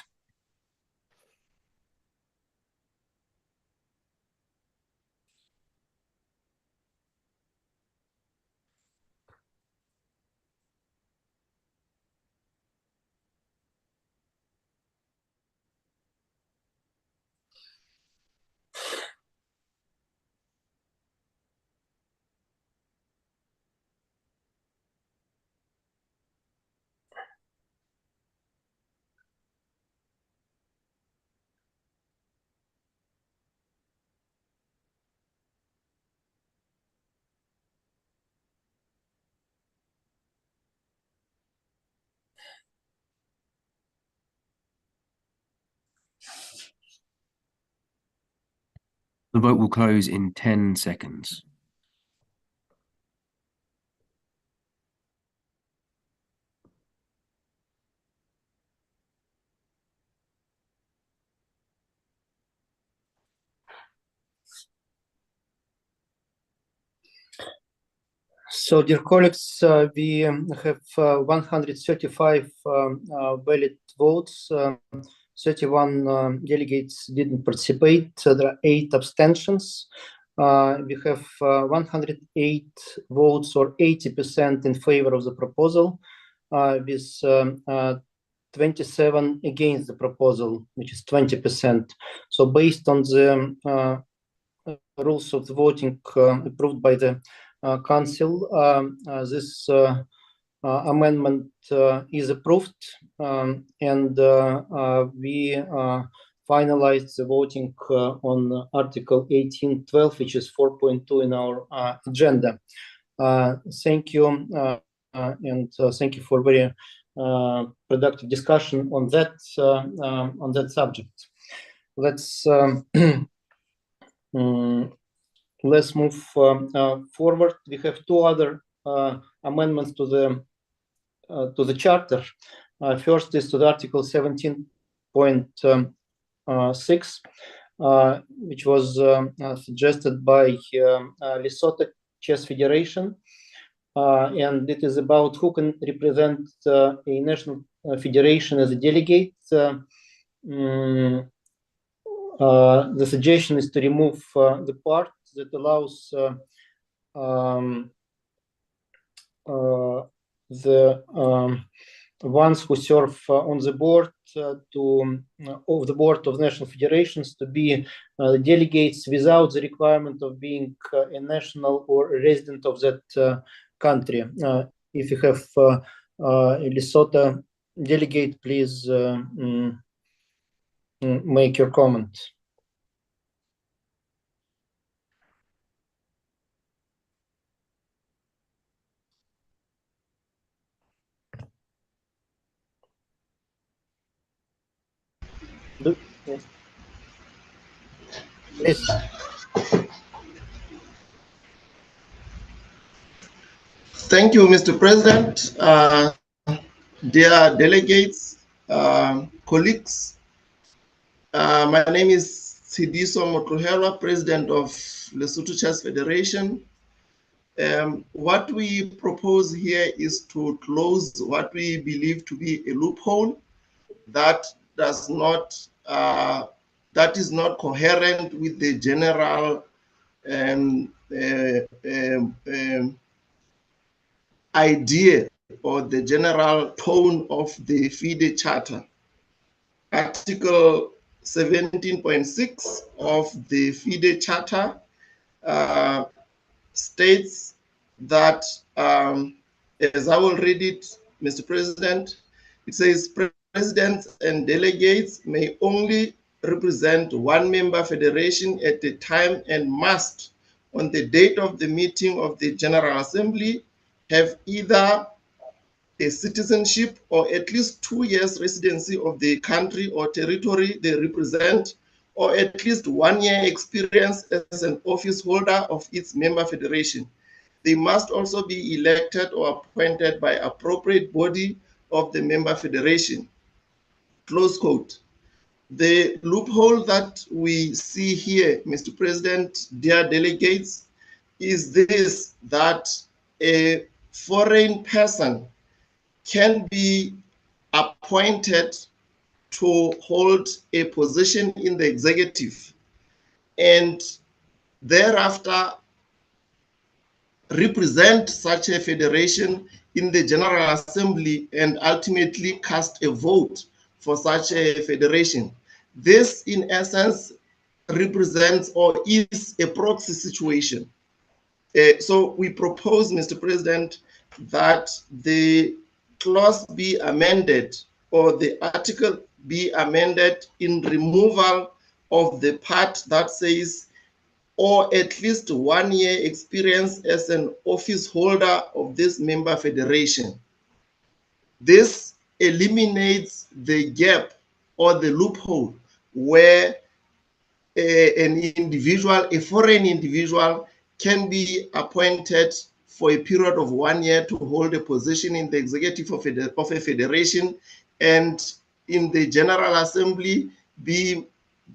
The vote will close in 10 seconds. So, dear colleagues, we have 135 valid votes. 31 delegates didn't participate. There are 8 abstentions. We have 108 votes, or 80%, in favor of the proposal, with 27 against the proposal, which is 20%. So, based on the rules of the voting approved by the Council, this amendment is approved, and we finalized the voting on Article 18.12, which is 4.2 in our agenda. Thank you, and thank you for very productive discussion on that subject. Let's let's move forward. We have 2 other amendments to the charter. First is to the Article 17.6, which was suggested by Lesotho Chess Federation, and it is about who can represent a national federation as a delegate. The suggestion is to remove the part that allows the ones who serve on the board of the board of national federations to be delegates without the requirement of being a national or a resident of that country. If you have a Lesotho delegate, please make your comment. Please. Thank you, Mr. President. Dear delegates, colleagues, my name is Sidiso Motruhela, President of Lesotho Chess Federation. What we propose here is to close what we believe to be a loophole that does not that is not coherent with the general idea or the general tone of the FIDE Charter. Article 17.6 of the FIDE Charter states that, as I will read it, Mr. President, it says presidents and delegates may only represent one member federation at a time and must, on the date of the meeting of the General Assembly, have either a citizenship or at least 2 years residency of the country or territory they represent, or at least 1 year experience as an office holder of its member federation. They must also be elected or appointed by appropriate body of the member federation. Close quote. The loophole that we see here, Mr. President, dear delegates, is this, that a foreign person can be appointed to hold a position in the executive and thereafter represent such a federation in the General Assembly and ultimately cast a vote for such a federation. This, in essence, represents or is a proxy situation. So we propose, Mr. President, that the clause be amended or the article be amended in removal of the part that says, or at least 1 year experience as an office holder of this member federation. This eliminates the gap or the loophole where an individual, a foreign individual, can be appointed for a period of 1 year to hold a position in the executive of a federation and in the General Assembly be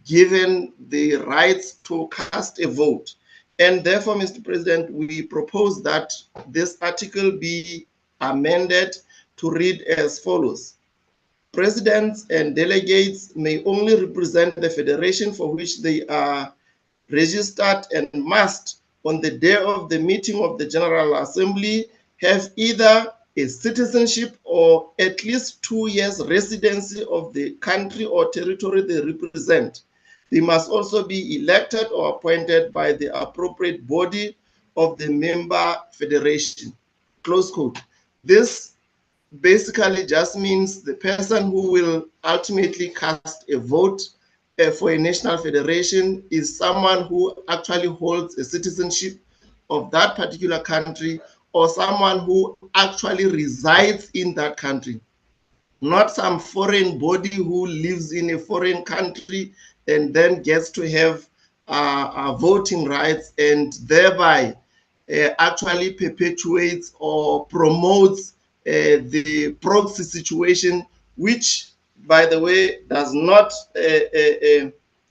given the rights to cast a vote. And therefore, Mr. President, we propose that this article be amended to read as follows. Presidents and delegates may only represent the federation for which they are registered and must, on the day of the meeting of the General Assembly, have either a citizenship or at least 2 years residency of the country or territory they represent. They must also be elected or appointed by the appropriate body of the member federation. Close quote. This basically just means the person who will ultimately cast a vote for a national federation is someone who actually holds a citizenship of that particular country or someone who actually resides in that country, not some foreign body who lives in a foreign country and then gets to have voting rights and thereby actually perpetuates or promotes the proxy situation, which, by the way, does not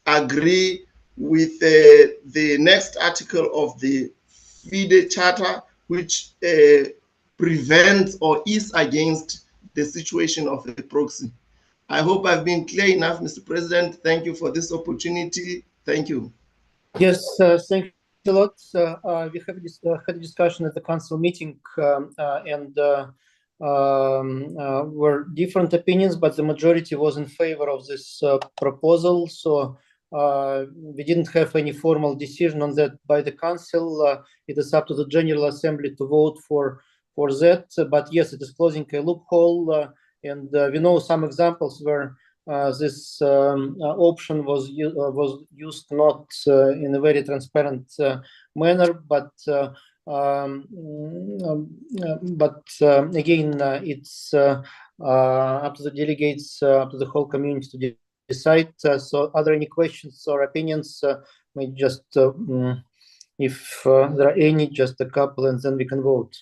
agree with the next article of the FIDE Charter, which prevents or is against the situation of a proxy. I hope I've been clear enough, Mr. President. Thank you for this opportunity. Thank you. Yes, thank you a lot. We have had a discussion at the council meeting and were different opinions, but the majority was in favor of this proposal. So we didn't have any formal decision on that by the council. It is up to the General Assembly to vote for that. But yes, it is closing a loophole, and we know some examples where this option was used not in a very transparent manner, but again, it's up to the delegates, up to the whole community to decide. So are there any questions or opinions? Maybe just if there are any, just a couple, and then we can vote.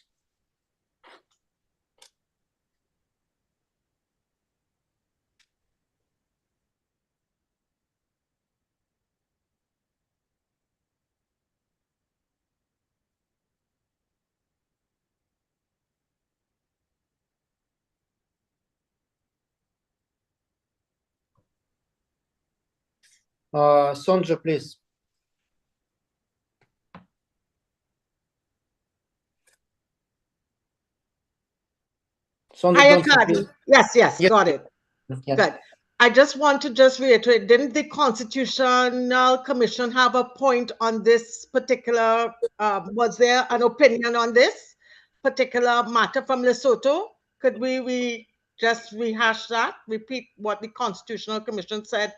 Sonja, please. Hi, Akadi. Yes, yes, got it. Yeah. Good. I just want to reiterate, didn't the Constitutional Commission have a point on this particular, was there an opinion on this particular matter from Lesotho? Could we just rehash that, repeat what the Constitutional Commission said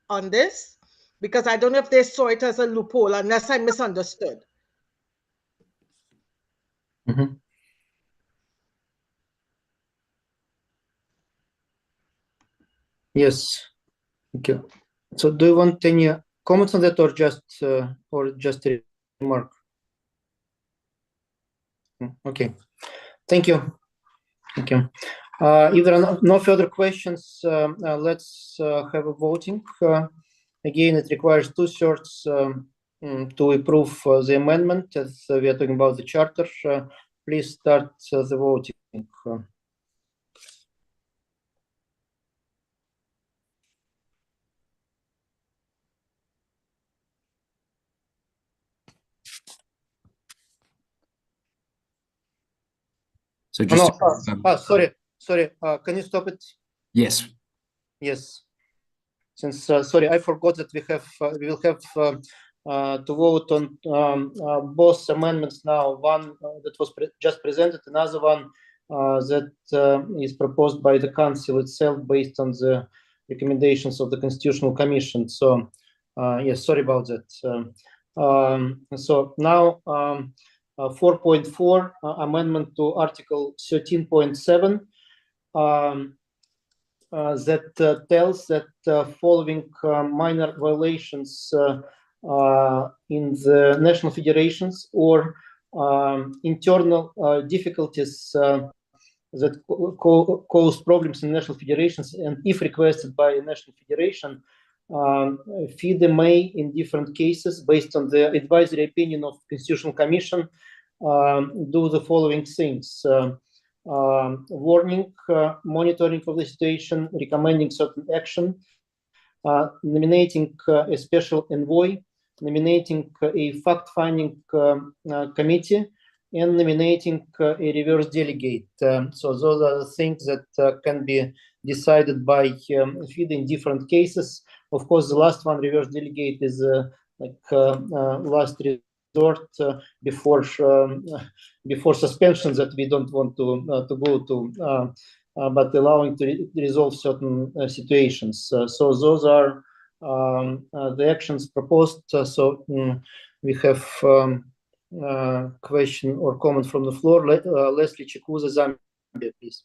on this? Because I don't know if they saw it as a loophole, unless I misunderstood. Mm-hmm. Yes. Okay. So do you want any comments on that or just a remark? Okay. Thank you. Thank you. If there are no further questions, let's have a voting. Again, it requires 2/3 to approve the amendment, as we are talking about the charter. Please start the voting. So just sorry. Can you stop it? Yes. Yes. Since sorry, I forgot that we will have to vote on both amendments now. One that was just presented, another one that is proposed by the Council itself based on the recommendations of the Constitutional Commission. So yes, sorry about that. So now 4.4 amendment to Article 13.7 that tells that following minor violations in the national federations or internal difficulties that cause problems in national federations, and if requested by a national federation, FIDE may, in different cases, based on the advisory opinion of Constitutional Commission, do the following things. Warning, monitoring of the situation, recommending certain action, nominating a special envoy, nominating a fact-finding committee, and nominating a reverse delegate. So those are the things that can be decided by FIDE in different cases. Of course, the last one, reverse delegate, is last resort before suspension that we don't want to go to, but allowing to resolve certain situations. So those are the actions proposed. So we have question or comment from the floor. Leslie Chikuza, Zambia, please.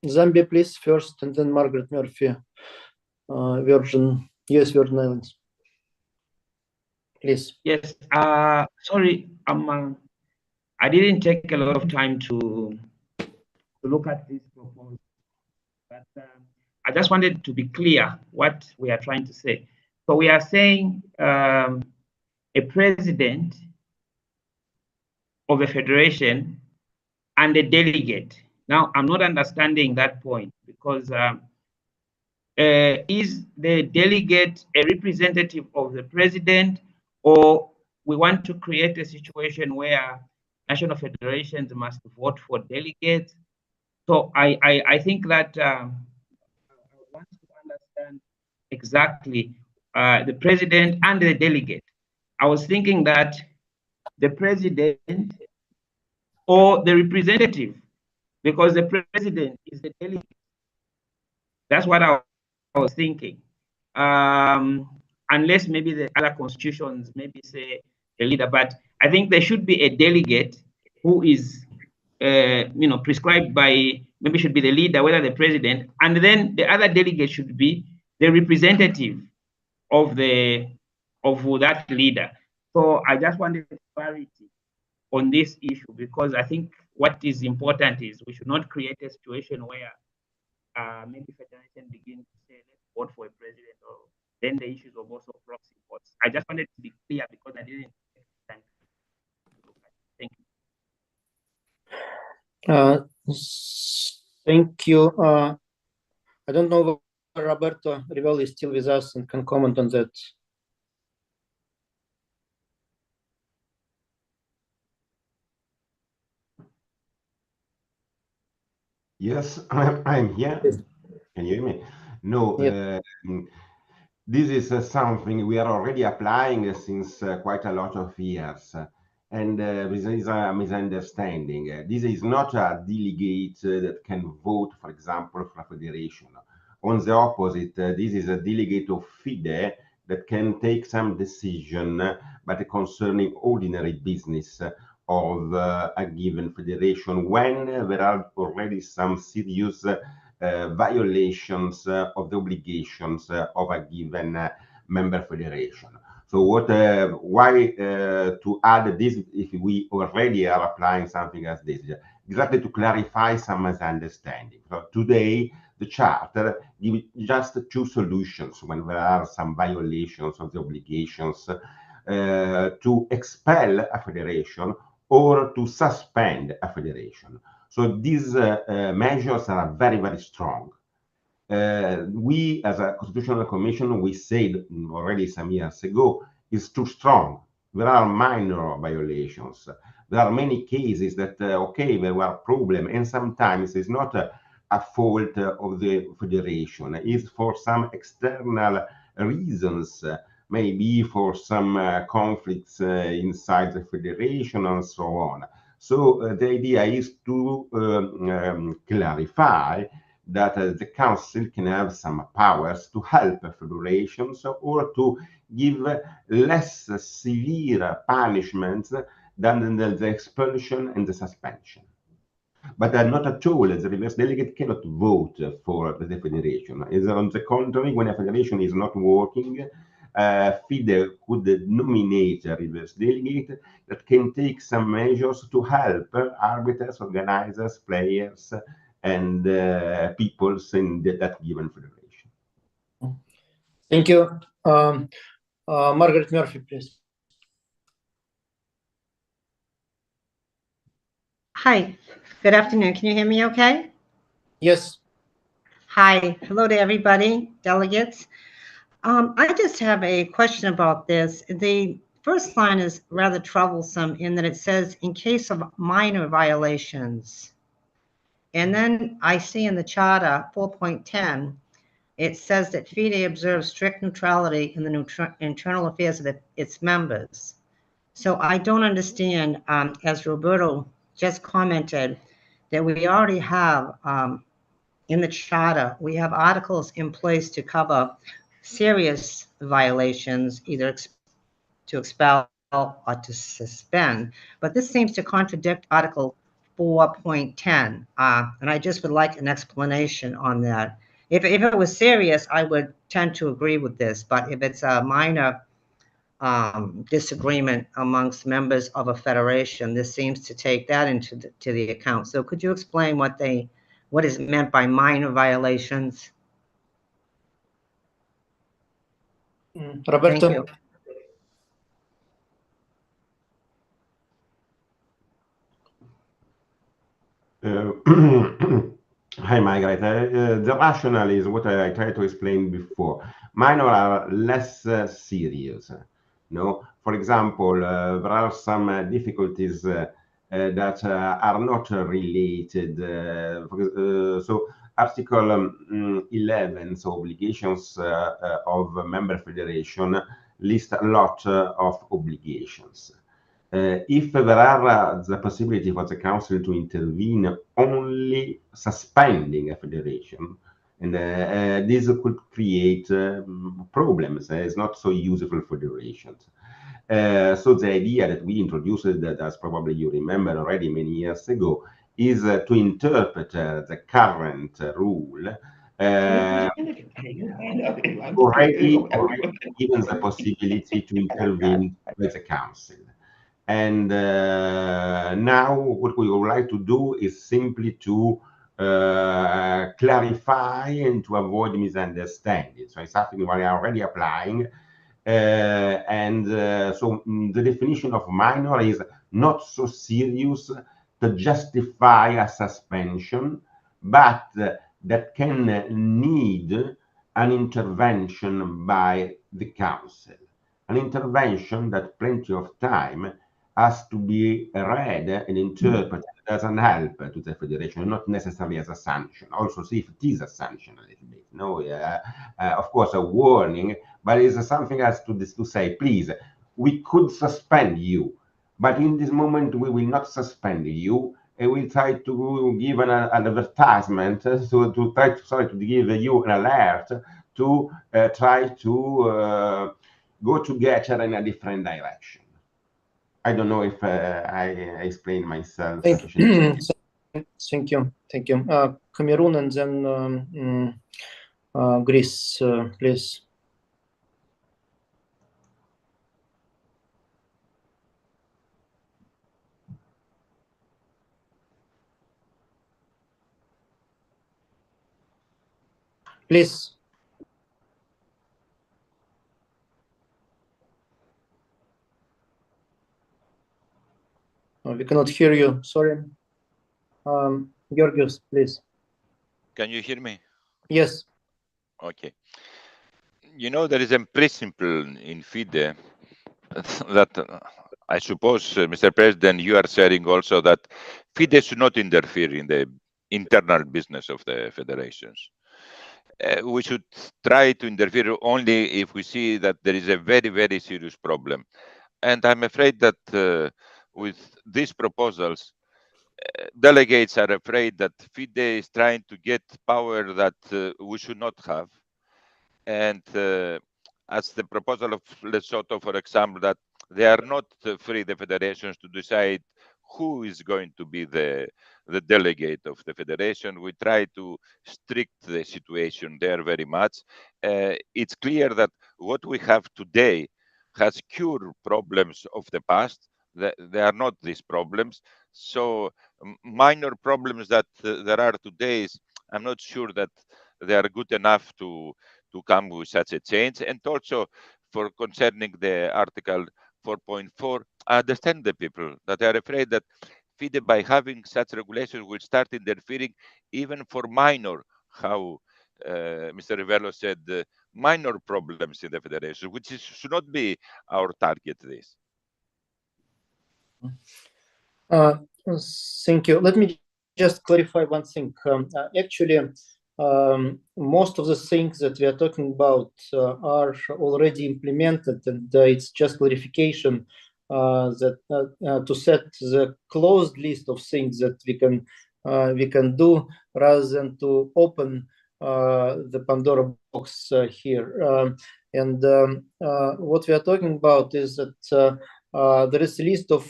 Zambia, please, first, and then Margaret Murphy, Virgin Islands. Please. Yes. Sorry, I didn't take a lot of time to look at this proposal, but I just wanted to be clear what we are trying to say. So we are saying a president of a federation and a delegate. Now, I'm not understanding that point because is the delegate a representative of the president, or we want to create a situation where national federations must vote for delegates? So I think that I want to understand exactly the president and the delegate. I was thinking that the president or the representative, because the president is the delegate. That's what I was thinking. Unless maybe the other constitutions maybe say the leader, but I think there should be a delegate who is, prescribed by, maybe should be the leader, whether the president, and then the other delegate should be the representative of that leader. So I just wanted clarity on this issue, because I think what is important is we should not create a situation where maybe federation begin to say, let's vote for a president, or then the issues of also proxy votes. I just wanted to be clear because I didn't take time to look at it. Thank you. Thank you. I don't know if Roberto Rivelli is still with us and can comment on that. Yes, I'm here. Can you hear me? No, this is something we are already applying since quite a lot of years. And this is a misunderstanding. This is not a delegate that can vote, for example, for a federation. On the opposite, this is a delegate of FIDE that can take some decision, but concerning ordinary business of a given federation when there are already some serious violations of the obligations of a given member federation. So why to add this if we already are applying something as this? Exactly to clarify some misunderstanding. So today, the charter gives just two solutions when there are some violations of the obligations to expel a federation or to suspend a federation. So these measures are very, very strong. we, as a Constitutional Commission, we said already some years ago, is too strong. There are minor violations. There are many cases that, okay, there were problems, and sometimes it's not a fault of the federation. It's for some external reasons, maybe for some conflicts inside the federation and so on. So the idea is to clarify that the council can have some powers to help federations or to give less severe punishments than the expulsion and the suspension. But not at all, the reverse delegate cannot vote for the federation. On the contrary, when a federation is not working, FIDE could nominate a reverse delegate that can take some measures to help arbiters, organizers, players, and peoples in that given federation. Thank you. Margaret Murphy, please. Hi, good afternoon. Can you hear me okay? Yes. Hi, hello to everybody, delegates. I just have a question about this. The first line is rather troublesome in that it says, in case of minor violations. And then I see in the charter 4.10, it says that FIDE observes strict neutrality in the internal affairs of its members. So I don't understand, as Roberto just commented, that we already have in the charter, we have articles in place to cover serious violations, either to expel or to suspend. But this seems to contradict Article 4.10, and I just would like an explanation on that. If it was serious, I would tend to agree with this, but if it's a minor disagreement amongst members of a federation, this seems to take that into the account. So could you explain what is meant by minor violations? Roberto. Thank you. Hi, Margaret. The rationale is what I tried to explain before. Minor are less serious. No, for example, there are some difficulties that are not related. So, Article 11, so obligations of member federation, list a lot of obligations. If there are the possibility for the council to intervene only suspending a federation, and this could create problems. It's not so useful for federations. So the idea that we introduced, as probably you remember already many years ago, is to interpret the current rule already given the possibility to intervene with the council. And now what we would like to do is simply to clarify and to avoid misunderstanding. So it's something we are already applying. So the definition of minor is not so serious to justify a suspension, but that can need an intervention by the council. An intervention that plenty of time has to be read and interpreted as an help to the federation, not necessarily as a sanction. Also, see if it is a sanction a little bit. No, of course, a warning, but it's something else to say, please, we could suspend you, but in this moment we will not suspend you, and we'll try to give an advertisement, so to try to give you an alert to try to go together in a different direction. I don't know if I explained myself sufficiently. Thank you. Thank you. Cameroon and then Greece, please. Please. We cannot hear you. Sorry. Georgios, please. Can you hear me? Yes. Okay. You know, there is a principle in FIDE that I suppose, Mr. President, you are sharing also, that FIDE should not interfere in the internal business of the federations. We should try to interfere only if we see that there is a very, very serious problem. And I'm afraid that with these proposals, delegates are afraid that FIDE is trying to get power that we should not have. And as the proposal of Lesotho, for example, that they are not free, the federations, to decide who is going to be the delegate of the federation. We try to strict the situation there very much. It's clear that what we have today has cured problems of the past. They are not these problems. So minor problems that there are today, I'm not sure that they are good enough to come with such a change. And also, for concerning the Article 4.4, I understand the people that are afraid that FIDE, by having such regulations, will start interfering even for minor, how Mr. Rivelo said, minor problems in the federation, which should not be our target. This. Thank you. Let me just clarify one thing. Actually, most of the things that we are talking about are already implemented, and it's just clarification that to set the closed list of things that we can do, rather than to open the Pandora box here. And what we are talking about is that there is a list of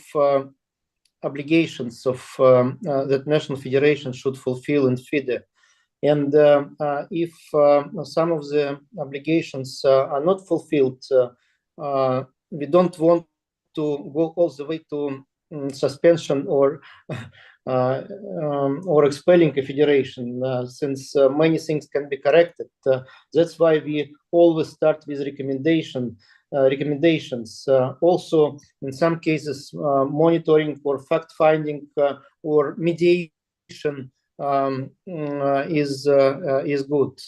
obligations of that national federation should fulfill in FIDE. And if some of the obligations are not fulfilled, we don't want to go all the way to suspension or expelling a federation, since many things can be corrected. That's why we always start with recommendations. Also, in some cases, monitoring or fact-finding or mediation is good.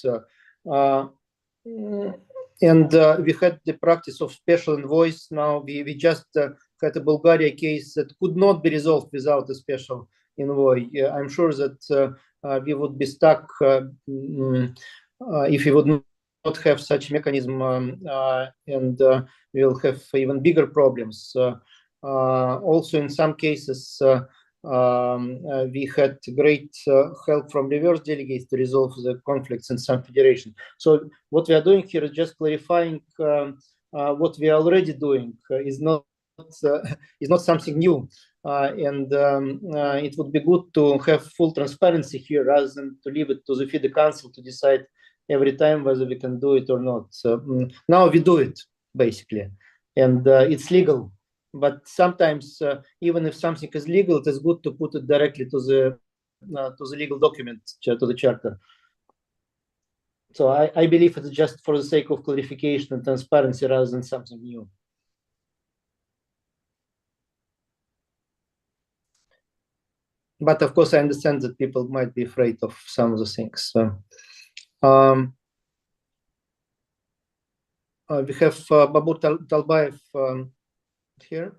And we had the practice of special envoys. Now we just had a Bulgaria case that could not be resolved without a special envoy. I'm sure that we would be stuck if we would not have such mechanism, and we'll have even bigger problems. Also, in some cases, we had great help from reverse delegates to resolve the conflicts in some federation. So what we are doing here is just clarifying what we are already doing is not something new, and it would be good to have full transparency here rather than to leave it to the FIDE Council to decide every time whether we can do it or not. So now we do it basically, and it's legal. But sometimes, even if something is legal, it is good to put it directly to the legal document, to the charter. So I believe it's just for the sake of clarification and transparency rather than something new. But of course, I understand that people might be afraid of some of the things. So, we have Babur Talbayev here,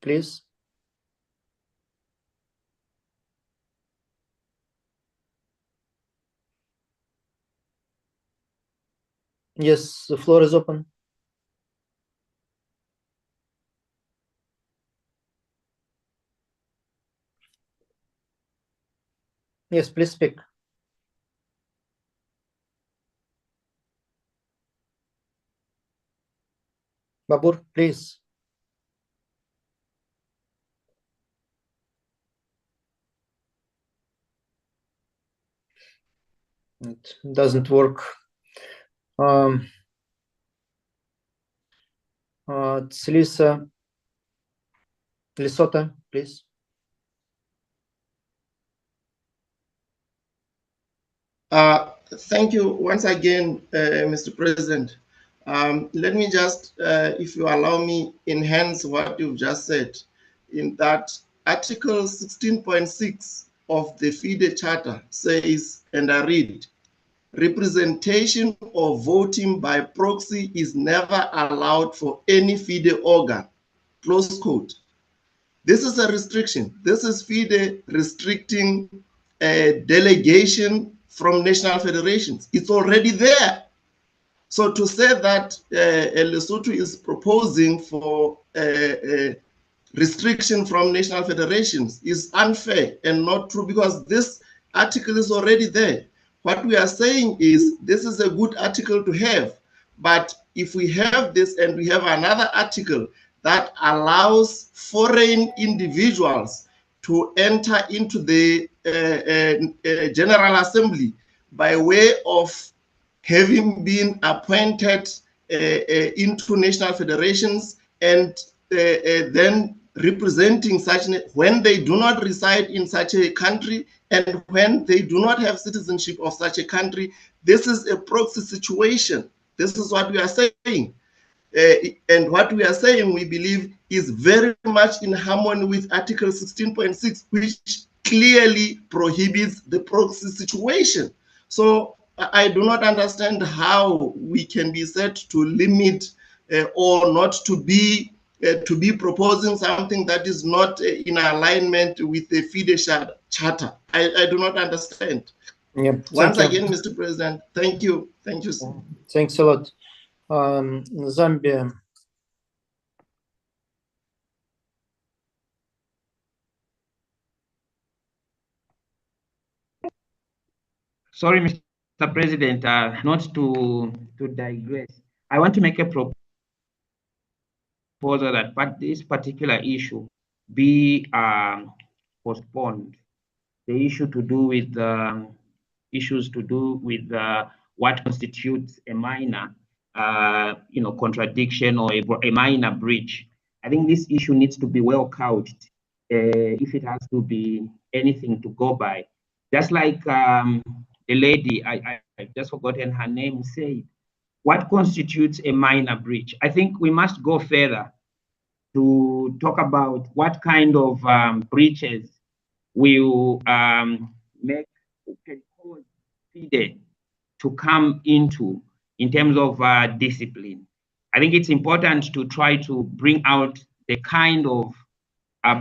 please. Yes, the floor is open. Yes, please speak. Babur, please. It doesn't work. It's Lesotho, please. Thank you once again, Mr. President. Let me just, if you allow me, enhance what you've just said, in that Article 16.6 of the FIDE Charter says, and I read, representation or voting by proxy is never allowed for any FIDE organ, close quote. This is a restriction. This is FIDE restricting a delegation from national federations. It's already there. So to say that Lesotho is proposing for a restriction from national federations is unfair and not true, because this article is already there. What we are saying is this is a good article to have, but if we have this and we have another article that allows foreign individuals to enter into the General Assembly by way of having been appointed into national federations and then representing such, when they do not reside in such a country and when they do not have citizenship of such a country, this is a proxy situation. This is what we are saying. And what we are saying, we believe, is very much in harmony with Article 16.6, which clearly prohibits the proxy situation. So I do not understand how we can be said to limit or not to be proposing something that is not in alignment with the FIDE charter. I do not understand. Yep. Once again, Mr. President, thank you. Thank you. Thanks a lot. Zambia. Sorry, Mr. President, not to digress. I want to make a proposal that this particular issue be postponed. The issue to do with issues to do with what constitutes a minor, contradiction or a minor breach. I think this issue needs to be well couched if it has to be anything to go by. Just like the lady, I just forgotten her name, said, what constitutes a minor breach? I think we must go further to talk about what kind of breaches will make can cause FIDE to come into in terms of discipline. I think it's important to try to bring out the kind of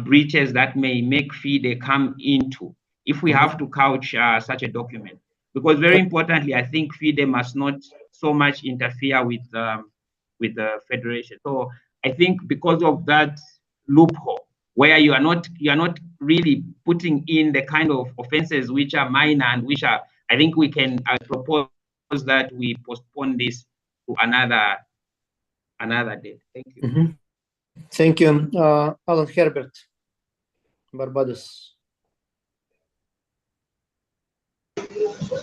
breaches that may make FIDE come into if we have to couch such a document. Because very importantly, I think FIDE must not so much interfere with the federation. So I think because of that loophole, where you are not really putting in the kind of offenses which are minor and which are, I think we can propose that we postpone this to another date. Thank you. Thank you, Alan Herbert, Barbados.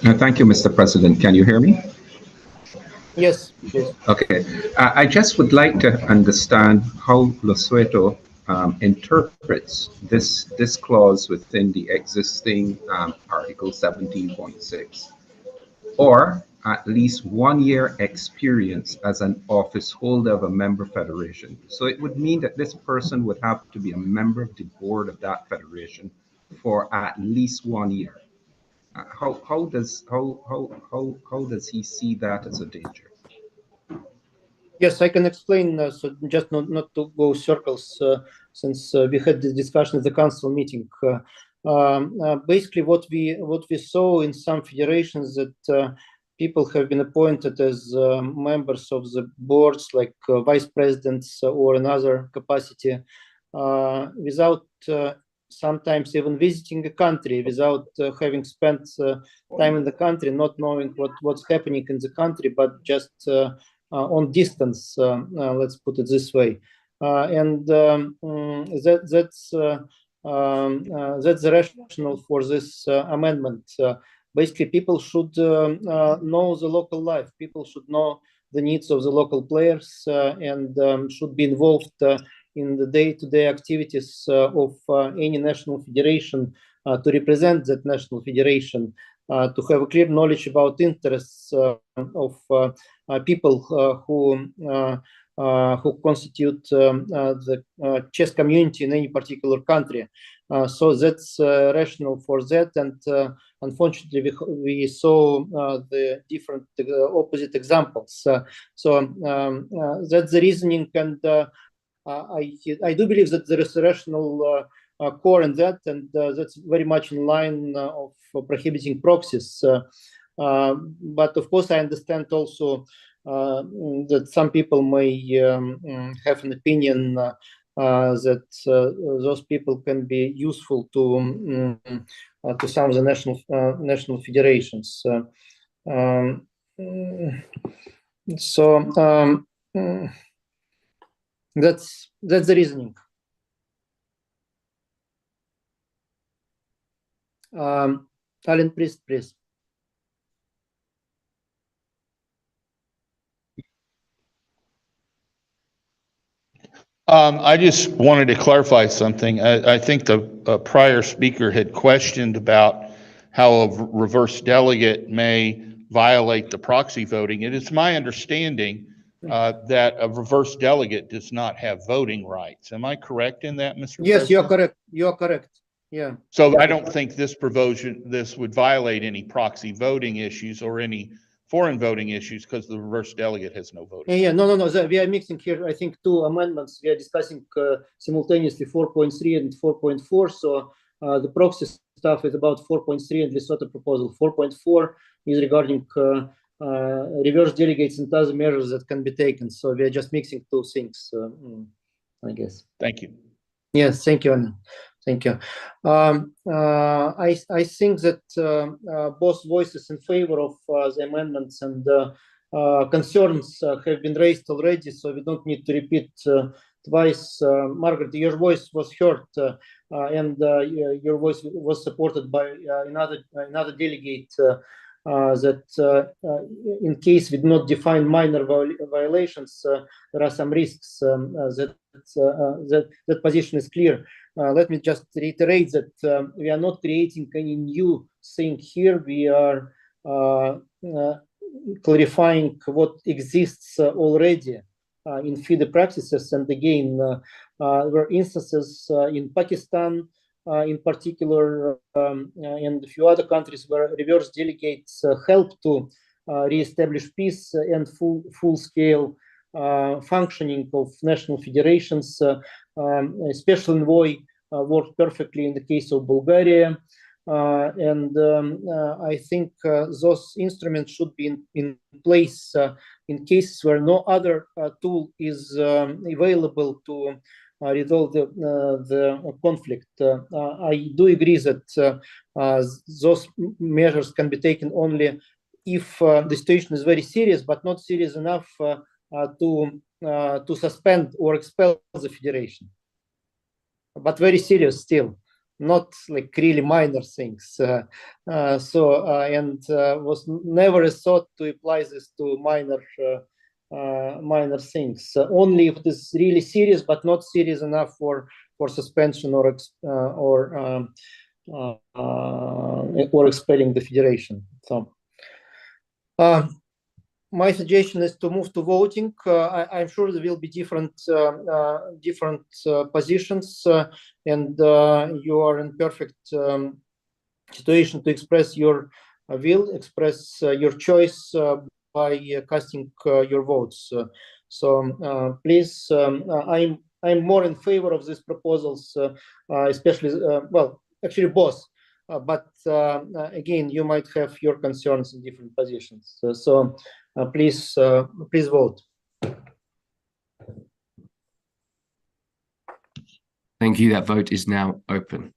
Thank you, Mr. President. Can you hear me? Yes, please. Okay. I just would like to understand how Lesotho interprets this clause within the existing Article 17.6, or at least 1 year experience as an office holder of a member federation. So it would mean that this person would have to be a member of the board of that federation for at least 1 year. How does he see that as a danger? Yes, I can explain. So just not to go circles, since we had this discussion at the council meeting. Basically, what we saw in some federations that people have been appointed as members of the boards, like vice presidents or another capacity, without sometimes even visiting a country, without having spent time in the country, not knowing what's happening in the country, but just on distance, let's put it this way. And that's the rationale for this amendment. Basically, people should know the local life. People should know the needs of the local players and should be involved in the day-to-day activities of any national federation to represent that national federation, to have a clear knowledge about interests of people who constitute the chess community in any particular country. So that's rational for that. And unfortunately, we saw the different opposite examples. That's the reasoning, and I do believe that there is a rational core in that, and that's very much in line of prohibiting proxies. But of course, I understand also that some people may have an opinion that those people can be useful to some of the national federations. That's the reasoning. Alan, please. I just wanted to clarify something. I think the prior speaker had questioned about how a reverse delegate may violate the proxy voting. It is my understanding that a reverse delegate does not have voting rights. Am I correct in that, Mr. Yes, President? you're correct. You're correct. Yeah. So I don't think this would violate any proxy voting issues or any foreign voting issues because the reverse delegate has no voting. Yeah, no. We are mixing here, I think, two amendments. We are discussing simultaneously 4.3 and 4.4. So the proxy stuff is about 4.3 and this sort of proposal. 4.4 is regarding reverse delegates and other measures that can be taken. So we are just mixing two things, I guess. Thank you. Yes, thank you, Anna. Thank you. I think that both voices in favor of the amendments and concerns have been raised already, so we don't need to repeat twice. Margaret, your voice was heard, and your voice was supported by another delegate. That in case we do not define minor violations, there are some risks. That position is clear. Let me just reiterate that we are not creating any new thing here. We are clarifying what exists already in FIDE practices. And again, there were instances in Pakistan, in particular, and a few other countries where reverse delegates help to re-establish peace and full-scale functioning of national federations. Special envoy worked perfectly in the case of Bulgaria. And I think those instruments should be in place in cases where no other tool is available to resolve the conflict. I do agree that those measures can be taken only if the situation is very serious, but not serious enough to suspend or expel the federation. But very serious still, not like really minor things. And was never a thought to apply this to minor things. Only if it is really serious, but not serious enough for suspension or expelling the federation. So. My suggestion is to move to voting. I'm sure there will be different positions, and you are in perfect situation to express your will, express your choice by casting your votes. So please, I'm more in favor of these proposals, especially well, actually both. But again, you might have your concerns in different positions. So please vote. Thank you. That vote is now open.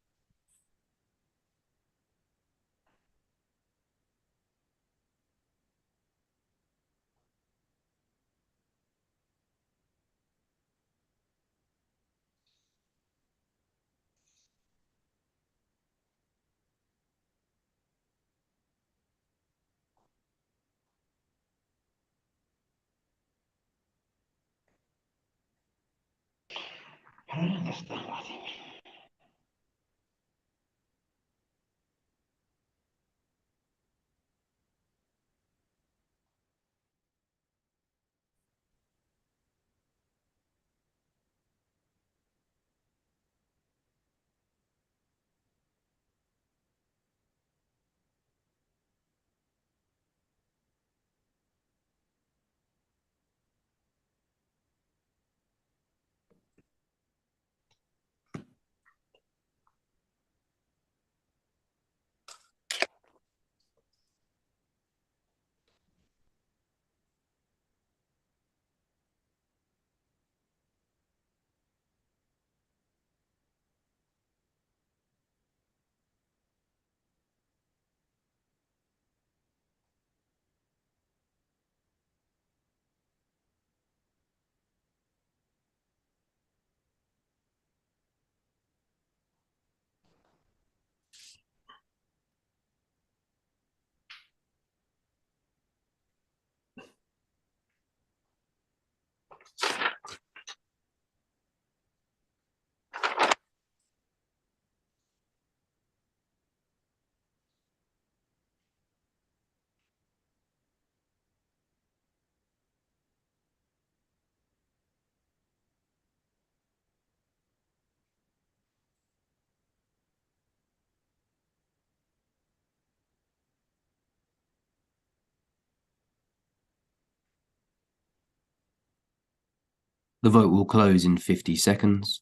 The vote will close in 50 seconds.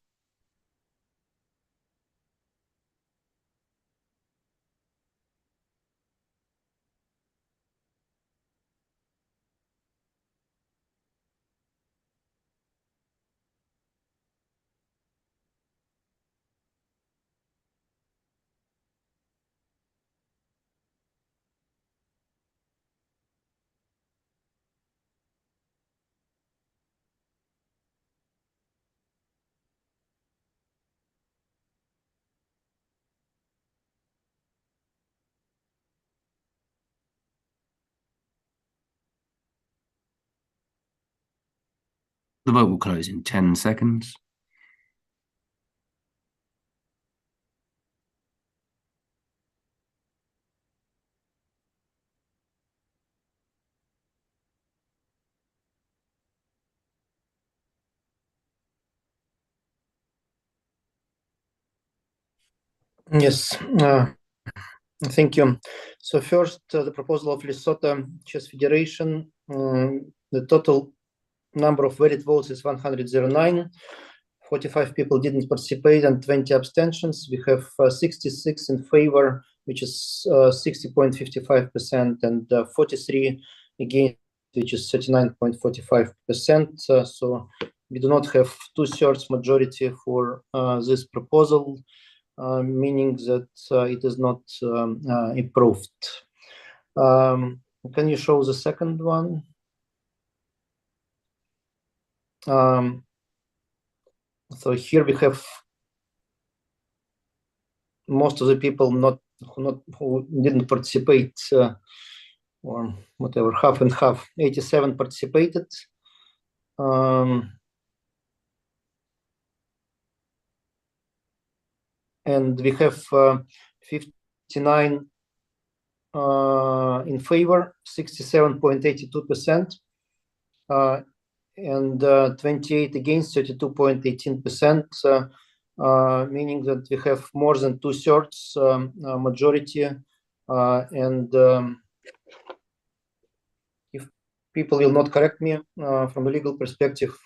The vote will close in 10 seconds. Yes, thank you. So first, the proposal of Lesotho Chess Federation. The total number of valid votes is 109. 45 people didn't participate and 20 abstentions. We have 66 in favor, which is 60.55%, and 43 against, which is 39.45%. So we do not have 2/3 majority for this proposal, meaning that it is not approved. Can you show the second one? So here we have most of the people who didn't participate, or whatever, half and half. 87 participated. And we have 59 in favor, 67.82%, and 28 against, 32.18%, meaning that we have more than 2/3 majority. And if people will not correct me from a legal perspective,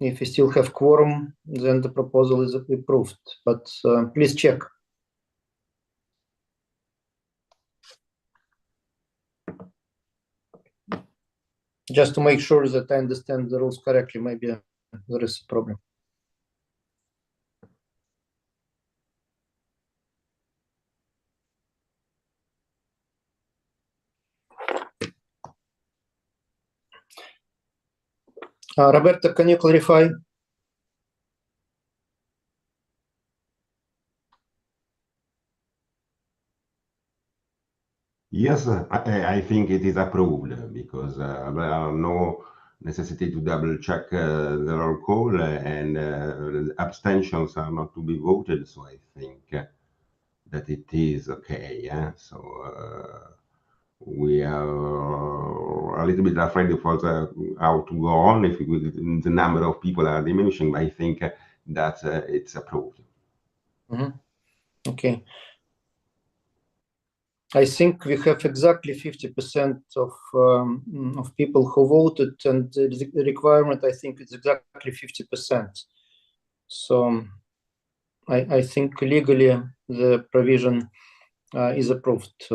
if we still have quorum, then the proposal is approved. But please check. Just to make sure that I understand the rules correctly, maybe there is a problem. Roberto, can you clarify? Yes, I think it is approved because there are no necessity to double check the roll call, and abstentions are not to be voted. So I think that it is okay. Yeah? So we are a little bit afraid of how to go on if the number of people are diminishing. But I think that it's approved. Mm-hmm. Okay. I think we have exactly 50% of people who voted, and the requirement, I think, is exactly 50%. So I think legally the provision is approved.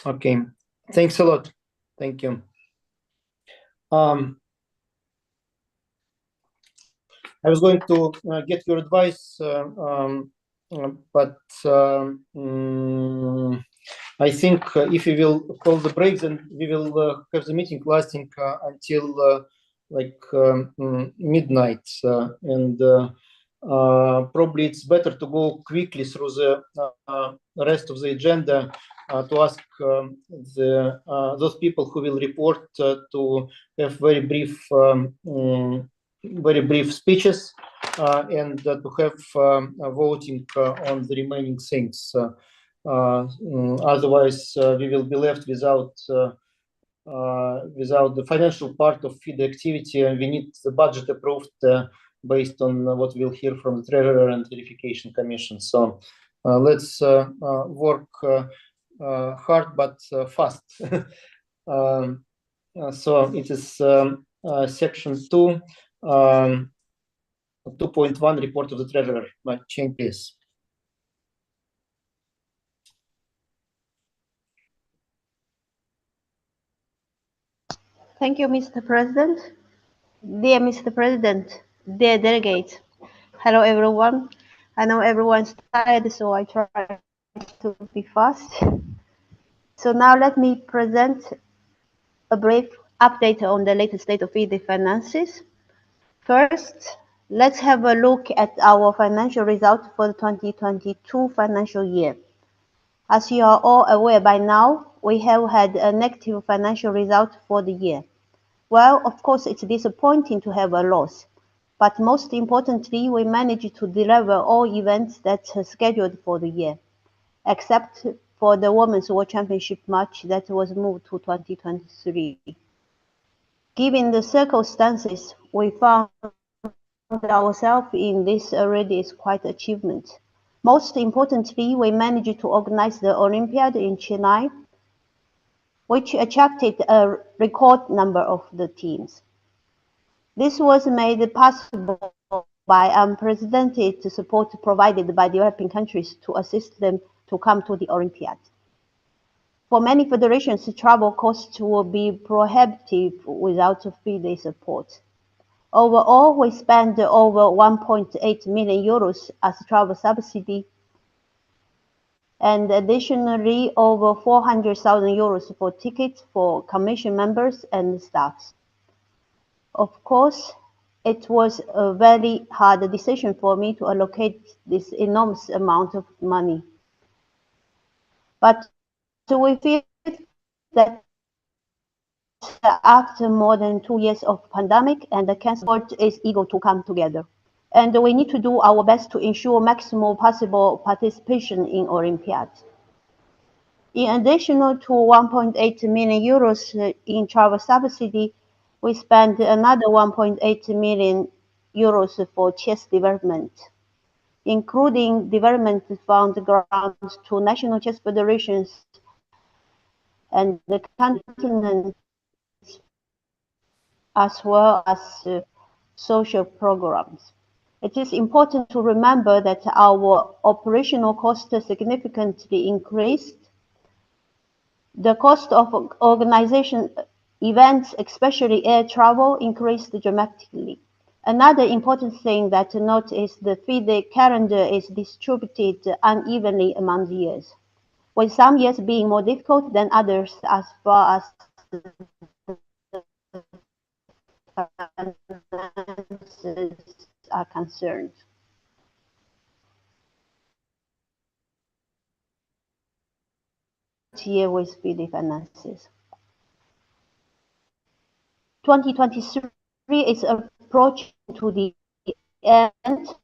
Okay, thanks a lot. Thank you. I was going to get your advice, but I think if we will call the break, then we will have the meeting lasting until midnight, and probably it's better to go quickly through the rest of the agenda to ask those people who will report to have very brief speeches and to have voting on the remaining things. Otherwise, we will be left without the financial part of FIDE activity, and we need the budget approved based on what we'll hear from the Treasurer and Verification Commission. So let's work hard but fast. So it is section 2, 2.1 report of the treasurer. Change, please. Thank you, Mr. President. Dear Mr. President, dear delegates, hello everyone. I know everyone's tired, so I try to be fast. So now let me present a brief update on the latest state of FIDE finances. First, let's have a look at our financial results for the 2022 financial year. As you are all aware by now, we have had a negative financial result for the year. Well, of course, it's disappointing to have a loss, but most importantly, we managed to deliver all events that are scheduled for the year, except for the Women's World Championship match that was moved to 2023. Given the circumstances we found ourselves in, this already is quite an achievement. Most importantly, we managed to organize the Olympiad in Chennai, which attracted a record number of the teams. This was made possible by unprecedented support provided by developing countries to assist them to come to the Olympiad. For many federations, travel costs will be prohibitive without FIDE support. Overall, we spent over 1.8 million euros as travel subsidy, and additionally over 400,000 euros for tickets for commission members and staffs. Of course, it was a very hard decision for me to allocate this enormous amount of money. But we feel that after more than 2 years of pandemic and the cancer world is eager to come together. And we need to do our best to ensure maximum possible participation in Olympiad. In addition to 1.8 million euros in travel subsidy, we spent another 1.8 million euros for chess development, including development fund grants to national chess federations and the continent, as well as social programs. It is important to remember that our operational costs significantly increased. The cost of organization events, especially air travel, increased dramatically. Another important thing that to note is the FIDE calendar is distributed unevenly among the years, with some years being more difficult than others as far as are concerned. Year with FIDE finances. 2023 is approaching to the end,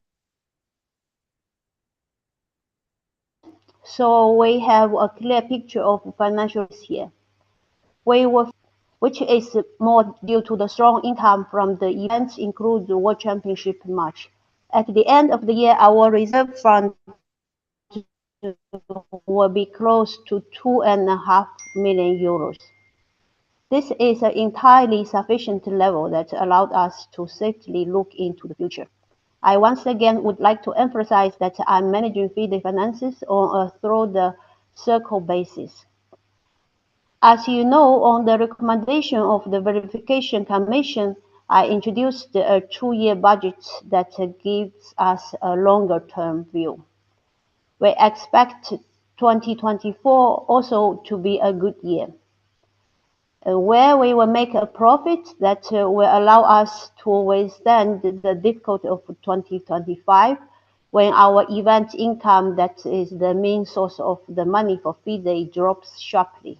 so we have a clear picture of financial this year. Which is more due to the strong income from the events, include the World Championship match. At the end of the year, our reserve fund will be close to 2.5 million euros. This is an entirely sufficient level that allowed us to safely look into the future. I once again would like to emphasize that I'm managing FIDE finances on a through-the-circle basis. As you know, on the recommendation of the Verification Commission, I introduced a 2-year budget that gives us a longer-term view. We expect 2024 also to be a good year, where we will make a profit that will allow us to withstand the difficulty of 2025, when our event income, that is the main source of the money for FIDE, drops sharply.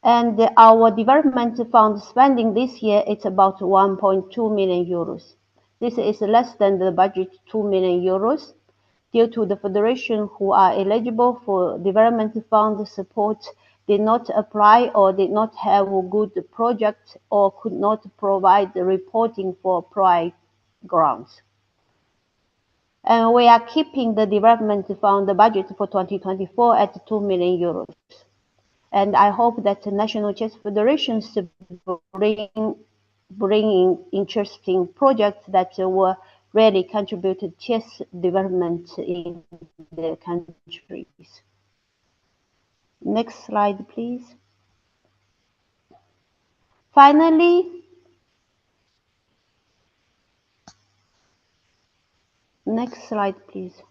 And our development fund spending this year is about 1.2 million euros. This is less than the budget 2 million euros due to the federation who are eligible for development fund support did not apply or did not have a good project or could not provide the reporting for prior grants. And we are keeping the development fund budget for 2024 at 2 million euros. And I hope that the National Chess Federations bring interesting projects that will really contribute to chess development in the countries. Next slide, please. Finally, next slide, please.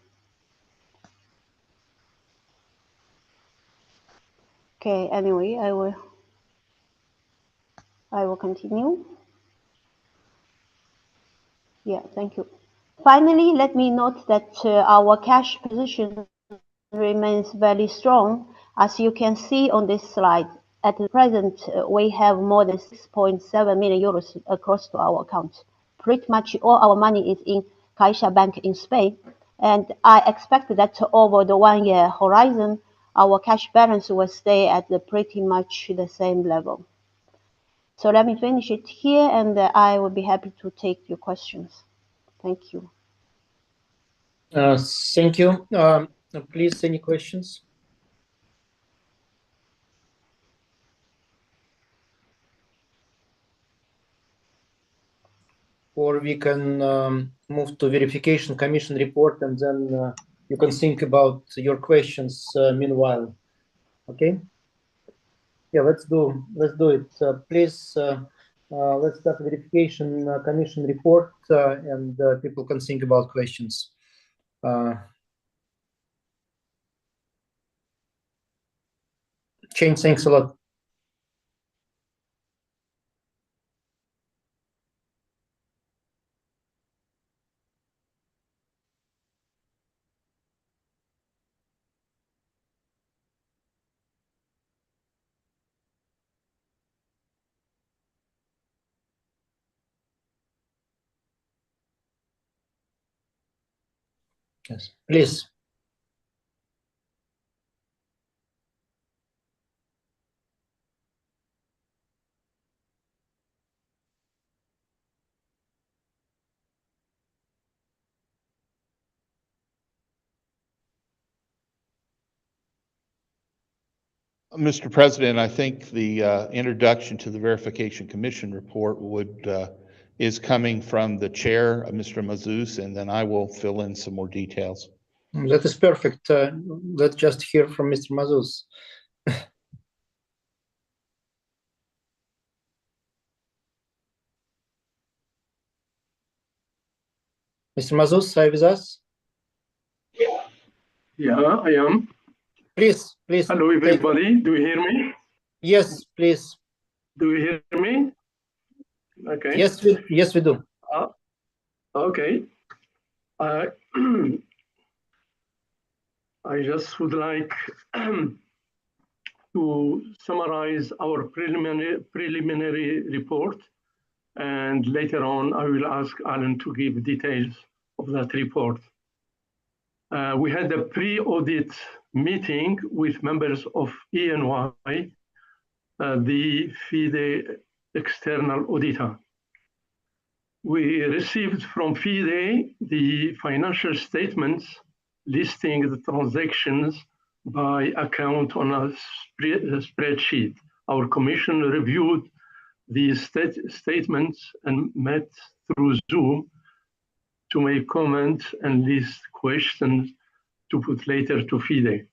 Okay, anyway, I will continue. Yeah, thank you. Finally, let me note that our cash position remains very strong. As you can see on this slide, at the present, we have more than 6.7 million euros across to our accounts. Pretty much all our money is in Caixa Bank in Spain, and I expect that over the 1 year horizon, our cash balance will stay at pretty much the same level. So let me finish it here, and I will be happy to take your questions. Thank you. Thank you. Please, any questions? Or we can move to verification commission report, and then you can think about your questions meanwhile. Okay. Yeah, let's do it. Please, let's start verification commission report, and people can think about questions. Shane, thanks a lot. Yes, please. Mr. President, I think the introduction to the Verification Commission report is coming from the chair, Mr. Mazouz, and then I will fill in some more details. That is perfect. Let's just hear from Mr. Mazouz. Mr. Mazouz, are you with us? Yeah, I am. Please. Hello, everybody. Do you hear me? Yes, please. Do you hear me? Okay. Yes, we do. Okay. I just would like to summarize our preliminary report, and later on I will ask Alan to give details of that report. We had a pre-audit meeting with members of EY, the FIDE external auditor. We received from FIDE the financial statements listing the transactions by account on a spreadsheet. Our commission reviewed these statements and met through Zoom to make comments and list questions to put later to FIDE.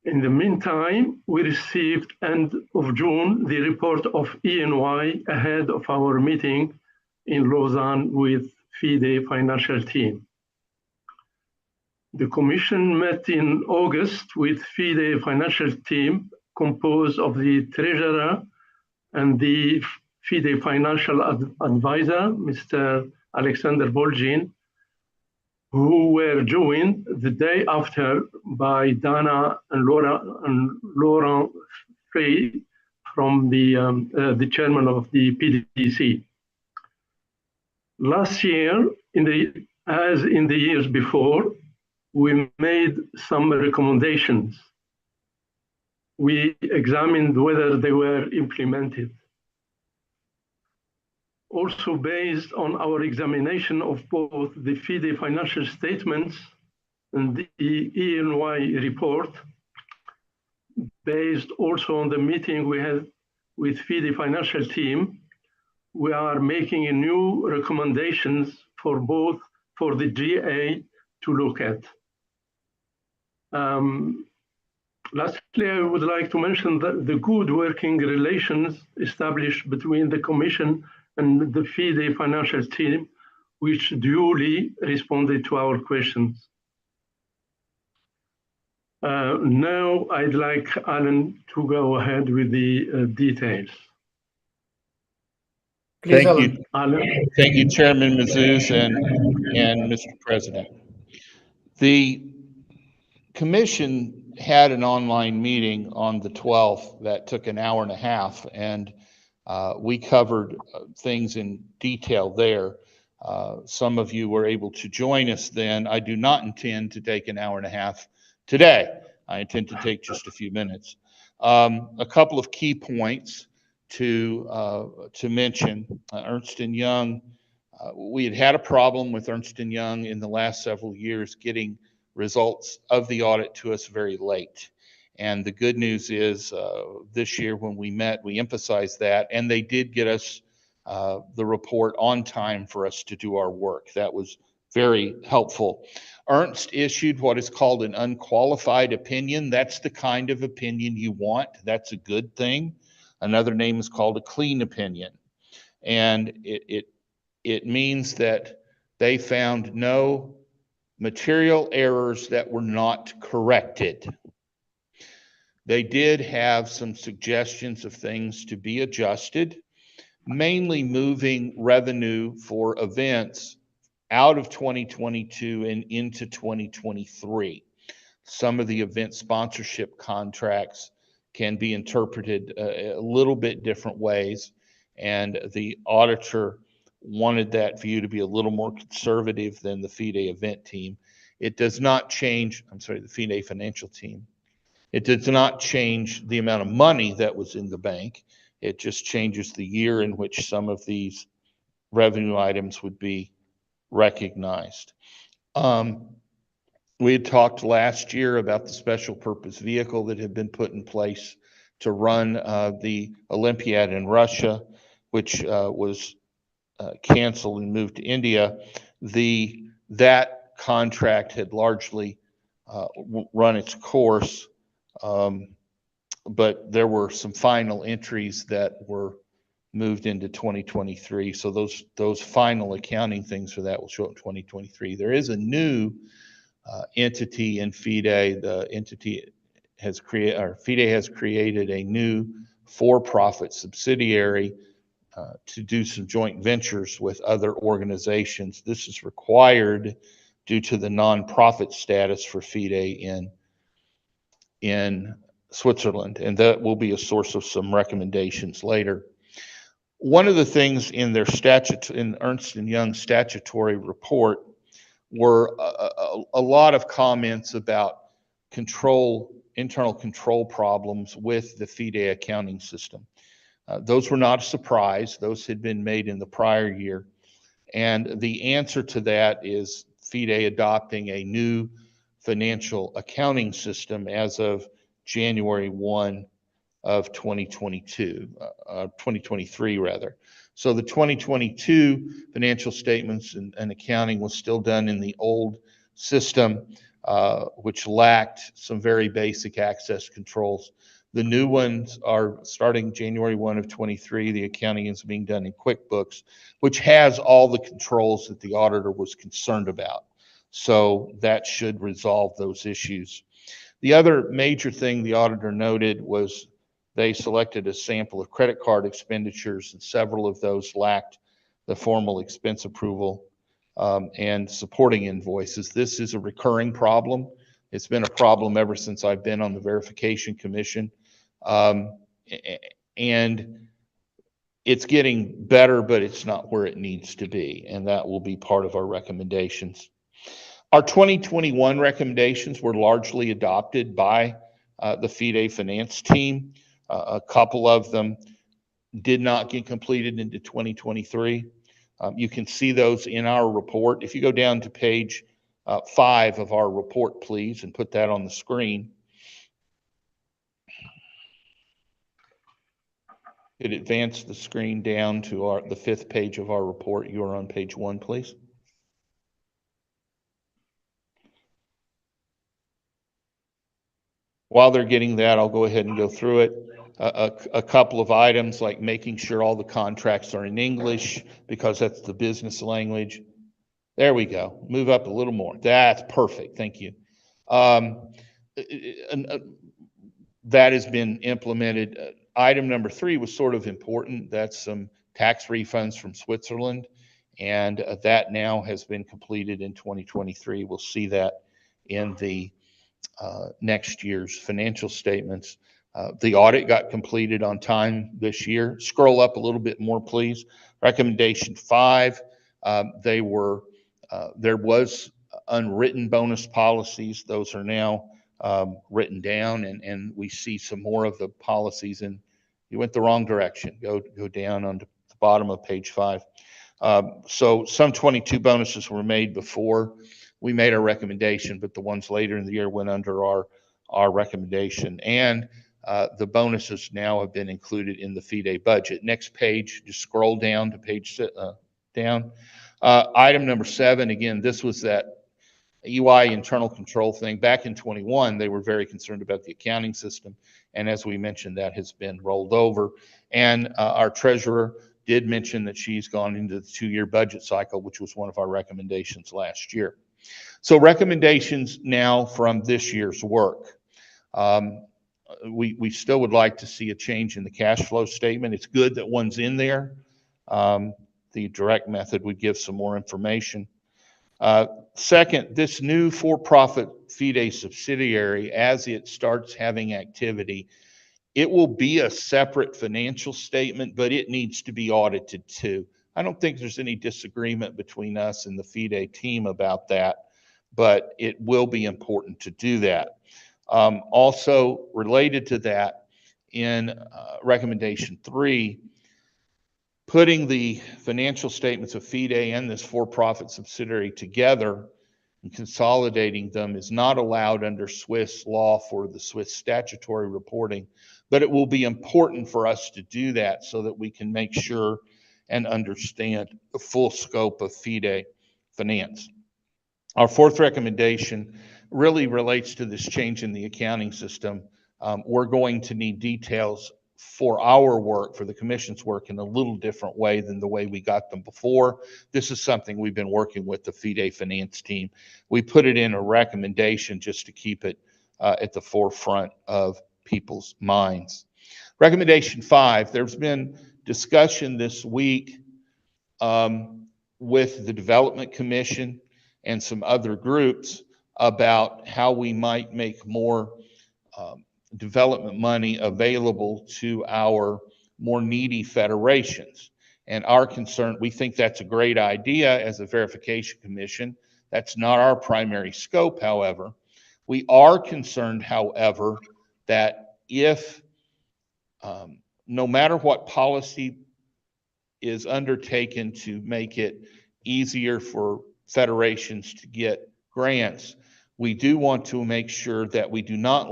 In the meantime, we received end of June the report of EY ahead of our meeting in Lausanne with FIDE financial team. The commission met in August with FIDE financial team composed of the treasurer and the FIDE financial advisor, Mr. Alexander Bolgin, who were joined the day after by Dana and Laurent Frey from the chairman of the PDC. Last year, as in the years before, we made some recommendations. We examined whether they were implemented. Also based on our examination of both the FIDE financial statements and the E&Y report, based also on the meeting we had with FIDE financial team, we are making a new recommendations for the GA to look at. Lastly, I would like to mention that the good working relations established between the Commission and the FIDE financial team, which duly responded to our questions. Now I'd like Alan to go ahead with the details. Please, Thank Alan. you. Thank you, Chairman Mazouz and Mr. President. The Commission had an online meeting on the 12th that took an hour and a half, and we covered things in detail there. Some of you were able to join us then. I do not intend to take an hour and a half today. I intend to take just a few minutes. A couple of key points to mention. Ernst & Young, we had a problem with Ernst & Young in the last several years getting results of the audit to us very late. And the good news is this year when we met, we emphasized that, and they did get us the report on time for us to do our work. That was very helpful. Ernst issued what is called an unqualified opinion. That's the kind of opinion you want. That's a good thing. Another name is called a clean opinion. And it means that they found no material errors that were not corrected. They did have some suggestions of things to be adjusted, mainly moving revenue for events out of 2022 and into 2023. Some of the event sponsorship contracts can be interpreted a little bit different ways, and the auditor wanted that view to be a little more conservative than the FIDE event team. It does not change, I'm sorry, the FIDE financial team. It does not change the amount of money that was in the bank. It just changes the year in which some of these revenue items would be recognized. We had talked last year about the special purpose vehicle that had been put in place to run the Olympiad in Russia, which was canceled and moved to India. That contract had largely run its course, but there were some final entries that were moved into 2023. So those final accounting things for that will show up in 2023. There is a new entity in FIDE. The entity has created, or FIDE has created a new for-profit subsidiary to do some joint ventures with other organizations. This is required due to the nonprofit status for FIDE in Switzerland, and that will be a source of some recommendations later. One of the things in their in Ernst & Young statutory report were a lot of comments about internal control problems with the FIDE accounting system. Those were not a surprise. Those had been made in the prior year. And the answer to that is FIDE adopting a new financial accounting system as of January 1 of 2023 rather. So the 2022 financial statements and accounting was still done in the old system, which lacked some very basic access controls. The new ones are starting January 1 of 23. The accounting is being done in QuickBooks, which has all the controls that the auditor was concerned about. So that should resolve those issues. The other major thing the auditor noted was they selected a sample of credit card expenditures, and several of those lacked the formal expense approval and supporting invoices. This is a recurring problem. It's been a problem ever since I've been on the Verification Commission. And it's getting better, but it's not where it needs to be, and that will be part of our recommendations. Our 2021 recommendations were largely adopted by the FIDE finance team. A couple of them did not get completed into 2023. You can see those in our report. If you go down to page 5 of our report, please, and put that on the screen. It advanced the screen down to the 5th page of our report. You are on page 1, please. While they're getting that, I'll go ahead and go through it. A couple of items like making sure all the contracts are in English because that's the business language. There we go. Move up a little more. That's perfect. Thank you. That has been implemented. Item number 3 was sort of important. That's some tax refunds from Switzerland, and that now has been completed in 2023. We'll see that in the next year's financial statements. The audit got completed on time this year. Scroll up a little bit more, please. Recommendation 5, there was unwritten bonus policies. Those are now written down, and we see some more of the policies. And you went the wrong direction. Go down on the bottom of page 5. So some 22 bonuses were made before we made our recommendation, but the ones later in the year went under our recommendation. And the bonuses now have been included in the FIDE budget. Next page, just scroll down to page down. Item number 7, again, this was that UI internal control thing. Back in 21, they were very concerned about the accounting system. And as we mentioned, that has been rolled over. And our treasurer did mention that she's gone into the 2-year budget cycle, which was one of our recommendations last year. So recommendations now from this year's work. We still would like to see a change in the cash flow statement. It's good that one's in there. The direct method would give some more information. Second, this new for-profit FIDE subsidiary, as it starts having activity, it will be a separate financial statement, but it needs to be audited too. I don't think there's any disagreement between us and the FIDE team about that, but it will be important to do that. Also related to that, in recommendation 3, putting the financial statements of FIDE and this for-profit subsidiary together and consolidating them is not allowed under Swiss law for the Swiss statutory reporting, but it will be important for us to do that so that we can make sure and understand the full scope of FIDE finance. Our 4th recommendation really relates to this change in the accounting system. We're going to need details for our work, for the commission's work, in a little different way than the way we got them before. This is something we've been working with the FIDE finance team. We put it in a recommendation just to keep it at the forefront of people's minds. Recommendation 5, there's been discussion this week with the Development Commission and some other groups about how we might make more development money available to our more needy federations. And our concern, we think that's a great idea as a verification commission. That's not our primary scope, however. We are concerned, however, that if no matter what policy is undertaken to make it easier for federations to get grants, we do want to make sure that we do not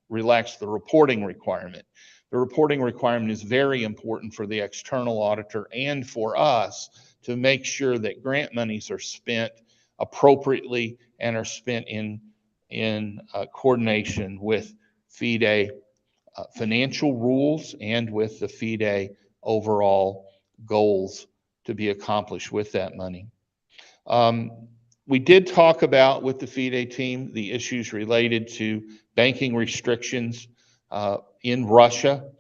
relax the reporting requirement. The reporting requirement is very important for the external auditor and for us to make sure that grant monies are spent appropriately and are spent in coordination with FIDE financial rules and with the FIDE overall goals to be accomplished with that money. We did talk about with the FIDE team the issues related to banking restrictions in Russia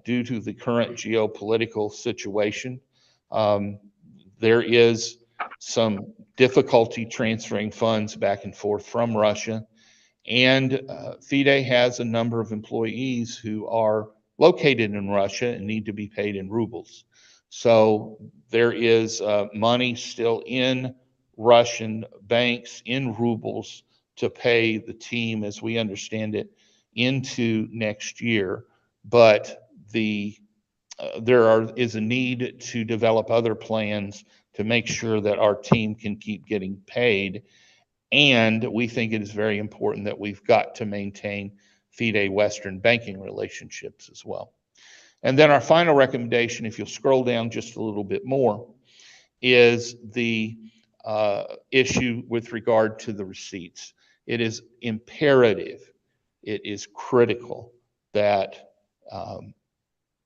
due to the current geopolitical situation. There is some difficulty transferring funds back and forth from Russia, and FIDE has a number of employees who are located in Russia and need to be paid in rubles. So there is money still in Russian banks in rubles to pay the team, as we understand it, into next year. But the there is a need to develop other plans to make sure that our team can keep getting paid. And we think it is very important that we've got to maintain FIDE Western banking relationships as well. And then our final recommendation, if you'll scroll down just a little bit more, is the issue with regard to the receipts. It is imperative, it is critical that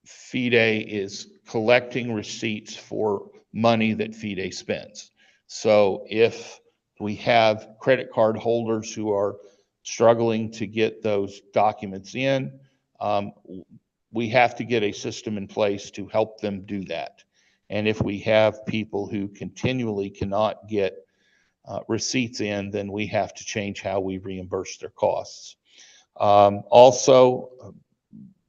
FIDE is collecting receipts for money that FIDE spends. So if we have credit card holders who are struggling to get those documents in, we have to get a system in place to help them do that. And if we have people who continually cannot get receipts in, then we have to change how we reimburse their costs. Also,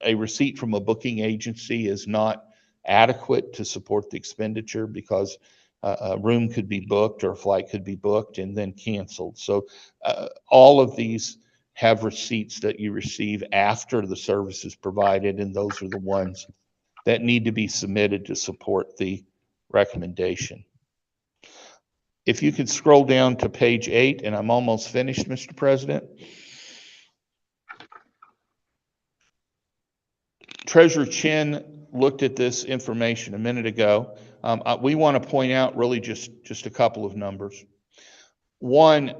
a receipt from a booking agency is not adequate to support the expenditure because a room could be booked or a flight could be booked and then canceled. So all of these have receipts that you receive after the service is provided, and those are the ones that need to be submitted to support the recommendation. If you could scroll down to page 8, and I'm almost finished, Mr. President. Treasurer Chin looked at this information a minute ago. We want to point out really just a couple of numbers. One,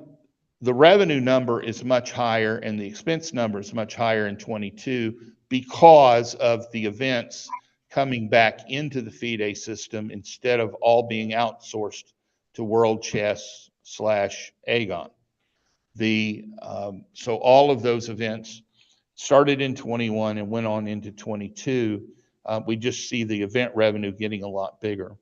the revenue number is much higher and the expense number is much higher in 22 because of the events coming back into the FIDE system instead of all being outsourced to World Chess / Agon. So all of those events started in 21 and went on into 22. We just see the event revenue getting a lot bigger.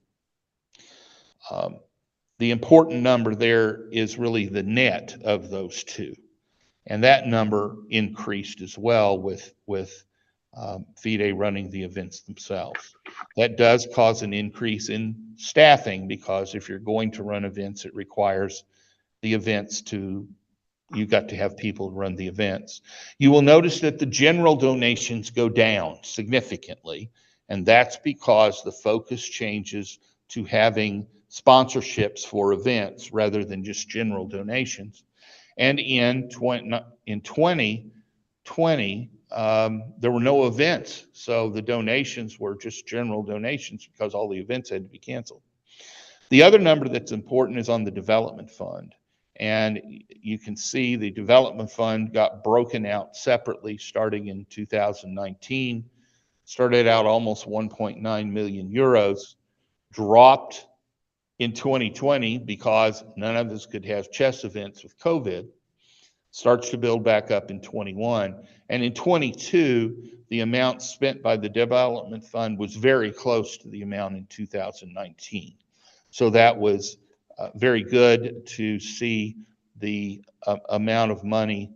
The important number there is really the net of those two. And that number increased as well with FIDE running the events themselves. That does cause an increase in staffing because if you're going to run events, it requires the events you've got to have people run the events. You will notice that the general donations go down significantly, and that's because the focus changes to having sponsorships for events rather than just general donations. And in 2020, there were no events, so the donations were just general donations because all the events had to be canceled. The other number that's important is on the development fund. And you can see the development fund got broken out separately starting in 2019, started out almost 1.9 million euros, dropped in 2020 because none of us could have chess events with COVID, starts to build back up in 21. And in 22, the amount spent by the development fund was very close to the amount in 2019. So that was very good to see the amount of money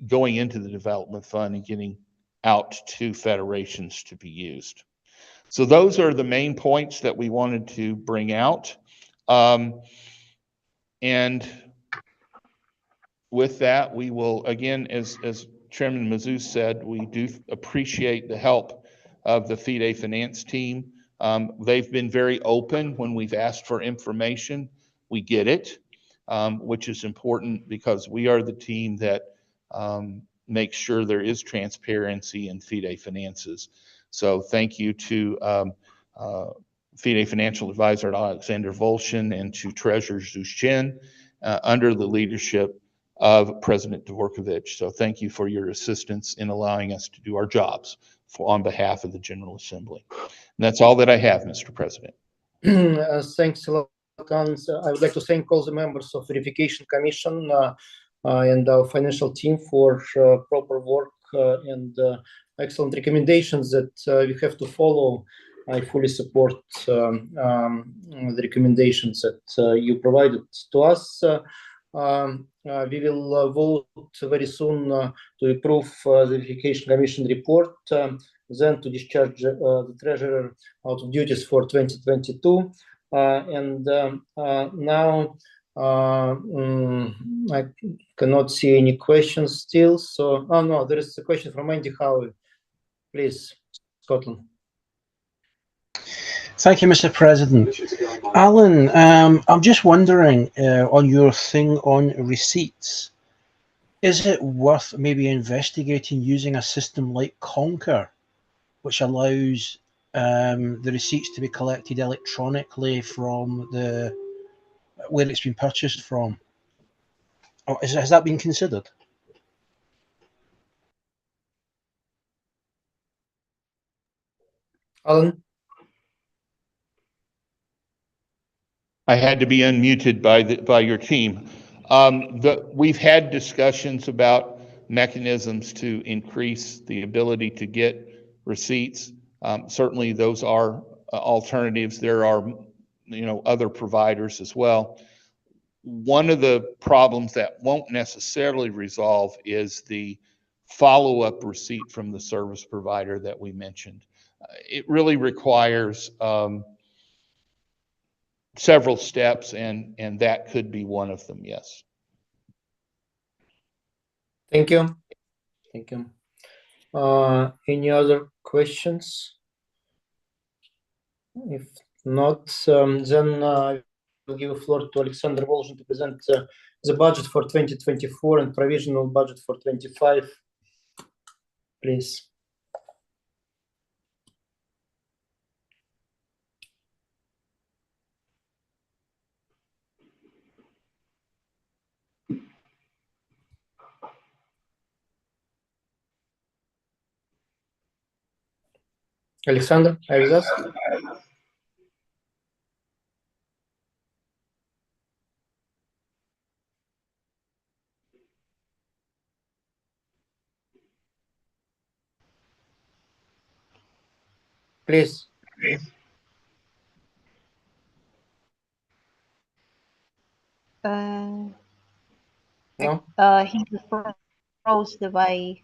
going into the development fund and getting out to federations to be used. So those are the main points that we wanted to bring out. And with that, we will, again, as Chairman Mazuz said, we do appreciate the help of the FIDE finance team. They've been very open when we've asked for information. We get it, which is important because we are the team that makes sure there is transparency in FIDE finances. So thank you to FIDE Financial Advisor Alexander Volshin and to Treasurer Zuzchen under the leadership of President Dvorkovich. So thank you for your assistance in allowing us to do our jobs on behalf of the General Assembly. And that's all that I have, Mr. President. Thanks a lot, Hans. I would like to thank all the members of Verification Commission and our financial team for proper work and excellent recommendations that we have to follow. I fully support the recommendations that you provided to us. We will vote very soon to approve the Verification Commission report, then to discharge the Treasurer out of duties for 2022. And now I cannot see any questions still. So, oh no, there is a question from Andy Howe. Please, Scotland. Thank you, Mr. President. Alan, I'm just wondering on your thing on receipts, is it worth maybe investigating using a system like Concur, which allows the receipts to be collected electronically from where it's been purchased from? Or has that been considered? Alan? I had to be unmuted by your team. We've had discussions about mechanisms to increase the ability to get receipts. Certainly, those are alternatives. There are, other providers as well. One of the problems that won't necessarily resolve is the follow-up receipt from the service provider that we mentioned. It really requires several steps, and that could be one of them, yes. Thank you. Thank you. Any other questions? If not, then I will give the floor to Alexander Volshin to present the budget for 2024 and provisional budget for 25. Please. Alexander, are you with us? Please. No. He's frozen by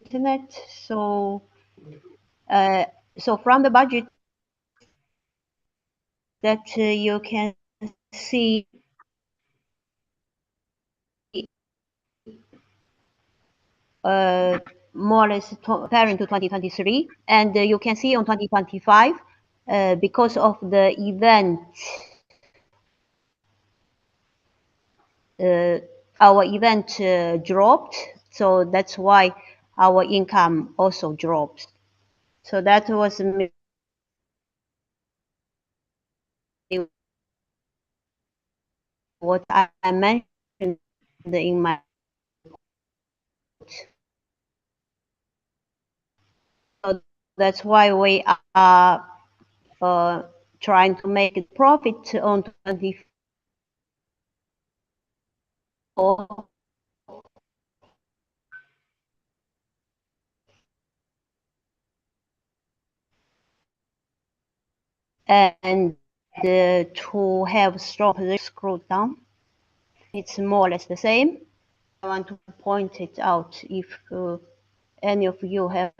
internet. So from the budget that you can see more or less comparing to 2023, and you can see on 2025 because of the event, our event dropped, so that's why our income also drops. So that was what I mentioned in my so that's why we are trying to make a profit on 24. And to have strong position screwed down, it's more or less the same. I want to point it out if any of you have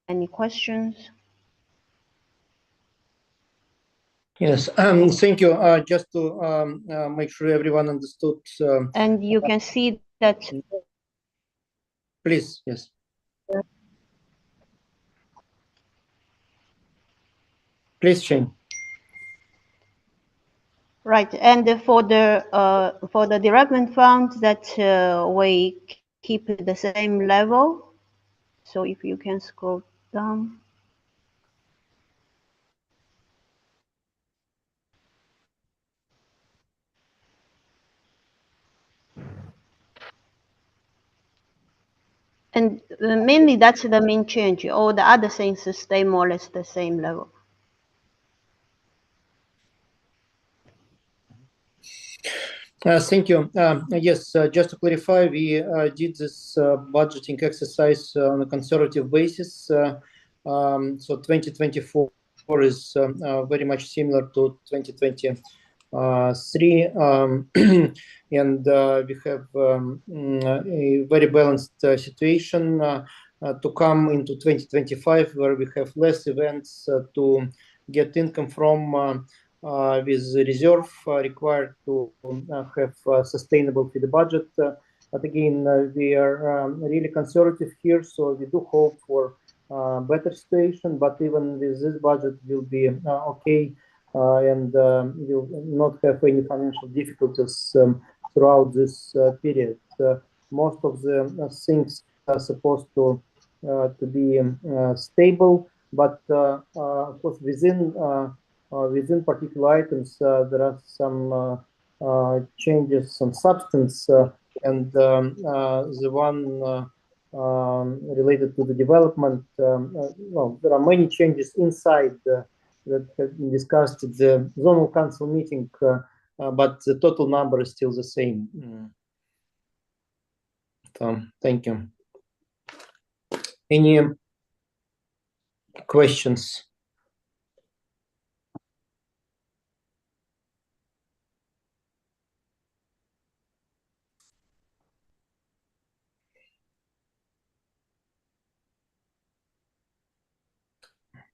any questions. Yes, thank you. Just to make sure everyone understood. And you can see that. Please, yes. Please, Shane. Right, and for the development fund that we keep the same level. So if you can scroll down. And mainly that's the main change. All the other things stay more or less the same level. Thank you. Yes, just to clarify, we did this budgeting exercise on a conservative basis. So 2024 is very much similar to 2023. And we have a very balanced situation to come into 2025, where we have less events to get income from. with the reserve required to have a sustainable FIDE budget. But again, we are really conservative here, so we do hope for better situation. But even with this budget, will be okay, and will not have any financial difficulties throughout this period. Most of the things are supposed to be stable, but of course within particular items there are some changes, some substance, and the one related to the development. Well, there are many changes inside that have been discussed at the zonal council meeting, but the total number is still the same. So, thank you. Any questions?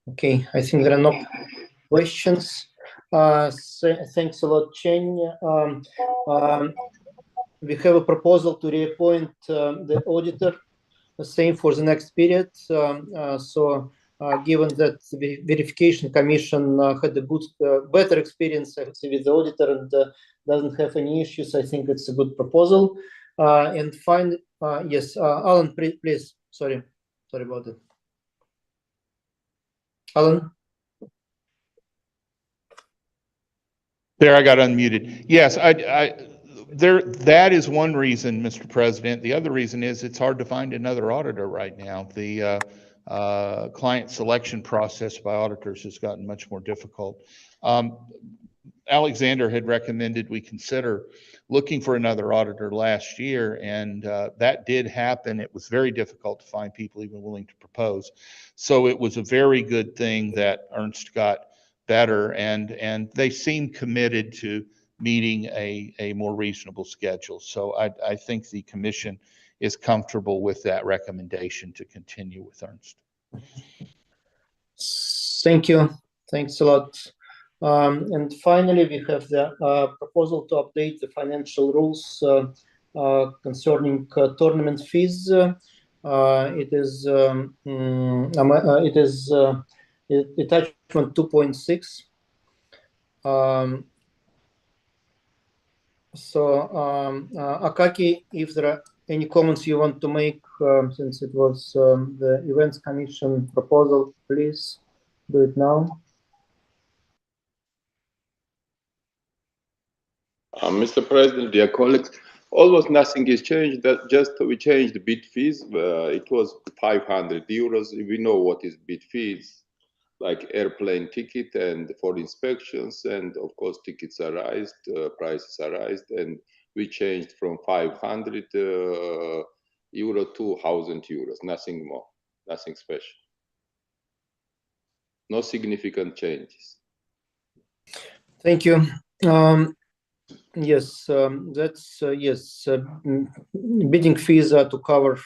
Okay, I think there are no questions. Thanks a lot, Chen. We have a proposal to reappoint the auditor, the same for the next period. So, given that the verification commission had a good, better experience with the auditor and doesn't have any issues, I think it's a good proposal. And finally, yes, Alan, please. Sorry about it. Alan? There, I got unmuted. Yes, that is one reason, Mr. President. The other reason is it's hard to find another auditor right now. The client selection process by auditors has gotten much more difficult. Alexander had recommended we consider looking for another auditor last year, and that did happen. It was very difficult to find people even willing to propose. So it was a very good thing that Ernst got better, and they seem committed to meeting a more reasonable schedule. So I think the commission is comfortable with that recommendation to continue with Ernst. Thank you. Thanks a lot. And finally, we have the proposal to update the financial rules concerning tournament fees. It is attachment 2.6. Akaki, if there are any comments you want to make, since it was the Events Commission proposal, please do it now. Mr. President, dear colleagues, almost nothing is changed. That just we changed the bid fees. It was 500 euros. We know what is bid fees, like airplane ticket and for inspections, and of course tickets are raised, prices are raised, and we changed from 500 euro to 1,000 euros. Nothing more, nothing special. No significant changes. Thank you. Yes, that's yes. Bidding fees are to cover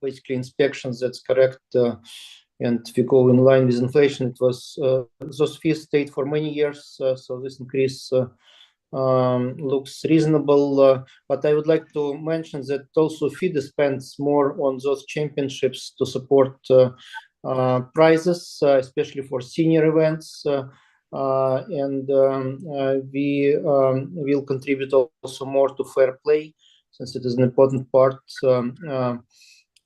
basically inspections. That's correct, and we go in line with inflation. It was those fees stayed for many years, so this increase looks reasonable. But I would like to mention that also FIDE spends more on those championships to support prizes, especially for senior events. And we will contribute also more to fair play, since it is an important part.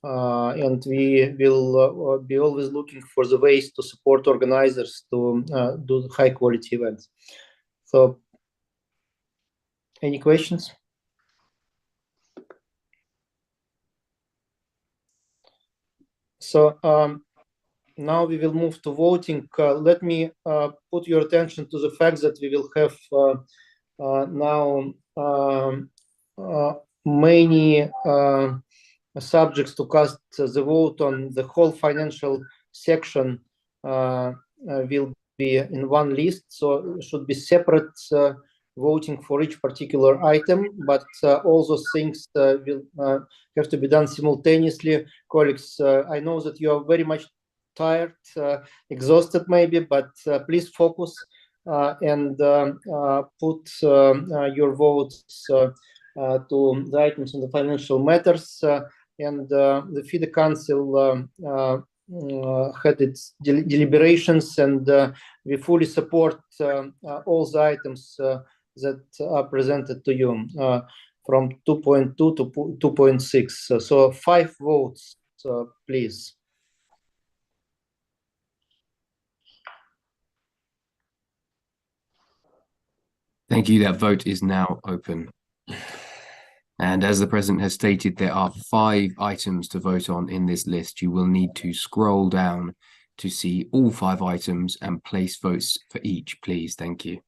And we will be always looking for the ways to support organizers to do high quality events. So, any questions? So, now we will move to voting. Let me put your attention to the fact that we will have now many subjects to cast the vote on. The whole financial section will be in one list, so it should be separate voting for each particular item, but all those things will have to be done simultaneously. Colleagues, I know that you are very much tired, exhausted maybe, but please focus and put your votes to the items on the financial matters. And the FIDE Council had its deliberations, and we fully support all the items that are presented to you from 2.2 to 2.6. So 5 votes, please. Thank you. That vote is now open. And as the President has stated, there are 5 items to vote on in this list. You will need to scroll down to see all 5 items and place votes for each, please. Thank you.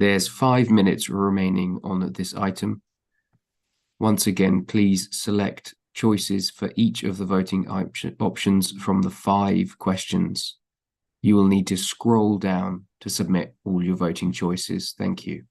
There's 5 minutes remaining on this item. Once again, please select choices for each of the voting options from the 5 questions. You will need to scroll down to submit all your voting choices. Thank you.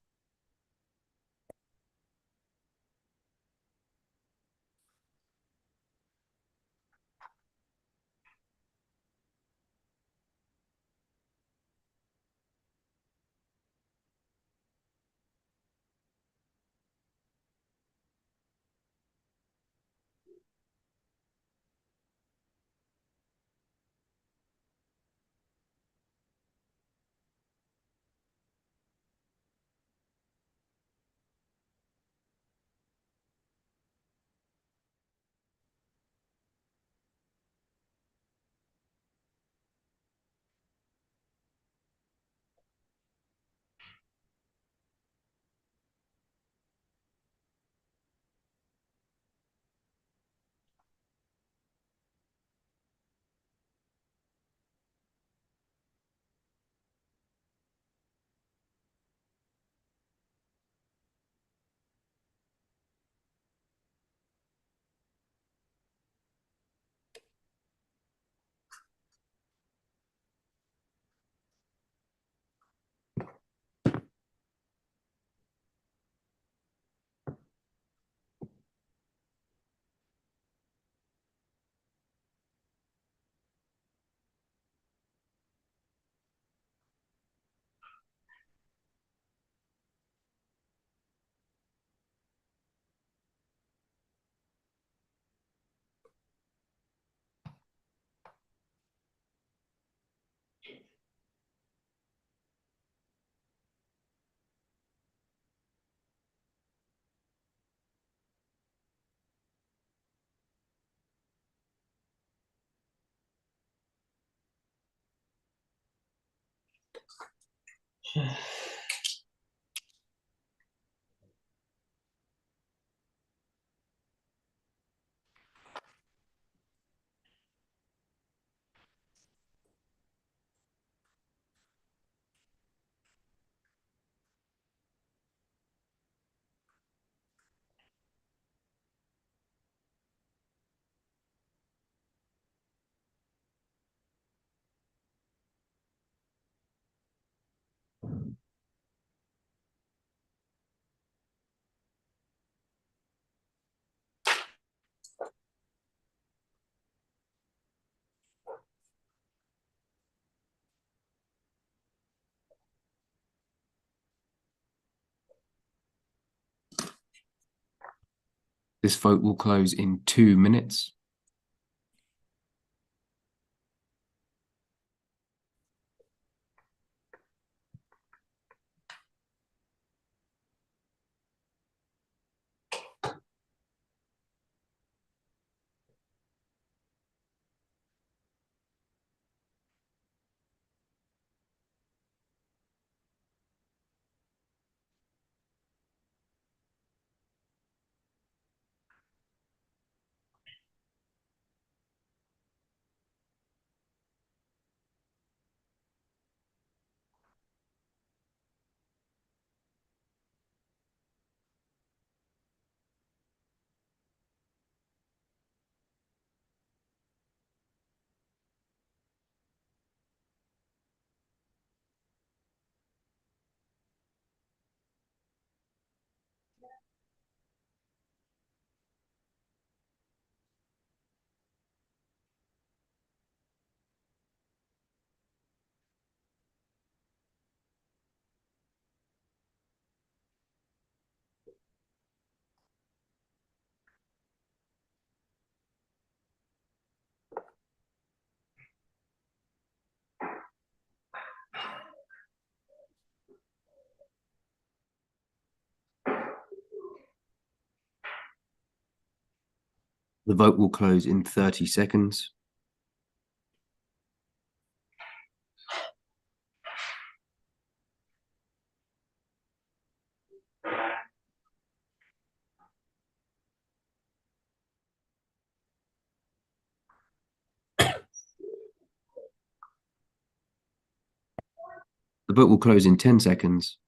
This vote will close in 2 minutes. The vote will close in 30 seconds. The vote will close in 10 seconds.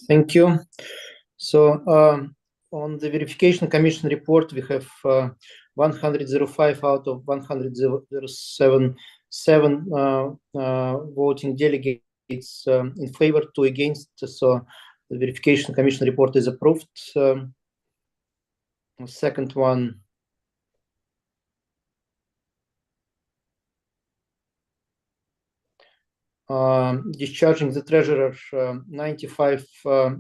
Thank you. So on the Verification Commission report, we have 105 out of 107 voting delegates in favor, 2 against. So the Verification Commission report is approved. Second one. Discharging the treasurer, 95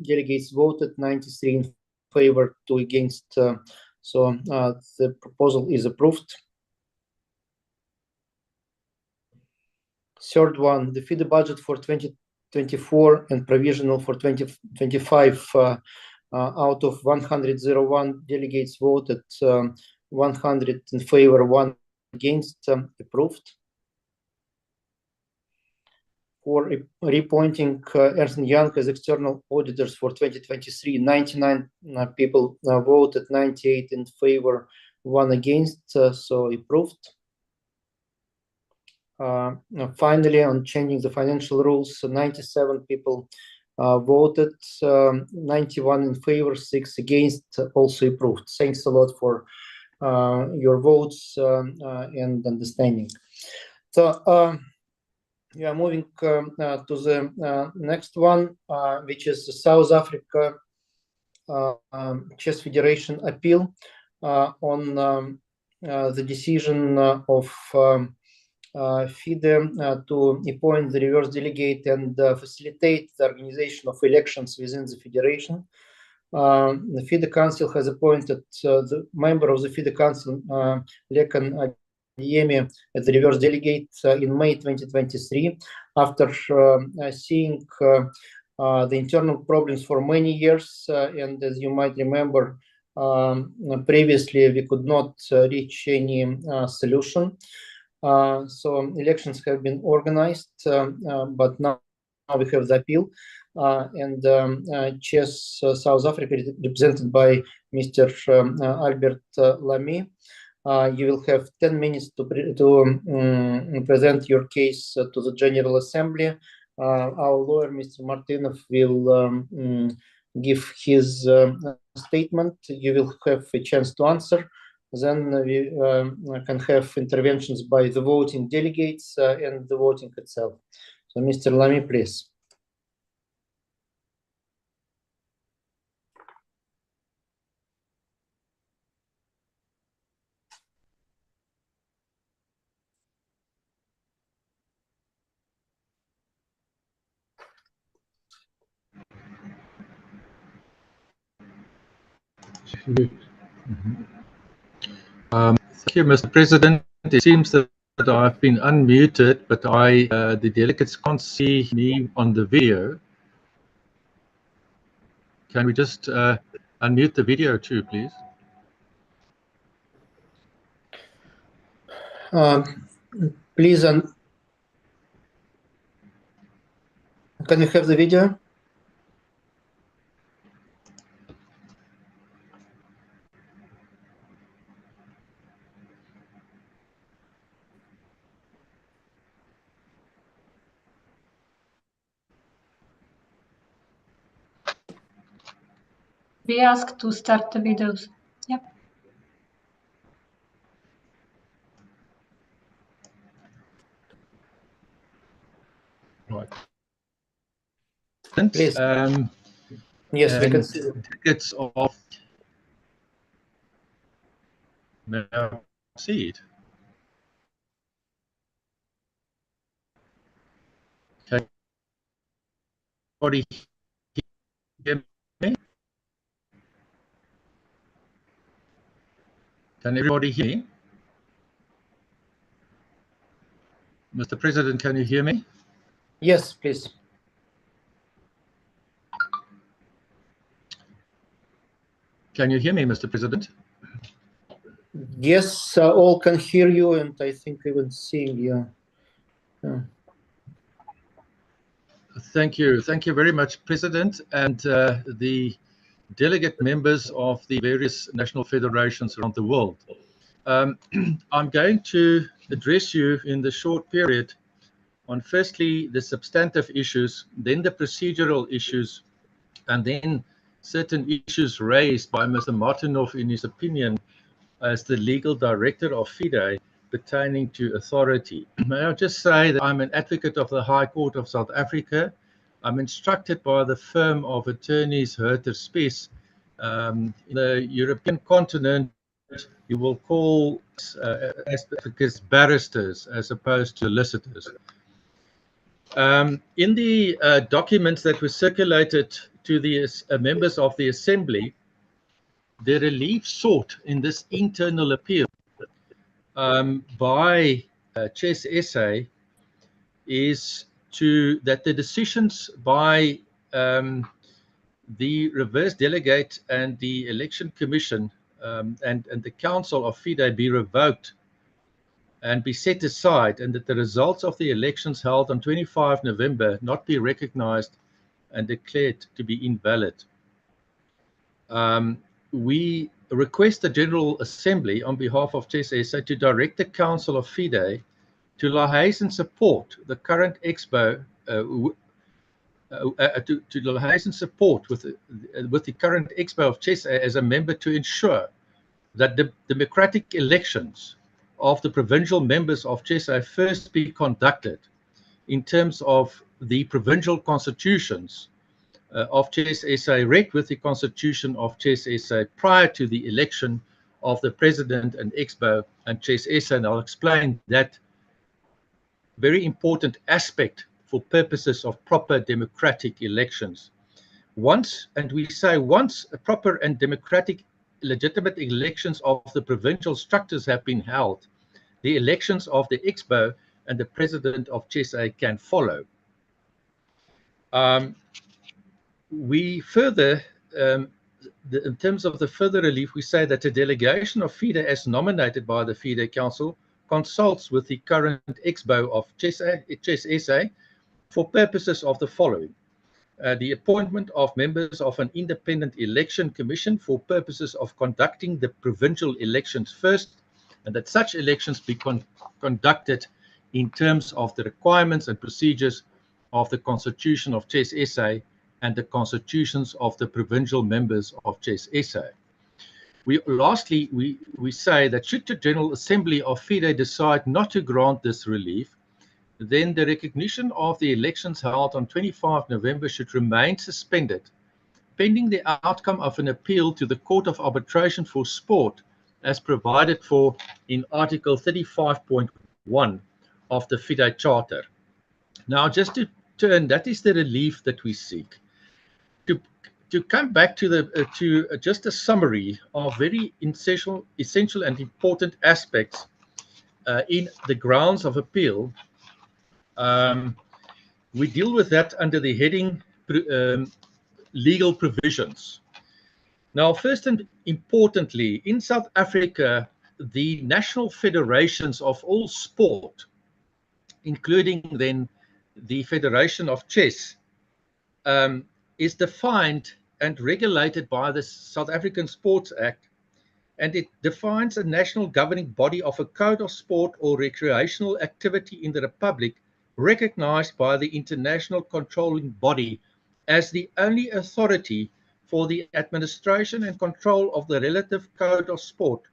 delegates voted, 93 in favor, 2 against. So the proposal is approved. Third one, the FIDE budget for 2024 and provisional for 2025. Out of 101 delegates voted, 100 in favor, 1 against, approved. For reappointing Ernst & Young as external auditors for 2023, 99 people voted, 98 in favor, 1 against, so approved. Finally, on changing the financial rules, 97 people voted, 91 in favor, 6 against, also approved. Thanks a lot for your votes and understanding. So, we are moving to the next one, which is the South Africa Chess Federation appeal on the decision of FIDE to appoint the reverse delegate and facilitate the organization of elections within the federation. The FIDE Council has appointed the member of the FIDE Council, Lekan Adeyemi, as the reverse delegate in May 2023, after seeing the internal problems for many years. And as you might remember, previously we could not reach any solution. So elections have been organized, but now we have the appeal. And Chess South Africa, represented by Mr. Albert Lamy. You will have 10 minutes to present your case to the General Assembly. Our lawyer, Mr. Martinov, will give his statement. You will have a chance to answer. Then we can have interventions by the voting delegates and the voting itself. So, Mr. Lamy, please. Thank you, Mr. President. It seems that I've been unmuted, but the delegates can't see me on the video. Can we just unmute the video too, please? Please, can you have the video? We asked to start the videos. Yep. Right. Please. Yes, we can see it. Tickets of now see it. Can everybody hear me? Can everybody hear me? Mr. President, can you hear me? Yes, please. Can you hear me, Mr. President? Yes, all can hear you, and I think even seeing you. Thank you. Thank you very much, President, and the delegate members of the various national federations around the world. I'm going to address you in the short period on firstly the substantive issues, then the procedural issues, and then certain issues raised by Mr. Martinov in his opinion as the legal director of FIDE pertaining to authority. May I just say that I'm an advocate of the High Court of South Africa. I'm instructed by the firm of attorneys Herter Spies. In the European continent, you will call advocates barristers as opposed to solicitors. In the documents that were circulated to the members of the Assembly, the relief sought in this internal appeal by Chess SA is that the decisions by the reverse delegate and the election commission and the council of FIDE be revoked and be set aside, and that the results of the elections held on 25 November not be recognized and declared to be invalid. We request the General Assembly on behalf of Chess SA to direct the Council of FIDE to liaise and support the current expo to liaise and support with the current expo of Chess as a member to ensure that the democratic elections of the provincial members of Chess first be conducted in terms of the provincial constitutions of Chess SA read with the constitution of Chess SA prior to the election of the president and expo and Chess SA, and I'll explain that very important aspect for purposes of proper democratic elections. Once, and we say once, a proper and democratic legitimate elections of the provincial structures have been held, the elections of the expo and the president of Chess can follow. We further, in terms of the further relief, we say that a delegation of FIDE as nominated by the FIDE Council consults with the current expo of Chess SA for purposes of the following. The appointment of members of an independent election commission for purposes of conducting the provincial elections first, and that such elections be conducted in terms of the requirements and procedures of the Constitution of Chess SA and the constitutions of the provincial members of Chess SA. Lastly, we say that should the General Assembly of FIDE decide not to grant this relief, then the recognition of the elections held on 25 November should remain suspended, pending the outcome of an appeal to the Court of Arbitration for Sport, as provided for in Article 35.1 of the FIDE Charter. Now, just to turn, that is the relief that we seek. to come back to the just a summary of very essential and important aspects in the grounds of appeal, we deal with that under the heading legal provisions. Now, first and importantly, in South Africa, the national federations of all sport, including then the Federation of Chess, is defined and regulated by the South African Sports Act, and it defines a national governing body of a code of sport or recreational activity in the Republic, recognized by the international controlling body as the only authority for the administration and control of the relative code of sport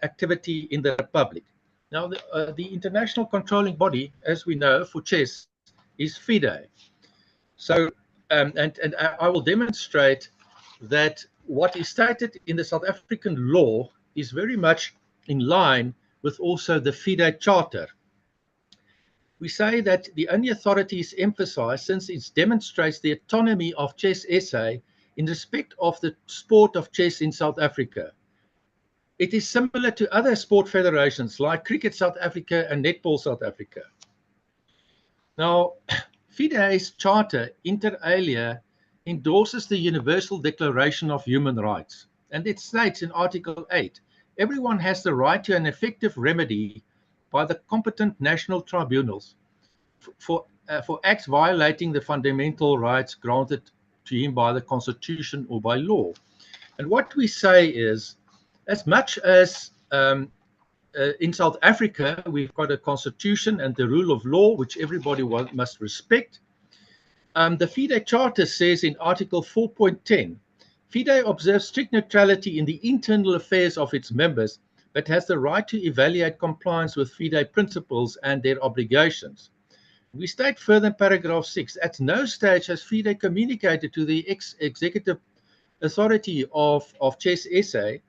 activity in the Republic. Now, the international controlling body, as we know, for chess is FIDE. So, and I will demonstrate that what is stated in the South African law is very much in line with also the FIDE Charter. We say that the only authority is emphasized since it demonstrates the autonomy of Chess SA in respect of the sport of chess in South Africa. It is similar to other sport federations like Cricket South Africa and Netball South Africa. Now, FIDE's charter, inter alia, endorses the Universal Declaration of Human Rights, and it states in Article 8, everyone has the right to an effective remedy by the competent national tribunals for acts violating the fundamental rights granted to him by the Constitution or by law. And what we say is, as much as in South Africa, we've got a constitution and the rule of law, which everybody must respect. The FIDE Charter says in Article 4.10, FIDE observes strict neutrality in the internal affairs of its members, but has the right to evaluate compliance with FIDE principles and their obligations. We state further in paragraph 6, at no stage has FIDE communicated to the executive authority of Chess SA,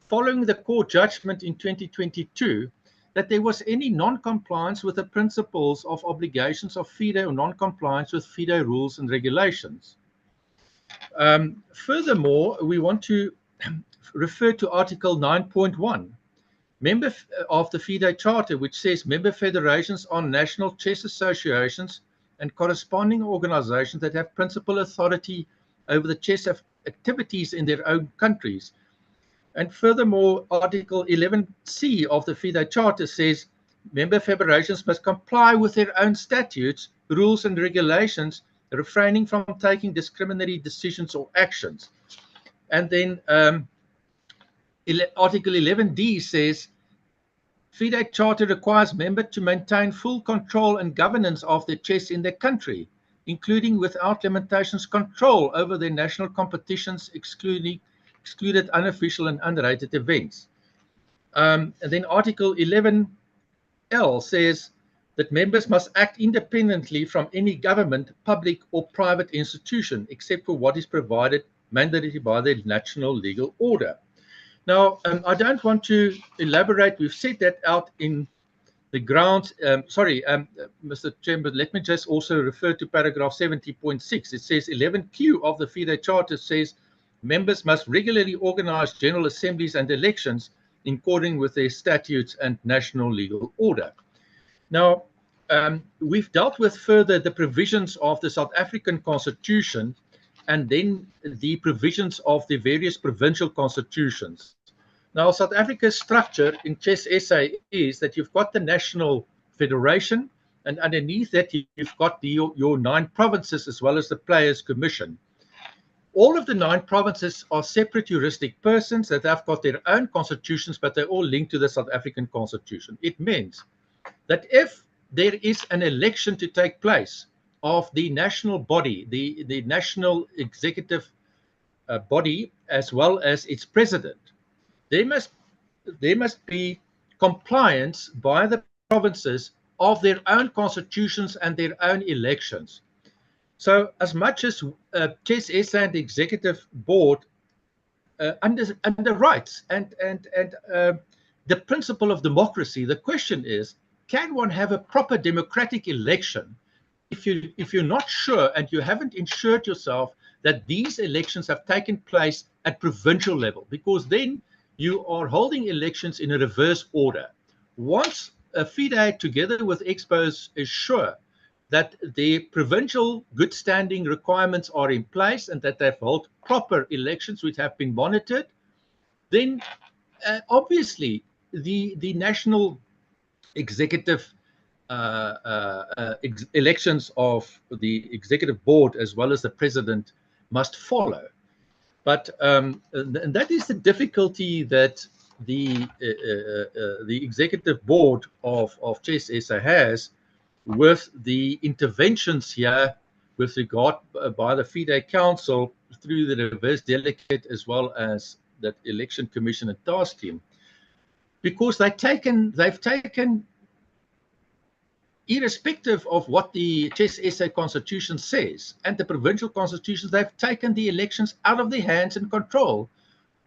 following the court judgment in 2022, that there was any non-compliance with the principles of obligations of FIDE or non-compliance with FIDE rules and regulations. Furthermore, we want to refer to Article 9.1, member of the FIDE Charter, which says member federations are national chess associations and corresponding organizations that have principal authority over the chess activities in their own countries. And furthermore, Article 11C of the FIDE Charter says member federations must comply with their own statutes, rules and regulations, refraining from taking discriminatory decisions or actions. And then Article 11D says FIDE Charter requires members to maintain full control and governance of their chess in their country, including without limitations control over their national competitions, excluded unofficial and unrated events. And then Article 11L says that members must act independently from any government, public or private institution, except for what is provided mandatorily by the national legal order. Now, I don't want to elaborate. We've set that out in the grounds. Mr. Chairman, let me just also refer to paragraph 70.6. It says 11Q of the FIDE Charter says members must regularly organize general assemblies and elections in accordance with their statutes and national legal order. Now, we've dealt with further the provisions of the South African Constitution and then the provisions of the various provincial constitutions. Now, South Africa's structure in Chess SA is that you've got the National Federation, and underneath that you've got your 9 provinces as well as the Players Commission. All of the 9 provinces are separate juristic persons that have got their own constitutions, but they're all linked to the South African Constitution. It means that if there is an election to take place of the national body, the national executive body, as well as its president, there must be compliance by the provinces of their own constitutions and their own elections. So as much as Chess SA and the executive board under rights and the principle of democracy, the question is, can one have a proper democratic election if you're not sure and you haven't ensured yourself that these elections have taken place at provincial level, because then you are holding elections in a reverse order. Once FIDE together with Expos is sure that the provincial good standing requirements are in place and that they've held proper elections which have been monitored, then obviously the national executive elections of the executive board as well as the president must follow. But and that is the difficulty that the executive board of Chess SA has with the interventions here with regard by the FIDE Council through the reverse delegate as well as that election commission and task team, because they've taken, irrespective of what the Chess SA constitution says and the provincial constitutions, they've taken the elections out of the hands and control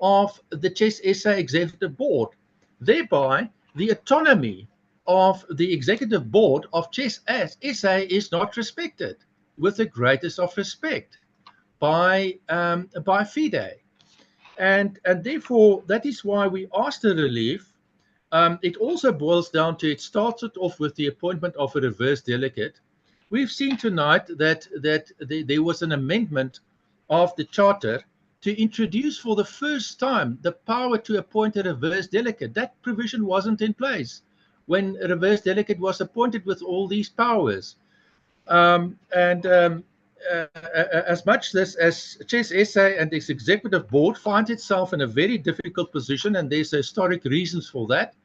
of the Chess SA executive board. Thereby, the autonomy of the executive board of Chess SA is not respected with the greatest of respect by FIDE. And therefore, that is why we asked the relief. It also boils down to, it started off with the appointment of a reverse delegate. We've seen tonight that there was an amendment of the charter to introduce for the first time the power to appoint a reverse delegate. That provision wasn't in place when a reverse delegate was appointed with all these powers. As much as Chess SA and its executive board finds itself in a very difficult position, and there's historic reasons for that,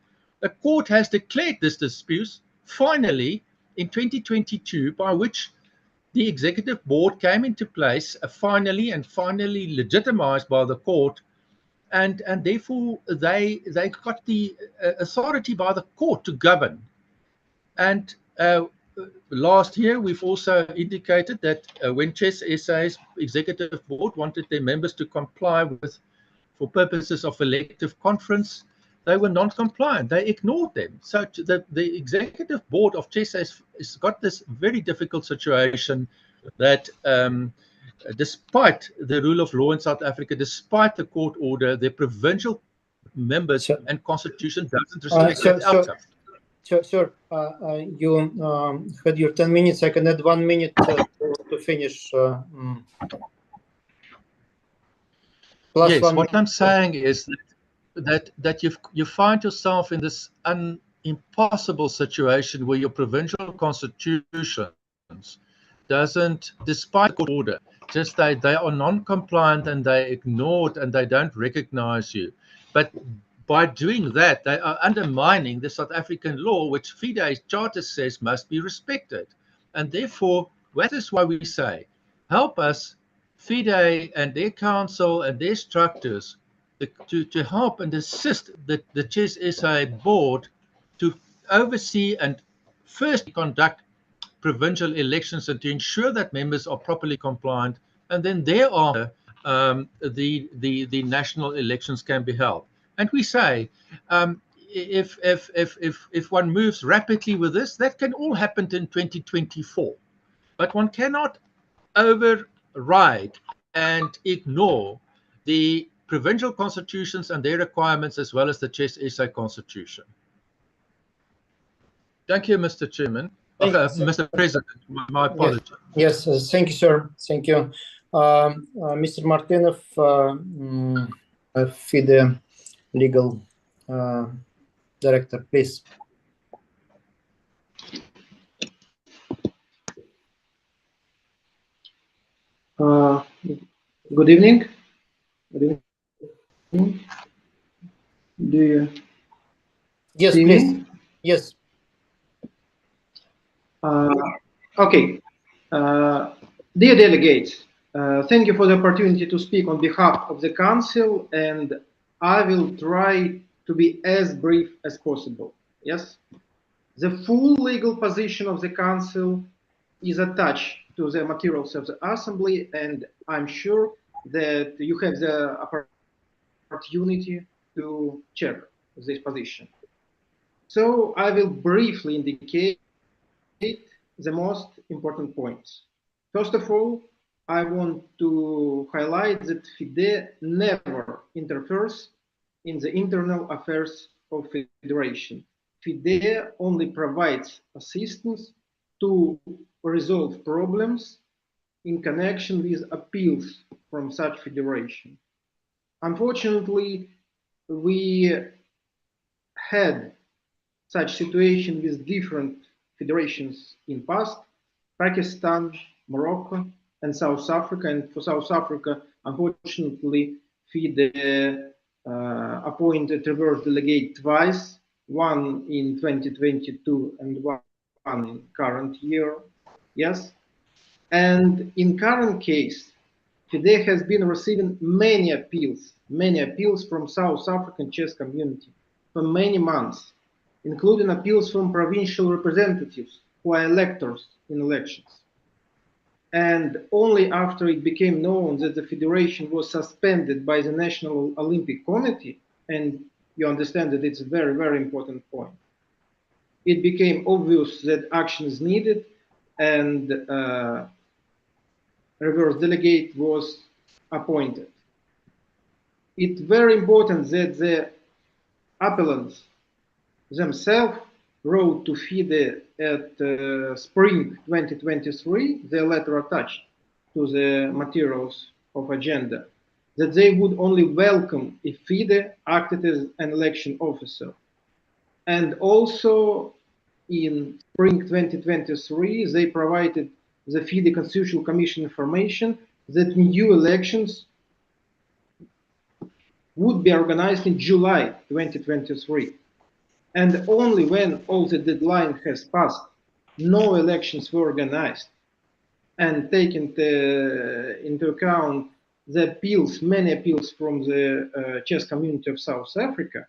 the court has declared this dispute finally in 2022, by which the executive board came into place finally legitimized by the court, and therefore they got the authority by the court to govern. And last year, we've also indicated that when Chess SA's executive board wanted their members to comply with, for purposes of elective conference, they were non-compliant. They ignored them. So the executive board of Chess has got this very difficult situation that despite the rule of law in South Africa, despite the court order, the provincial members and constitution doesn't respect that outcome. Sir, you had your 10 minutes. I can add 1 minute to finish. Plus yes, 1 what minute. I'm saying is that you find yourself in this impossible situation where your provincial constitutions doesn't, despite court order, just they are non-compliant and they ignored and they don't recognize you. But by doing that, they are undermining the South African law, which FIDE's charter says must be respected. And therefore, that is why we say, help us, FIDE and their council and their structures, to help and assist the Chess SA board to oversee and first conduct provincial elections and to ensure that members are properly compliant, and then thereafter the national elections can be held. And we say, if one moves rapidly with this, that can all happen in 2024. But one cannot override and ignore the provincial constitutions and their requirements, as well as the Chess SA constitution. Thank you, Mr. Chairman. Mr. President, my apologies. Yes, thank you, sir. Thank you. Mr. Martinov, FIDE legal director, please. Good evening. Good evening. Do you yes, see please. me? Yes. Okay. Dear delegates, thank you for the opportunity to speak on behalf of the Council, and I will try to be as brief as possible. Yes. The full legal position of the Council is attached to the materials of the Assembly, and I'm sure that you have the opportunity to check this position. So I will briefly indicate the most important points. First of all, I want to highlight that FIDE never interferes in the internal affairs of Federation. FIDE only provides assistance to resolve problems in connection with appeals from such federation. Unfortunately, we had such situation with different federations in past, Pakistan, Morocco, and South Africa. And for South Africa, unfortunately, FIDE appointed reverse delegate twice, one in 2022 and one in current year. Yes. And in current case, FIDE has been receiving many appeals from South African chess community for many months, including appeals from provincial representatives who are electors in elections. And only after it became known that the federation was suspended by the National Olympic Committee, and you understand that it's a very, very important point, it became obvious that action is needed, and reverse delegate was appointed. It's very important that the appellants themselves wrote to FIDE at spring 2023, the letter attached to the materials of agenda, that they would only welcome if FIDE acted as an election officer. And also in spring 2023, they provided the FIDE Constitutional Commission information that new elections would be organized in July 2023. And only when all the deadline has passed, no elections were organized, and taking into account the appeals, many appeals from the chess community of South Africa,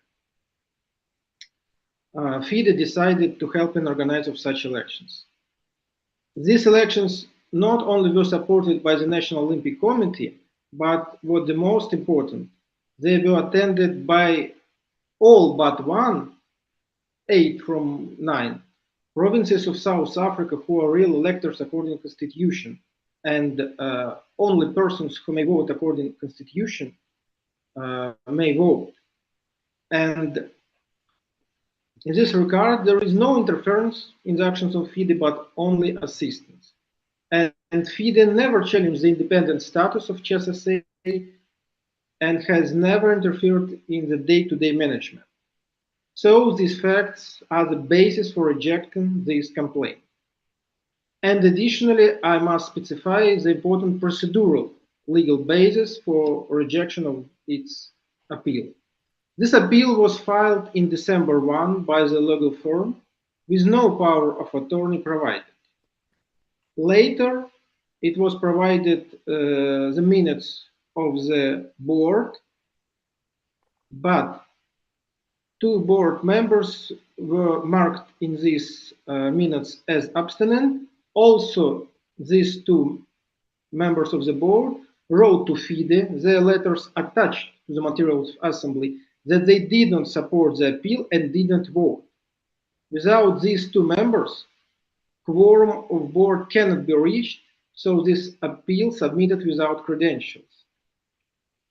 FIDE decided to help in organizing of such elections. These elections not only were supported by the National Olympic Committee, but what the most important, they were attended by all but one, 8 from 9 provinces of South Africa who are real electors according to Constitution, and only persons who may vote according to Constitution may vote. And in this regard, there is no interference in the actions of FIDE, but only assistance. And FIDE never challenged the independent status of Chess SA and has never interfered in the day-to-day management. So these facts are the basis for rejecting this complaint. And additionally, I must specify the important procedural legal basis for rejection of its appeal. This appeal was filed in December 1 by the legal firm with no power of attorney provided. Later, it was provided the minutes of the board, but 2 board members were marked in these minutes as abstinent. Also, these 2 members of the board wrote to FIDE their letters attached to the materials of assembly that they didn't support the appeal and didn't vote. Without these 2 members, quorum of board cannot be reached, so this appeal submitted without credentials.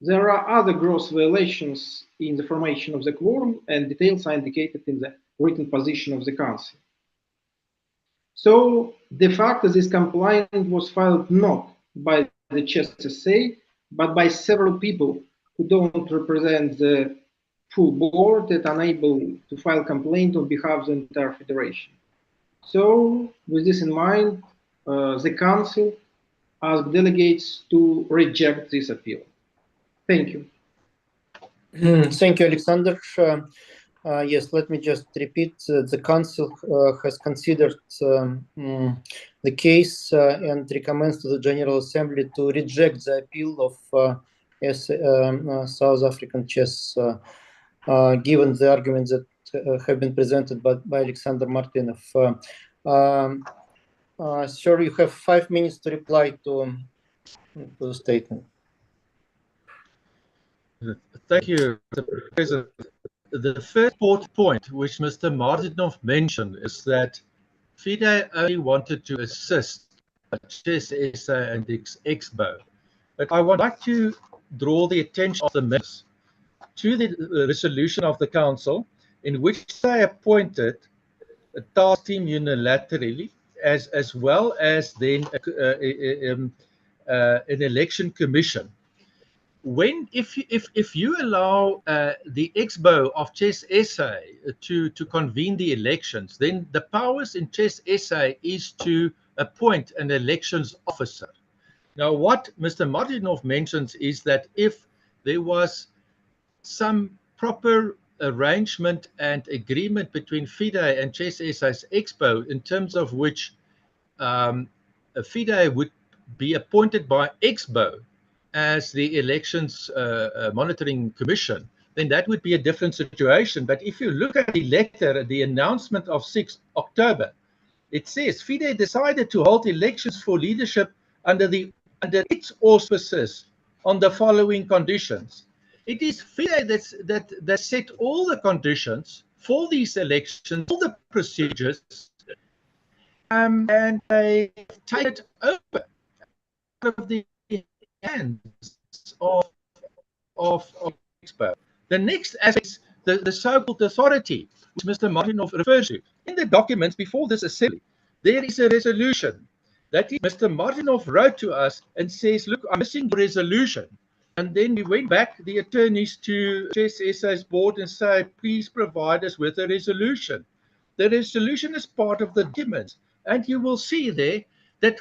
There are other gross violations in the formation of the quorum, and details are indicated in the written position of the Council. So, de facto, this complaint was filed not by the Chess SA, but by several people who don't represent the full board that are unable to file complaint on behalf of the entire federation. So, with this in mind, the Council asked delegates to reject this appeal. Thank you. Thank you, Alexander. Yes, let me just repeat. The Council has considered the case and recommends to the General Assembly to reject the appeal of South African chess, given the arguments that have been presented by Alexander Martinov. Sir, you have 5 minutes to reply to the statement. Thank you, Mr. President. The first point which Mr. Martinov mentioned is that FIDE only wanted to assist Chess SA and Expo. But I would like to draw the attention of the members to the resolution of the Council in which they appointed a task team unilaterally, as well as then an election commission. If you allow the Expo of Chess SA to convene the elections, then the powers in Chess SA is to appoint an elections officer. Now, what Mr. Martinov mentions is that if there was some proper arrangement and agreement between FIDE and Chess SA's Expo, in terms of which FIDE would be appointed by Expo as the elections monitoring commission, then that would be a different situation. But if you look at the letter, the announcement of 6th October, it says FIDE decided to hold elections for leadership under its auspices on the following conditions. It is FIDE that set all the conditions for these elections, all the procedures, and they take it over out of the hands of Expo. The next aspect is the so-called authority, which Mr. Martinov refers to. In the documents before this assembly, there is a resolution that Mr. Martinov wrote to us and says, look, I'm missing the resolution. And then we went back, the attorneys, to Chess SA's board and said, please provide us with a resolution. The resolution is part of the documents. And you will see there that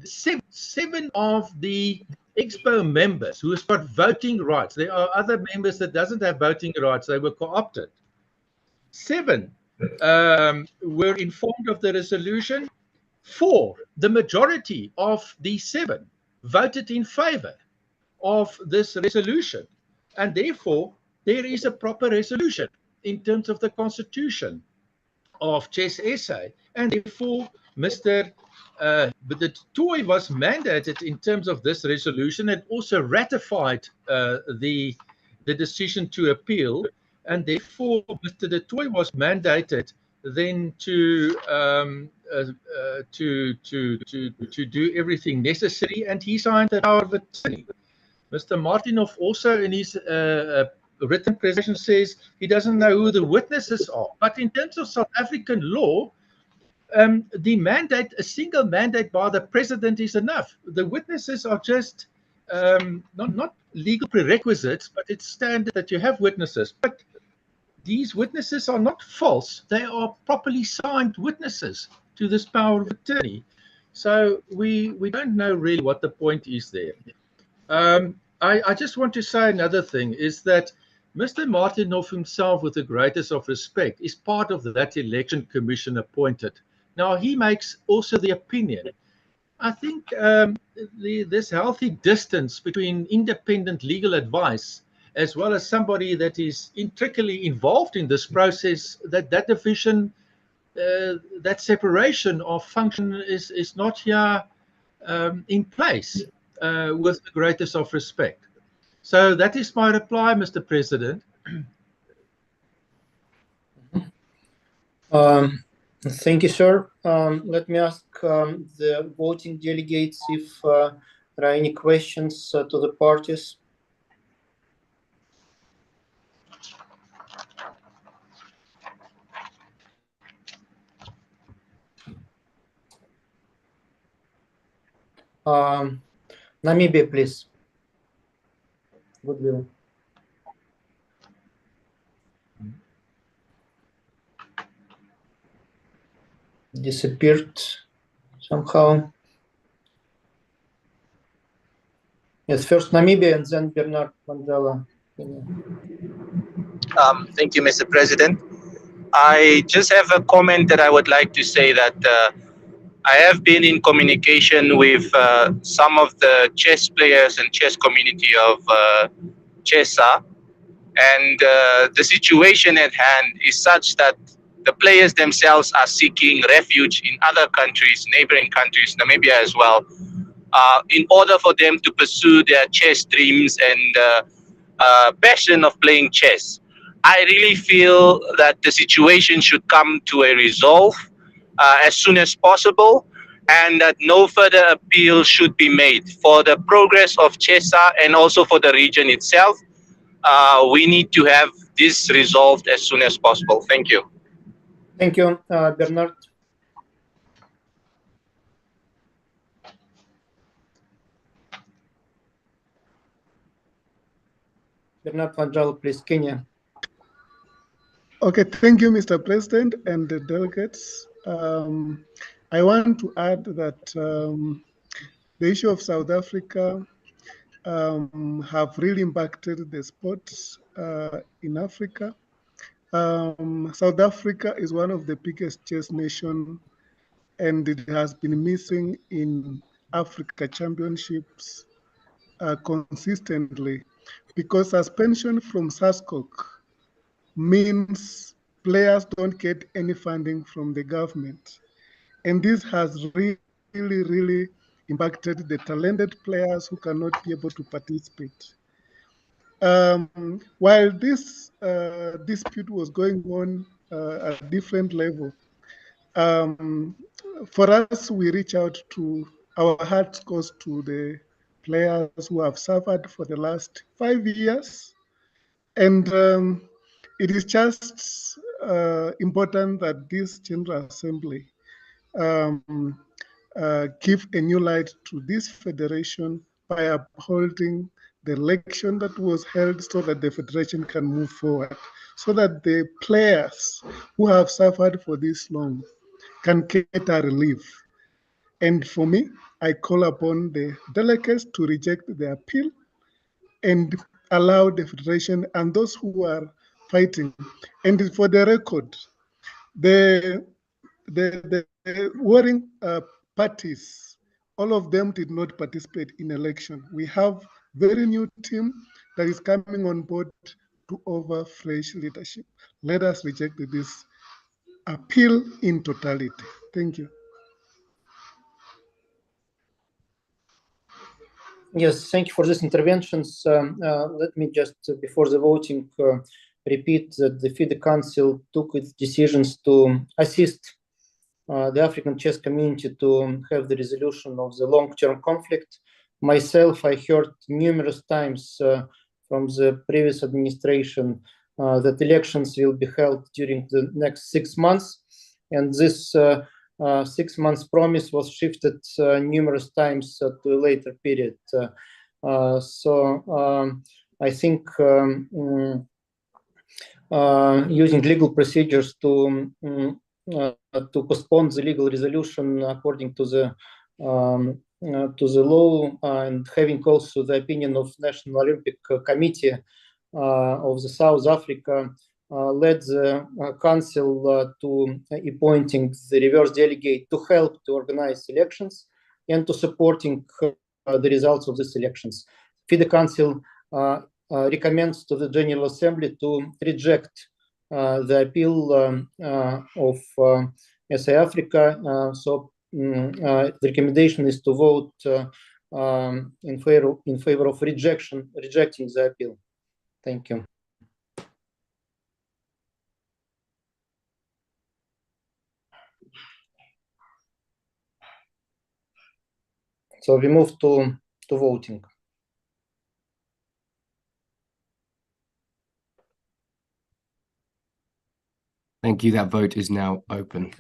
seven of the Expo members who have got voting rights, there are other members that doesn't have voting rights, they were co-opted. 7 were informed of the resolution. 4, the majority of the 7 voted in favor of this resolution, and therefore there is a proper resolution in terms of the constitution of Chess SA, and therefore but the TOI was mandated in terms of this resolution and also ratified the decision to appeal, and therefore Mr. De Toy was mandated then to do everything necessary, and he signed the power of attorney. Mr. Martinov also in his written presentation says he doesn't know who the witnesses are, but in terms of South African law, the mandate, a single mandate by the president is enough. The witnesses are just not legal prerequisites, but it's standard that you have witnesses. But these witnesses are not false. They are properly signed witnesses to this power of attorney. So we don't know really what the point is there. I just want to say another thing is that Mr. Martinov himself, with the greatest of respect, is part of that election commission appointed. Now, he makes also the opinion. I think this healthy distance between independent legal advice as well as somebody that is intricately involved in this process, that division, that separation of function is not here in place with the greatest of respect. So that is my reply, Mr. President. Thank you, sir. Let me ask the voting delegates if there are any questions to the parties. Namibia, please. Goodwill. Disappeared somehow. Yes, first Namibia and then Bernard Mandela. Thank you, Mr. President. I just have a comment that I would like to say that I have been in communication with some of the chess players and chess community of Chessa, and the situation at hand is such that the players themselves are seeking refuge in other countries, neighboring countries, Namibia as well, in order for them to pursue their chess dreams and passion of playing chess. I really feel that the situation should come to a resolve as soon as possible, and that no further appeal should be made for the progress of CHESA and also for the region itself. We need to have this resolved as soon as possible. Thank you. Thank you, Bernard. Bernard Vanjal, please, Kenya. Okay, thank you, Mr. President and the delegates. I want to add that the issue of South Africa have really impacted the sports in Africa. South Africa is one of the biggest chess nations, and it has been missing in Africa Championships consistently because suspension from SASCOC means players don't get any funding from the government. And this has really impacted the talented players who cannot be able to participate. While this dispute was going on at different level, for us, we reach out to, our hearts goes to the players who have suffered for the last 5 years. And it is just important that this General Assembly give a new light to this federation by upholding the election that was held so that the federation can move forward, so that the players who have suffered for this long can get a relief. And for me, I call upon the delegates to reject the appeal and allow the federation and those who are fighting. And for the record, the warring parties, all of them did not participate in election. We have very new team that is coming on board to offer fresh leadership. Let us reject this appeal in totality. Thank you. Yes, thank you for these interventions. Let me just, before the voting, repeat that the FIDE Council took its decisions to assist the African chess community to have the resolution of the long-term conflict. Myself, I heard numerous times from the previous administration that elections will be held during the next 6 months, and this 6 months promise was shifted numerous times to a later period. I think using legal procedures to postpone the legal resolution according to the law, and having also the opinion of National Olympic Committee of the South Africa, led the council to appointing the reverse delegate to help to organize elections and to supporting the results of these elections. FIDE Council recommends to the General Assembly to reject the appeal of SA Africa. The recommendation is to vote in favor of rejecting the appeal. Thank you. So we move to voting. Thank you. That vote is now open.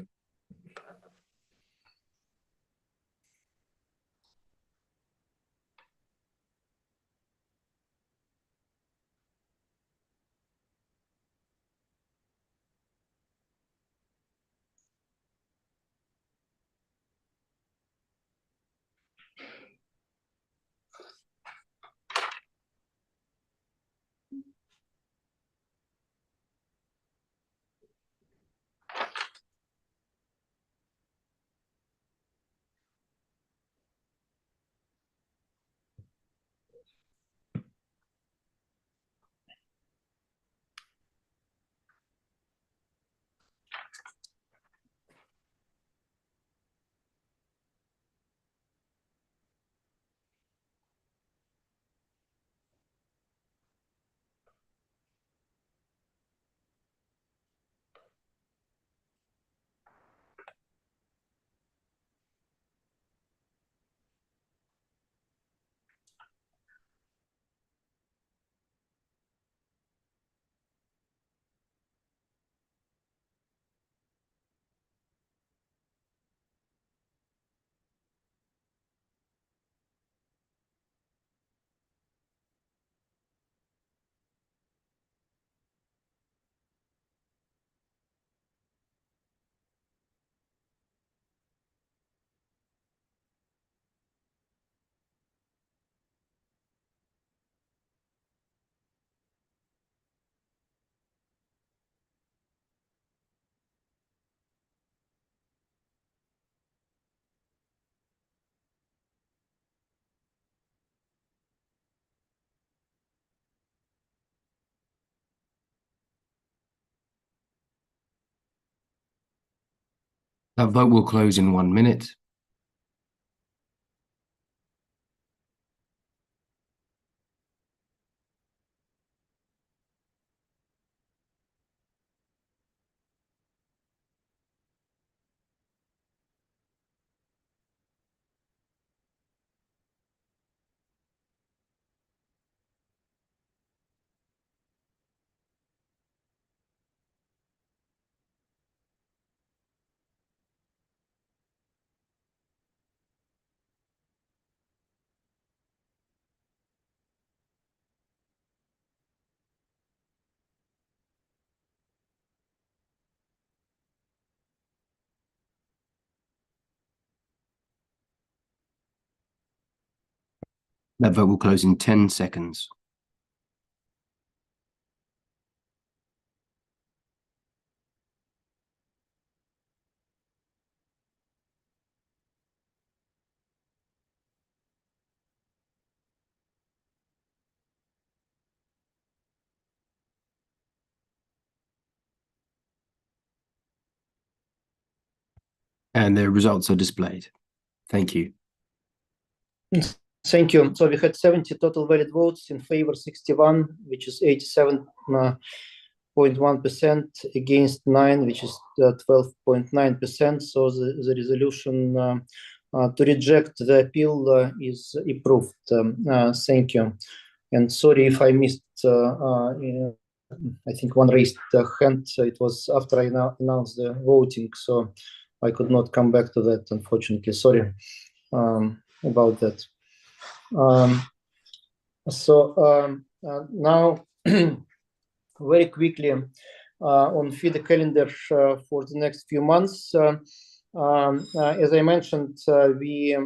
That vote will close in 1 minute. That vote will close in 10 seconds. And the results are displayed. Thank you. Thank you. So we had 70 total valid votes, in favor 61, which is 87.1%, against 9, which is 12.9%. So the resolution to reject the appeal is approved. Thank you. And sorry if I missed, I think one raised hand. It was after I announced the voting, so I could not come back to that, unfortunately. Sorry about that. Now, very quickly on FIDE calendar for the next few months. As I mentioned, we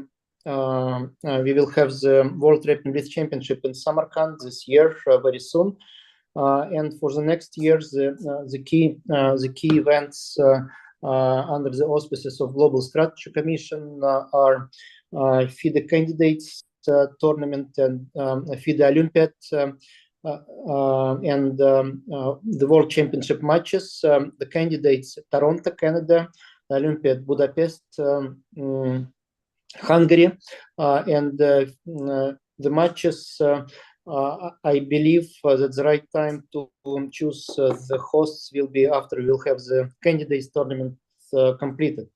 will have the World Rapping Blitz Championship in Samarkand this year, very soon. And for the next years, the key events under the auspices of Global Strategy Commission are FIDE Candidates Tournament and FIDE Olympiad and the World Championship matches. The candidates: Toronto, Canada; Olympiad, Budapest, Hungary, and the matches. I believe that the right time to choose the hosts will be after we'll have the candidates tournament completed.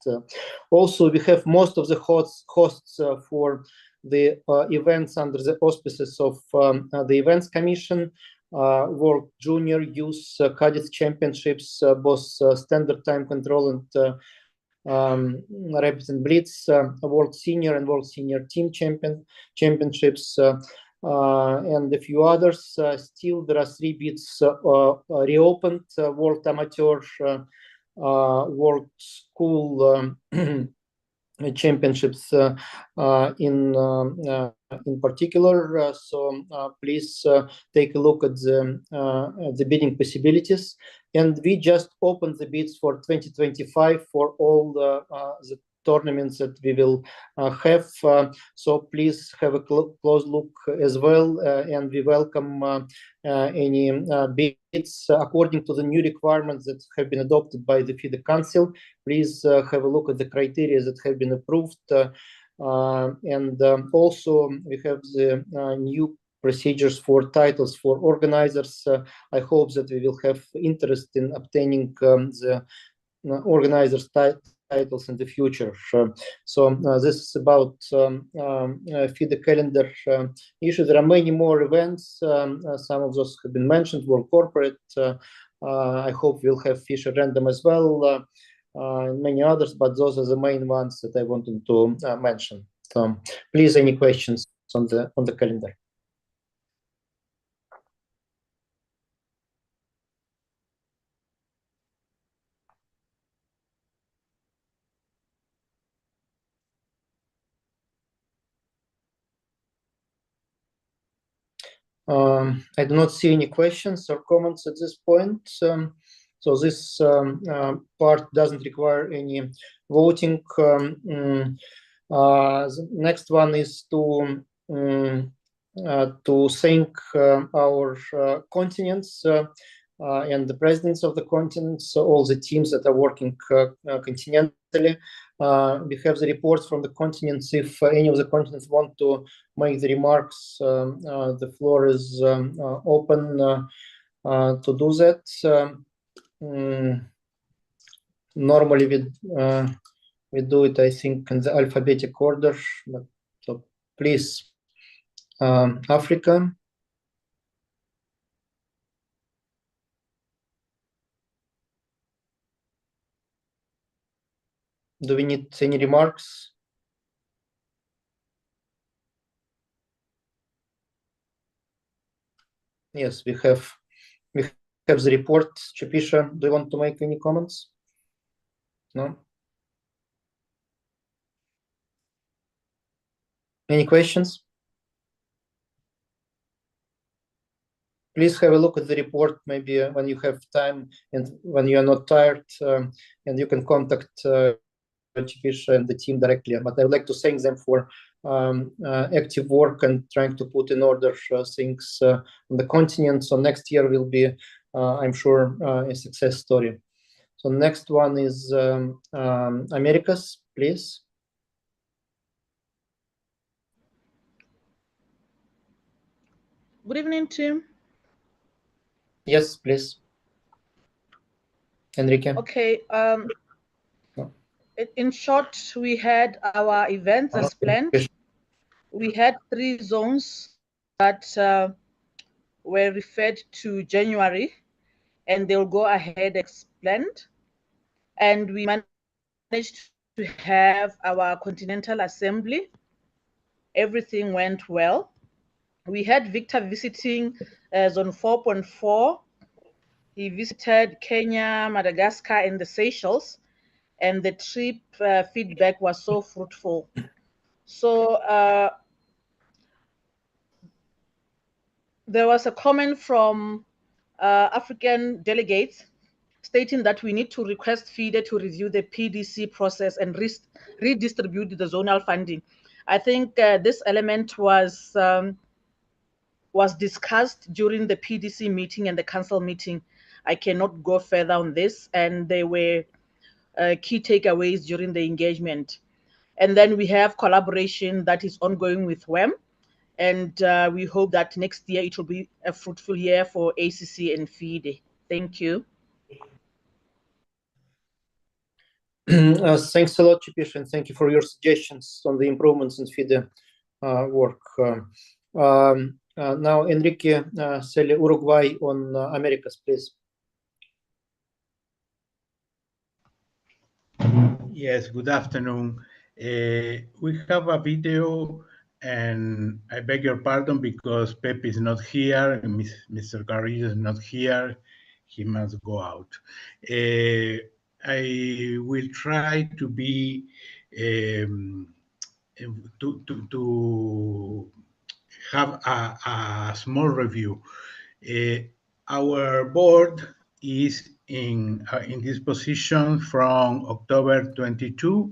Also, we have most of the hosts for the events under the auspices of the Events Commission, World Junior, Youth, Cadets Championships, both Standard Time Control and Rapid and Blitz, World Senior and World Senior Team Championships, and a few others. Still, there are 3 bids reopened: World Amateur, World School Championships in particular. So please take a look at the bidding possibilities. And we just opened the bids for 2025 for all the tournaments that we will have. So please have a close look as well, and we welcome any bids according to the new requirements that have been adopted by the FIDE Council. Please have a look at the criteria that have been approved. And also we have the new procedures for titles for organizers. I hope that we will have interest in obtaining the organizers titles in the future. So this is about FIDE calendar issue. There are many more events. Some of those have been mentioned. World Corporate. I hope we'll have Fisher Random as well, and many others, but those are the main ones that I wanted to mention. So please, any questions on the calendar? I do not see any questions or comments at this point. So this part doesn't require any voting. The next one is to thank our continents. and the presidents of the continents, so all the teams that are working continentally. We have the reports from the continents. If any of the continents want to make the remarks, the floor is open to do that. Normally we do it, I think, in the alphabetic order, but so please, Africa. Do we need any remarks? Yes, we have the report. Chupisha, do you want to make any comments? No? Any questions? Please have a look at the report, maybe when you have time and when you are not tired, and you can contact Chupisha and the team directly. But I would like to thank them for active work and trying to put in order things on the continent. So next year will be, I'm sure, a success story. So next one is Americas, please. Good evening, team. Yes, please. Enrique. Okay. In short, we had our events as planned. We had 3 zones that were referred to January, and they'll go ahead as planned. And we managed to have our Continental Assembly. Everything went well. We had Victor visiting Zone 4.4. He visited Kenya, Madagascar, and the Seychelles, and the trip feedback was so fruitful. So there was a comment from African delegates stating that we need to request FIDE to review the PDC process and redistribute the zonal funding. I think this element was discussed during the PDC meeting and the council meeting. I cannot go further on this, and there were key takeaways during the engagement. And then we have collaboration that is ongoing with WEM, and we hope that next year it will be a fruitful year for ACC and FIDE. Thank you. Thanks a lot, Chupisha, and thank you for your suggestions on the improvements in FIDE work. Now, Enrique Celi, Uruguay on Americas, please. Yes, good afternoon. We have a video, and I beg your pardon because Pep is not here, and Mr. Carrillo is not here. He must go out. I will try to be to have a small review. Our board is in this position from October 22,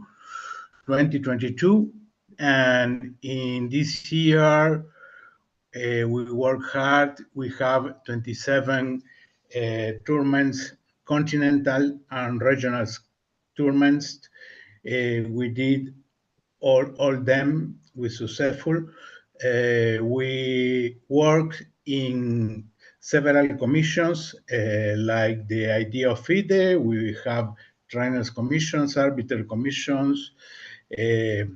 2022, and in this year we work hard. We have 27 tournaments, continental and regional tournaments. We did all them with successful. We work in several commissions, like the idea of FIDE. We have trainers commissions, arbiter commissions, the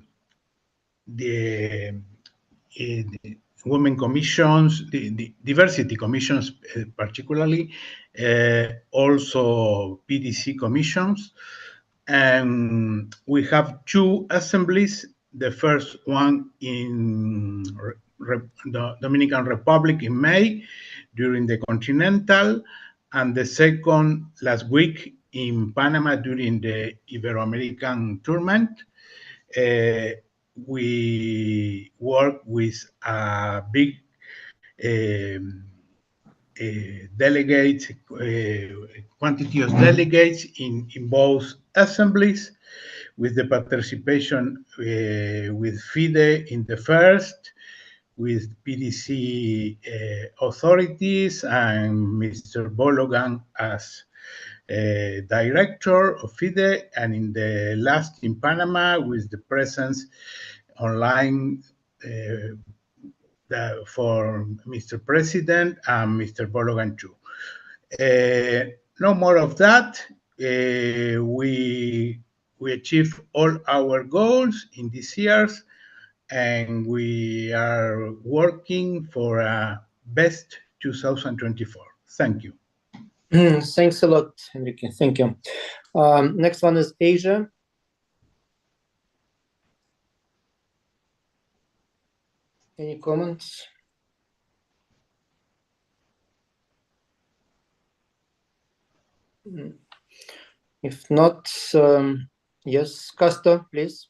women commissions, the diversity commissions particularly, also PDC commissions. And we have 2 assemblies. The first one in the Dominican Republic in May during the Continental, and the second last week in Panama during the Ibero-American tournament. We work with a big delegates, quantity of delegates in both assemblies, with the participation with FIDE in the first, with PDC authorities and Mr. Bologan as director of FIDE, and in the last in Panama with the presence online for Mr. President and Mr. Bologan too. No more of that. We achieved all our goals in these years, and we are working for a best 2024. Thank you. Thanks a lot, Enrique. Thank you. Next one is Asia. Any comments? If not, yes, Castor, please.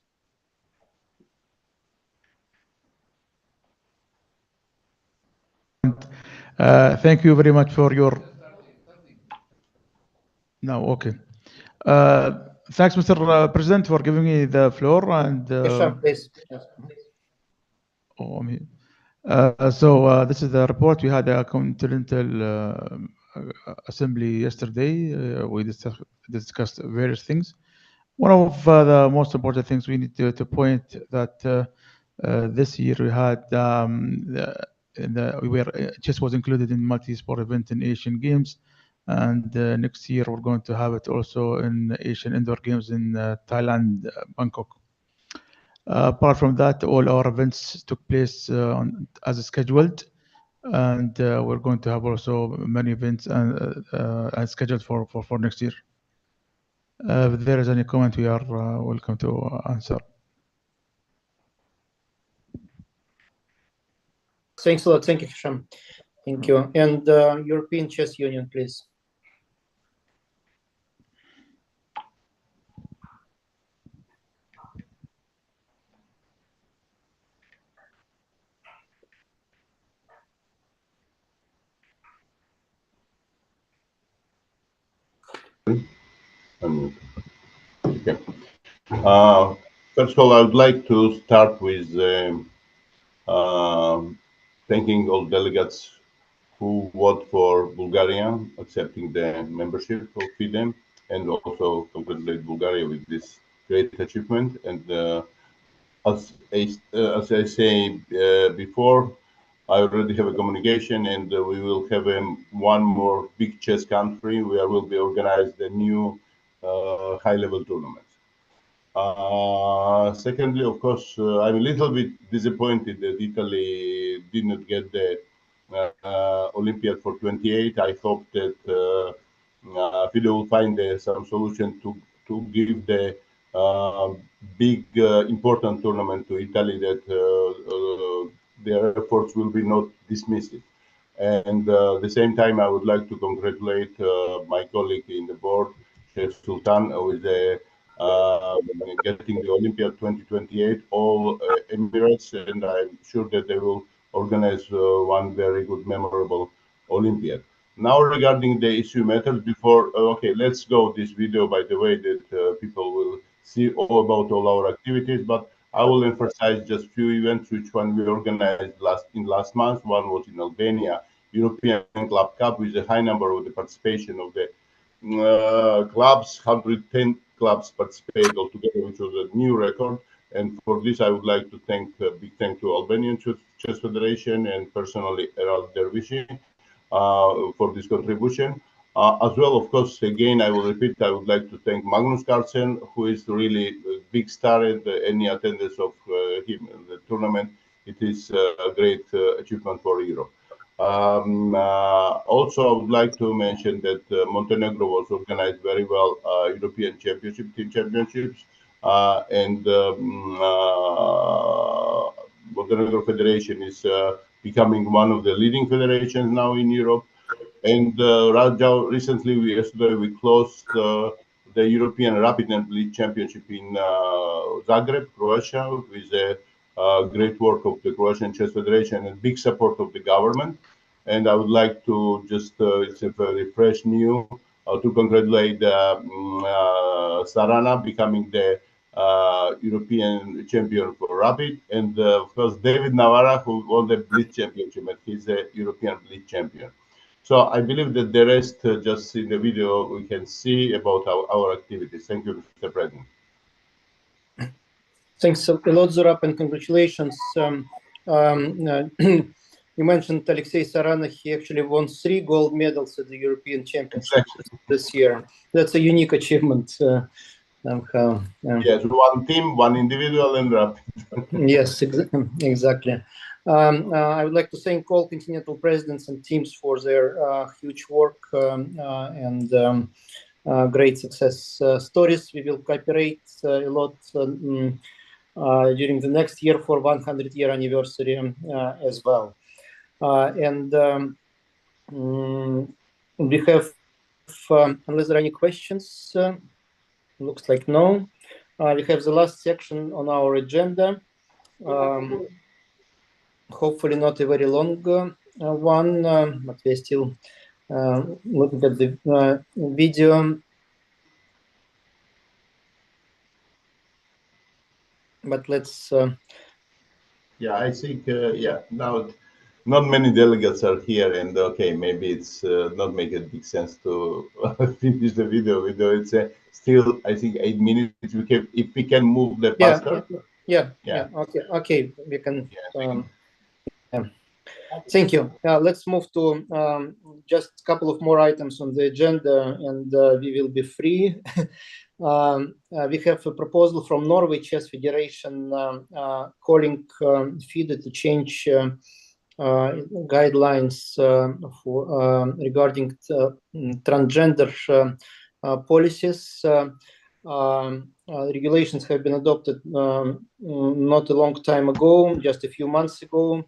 Thank you very much for your... No, okay. Thanks, Mr. President, for giving me the floor. And please. Oh, I mean, so this is the report. We had a continental assembly yesterday. We discussed various things. One of the most important things we need to point that this year we had chess was included in multi-sport event in Asian Games, and next year we're going to have it also in Asian Indoor Games in Thailand, Bangkok. Apart from that, all our events took place as scheduled, and we're going to have also many events scheduled for next year. If there is any comment, we are welcome to answer. Thanks a lot. Thank you, Hisham. Thank you. And European Chess Union, please. Okay. First of all, I would like to start with thanking all delegates who voted for Bulgaria, accepting the membership of FIDE, and also congratulate Bulgaria with this great achievement. And as I say before, I already have a communication, and we will have one more big chess country where will be organized a new high-level tournament. Secondly, of course, I'm a little bit disappointed that Italy did not get the Olympiad for 28. I hope that FIDE will find some solution to give the big important tournament to Italy, that their efforts will be not dismissed. And at the same time, I would like to congratulate my colleague in the board, Chef Sultan, with the getting the Olympiad 2028, all Emirates, and I'm sure that they will organize one very good, memorable Olympiad. Now, regarding the issue matters, before, okay, let's go this video, by the way, that people will see all about all our activities, but I will emphasize just few events, which one we organized last month. One was in Albania, European Club Cup, with a high number of the participation of the clubs. 110 clubs participated altogether, which was a new record. And for this, I would like to thank big thank to Albanian Chess Federation and personally Erald Dervishi for this contribution. As well, of course, again, I will repeat, I would like to thank Magnus Carlsen, who is really a big star in any attendance of him in the tournament. It is a great achievement for Europe. Also, I would like to mention that Montenegro was organized very well, European Championship, Team Championships, and Montenegro Federation is becoming one of the leading federations now in Europe. And recently, yesterday, we closed the European Rapid and Lead Championship in Zagreb, Croatia, with the great work of the Croatian Chess Federation and big support of the government. And I would like to just, it's a very fresh news, to congratulate Sarana becoming the European champion for rapid, and of course David Navarra, who won the Blitz championship, and he's a European Blitz champion. So I believe that the rest, just in the video, we can see about our activities. Thank you, Mr. President. Thanks a lot, Zurab, and congratulations. You mentioned Alexei Sarana. He actually won 3 gold medals at the European Championships this year. That's a unique achievement. Somehow. Yes, one team, one individual, and rapid. Yes, exactly. I would like to thank all continental presidents and teams for their huge work and great success stories. We will cooperate a lot during the next year for 100-year anniversary as well. We have, unless there are any questions, looks like no. We have the last section on our agenda. Hopefully not a very long one, but we're still looking at the video. But let's... Yeah, I think, now not many delegates are here, and okay, maybe it's not make a big sense to finish the video. It's still, I think, 8 minutes. We can, if we can move the faster. Yeah. Okay, we can. Thank you. Let's move to just a couple of more items on the agenda, and we will be free. We have a proposal from Norway Chess Federation calling FIDE to change guidelines for regarding transgender policies. Regulations have been adopted not a long time ago, just a few months ago,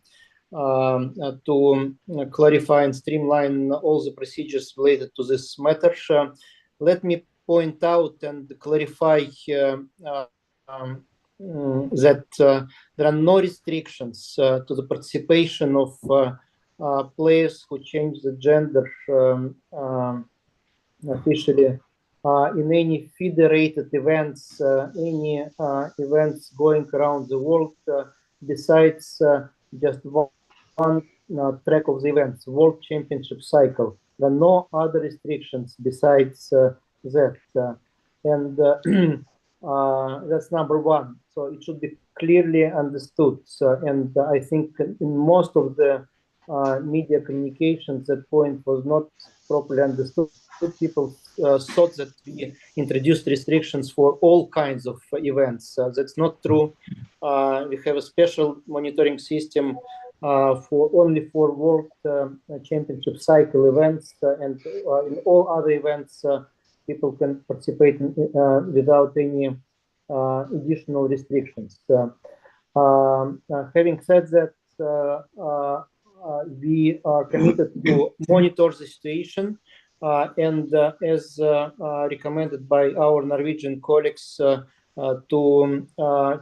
to clarify and streamline all the procedures related to this matter. Let me point out and clarify that there are no restrictions to the participation of players who change the gender officially in any FIDE-rated events, any events going around the world besides just one track of the events, World Championship cycle. There are no other restrictions besides that. And that's number one. So it should be clearly understood. And I think in most of the media communications, that point was not properly understood. People thought that we introduced restrictions for all kinds of events. That's not true. We have a special monitoring system only for World Championship cycle events, and in all other events, people can participate without any additional restrictions. Having said that, we are committed to monitor the situation and as recommended by our Norwegian colleagues, to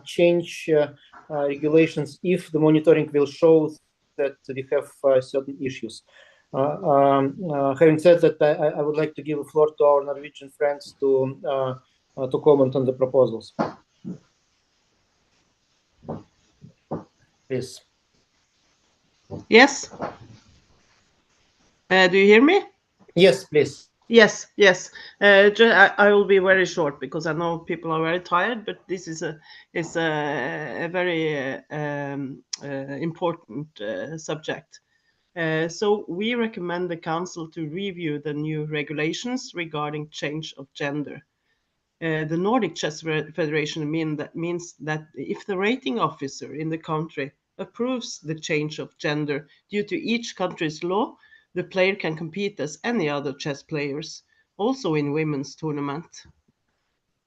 change regulations if the monitoring will show that we have certain issues. Having said that, I would like to give the floor to our Norwegian friends to comment on the proposals. Please. Yes. Do you hear me? Yes, please. Yes. I will be very short because I know people are very tired, but this is a very important subject. So we recommend the Council to review the new regulations regarding change of gender. The Nordic Chess Federation means that if the rating officer in the country approves the change of gender due to each country's law, the player can compete as any other chess players, also in women's tournament.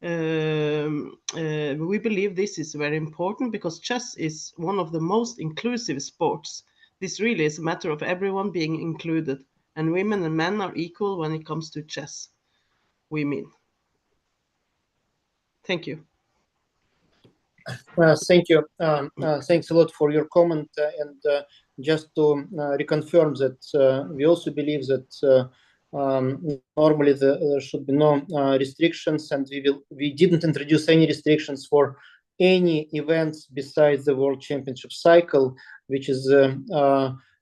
We believe this is very important because chess is one of the most inclusive sports. This really is a matter of everyone being included, and women and men are equal when it comes to chess. We mean. Thank you. Thank you. Thanks a lot for your comment. And just to reconfirm that we also believe that normally there should be no restrictions, and we didn't introduce any restrictions for any events besides the World Championship cycle, which is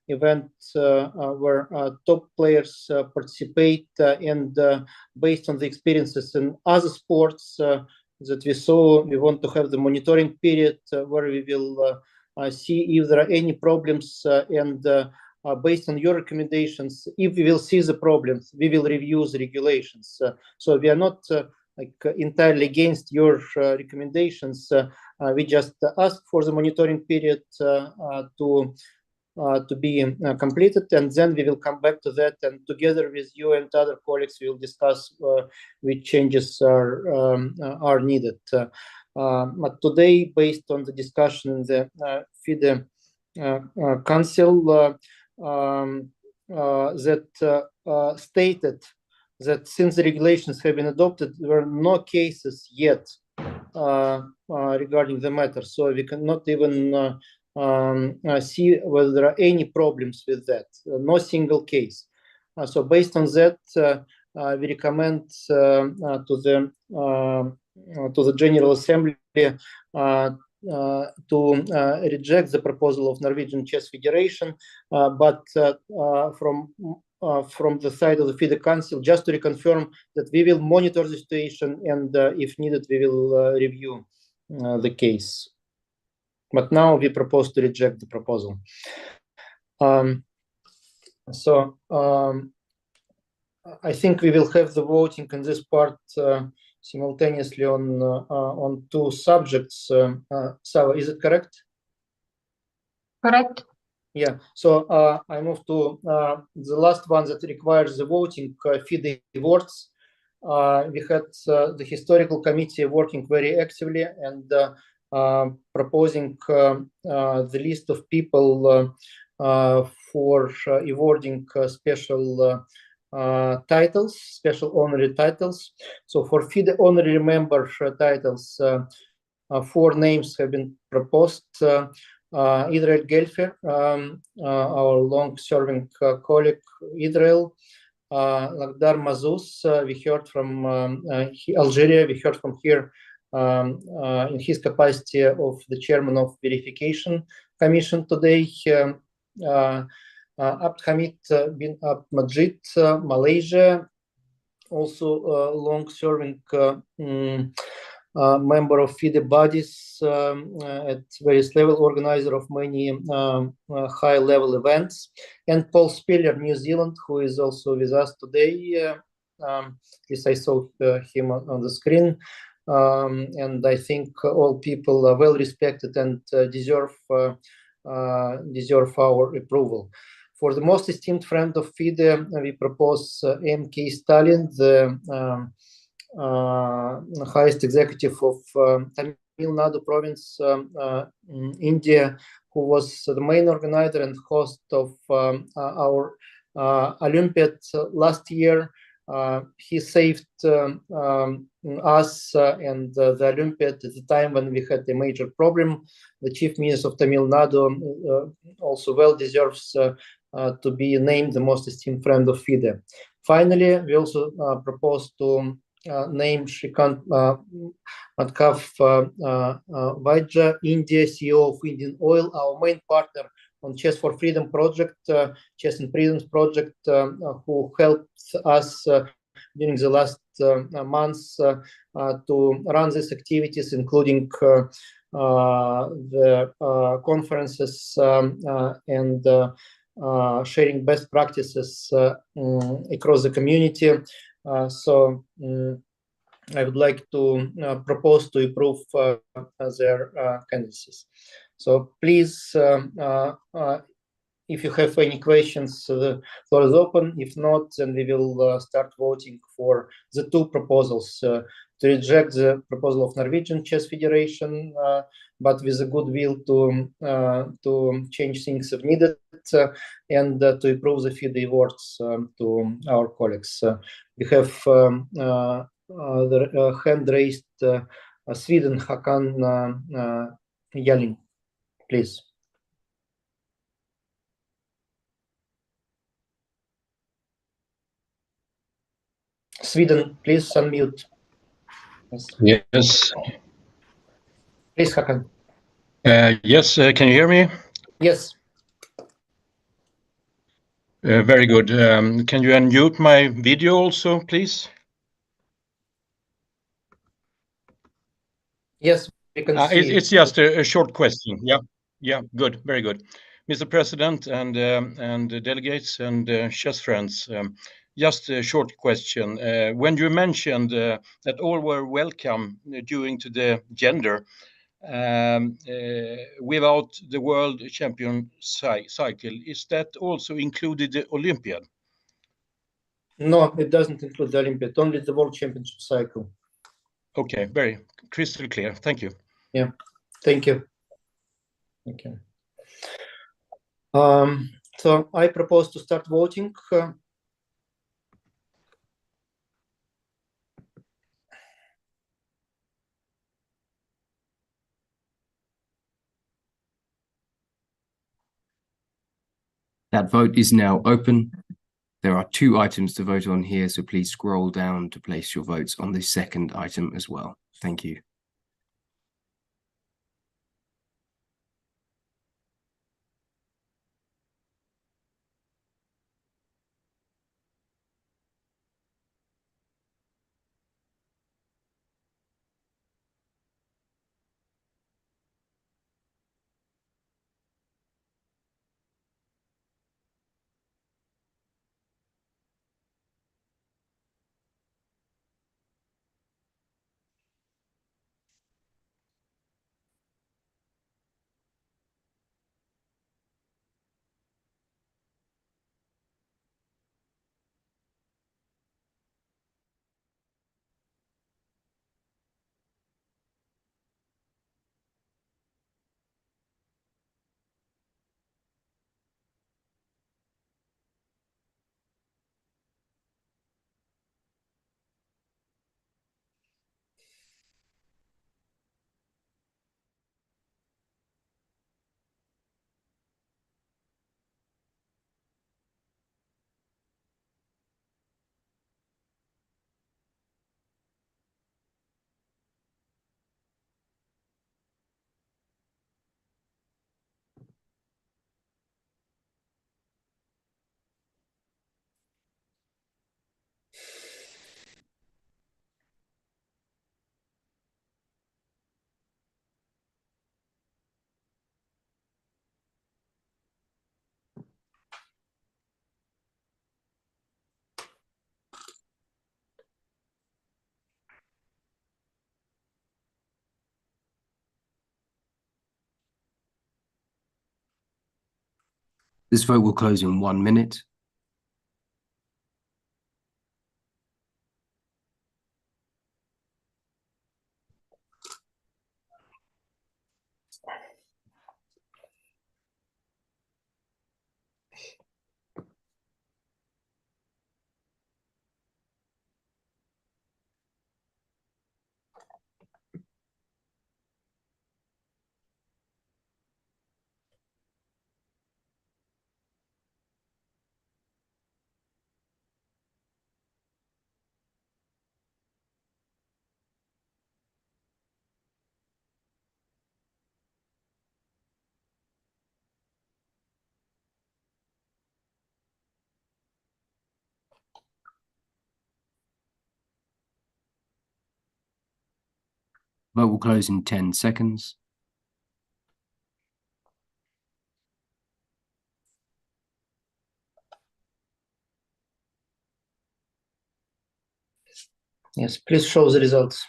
event where top players participate, and based on the experiences in other sports that we saw, we want to have the monitoring period where we will see if there are any problems, and based on your recommendations, if we will see the problems, we will review the regulations. So we are not entirely against your recommendations. We just ask for the monitoring period to be completed, and then we will come back to that, and together with you and other colleagues, we will discuss which changes are needed. But today, based on the discussion in the FIDE Council, that stated that since the regulations have been adopted, there are no cases yet regarding the matter, so we cannot even see whether there are any problems with that. No single case. So based on that, we recommend to the General Assembly to reject the proposal of Norwegian Chess Federation, but from the side of the FIDE Council, just to reconfirm that we will monitor the situation, and if needed, we will review the case. But now we propose to reject the proposal. I think we will have the voting in this part simultaneously on two subjects. Sava, is it correct? Correct. Yeah. So I move to the last one that requires the voting, FIDE awards. We had the historical committee working very actively and proposing the list of people for awarding special titles, special honorary titles. So for FIDE honorary member titles, 4 names have been proposed. Israel Gelfer, our long-serving colleague, Israel. Lagdar Mazouz, we heard from Algeria, we heard from here in his capacity of the chairman of verification commission today. Abd Hamid bin Abd Majid, Malaysia, also long-serving member of FIDE bodies at various level, organizer of many high-level events, and Paul Spiller, New Zealand, who is also with us today. Yes, I saw him on the screen, and I think all people are well respected and deserve our approval. For the most esteemed friend of FIDE, we propose M.K. Stalin, the highest executive of Tamil Nadu province, India, who was the main organizer and host of our Olympiad last year. He saved us and the Olympiad at the time when we had a major problem. The Chief Minister of Tamil Nadu also well deserves to be named the most esteemed friend of FIDE. Finally, we also propose to name Shrikant Madhav Vaidya, India, CEO of Indian Oil, our main partner on Chess for Freedom project, Chess in Prisons project, who helped us during the last months to run these activities, including the conferences and sharing best practices across the community. So I would like to propose to approve their candidacies. So please, if you have any questions, the floor is open. If not, then we will start voting for the 2 proposals. To reject the proposal of Norwegian Chess Federation, but with a good will to change things if needed, and to approve the FIDE awards to our colleagues. We have the hand raised Sweden, Hakan Yelling, please. Sweden, please unmute. Yes. Please, Hakan. Yes, can you hear me? Yes. Very good. Can you unmute my video also, please? Yes, we can see. It's just a short question. Yeah, good, very good. Mr. President and delegates and chess friends, just a short question. When you mentioned that all were welcome due to the gender, without the world champion cycle, is that also included the Olympiad? No, it doesn't include the Olympiad, only the world championship cycle. Okay, very crystal clear. Thank you. Yeah, thank you. Okay. So I propose to start voting. That vote is now open. There are 2 items to vote on here, so please scroll down to place your votes on the second item as well. Thank you. This vote will close in 1 minute. Vote will close in 10 seconds. Yes, please show the results.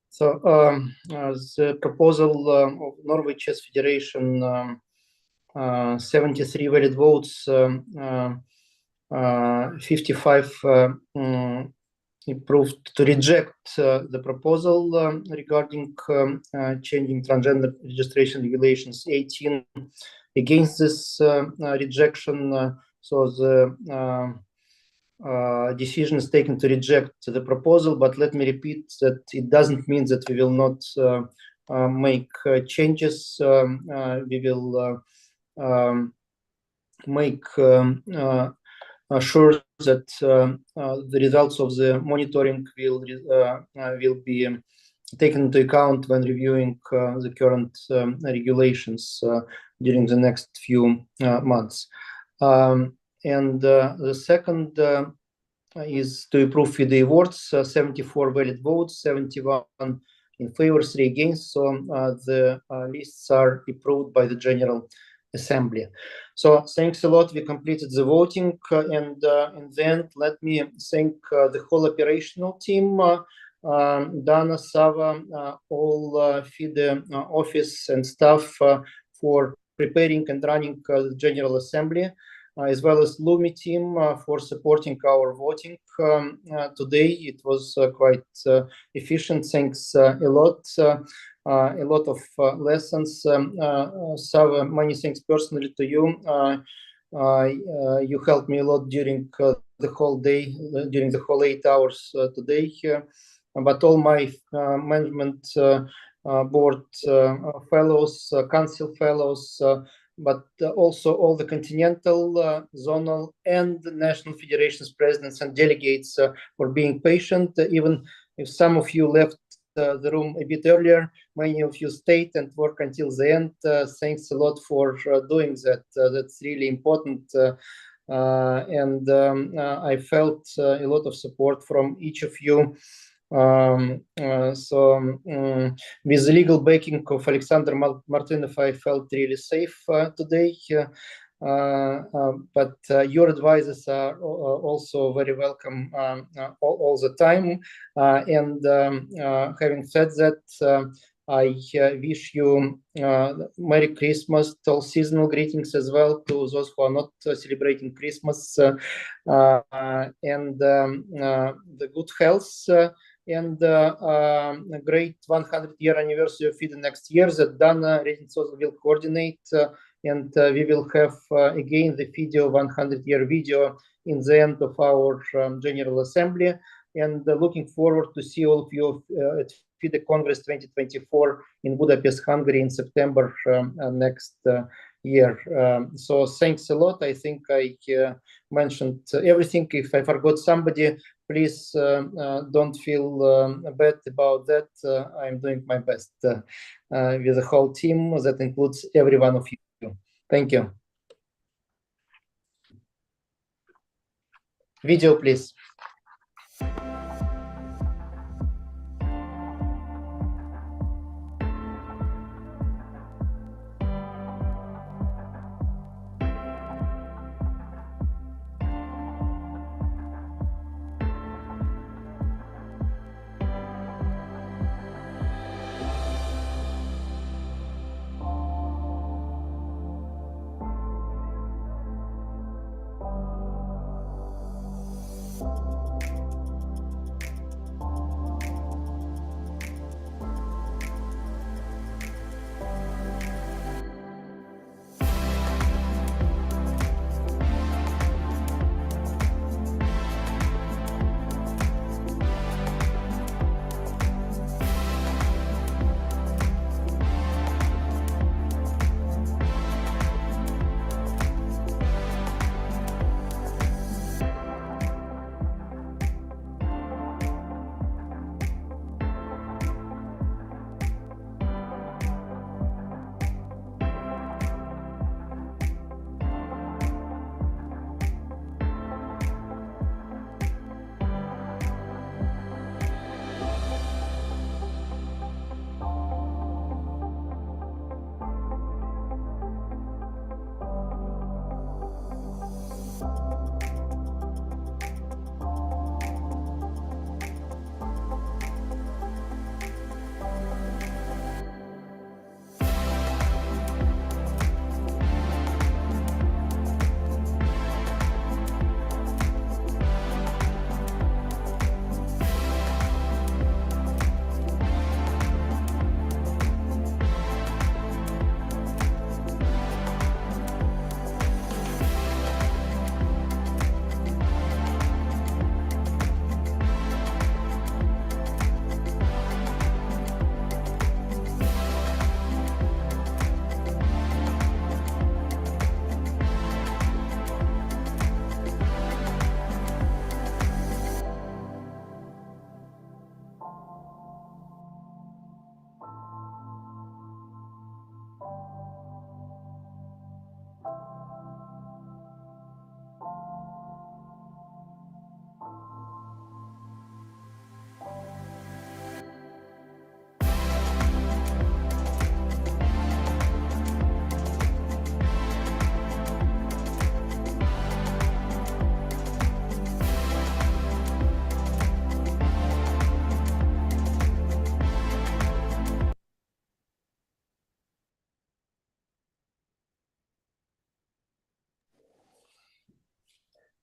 So the proposal of Norway Chess Federation, 73 valid votes, 55 approved to reject the proposal regarding changing transgender registration regulations, 18 against this rejection. So the decision is taken to reject the proposal, but let me repeat that it doesn't mean that we will not make changes. We will make sure that the results of the monitoring will be taken into account when reviewing the current regulations during the next few months. And the second is to approve FIDE awards, 74 valid votes, 71 in favor, 3 against. So the lists are approved by the General Assembly. So thanks a lot. We completed the voting, and in the end, let me thank the whole operational team, Dana, Sava, all FIDE office and staff for preparing and running the General Assembly, as well as Lumi team for supporting our voting today. It was quite efficient. Thanks a lot. A lot of lessons. Sava, many thanks personally to you. You helped me a lot during the whole day, during the whole 8 hours today. But all my management board fellows, council fellows, but also all the continental, zonal, and national federations presidents and delegates for being patient. Even if some of you left the room a bit earlier, many of you stayed and worked until the end. Thanks a lot for doing that. That's really important. And I felt a lot of support from each of you. With the legal backing of Alexander Martynov, I felt really safe today. But your advices are also very welcome all the time. And having said that, I wish you Merry Christmas, all seasonal greetings as well to those who are not celebrating Christmas, and the good health. And a great 100-year anniversary of FIDE next year that Dana will coordinate, and we will have again the video 100-year video in the end of our General Assembly. And looking forward to see all of you at FIDE Congress 2024 in Budapest, Hungary in September next year. So thanks a lot. I think I mentioned everything. If I forgot somebody, please don't feel bad about that. I'm doing my best with the whole team. That includes every one of you. Thank you. Video, please.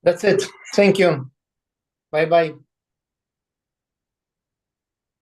That's it. Thank you. Bye-bye.